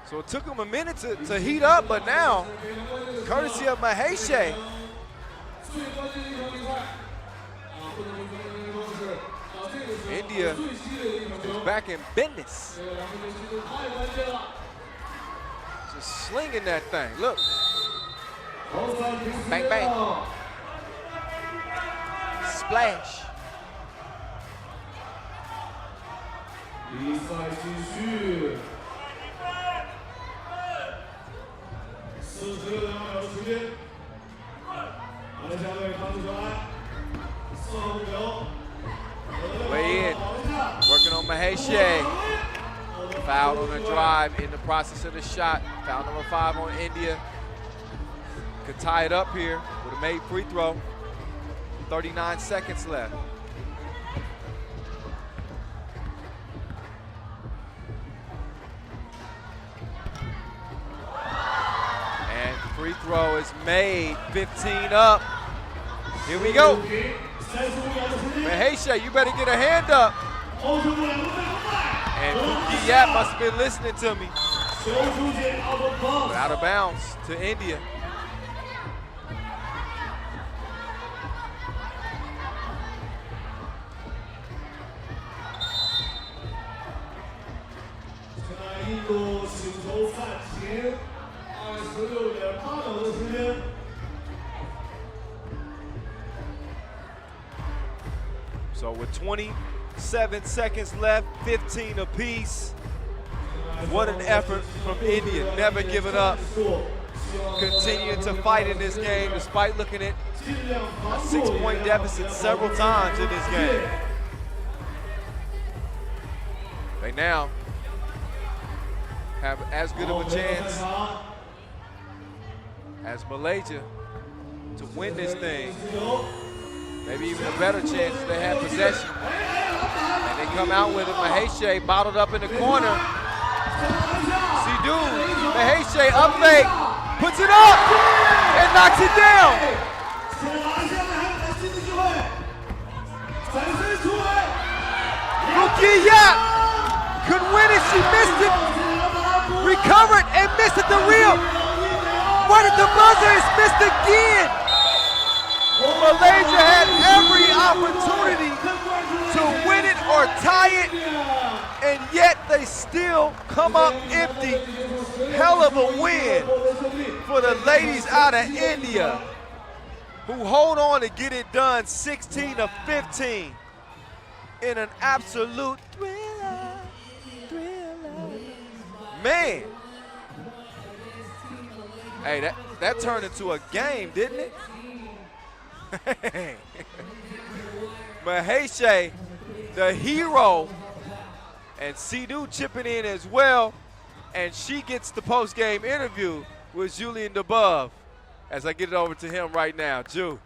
So it took them a minute to heat up, but now, courtesy of Maheshe, India is back in business. Just slinging that thing. Look. Bang, bang. Splash. Way in, working on Maheshe. Foul on the drive in the process of the shot. Foul number 5 on India. Could tie it up here with a made free throw. 39 seconds left. And free throw is made, 15 up. Here we go. Maheshe, you better get a hand up. And Fuki Yap must have been listening to me. But out of bounds to India. So with 27 seconds left, 15 apiece. What an effort from India, never giving up. Continuing to fight in this game despite looking at a 6-point deficit several times in this game. They now have as good of a chance as Malaysia to win this thing. Maybe even a better chance if they have possession. And they come out with it. Maheshe bottled up in the corner. Sidhu, Maheshe up fake, puts it up, and knocks it down. Fuki Yap could win it, she missed it. Recovered and missed at the rim. Right at the buzzer, it's missed again. Malaysia had every opportunity to win it or tie it, and yet they still come up empty. Hell of a win for the ladies out of India, who hold on to get it done 16-15 in an absolute thriller. Man. Hey, that turned into a game, didn't it? Maheshe, the hero, and Sidhu chipping in as well, and she gets the post-game interview with Julian DeBove as I get it over to him right now. Ju.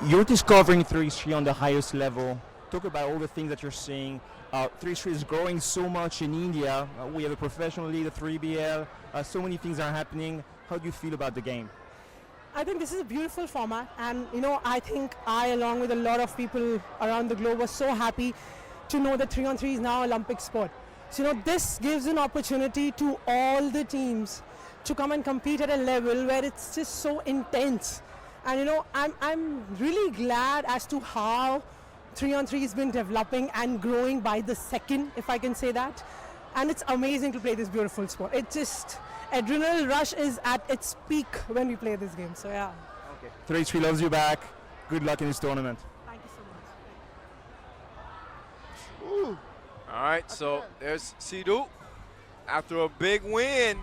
You're discovering 3x3 on the highest level. Talk about all the things that you're seeing. 3x3 is growing so much in India. We have a professional league, the 3BL. So many things are happening. How do you feel about the game? I think this is a beautiful format, and I think I, along with a lot of people around the globe, was so happy to know that 3-on-3 is now an Olympic sport. So this gives an opportunity to all the teams to come and compete at a level where it's just so intense. And I'm really glad as to how 3-on-3 has been developing and growing by the second, if I can say that. And it's amazing to play this beautiful sport. It just, adrenaline rush is at its peak when we play this game, so yeah. Okay. 3x3 loves you back. Good luck in this tournament. Thank you so much. Ooh. All right, so there's Sidhu after a big win.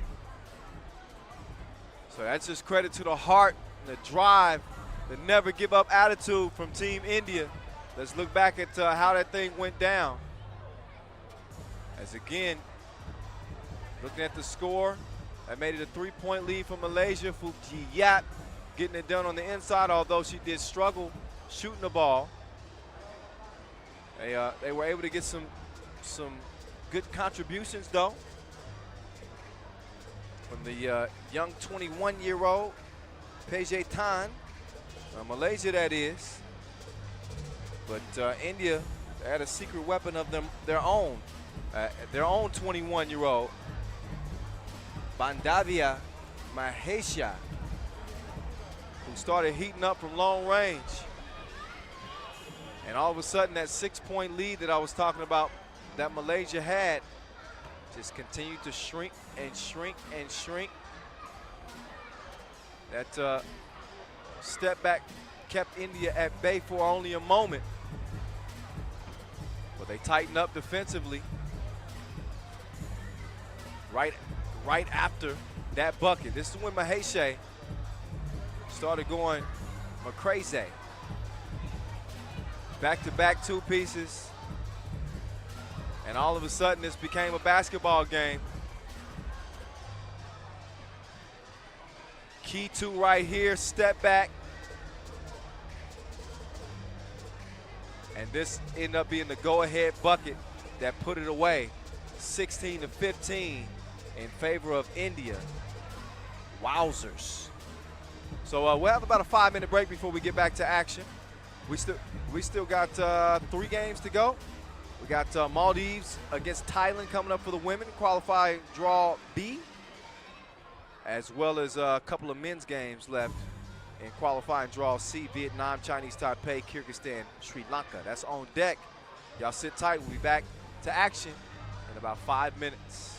So that's just credit to the heart the drive, the never give up attitude from Team India. Let's look back at how that thing went down. As again, looking at the score, that made it a 3-point lead for Malaysia. Fukiyat getting it done on the inside, although she did struggle shooting the ball. They were able to get some good contributions, though, from the young 21-year-old, Peje Tan, Malaysia that is. But India had a secret weapon of their own 21-year-old, Bandavia Mahesha, who started heating up from long range. And all of a sudden, that 6-point lead that I was talking about that Malaysia had just continued to shrink and shrink and shrink. That step back kept India at bay for only a moment. But they tightened up defensively right after that bucket. This is when Mahesha started going crazy. Back-to-back two pieces. And all of a sudden, this became a basketball game. Key two right here, step back. And this ended up being the go-ahead bucket that put it away, 16-15 in favor of India. Wowzers. So we'll have about a 5-minute break before we get back to action. We still got 3 games to go. We got Maldives against Thailand coming up for the women, qualifying draw B, as well as a couple of men's games left in qualifying draw C, Vietnam, Chinese Taipei, Kyrgyzstan, Sri Lanka. That's on deck. Y'all sit tight. We'll be back to action in about 5 minutes.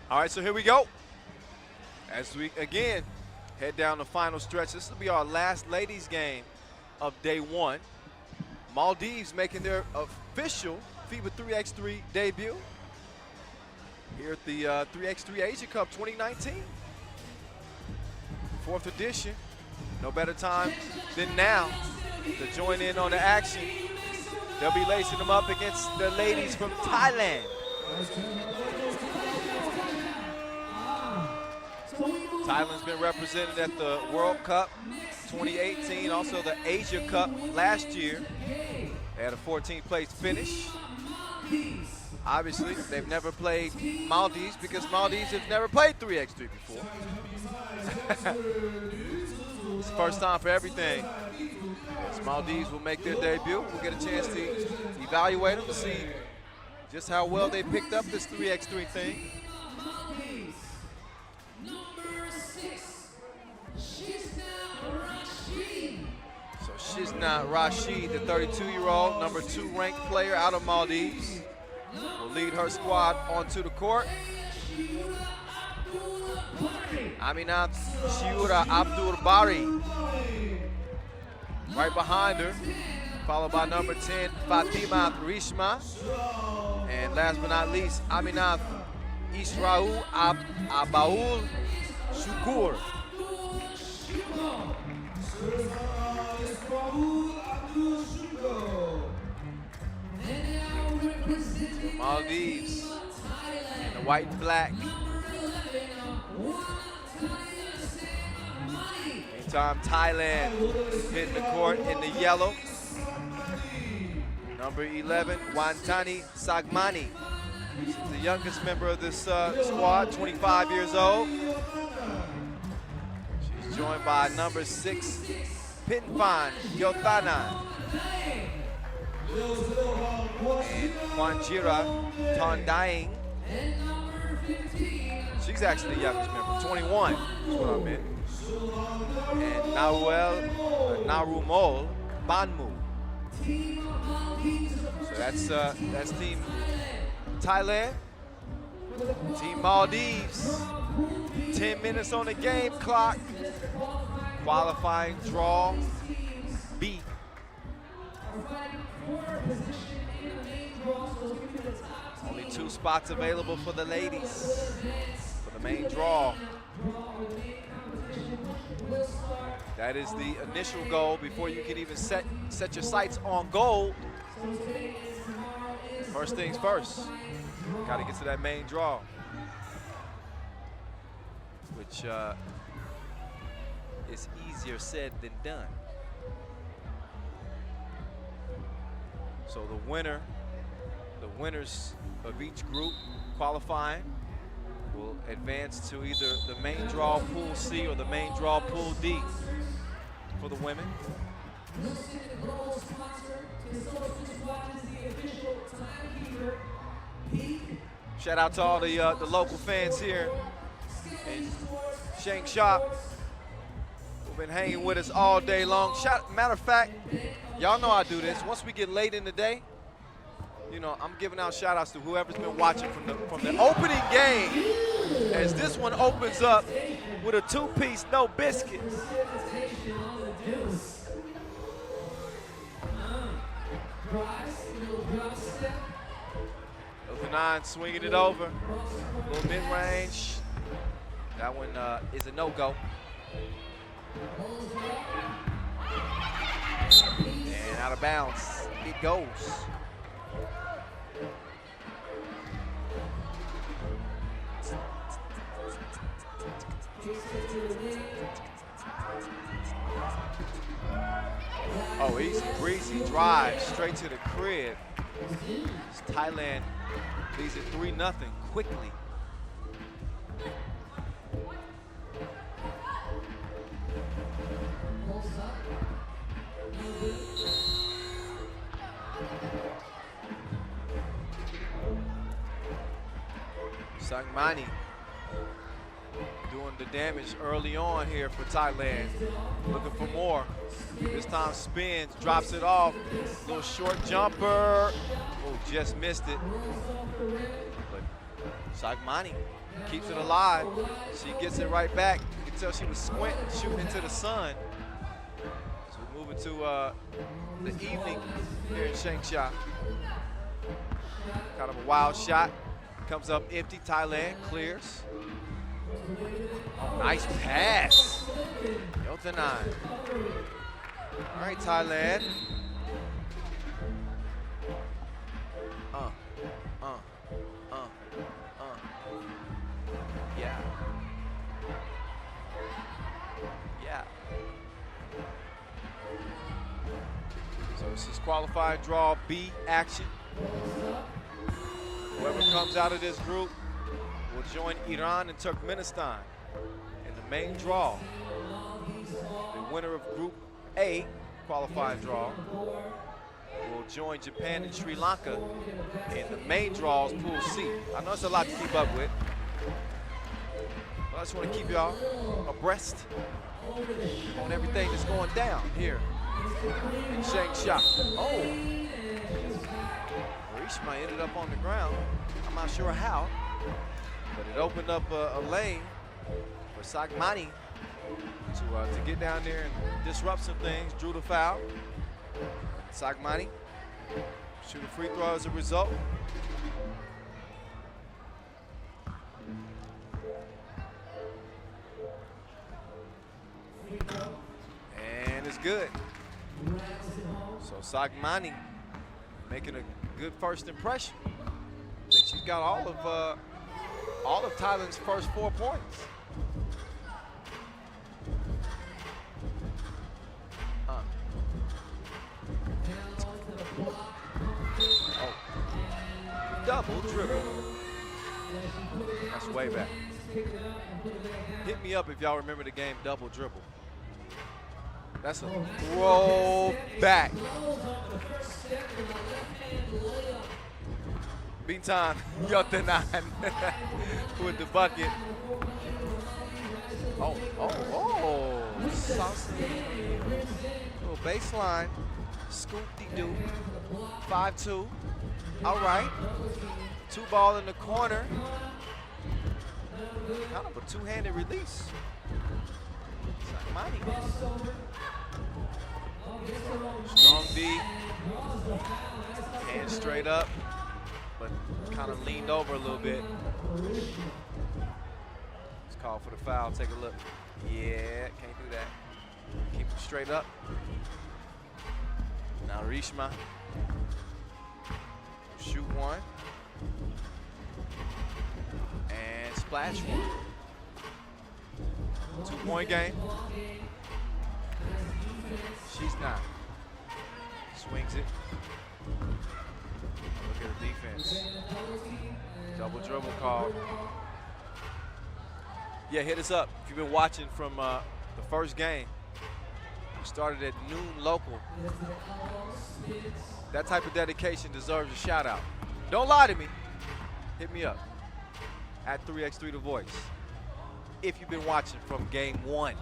All right, so here we go. As we, again, head down the final stretch. This will be our last ladies game of day one. Maldives making their official FIBA 3x3 debut here at the 3x3 Asia Cup 2019. 4th edition. No better time than now to join in on the action. They'll be lacing them up against the ladies from Thailand. Thailand's been represented at the World Cup 2018, also the Asia Cup last year. They had a 14th place finish. Obviously, they've never played Maldives because Maldives have never played 3x3 before. It's the first time for everything. Yes, Maldives will make their debut. We'll get a chance to evaluate them to see just how well they picked up this 3x3 thing. So Shizna Rashid, the 32-year-old, number 2 ranked player out of Maldives, will lead her squad onto the court. Aminat Shiura Abdul Bari right behind her, followed by number 10 Fatima Rishma, and last but not least Aminat Israel Abaul Shukur. Maldives in the white and black. Meantime, Thailand hitting the court in the yellow. Number 11, Wantani Sagmani. She's the youngest member of this squad, 25 years old. She's joined by number 6, Pinfan Yotana. And Kwanjira Tondaing. She's actually the youngest member, 21 is what I meant. And Narumol Banmu. So that's Team Thailand. Team Maldives. 10 minutes on the game clock. Qualifying draw B. Only 2 spots available for the ladies for the main draw. That is the initial goal before you can even set your sights on gold. First things first, got to get to that main draw, which is easier said than done. So the winners of each group qualifying will advance to either the main draw pool C or the main draw pool D for the women. Shout out to all the local fans here in Changsha who've been hanging with us all day long. Matter of fact, y'all know I do this. Once we get late in the day, you know, I'm giving out shout outs to whoever's been watching from the opening game as this one opens up with a 2-piece, no biscuits. Number 9 swinging it over, a little mid-range. That one is a no-go. And out of bounds, it goes. Oh, easy breezy drive straight to the crib. Thailand leads it 3-0 quickly. Sangmani doing the damage early on here for Thailand. Looking for more. This time spins, drops it off. Little short jumper. Oh, just missed it. But Sangmani keeps it alive. She gets it right back. You can tell she was squinting, shooting into the sun. So we're moving to the evening here in Changsha. Kind of a wild shot. Comes up empty. Thailand clears. Oh, nice pass. Yotanan. All right, Thailand. Yeah. Yeah. So this is qualifying draw B action. Whoever comes out of this group will join Iran and Turkmenistan in the main draw. The winner of Group A, qualifying draw, will join Japan and Sri Lanka in the main draw's Pool C. I know it's a lot to keep up with, but I just want to keep y'all abreast on everything that's going down here in Changsha. Oh! Rishma ended up on the ground. I'm not sure how, but it opened up a lane for Sagmani to get down there and disrupt some things. Drew the foul. Sagmani shoot a free throw as a result. And it's good. So Sagmani making a good first impression. I think she's got all of Thailand's first 4 points. Double dribble. That's way back. Hit me up if y'all remember the game Double Dribble. That's a throw back. Meantime, Yotanan with the bucket. Oh. Saucy. Little baseline. Scoop-de-doo. 5-2. All right. 2 ball in the corner. Kind of a two-handed release. Strong D. Hand straight up, but kind of leaned over a little bit. Let's call for the foul. Take a look. Yeah, can't do that. Keep it straight up. Now Rishma. Shoot one. And splash one. 2-point game. She's not. Swings it. Look at the defense. Double dribble call. Yeah, hit us up if you've been watching from the first game. We started at noon local. That type of dedication deserves a shout out. Don't lie to me. Hit me up at 3x3 The Voice if you've been watching from game 1.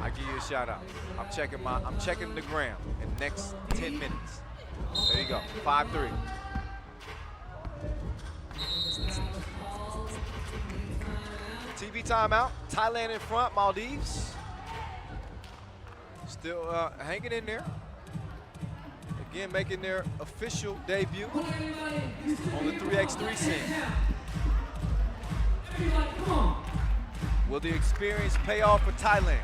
I give you a shout out. I'm checking the gram in the next 10 minutes. There you go. 5-3. TV timeout. Thailand in front. Maldives still hanging in there. Again, making their official debut on the 3x3 scene. Will the experience pay off for Thailand?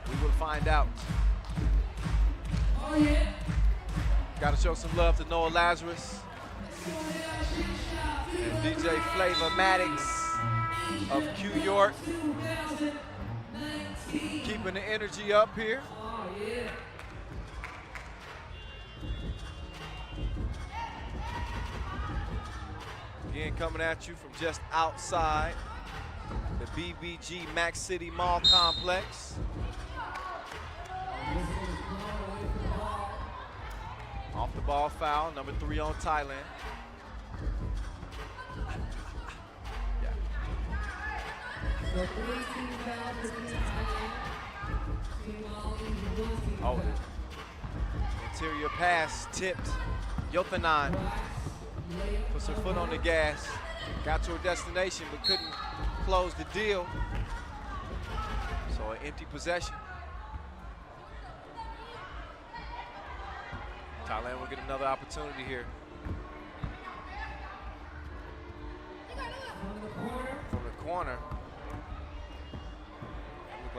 We will find out. Got to show some love to Noah Lazarus and DJ Flavor Maddox of Q York. Keeping the energy up here. Again, coming at you from just outside the BBG Max City Mall complex. Off the ball foul, number 3 on Thailand. Yeah. Oh, interior pass tipped Yothanan puts her foot on the gas, got to her destination, but couldn't close the deal. So an empty possession. Thailand will get another opportunity here. From the corner. Looked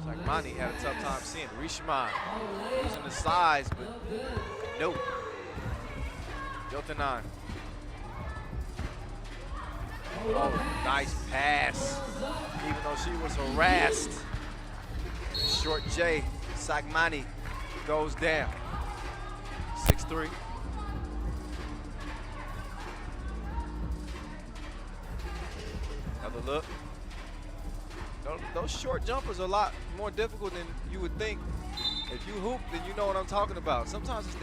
like Mani had a tough time seeing. Rishman using the size, but no. Yothanan. Oh, nice pass. Even though she was harassed. Short J, Sagmani goes down. 6-3. Another look. Those short jumpers are a lot more difficult than you would think. If you hoop, then you know what I'm talking about. Sometimes it's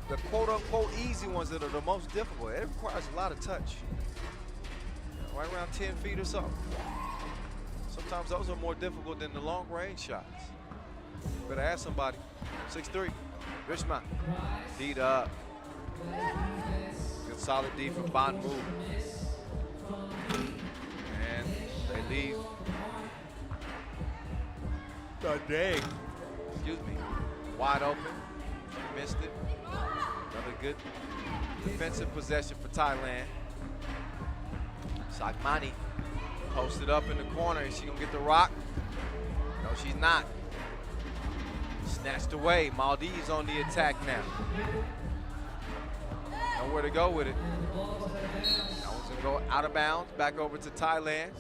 the quote-unquote easy ones that are the most difficult. It requires a lot of touch. Right around 10 feet or so. Sometimes those are more difficult than the long-range shots. Better ask somebody. 6-3. Rishman. D'd up. Good solid D from Banmu. And they leave the day. Excuse me. Wide open. Missed it. Another good defensive possession for Thailand. Sagmani posted up in the corner. Is she gonna get the rock? No, she's not. Snatched away. Maldives on the attack now. Nowhere to go with it. That one's gonna go out of bounds. Back over to Thailand.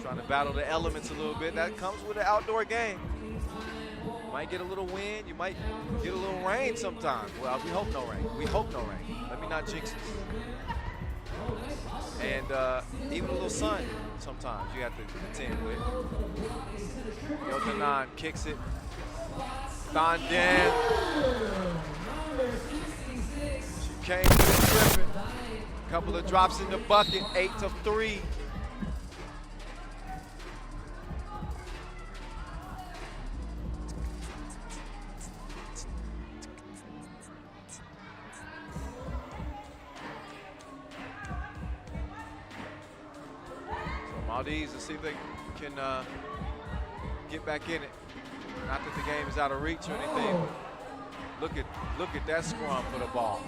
Trying to battle the elements a little bit. That comes with an outdoor game. You might get a little wind. You might get a little rain sometimes. Well, we hope no rain. We hope no rain. Let me not jinx it. And even a little sun sometimes you have to contend with. Yothanan kicks it. Thailand. She came through tripping. Couple of drops in the bucket, 8-3. Maldives, let's see if they can get back in it. Not that the game is out of reach or anything. Look at that scrum for the ball.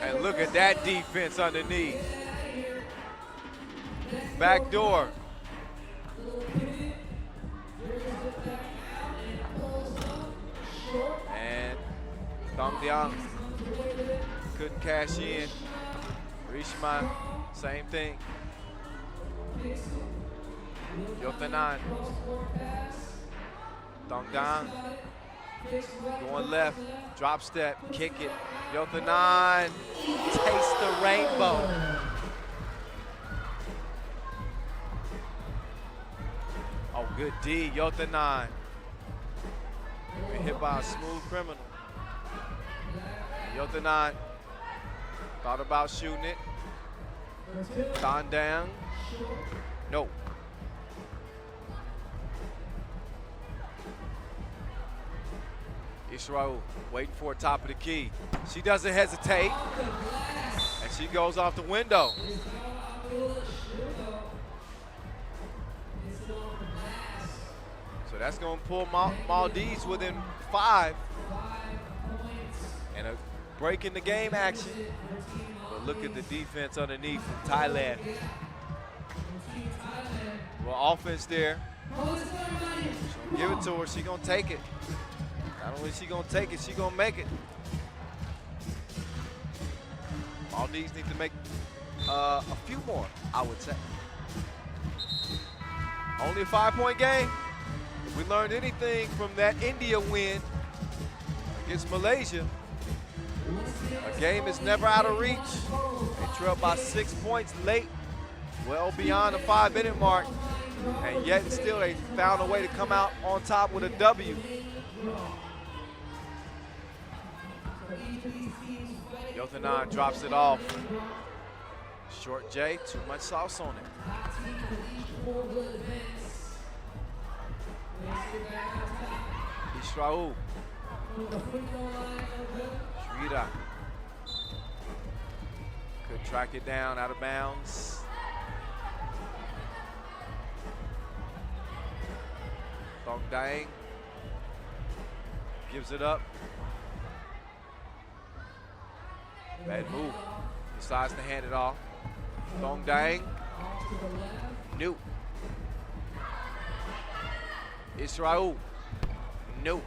And look at that defense underneath. Back door. And Dongdiang couldn't cash in. Rishman, same thing. Yothanan. Dongdiang. Going left. Drop step. Kick it. Yothanan. Taste the rainbow. Oh, good D. Yothanan. Been hit by a smooth criminal. Yothanan thought about shooting it. Dongdiang. No. Israel waiting for a top of the key. She doesn't hesitate. And she goes off the window. So that's going to pull Maldives within 5. And a break in the game action. But look at the defense underneath from Thailand. Well, offense there. So give it to her. She gonna take it. Not only is she gonna take it, she gonna make it. Maldives need to make a few more, I would say. Only a 5-point game. If we learned anything from that India win against Malaysia, a game is never out of reach. They trail by 6 points late, well beyond the 5-minute mark, and yet still they found a way to come out on top with a W. Yothanan drops it off. Short J, too much sauce on it. Israel. Shrida could track it down out of bounds. Dong Daeng gives it up. Bad move. Decides to hand it off. Dong Daeng. No. Israel. No.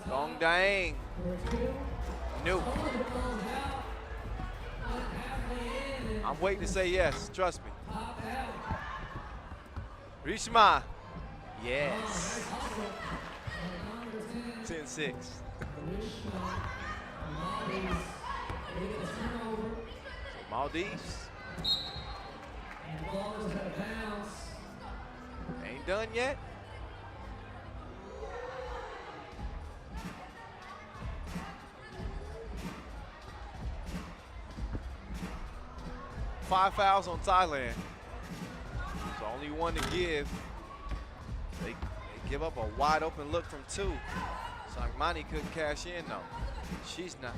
Dong Daeng. No. I'm waiting to say yes. Trust me. Rishma. Yes. 10-6. Maldives. Ain't done yet. Five fouls on Thailand. So only one to give. They give up a wide open look from two. Sagmani couldn't cash in though. She's not.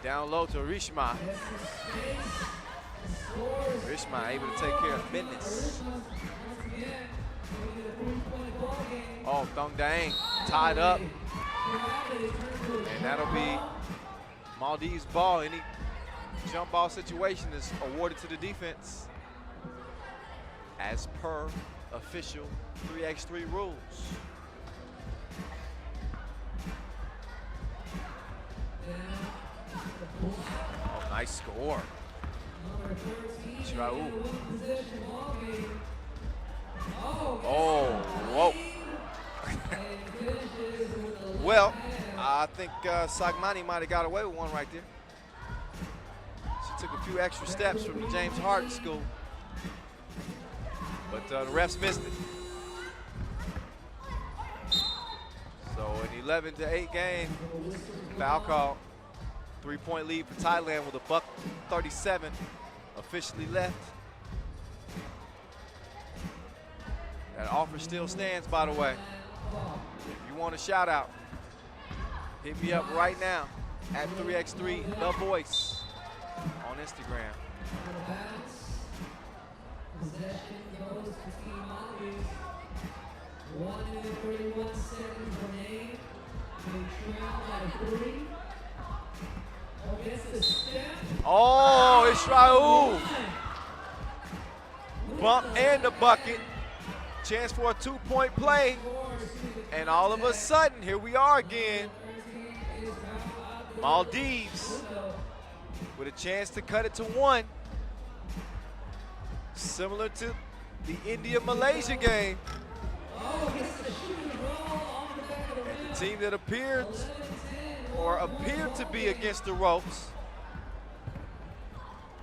Down low to Rishma. Rishma able to take care of business. Oh, Dong Daeng tied up. And that'll be Maldives ball. Any jump ball situation is awarded to the defense as per official 3x3 rules. Oh, nice score. Israel. Oh, whoa. Well, I think Sagmani might have got away with one right there. She took a few extra steps from the James Harden school. But the refs missed it. So an 11-8 game, foul call. 3-point lead for Thailand with a $1:37 officially left. That offer still stands, by the way. If you want a shout out, hit me up right now at 3x3 The Voice on Instagram. Possession goes to Team Maldives. 1 minute 31 seconds remain. They trail by 3. Against the step. Oh, Israel. Bump and the bucket. Chance for a 2-point play. And all of a sudden, here we are again. Maldives with a chance to cut it to 1. Similar to the India-Malaysia game. And the team that appeared to be against the ropes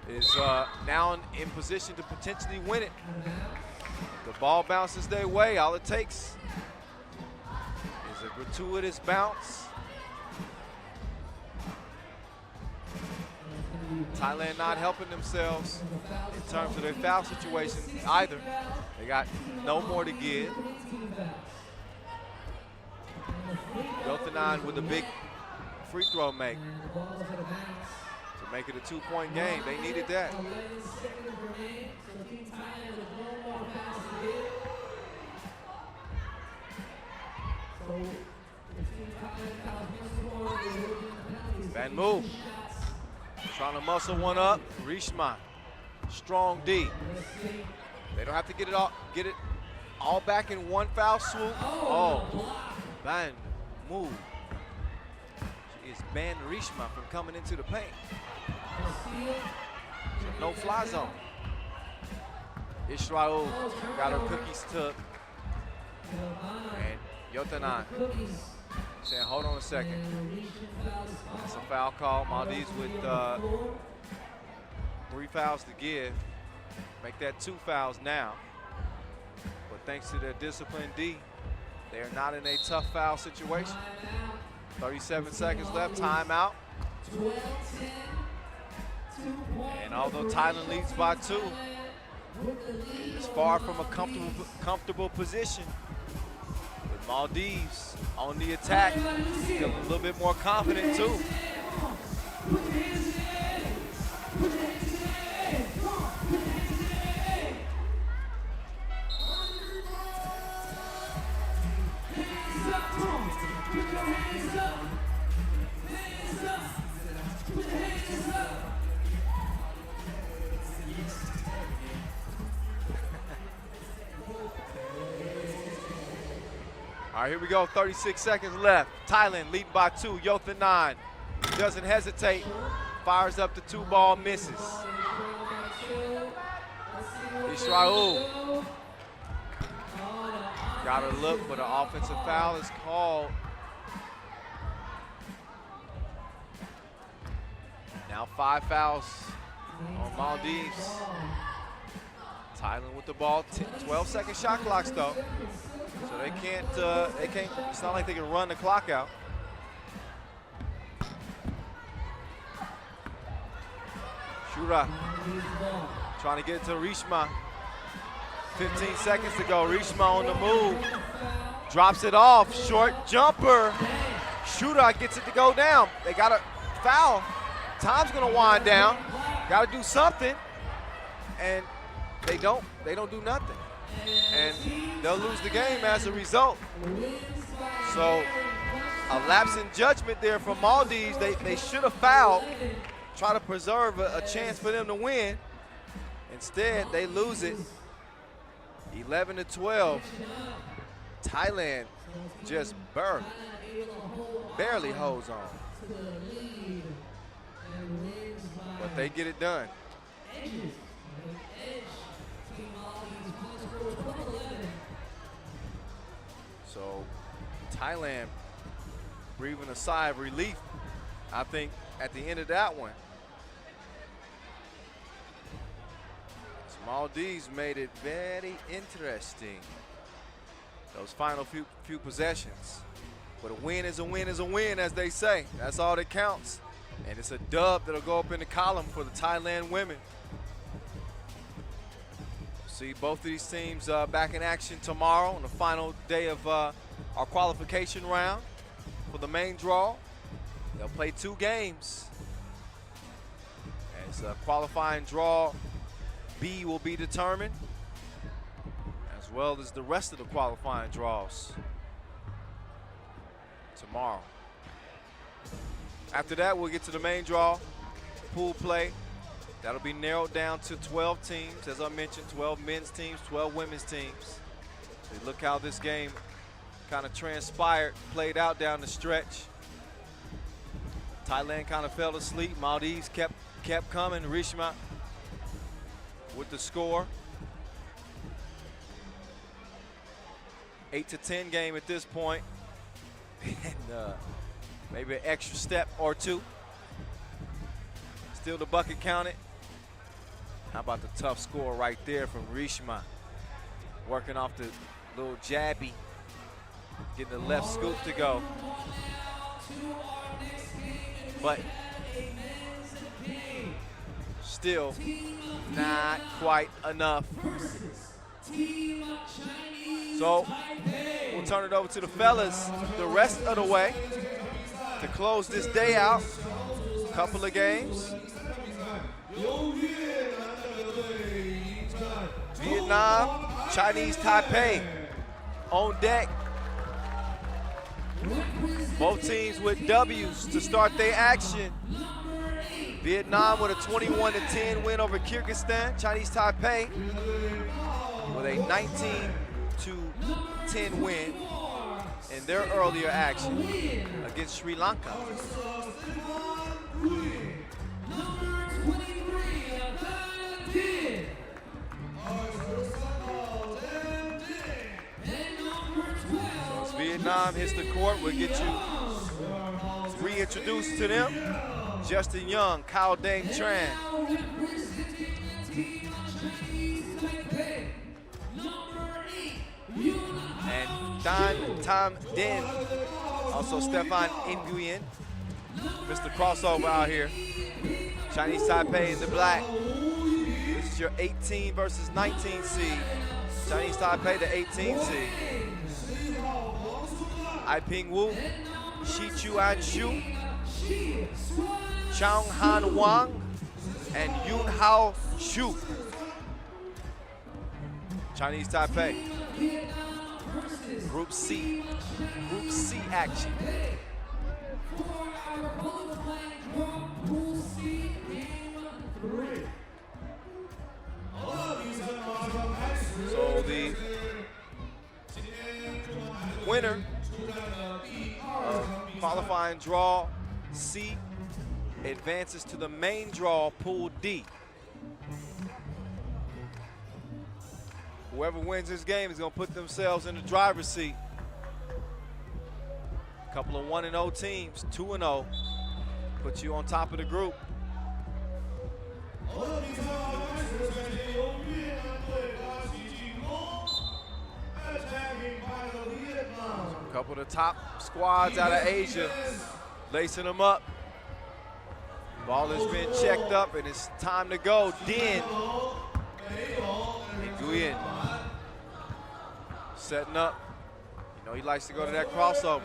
is now in position to potentially win it. The ball bounces their way. All it takes is a gratuitous bounce. Thailand not helping themselves in terms of their foul situation either. They got no more to give. Yotanan with a big free throw make to make it a 2-point game. They needed that. Bad move. Trying to muscle one up. Rishma, strong D. They don't have to get it all back in one foul swoop. Oh, bad move. She is banned Rishma from coming into the paint. So no fly zone. Israel got her cookies took. And Yotanan saying, hold on a second. It's a foul call. Maldives with 3 fouls to give. Make that 2 fouls now. But thanks to their disciplined D, they are not in a tough foul situation. 37 seconds left, timeout. And although Thailand leads by 2, It's far from a comfortable position. With Maldives on the attack, become a little bit more confident too. All right, here we go, 36 seconds left. Thailand leading by 2, Yotha 9. Doesn't hesitate, fires up the 2 ball, misses. Israel. Got a look, but an offensive foul is called. Now 5 fouls on Maldives. Thailand with the ball, 12-second shot clocks though. So they can't, it's not like they can run the clock out. Shura trying to get to Rishma. 15 seconds to go, Rishma on the move. Drops it off, short jumper. Shura gets it to go down. They got a foul. Time's gonna wind down. Gotta do something. And they don't do nothing. And they'll lose the game as a result. So a lapse in judgment there from Maldives. They should have fouled, try to preserve a chance for them to win. Instead, they lose it 11-12. Thailand just barely holds on. But they get it done. So Thailand breathing a sigh of relief, I think, at the end of that one. So Maldives made it very interesting, those final few possessions. But a win is a win is a win, as they say. That's all that counts. And it's a dub that'll go up in the column for the Thailand women. See both of these teams back in action tomorrow on the final day of our qualification round for the main draw. They'll play 2 games. As qualifying draw B will be determined, as well as the rest of the qualifying draws tomorrow. After that, we'll get to the main draw, pool play. That'll be narrowed down to 12 teams, as I mentioned, 12 men's teams, 12 women's teams. So look how this game kind of transpired, played out down the stretch. Thailand kind of fell asleep. Maldives kept coming. Rishma with the score. 8-10 game at this point. And maybe an extra step or 2. Still the bucket counted. How about the tough score right there from Rishma? Working off the little jabby, getting the left scoop to go. But still not quite enough. So we'll turn it over to the fellas the rest of the way to close this day out. Couple of games. Vietnam, Chinese Taipei on deck. Both teams with W's to start their action. Vietnam with a 21-10 win over Kyrgyzstan. Chinese Taipei with a 19-10 win in their earlier action against Sri Lanka. So as Vietnam hits the court, we'll get you reintroduced to them. Justin Young, Cao Dang Tran. And Tam Din, also Stefan Nguyen, Mr. Crossover out here. Chinese Taipei in the black. This is is your 18 versus 19 seed. Chinese Taipei, the 18 seed. Aiping Wu, Shi Chuan Xu, Chang Han Wang, and Yun Hao Xu. Chinese Taipei. Group C. Group C action. So the winner of qualifying draw C advances to the main draw, Pool D. Whoever wins this game is going to put themselves in the driver's seat. A couple of 1-0 teams, 2-0, put you on top of the group. A couple of the top squads out of Asia lacing them up. Ball has been checked up and it's time to go. Dinh and Nguyen setting up. You know he likes to go to that crossover.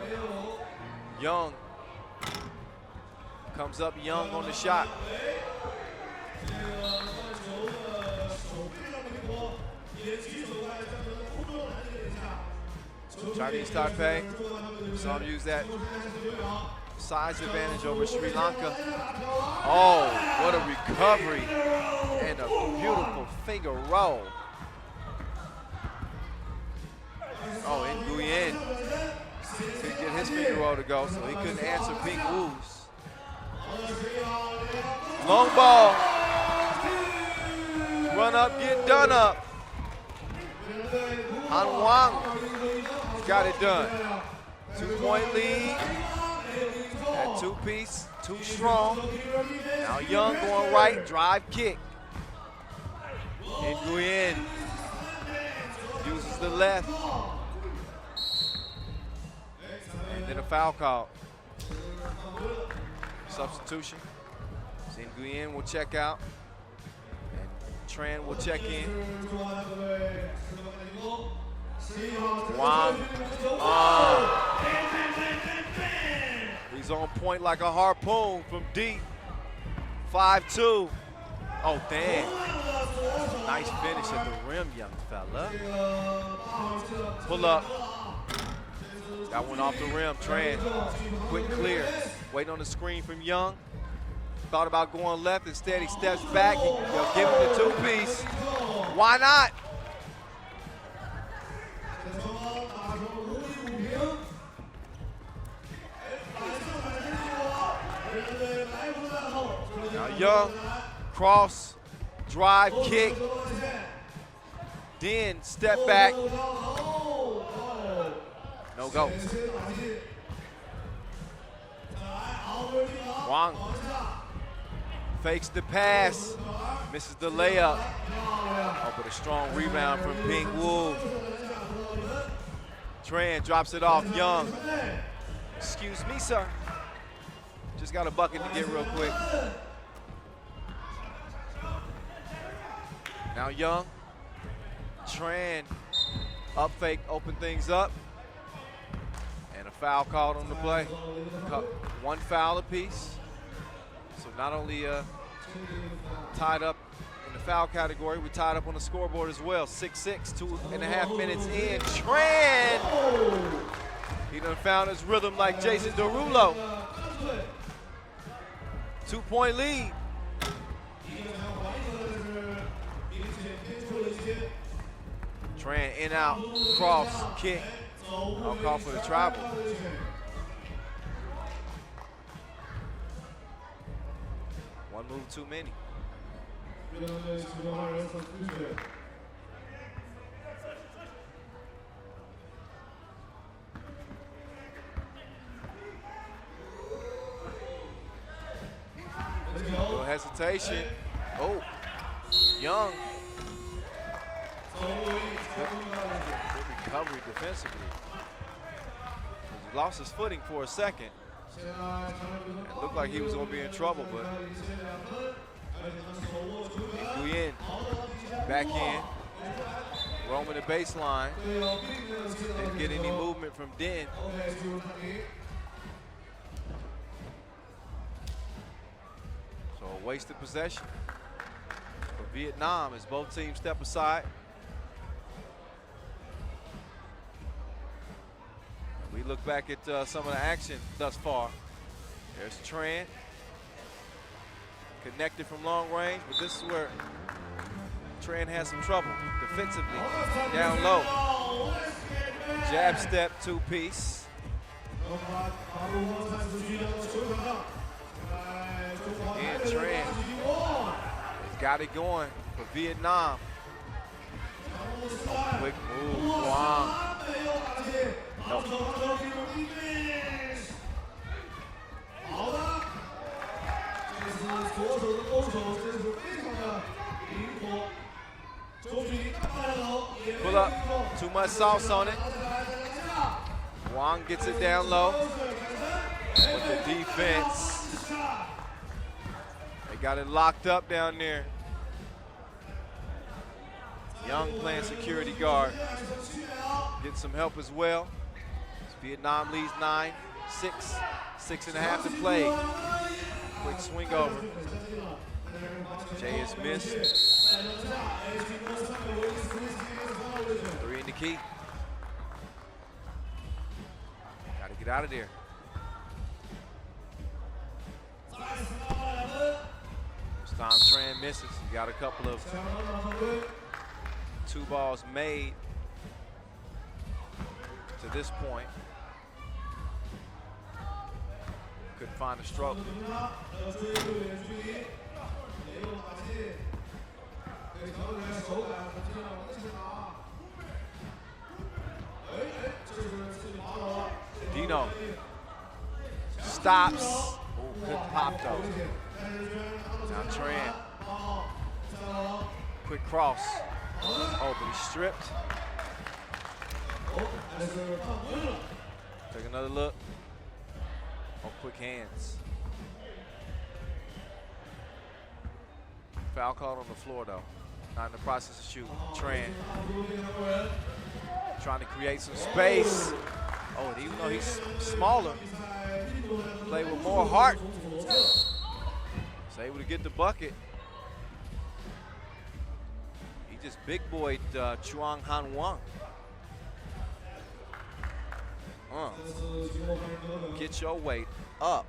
Young comes up, Young on the shot. Chinese Taipei, some use that size advantage over Sri Lanka. Oh, what a recovery and a beautiful finger roll. Oh, and Nguyen couldn't get his finger roll to go, so he couldn't answer Ping Wu's. Long ball. Run up, get done up. Han Wang got it done. 2-point lead. That two-piece, too strong. Now Young going right, drive kick. And Nguyen uses the left. And then a foul call. Substitution. Then Nguyen will check out. And Tran will check in. Wang. He's on point like a harpoon from deep. 5-2. Oh, damn. Nice finish at the rim, young fella. Pull up. Got one off the rim. Tran, quick clear. Waiting on the screen from Young. Thought about going left. Instead, he steps back. He'll give him the two-piece. Why not? Now Young, cross, drive, kick. Dinh, step back. No go. Wang fakes the pass, misses the layup. Oh, but a strong rebound from Ping Wu. Tran drops it off, Young. Excuse me, sir. Just got a bucket to get real quick. Now Young, Tran, up fake, open things up. And a foul called on the play. One foul apiece. So not only tied up in the foul category, we tied up on the scoreboard as well. 6-6, 2.5 minutes in. Tran! He done found his rhythm like Jason Derulo. 2-point lead. Tran in, out, cross, kick. I'll call for the travel. One move too many. No hesitation. Oh, Young. Good recovery defensively. He lost his footing for a second. It looked like he was going to be in trouble, but Nguyen back in, roaming the baseline. Didn't get any movement from Den. So a wasted possession for Vietnam as both teams step aside. We look back at some of the action thus far. There's Tran. Connected from long range, but this is where Tran has some trouble defensively. Down low. Jab step, two-piece. And Tran has got it going for Vietnam. Quick move, Wang. Nope. Pull up, too much sauce on it. Wang gets it down low with the defense. They got it locked up down there. Young playing security guard. Getting some help as well. Vietnam leads 9-6, 6.5 to play. Quick swing over. Jay is missed. 3 in the key. Gotta get out of there. This time Tran misses. You got a couple of 2 balls made to this point. Couldn't find a stroke. Dino stops. Oh, good pop though. Now Tran. Quick cross. Oh, but he's stripped. Take another look. On quick hands. Foul called on the floor though. Not in the process of shooting. Tran trying to create some space. Oh, and even though he's smaller, play with more heart. He's able to get the bucket. He just big boyed Chuang Han Wang. Get your weight up.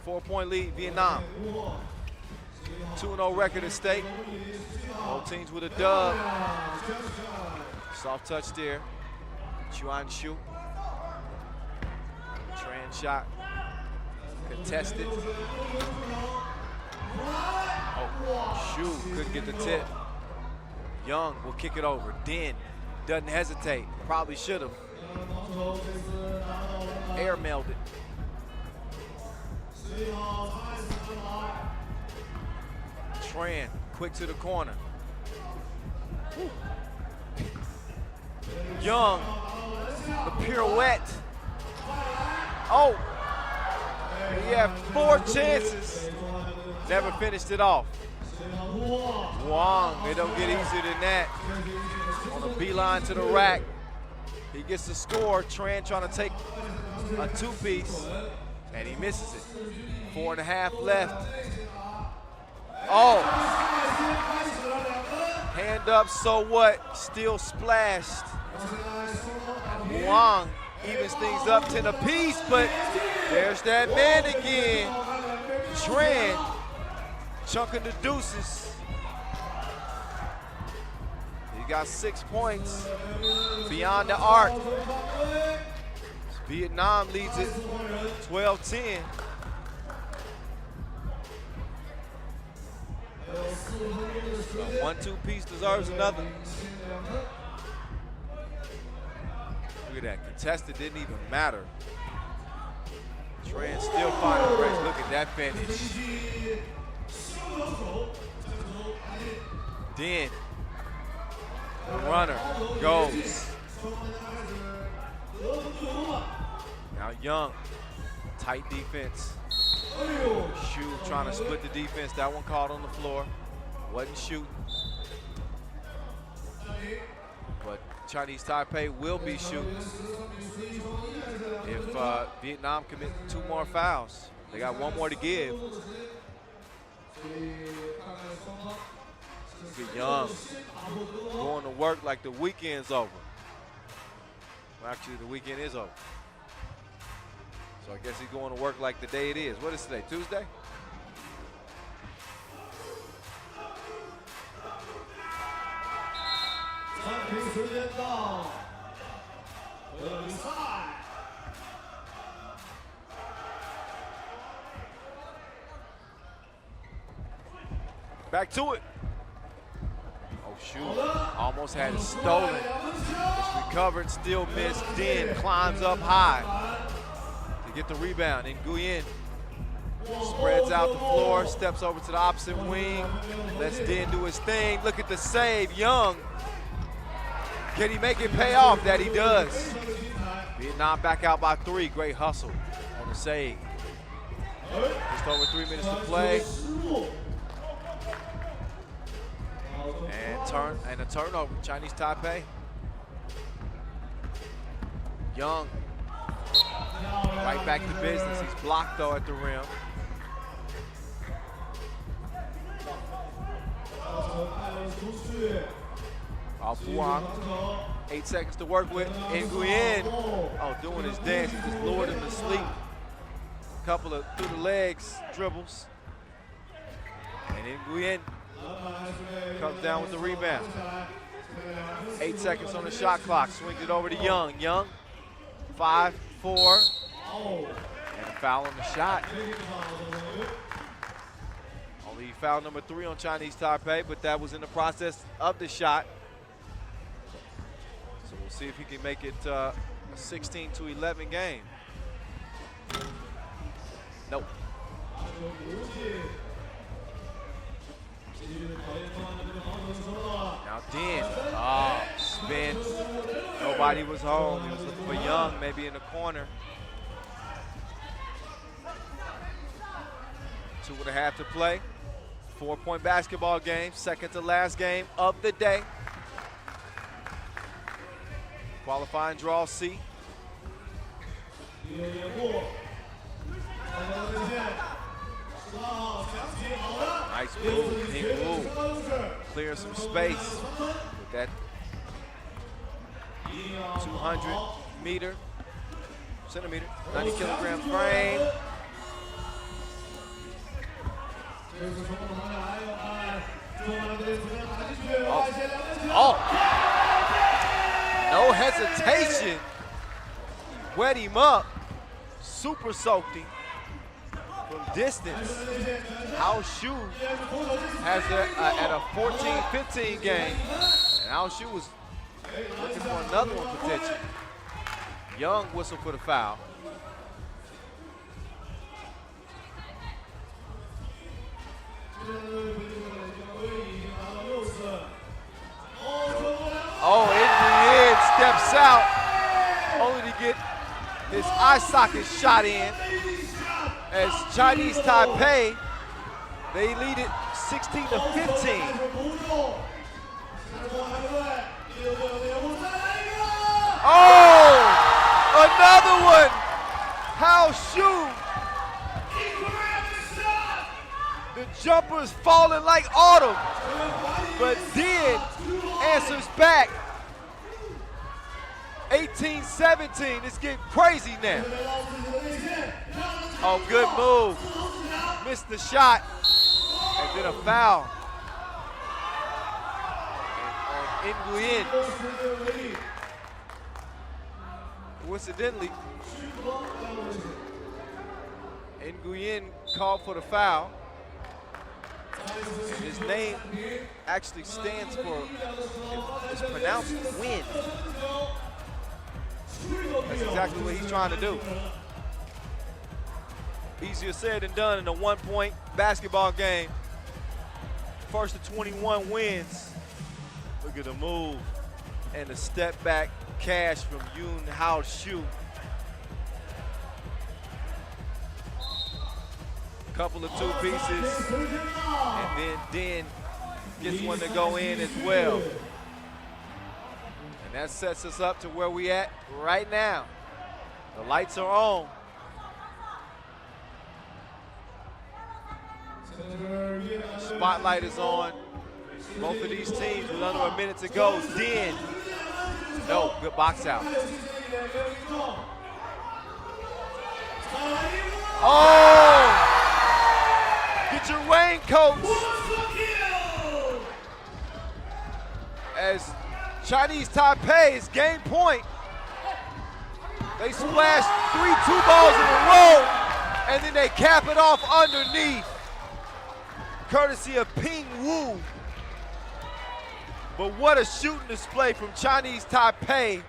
4-point lead, Vietnam. 2-0 record at stake. Both teams with a dub. Soft touch there. Chuan Shu. Tran shot. Contested. Oh, Shu couldn't get the tip. Young will kick it over. Den doesn't hesitate. Probably should have. Air mailed it. Tran, quick to the corner. Young, the pirouette. Oh, he had 4 chances. Never finished it off. Wang, it don't get easier than that. On a beeline to the rack. He gets the score. Tran trying to take a 2-piece, and he misses it. 4.5 left. Oh! Hand up, so what? Still splashed. Wang evens things up 10 apiece, but there's that man again. Tran chunking the deuces. He got 6 points beyond the arc. Vietnam leads it 12-10. A 1-2 piece deserves another. Look at that, contested didn't even matter. Tran still finding breaks. Look at that finish. Den, the runner goes. Now Young, tight defense. Shu trying to split the defense. That one caught on the floor. Wasn't shooting. But Chinese Taipei will be shooting if Vietnam commit 2 more fouls. They got 1 more to give. Look at Young going to work like the weekend's over. Well, actually, the weekend is over. So I guess he's going to work like the day it is. What is today, Tuesday? Back to it. Oh, shoot. Almost had it stolen. It's recovered, still missed. Din climbs up high to get the rebound. And Nguyen spreads out the floor, steps over to the opposite wing, lets Din do his thing. Look at the save. Young. Can he make it pay off? That he does. Vietnam back out by 3. Great hustle on the save. Just over 3 minutes to play. And a turnover, Chinese Taipei. Young, right back to business. He's blocked though at the rim. Off Huang, 8 seconds to work with. Nguyen, oh, doing his dance. He just lured him to sleep. Couple of through the legs dribbles. And Nguyen comes down with the rebound. 8 seconds on the shot clock. Swings it over to Young. Young, 5, 4. And a foul on the shot. Only foul number 3 on Chinese Taipei, but that was in the process of the shot. So we'll see if he can make it a 16-11 game. Nope. Now Din, spin. Nobody was home. He was looking for Young, maybe in the corner. 2.5 to play. 4-point basketball game, second to last game of the day. Qualifying draw C. Nice move, big move. Clear some space with that 200 centimeter, 90 kilogram frame. Oh. No hesitation. Wet him up. Super soaked him from distance. Ao Shu has at a 14-15 game. And Ao Shu was looking for another one potentially. Young whistle for the foul. Oh, Nguyen steps out only to get his eye socket shot in as Chinese Taipei, they lead it 16-15. Oh, another one. Ao Shu. The jumper's falling like autumn, but Din answers back. 18-17, it's getting crazy now. Oh, good move. Missed the shot, and then a foul. And on Nguyen. Coincidentally, Nguyen called for the foul. And his name actually stands for, it's pronounced win. That's exactly what he's trying to do. Easier said than done in a 1-point basketball game. First of 21 wins. Look at the move and the step back cash from Ao Shu. Couple of two pieces, and then Den gets one to go in as well. And that sets us up to where we at right now. The lights are on. Spotlight is on both of these teams with under a minute to go. Den, no, good box out. Oh! Get your raincoats! As Chinese Taipei is game point. They splash 3 2-balls in a row, and then they cap it off underneath, courtesy of Ping Wu. But what a shooting display from Chinese Taipei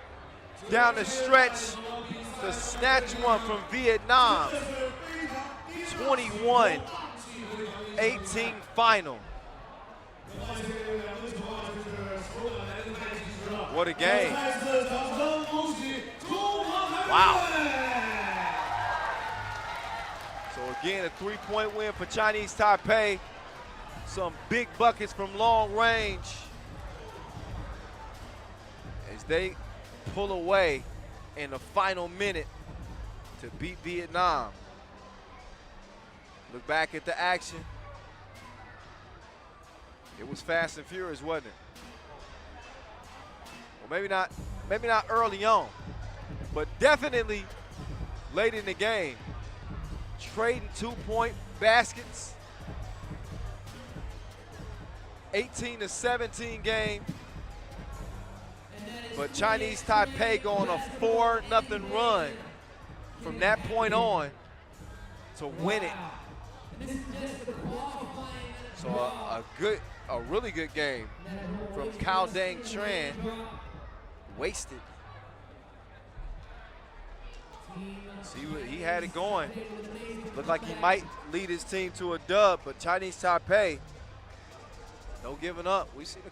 down the stretch to snatch one from Vietnam. 21-18 final. What a game. Wow. So again, a 3-point win for Chinese Taipei. Some big buckets from long range as they pull away in the final minute to beat Vietnam. Look back at the action. It was fast and furious, wasn't it? Well, maybe not early on, but definitely late in the game. Trading 2-point baskets. 18-17 game. But Chinese Taipei going a 4-0 run from that point on to win it. So a really good game from Cao Dang Tran. Wasted. See, he had it going. Looked like he might lead his team to a dub, but Chinese Taipei, no giving up. We've seen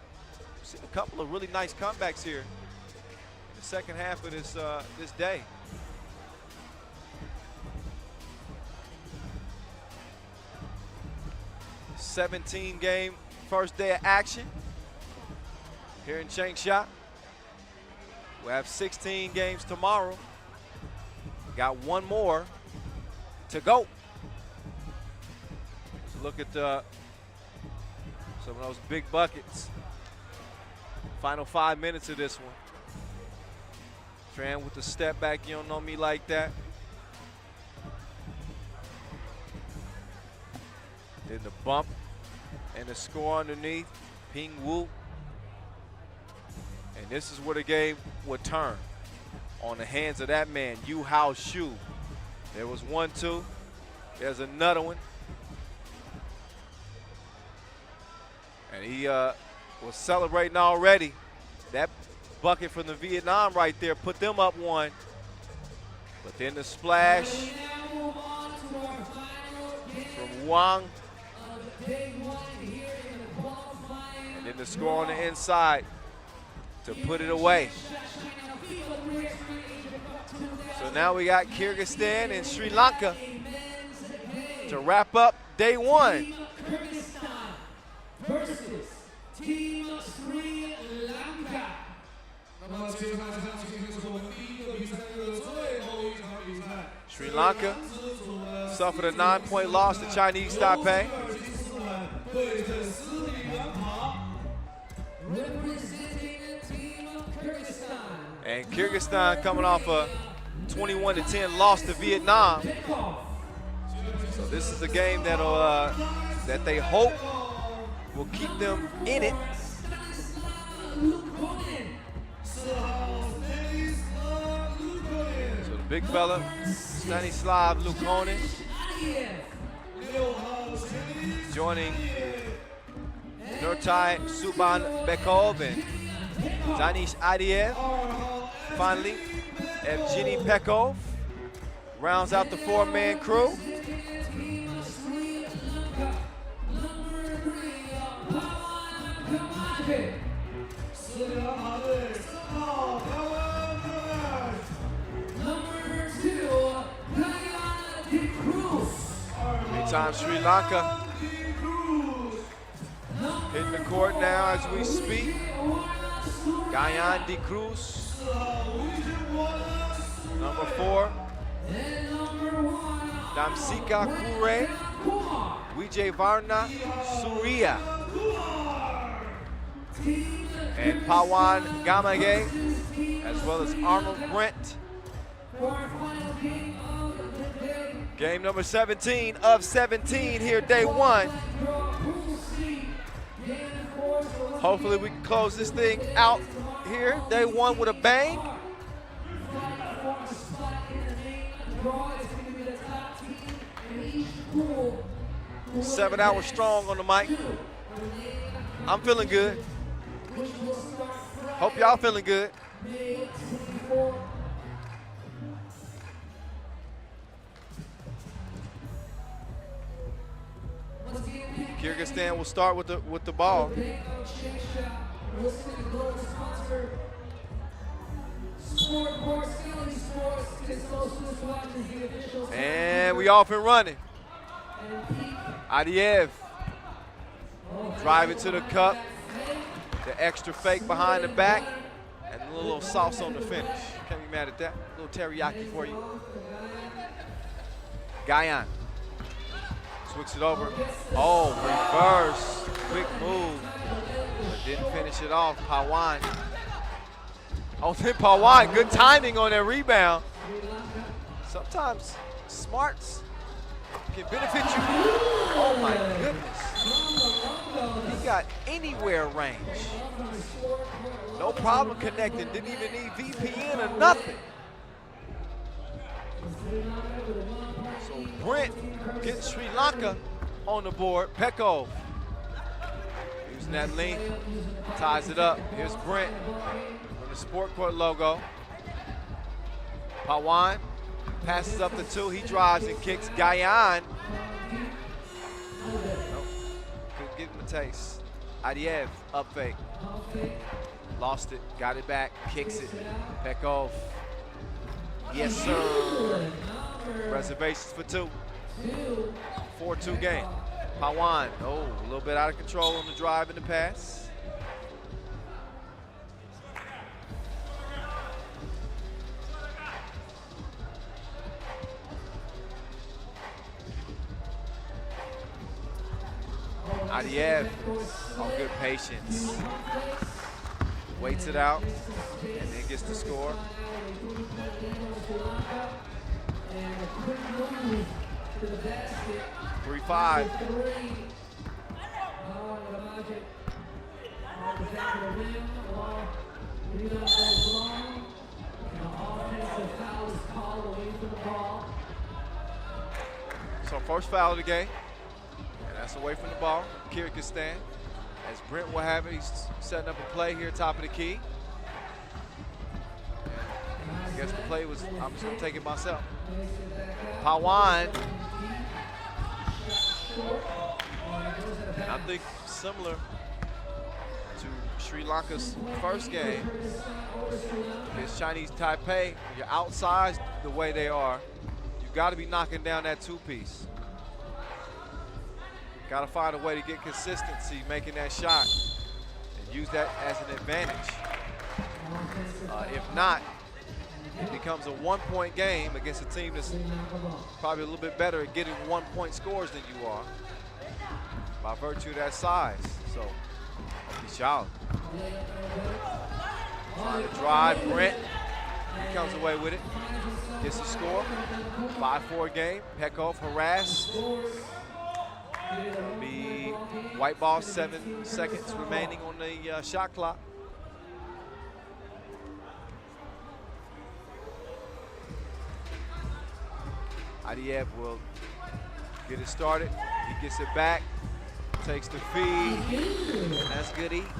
a couple of really nice comebacks here in the second half of this day. The 17-game first day of action here in Changsha. We'll have 16 games tomorrow. Got one more to go. Let's look at some of those big buckets. Final 5 minutes of this one. Tran with the step back, you don't know me like that. Then the bump and the score underneath, Ping Wu. And this is where the game would turn. On the hands of that man, Yu Hao Shu. There was 1-2. There's another one. And he was celebrating already. That bucket from the Vietnam right there put them up 1. But then the splash from Wang. And then the score on the inside to put it away. So now we got Kyrgyzstan and Sri Lanka to wrap up day 1. Kyrgyzstan versus Team Sri Lanka. Sri Lanka suffered a 9-point loss to Chinese Taipei. And Kyrgyzstan coming off a 21-10 loss to Vietnam. So this is a game that they hope will keep them in it. So the big fella, Stanislav Lukonin, joining Nurtai Subanbekov and Danish Adiev. Finally, Evgeny Pekov rounds out the 4-man crew. Halftime Sri Lanka. Hitting the court now as we speak. Gayan De Cruz. Number 4. Damsika Kure. Vijay Varna Surya. And Pawan Gamage, as well as Arnold Brent. Game number 17 of 17 here, day 1. Hopefully we can close this thing out here, day 1 with a bang. Seven hours strong on the mic. I'm feeling good. Hope y'all feeling good. Kyrgyzstan will start with the ball. And we off and running. Adiev driving to the cup. The extra fake behind the back, and a little sauce on the finish. Can't be mad at that. A little teriyaki for you. Gayan switches it over. Oh, reverse. Quick move. But didn't finish it off. Pawan. Oh, then Pawan. Good timing on that rebound. Sometimes smarts can benefit you. Oh, my goodness. He got anywhere range. No problem connecting. Didn't even need VPN or nothing. So Brent gets Sri Lanka on the board. Pekov using that length, ties it up. Here's Brent with the Sport Court logo. Pawan passes up the 2. He drives and kicks. Gayan. Give him a taste. Adiev, up fake. Lost it, got it back, kicks it. Pekov. Yes, sir. Reservations for 2. 4-2 game. Pawan, oh, a little bit out of control on the drive and the pass. Adiev on good patience. Waits it out and then gets the score. Three, 5. So first foul of the game. That's away from the ball, Kyrgyzstan. As Brent will have it, he's setting up a play here, top of the key. And I guess the play was, I'm just gonna take it myself. Pawan. And I think similar to Sri Lanka's first game, against Chinese Taipei, when you're outsized the way they are, you've got to be knocking down that 2-piece. Got to find a way to get consistency making that shot and use that as an advantage. If not, it becomes a 1-point game against a team that's probably a little bit better at getting 1-point scores than you are by virtue of that size. So, he's shallow. Trying to drive, Brent. He comes away with it. Gets the score. 5-4 game. Pekov harassed. It'll be white ball, 7 seconds remaining on the shot clock. Adiev will get it started. He gets it back, takes the feed, and that's good eat.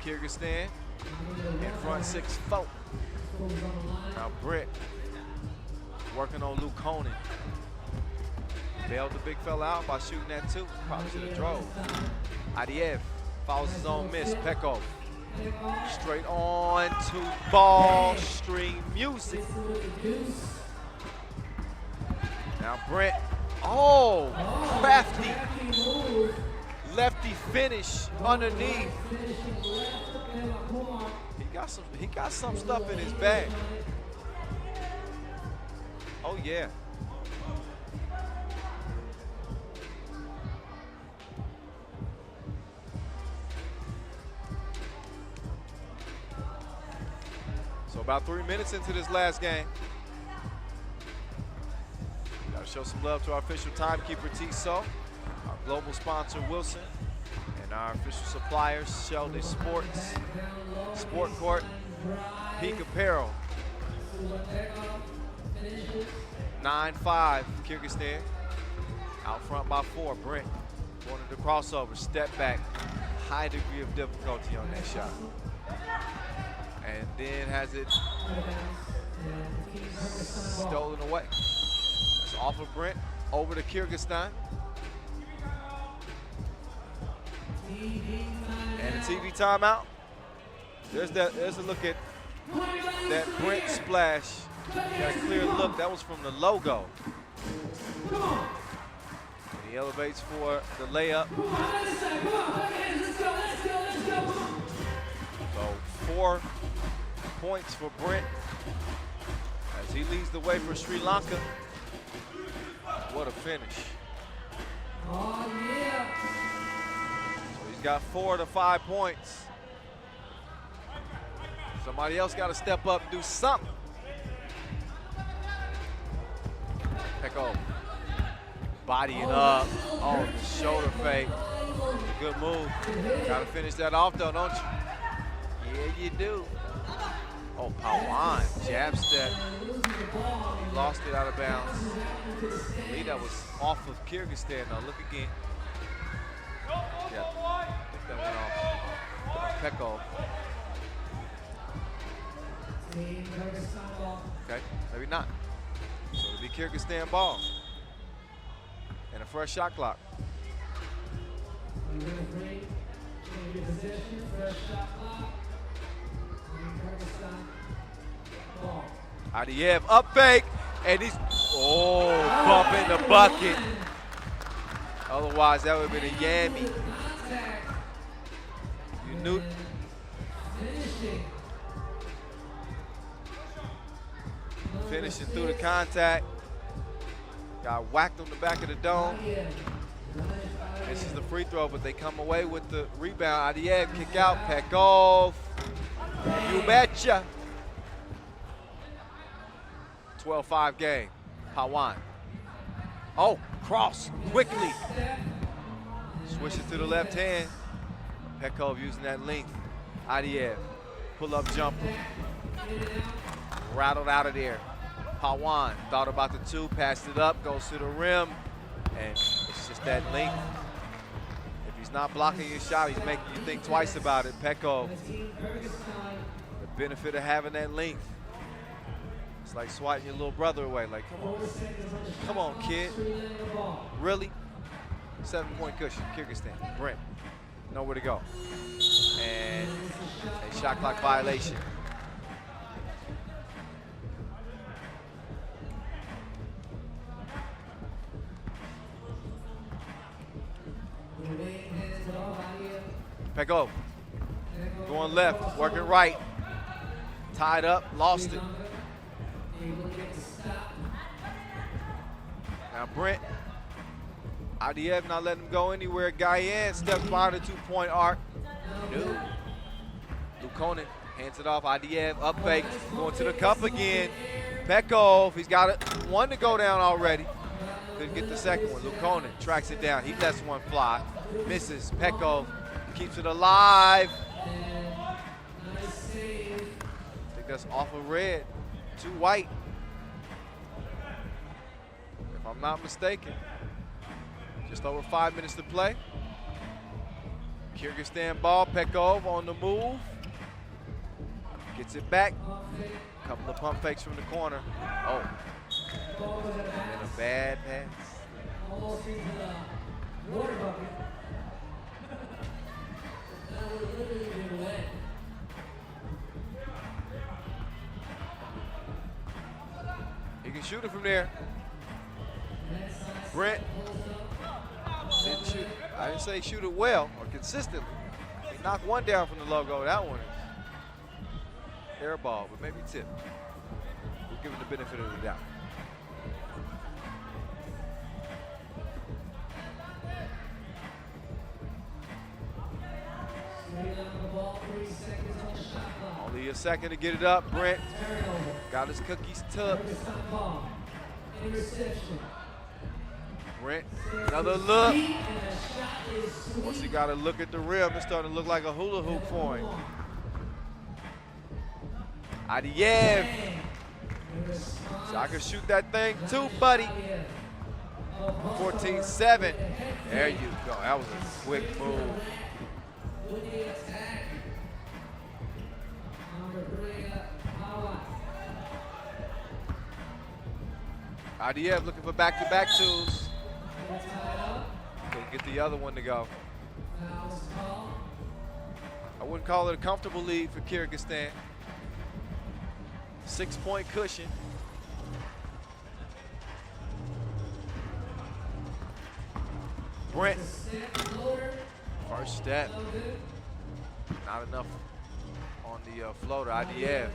Kyrgyzstan in front 6-4. Now Britt working on Luke Honan. Bailed the big fella out by shooting that 2. Probably should have drove. Adiev follows his own miss. Pekov Straight on to ball stream music. Now Brent, oh, crafty. Lefty finish underneath. He got some stuff in his bag. Oh yeah. So about 3 minutes into this last game. Gotta show some love to our official timekeeper T-So, our global sponsor Wilson, and our official suppliers Sheldon Sports, Sport Court, Peak Apparel. 9-5 Kyrgyzstan. Out front by 4. Brent going to the crossover, step back. High degree of difficulty on that shot. And then has it stolen away. That's off of Brent, over to Kyrgyzstan. And a TV timeout. There's a look at that Brent splash. Got a clear look. That was from the logo. And he elevates for the layup. So 4 points for Brent as he leads the way for Sri Lanka. What a finish. So he's got 4 to 5 points. Somebody else got to step up and do something. Peko bodying up. Oh, the shoulder fake. Good move. Got to finish that off though, don't you? Yeah, you do. Oh, Pawan, jab step. He lost it out of bounds. I believe that was off of Kyrgyzstan. Now look again. Yeah, I think that went off Peko. Okay, maybe not. So it'll be Kyrgyzstan ball. And a fresh shot clock. Adiev up fake, and he's, bumping the bucket. Otherwise, that would have been a yammy. You knew. Finishing through the contact. Got whacked on the back of the dome. This is the free throw, but they come away with the rebound. Adiev kick out, Pekov. You betcha. 12-5 game. Pawan. Oh, cross quickly. Switch it to the left hand. Pekov using that length. Adiev, pull-up jumper. Rattled out of there. Pawan thought about the 2, passed it up, goes to the rim, and it's just that length. If he's not blocking your shot, he's making you think twice about it. Peko, the benefit of having that length. It's like swatting your little brother away. Like, come on, kid. Really? 7-point cushion, Kyrgyzstan. Brent, nowhere to go. And a shot clock violation. Peko going left, working right. Tied up, lost it. Now Brent, Adiev not letting him go anywhere. Guyan steps behind the 2-point arc. No. Lukonen hands it off. Adiev up fake, going to the cup again. Pekov, he's got one to go down already. Couldn't get the second one. Lukonen tracks it down. He lets one fly. Misses. Pekov keeps it alive. I think that's off of red to white, if I'm not mistaken. Just over 5 minutes to play. Kyrgyzstan ball. Pekov on the move. Gets it back. Couple of pump fakes from the corner. Oh. And a bad pass. can shoot it from there. Brent didn't shoot. I didn't say shoot it well or consistently. He knocked one down from the logo. That one is air ball, but maybe tip. We'll give him the benefit of the doubt. Only a second to get it up. Brent got his cookies took. Brent, another look. Once he got to look at the rim, it's starting to look like a hula hoop for him. Adiev. So I can shoot that thing too, buddy. 14-7. There you go. That was a quick move. Adiev looking for back-to-back twos. Couldn't get the other one to go. I wouldn't call it a comfortable lead for Kyrgyzstan. 6-point cushion. Brent. First step. Not enough on the floater. Adiev.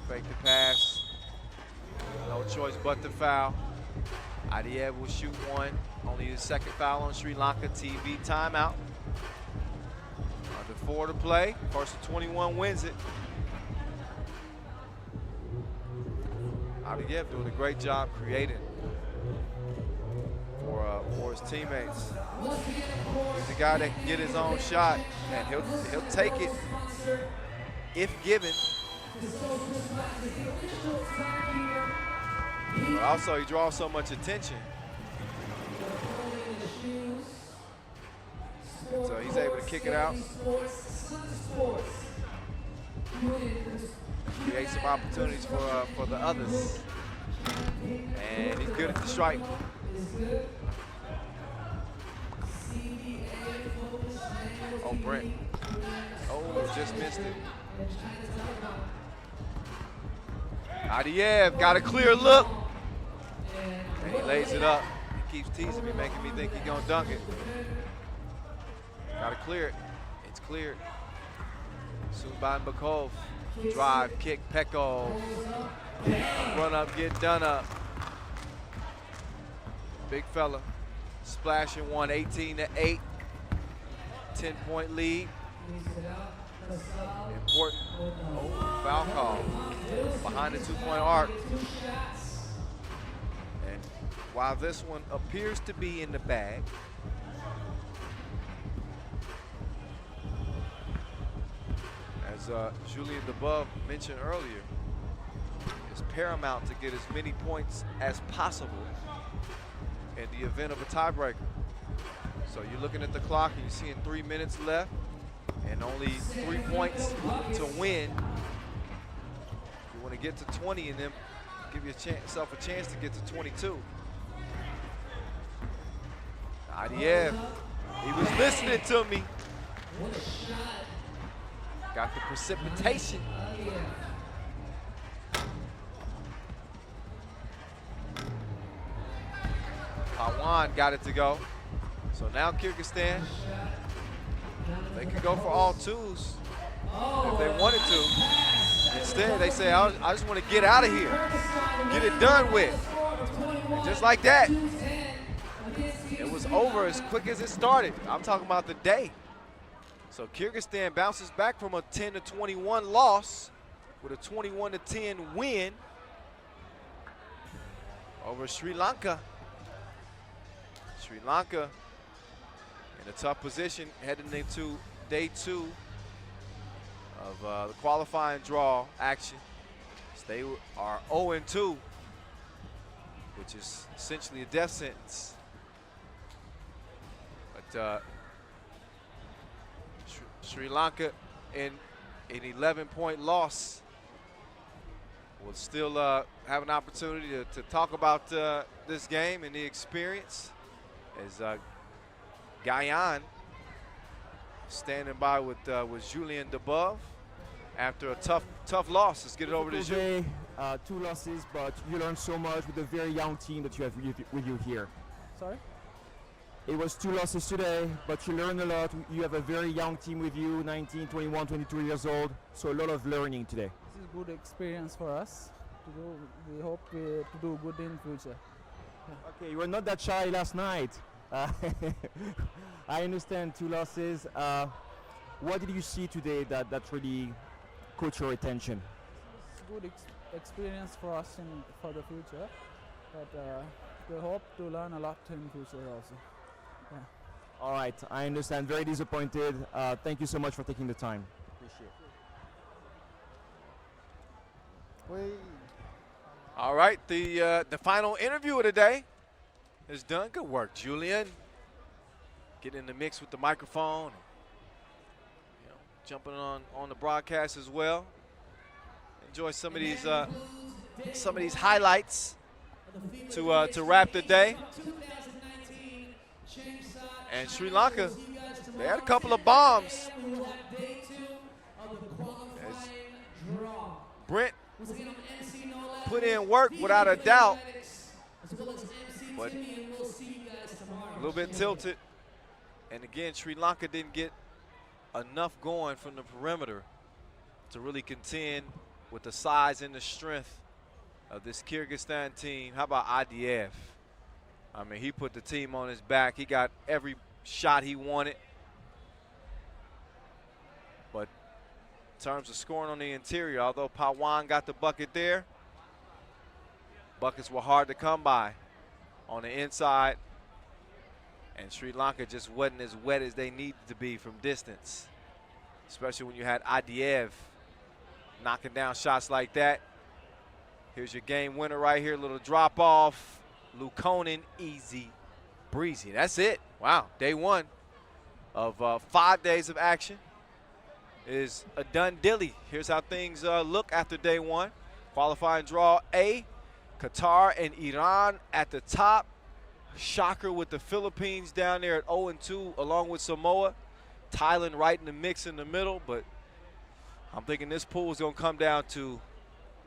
Fake the pass. No choice but to foul. Adiev will shoot one. Only his second foul on Sri Lanka. TV timeout. Under 4 to play. First to 21 wins it. Adiev doing a great job creating for his teammates. He's the guy that can get his own shot, and he'll take it if given. But also, he draws so much attention. So he's able to kick it out. Create some opportunities for the others. And he's good at the strike. Oh, Brent. Oh, just missed it. Adiev got a clear look. And he lays it up. He keeps teasing me, making me think he's going to dunk it. Got to clear it. It's cleared. Subban Bakov. Drive, kick, Pekov. Run up, get done up. Big fella. Splashing one, 18-8. 10-point lead. Important. Oh, foul call. Behind the 2-point arc. And while this one appears to be in the bag, as Julien Debove mentioned earlier, it's paramount to get as many points as possible in the event of a tiebreaker. So you're looking at the clock and you're seeing 3 minutes left and only 3 points to win. You want to get to 20 and then give yourself a chance to get to 22. Adiev, he was listening to me. Got the precipitation. Pawan got it to go. So now Kyrgyzstan, they could go for all twos if they wanted to. Instead, they say, I just want to get out of here, get it done with. And just like that, it was over as quick as it started. I'm talking about the day. So Kyrgyzstan bounces back from a 10-21 loss with a 21-10 win over Sri Lanka. Sri Lanka in a tough position heading into day 2 of the qualifying draw action. So they are 0-2, which is essentially a death sentence. But Sri Lanka in an 11-point loss will still have an opportunity to talk about this game and the experience, as Gayan standing by with Julien Debove. after a tough loss. Let's get it over to you. Today, 2 losses, but you learned so much with a very young team that you have with you here. Sorry? It was 2 losses today, but you learned a lot. You have a very young team with you, 19, 21, 22 years old, so a lot of learning today. This is a good experience for us to do. We hope to do good in future. Okay, you were not that shy last night. I understand 2 losses. What did you see today that really caught your attention? It's a good experience for us for the future, but we hope to learn a lot in future also. Yeah. All right, I understand. Very disappointed. Thank you so much for taking the time. Appreciate it. All right, the final interview of the day is done. Good work, Julian. Get in the mix with the microphone. You know, jumping on the broadcast as well. Enjoy some of these highlights to wrap the day. And Sri Lanka, they had a couple of bombs. As Brent put in work without a doubt, but a little bit tilted. And again, Sri Lanka didn't get enough going from the perimeter to really contend with the size and the strength of this Kyrgyzstan team. How about Adiev? I mean, he put the team on his back. He got every shot he wanted. But in terms of scoring on the interior, although Pawan got the bucket there, buckets were hard to come by on the inside. And Sri Lanka just wasn't as wet as they needed to be from distance, especially when you had Adiev knocking down shots like that. Here's your game winner right here, little drop off. Lukonen, easy breezy. That's it. Wow, day 1 of 5 days of action is a done dilly. Here's how things look after day 1. Qualifying draw A, Qatar and Iran at the top. Shocker with the Philippines down there at 0-2 along with Samoa. Thailand right in the mix in the middle, but I'm thinking this pool is going to come down to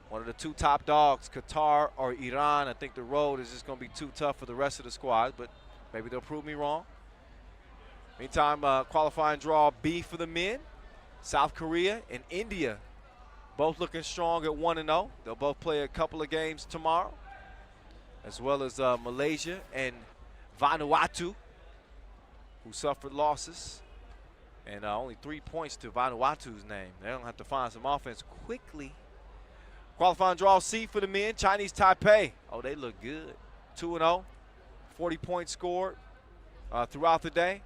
one of the 2 top dogs, Qatar or Iran. I think the road is just going to be too tough for the rest of the squad, but maybe they'll prove me wrong. Meantime, qualifying draw B for the men. South Korea and India both looking strong at 1-0. They'll both play a couple of games tomorrow, as well as Malaysia and Vanuatu, who suffered losses. And only 3 points to Vanuatu's name. They don't have to find some offense quickly. Qualifying draw C for the men, Chinese Taipei. Oh, they look good. 2-0, 40 points scored throughout the day.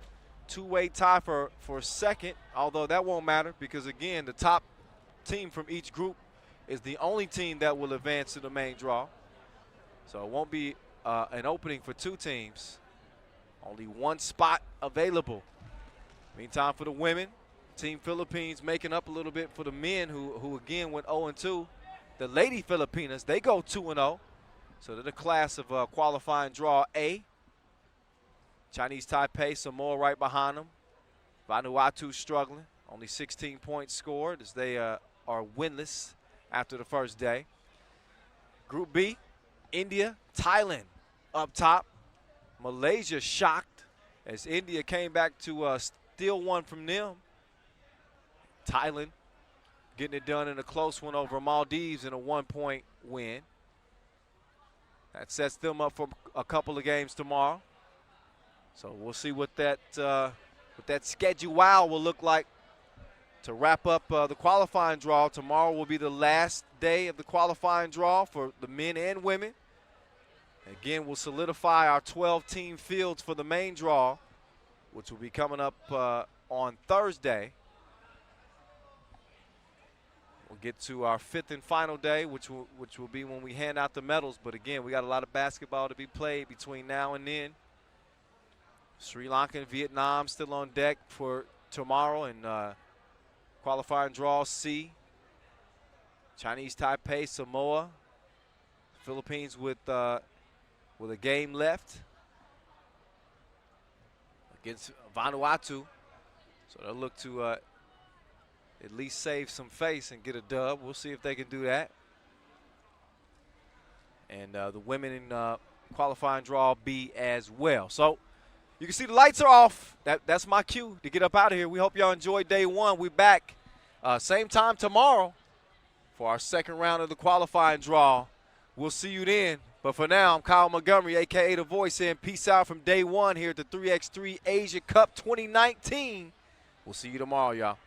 2-way tie for second, although that won't matter because, again, the top team from each group is the only team that will advance to the main draw. So it won't be an opening for 2 teams. Only 1 spot available. Meantime, for the women, Team Philippines making up a little bit for the men who again went 0-2. The Lady Filipinas, they go 2-0. So they're the class of qualifying draw A. Chinese Taipei, Samoa right behind them. Vanuatu struggling. Only 16 points scored as they are winless after the first day. Group B, India, Thailand up top. Malaysia shocked as India came back to steal one from them. Thailand getting it done in a close one over Maldives in a 1-point win. That sets them up for a couple of games tomorrow. So we'll see what that schedule will look like to wrap up the qualifying draw. Tomorrow will be the last day of the qualifying draw for the men and women. Again, we'll solidify our 12-team fields for the main draw, which will be coming up on Thursday. We'll get to our 5th and final day, which will be when we hand out the medals. But again, we got a lot of basketball to be played between now and then. Sri Lanka and Vietnam still on deck for tomorrow, and qualifying draw C. Chinese Taipei, Samoa, Philippines with a game left against Vanuatu. So they'll look to at least save some face and get a dub. We'll see if they can do that. And the women in qualifying draw B as well. So you can see the lights are off. That's my cue to get up out of here. We hope y'all enjoyed day one. We're back same time tomorrow for our second round of the qualifying draw. We'll see you then. But for now, I'm Kyle Montgomery, a.k.a. The Voice, saying peace out from day one here at the 3x3 Asia Cup 2019. We'll see you tomorrow, y'all.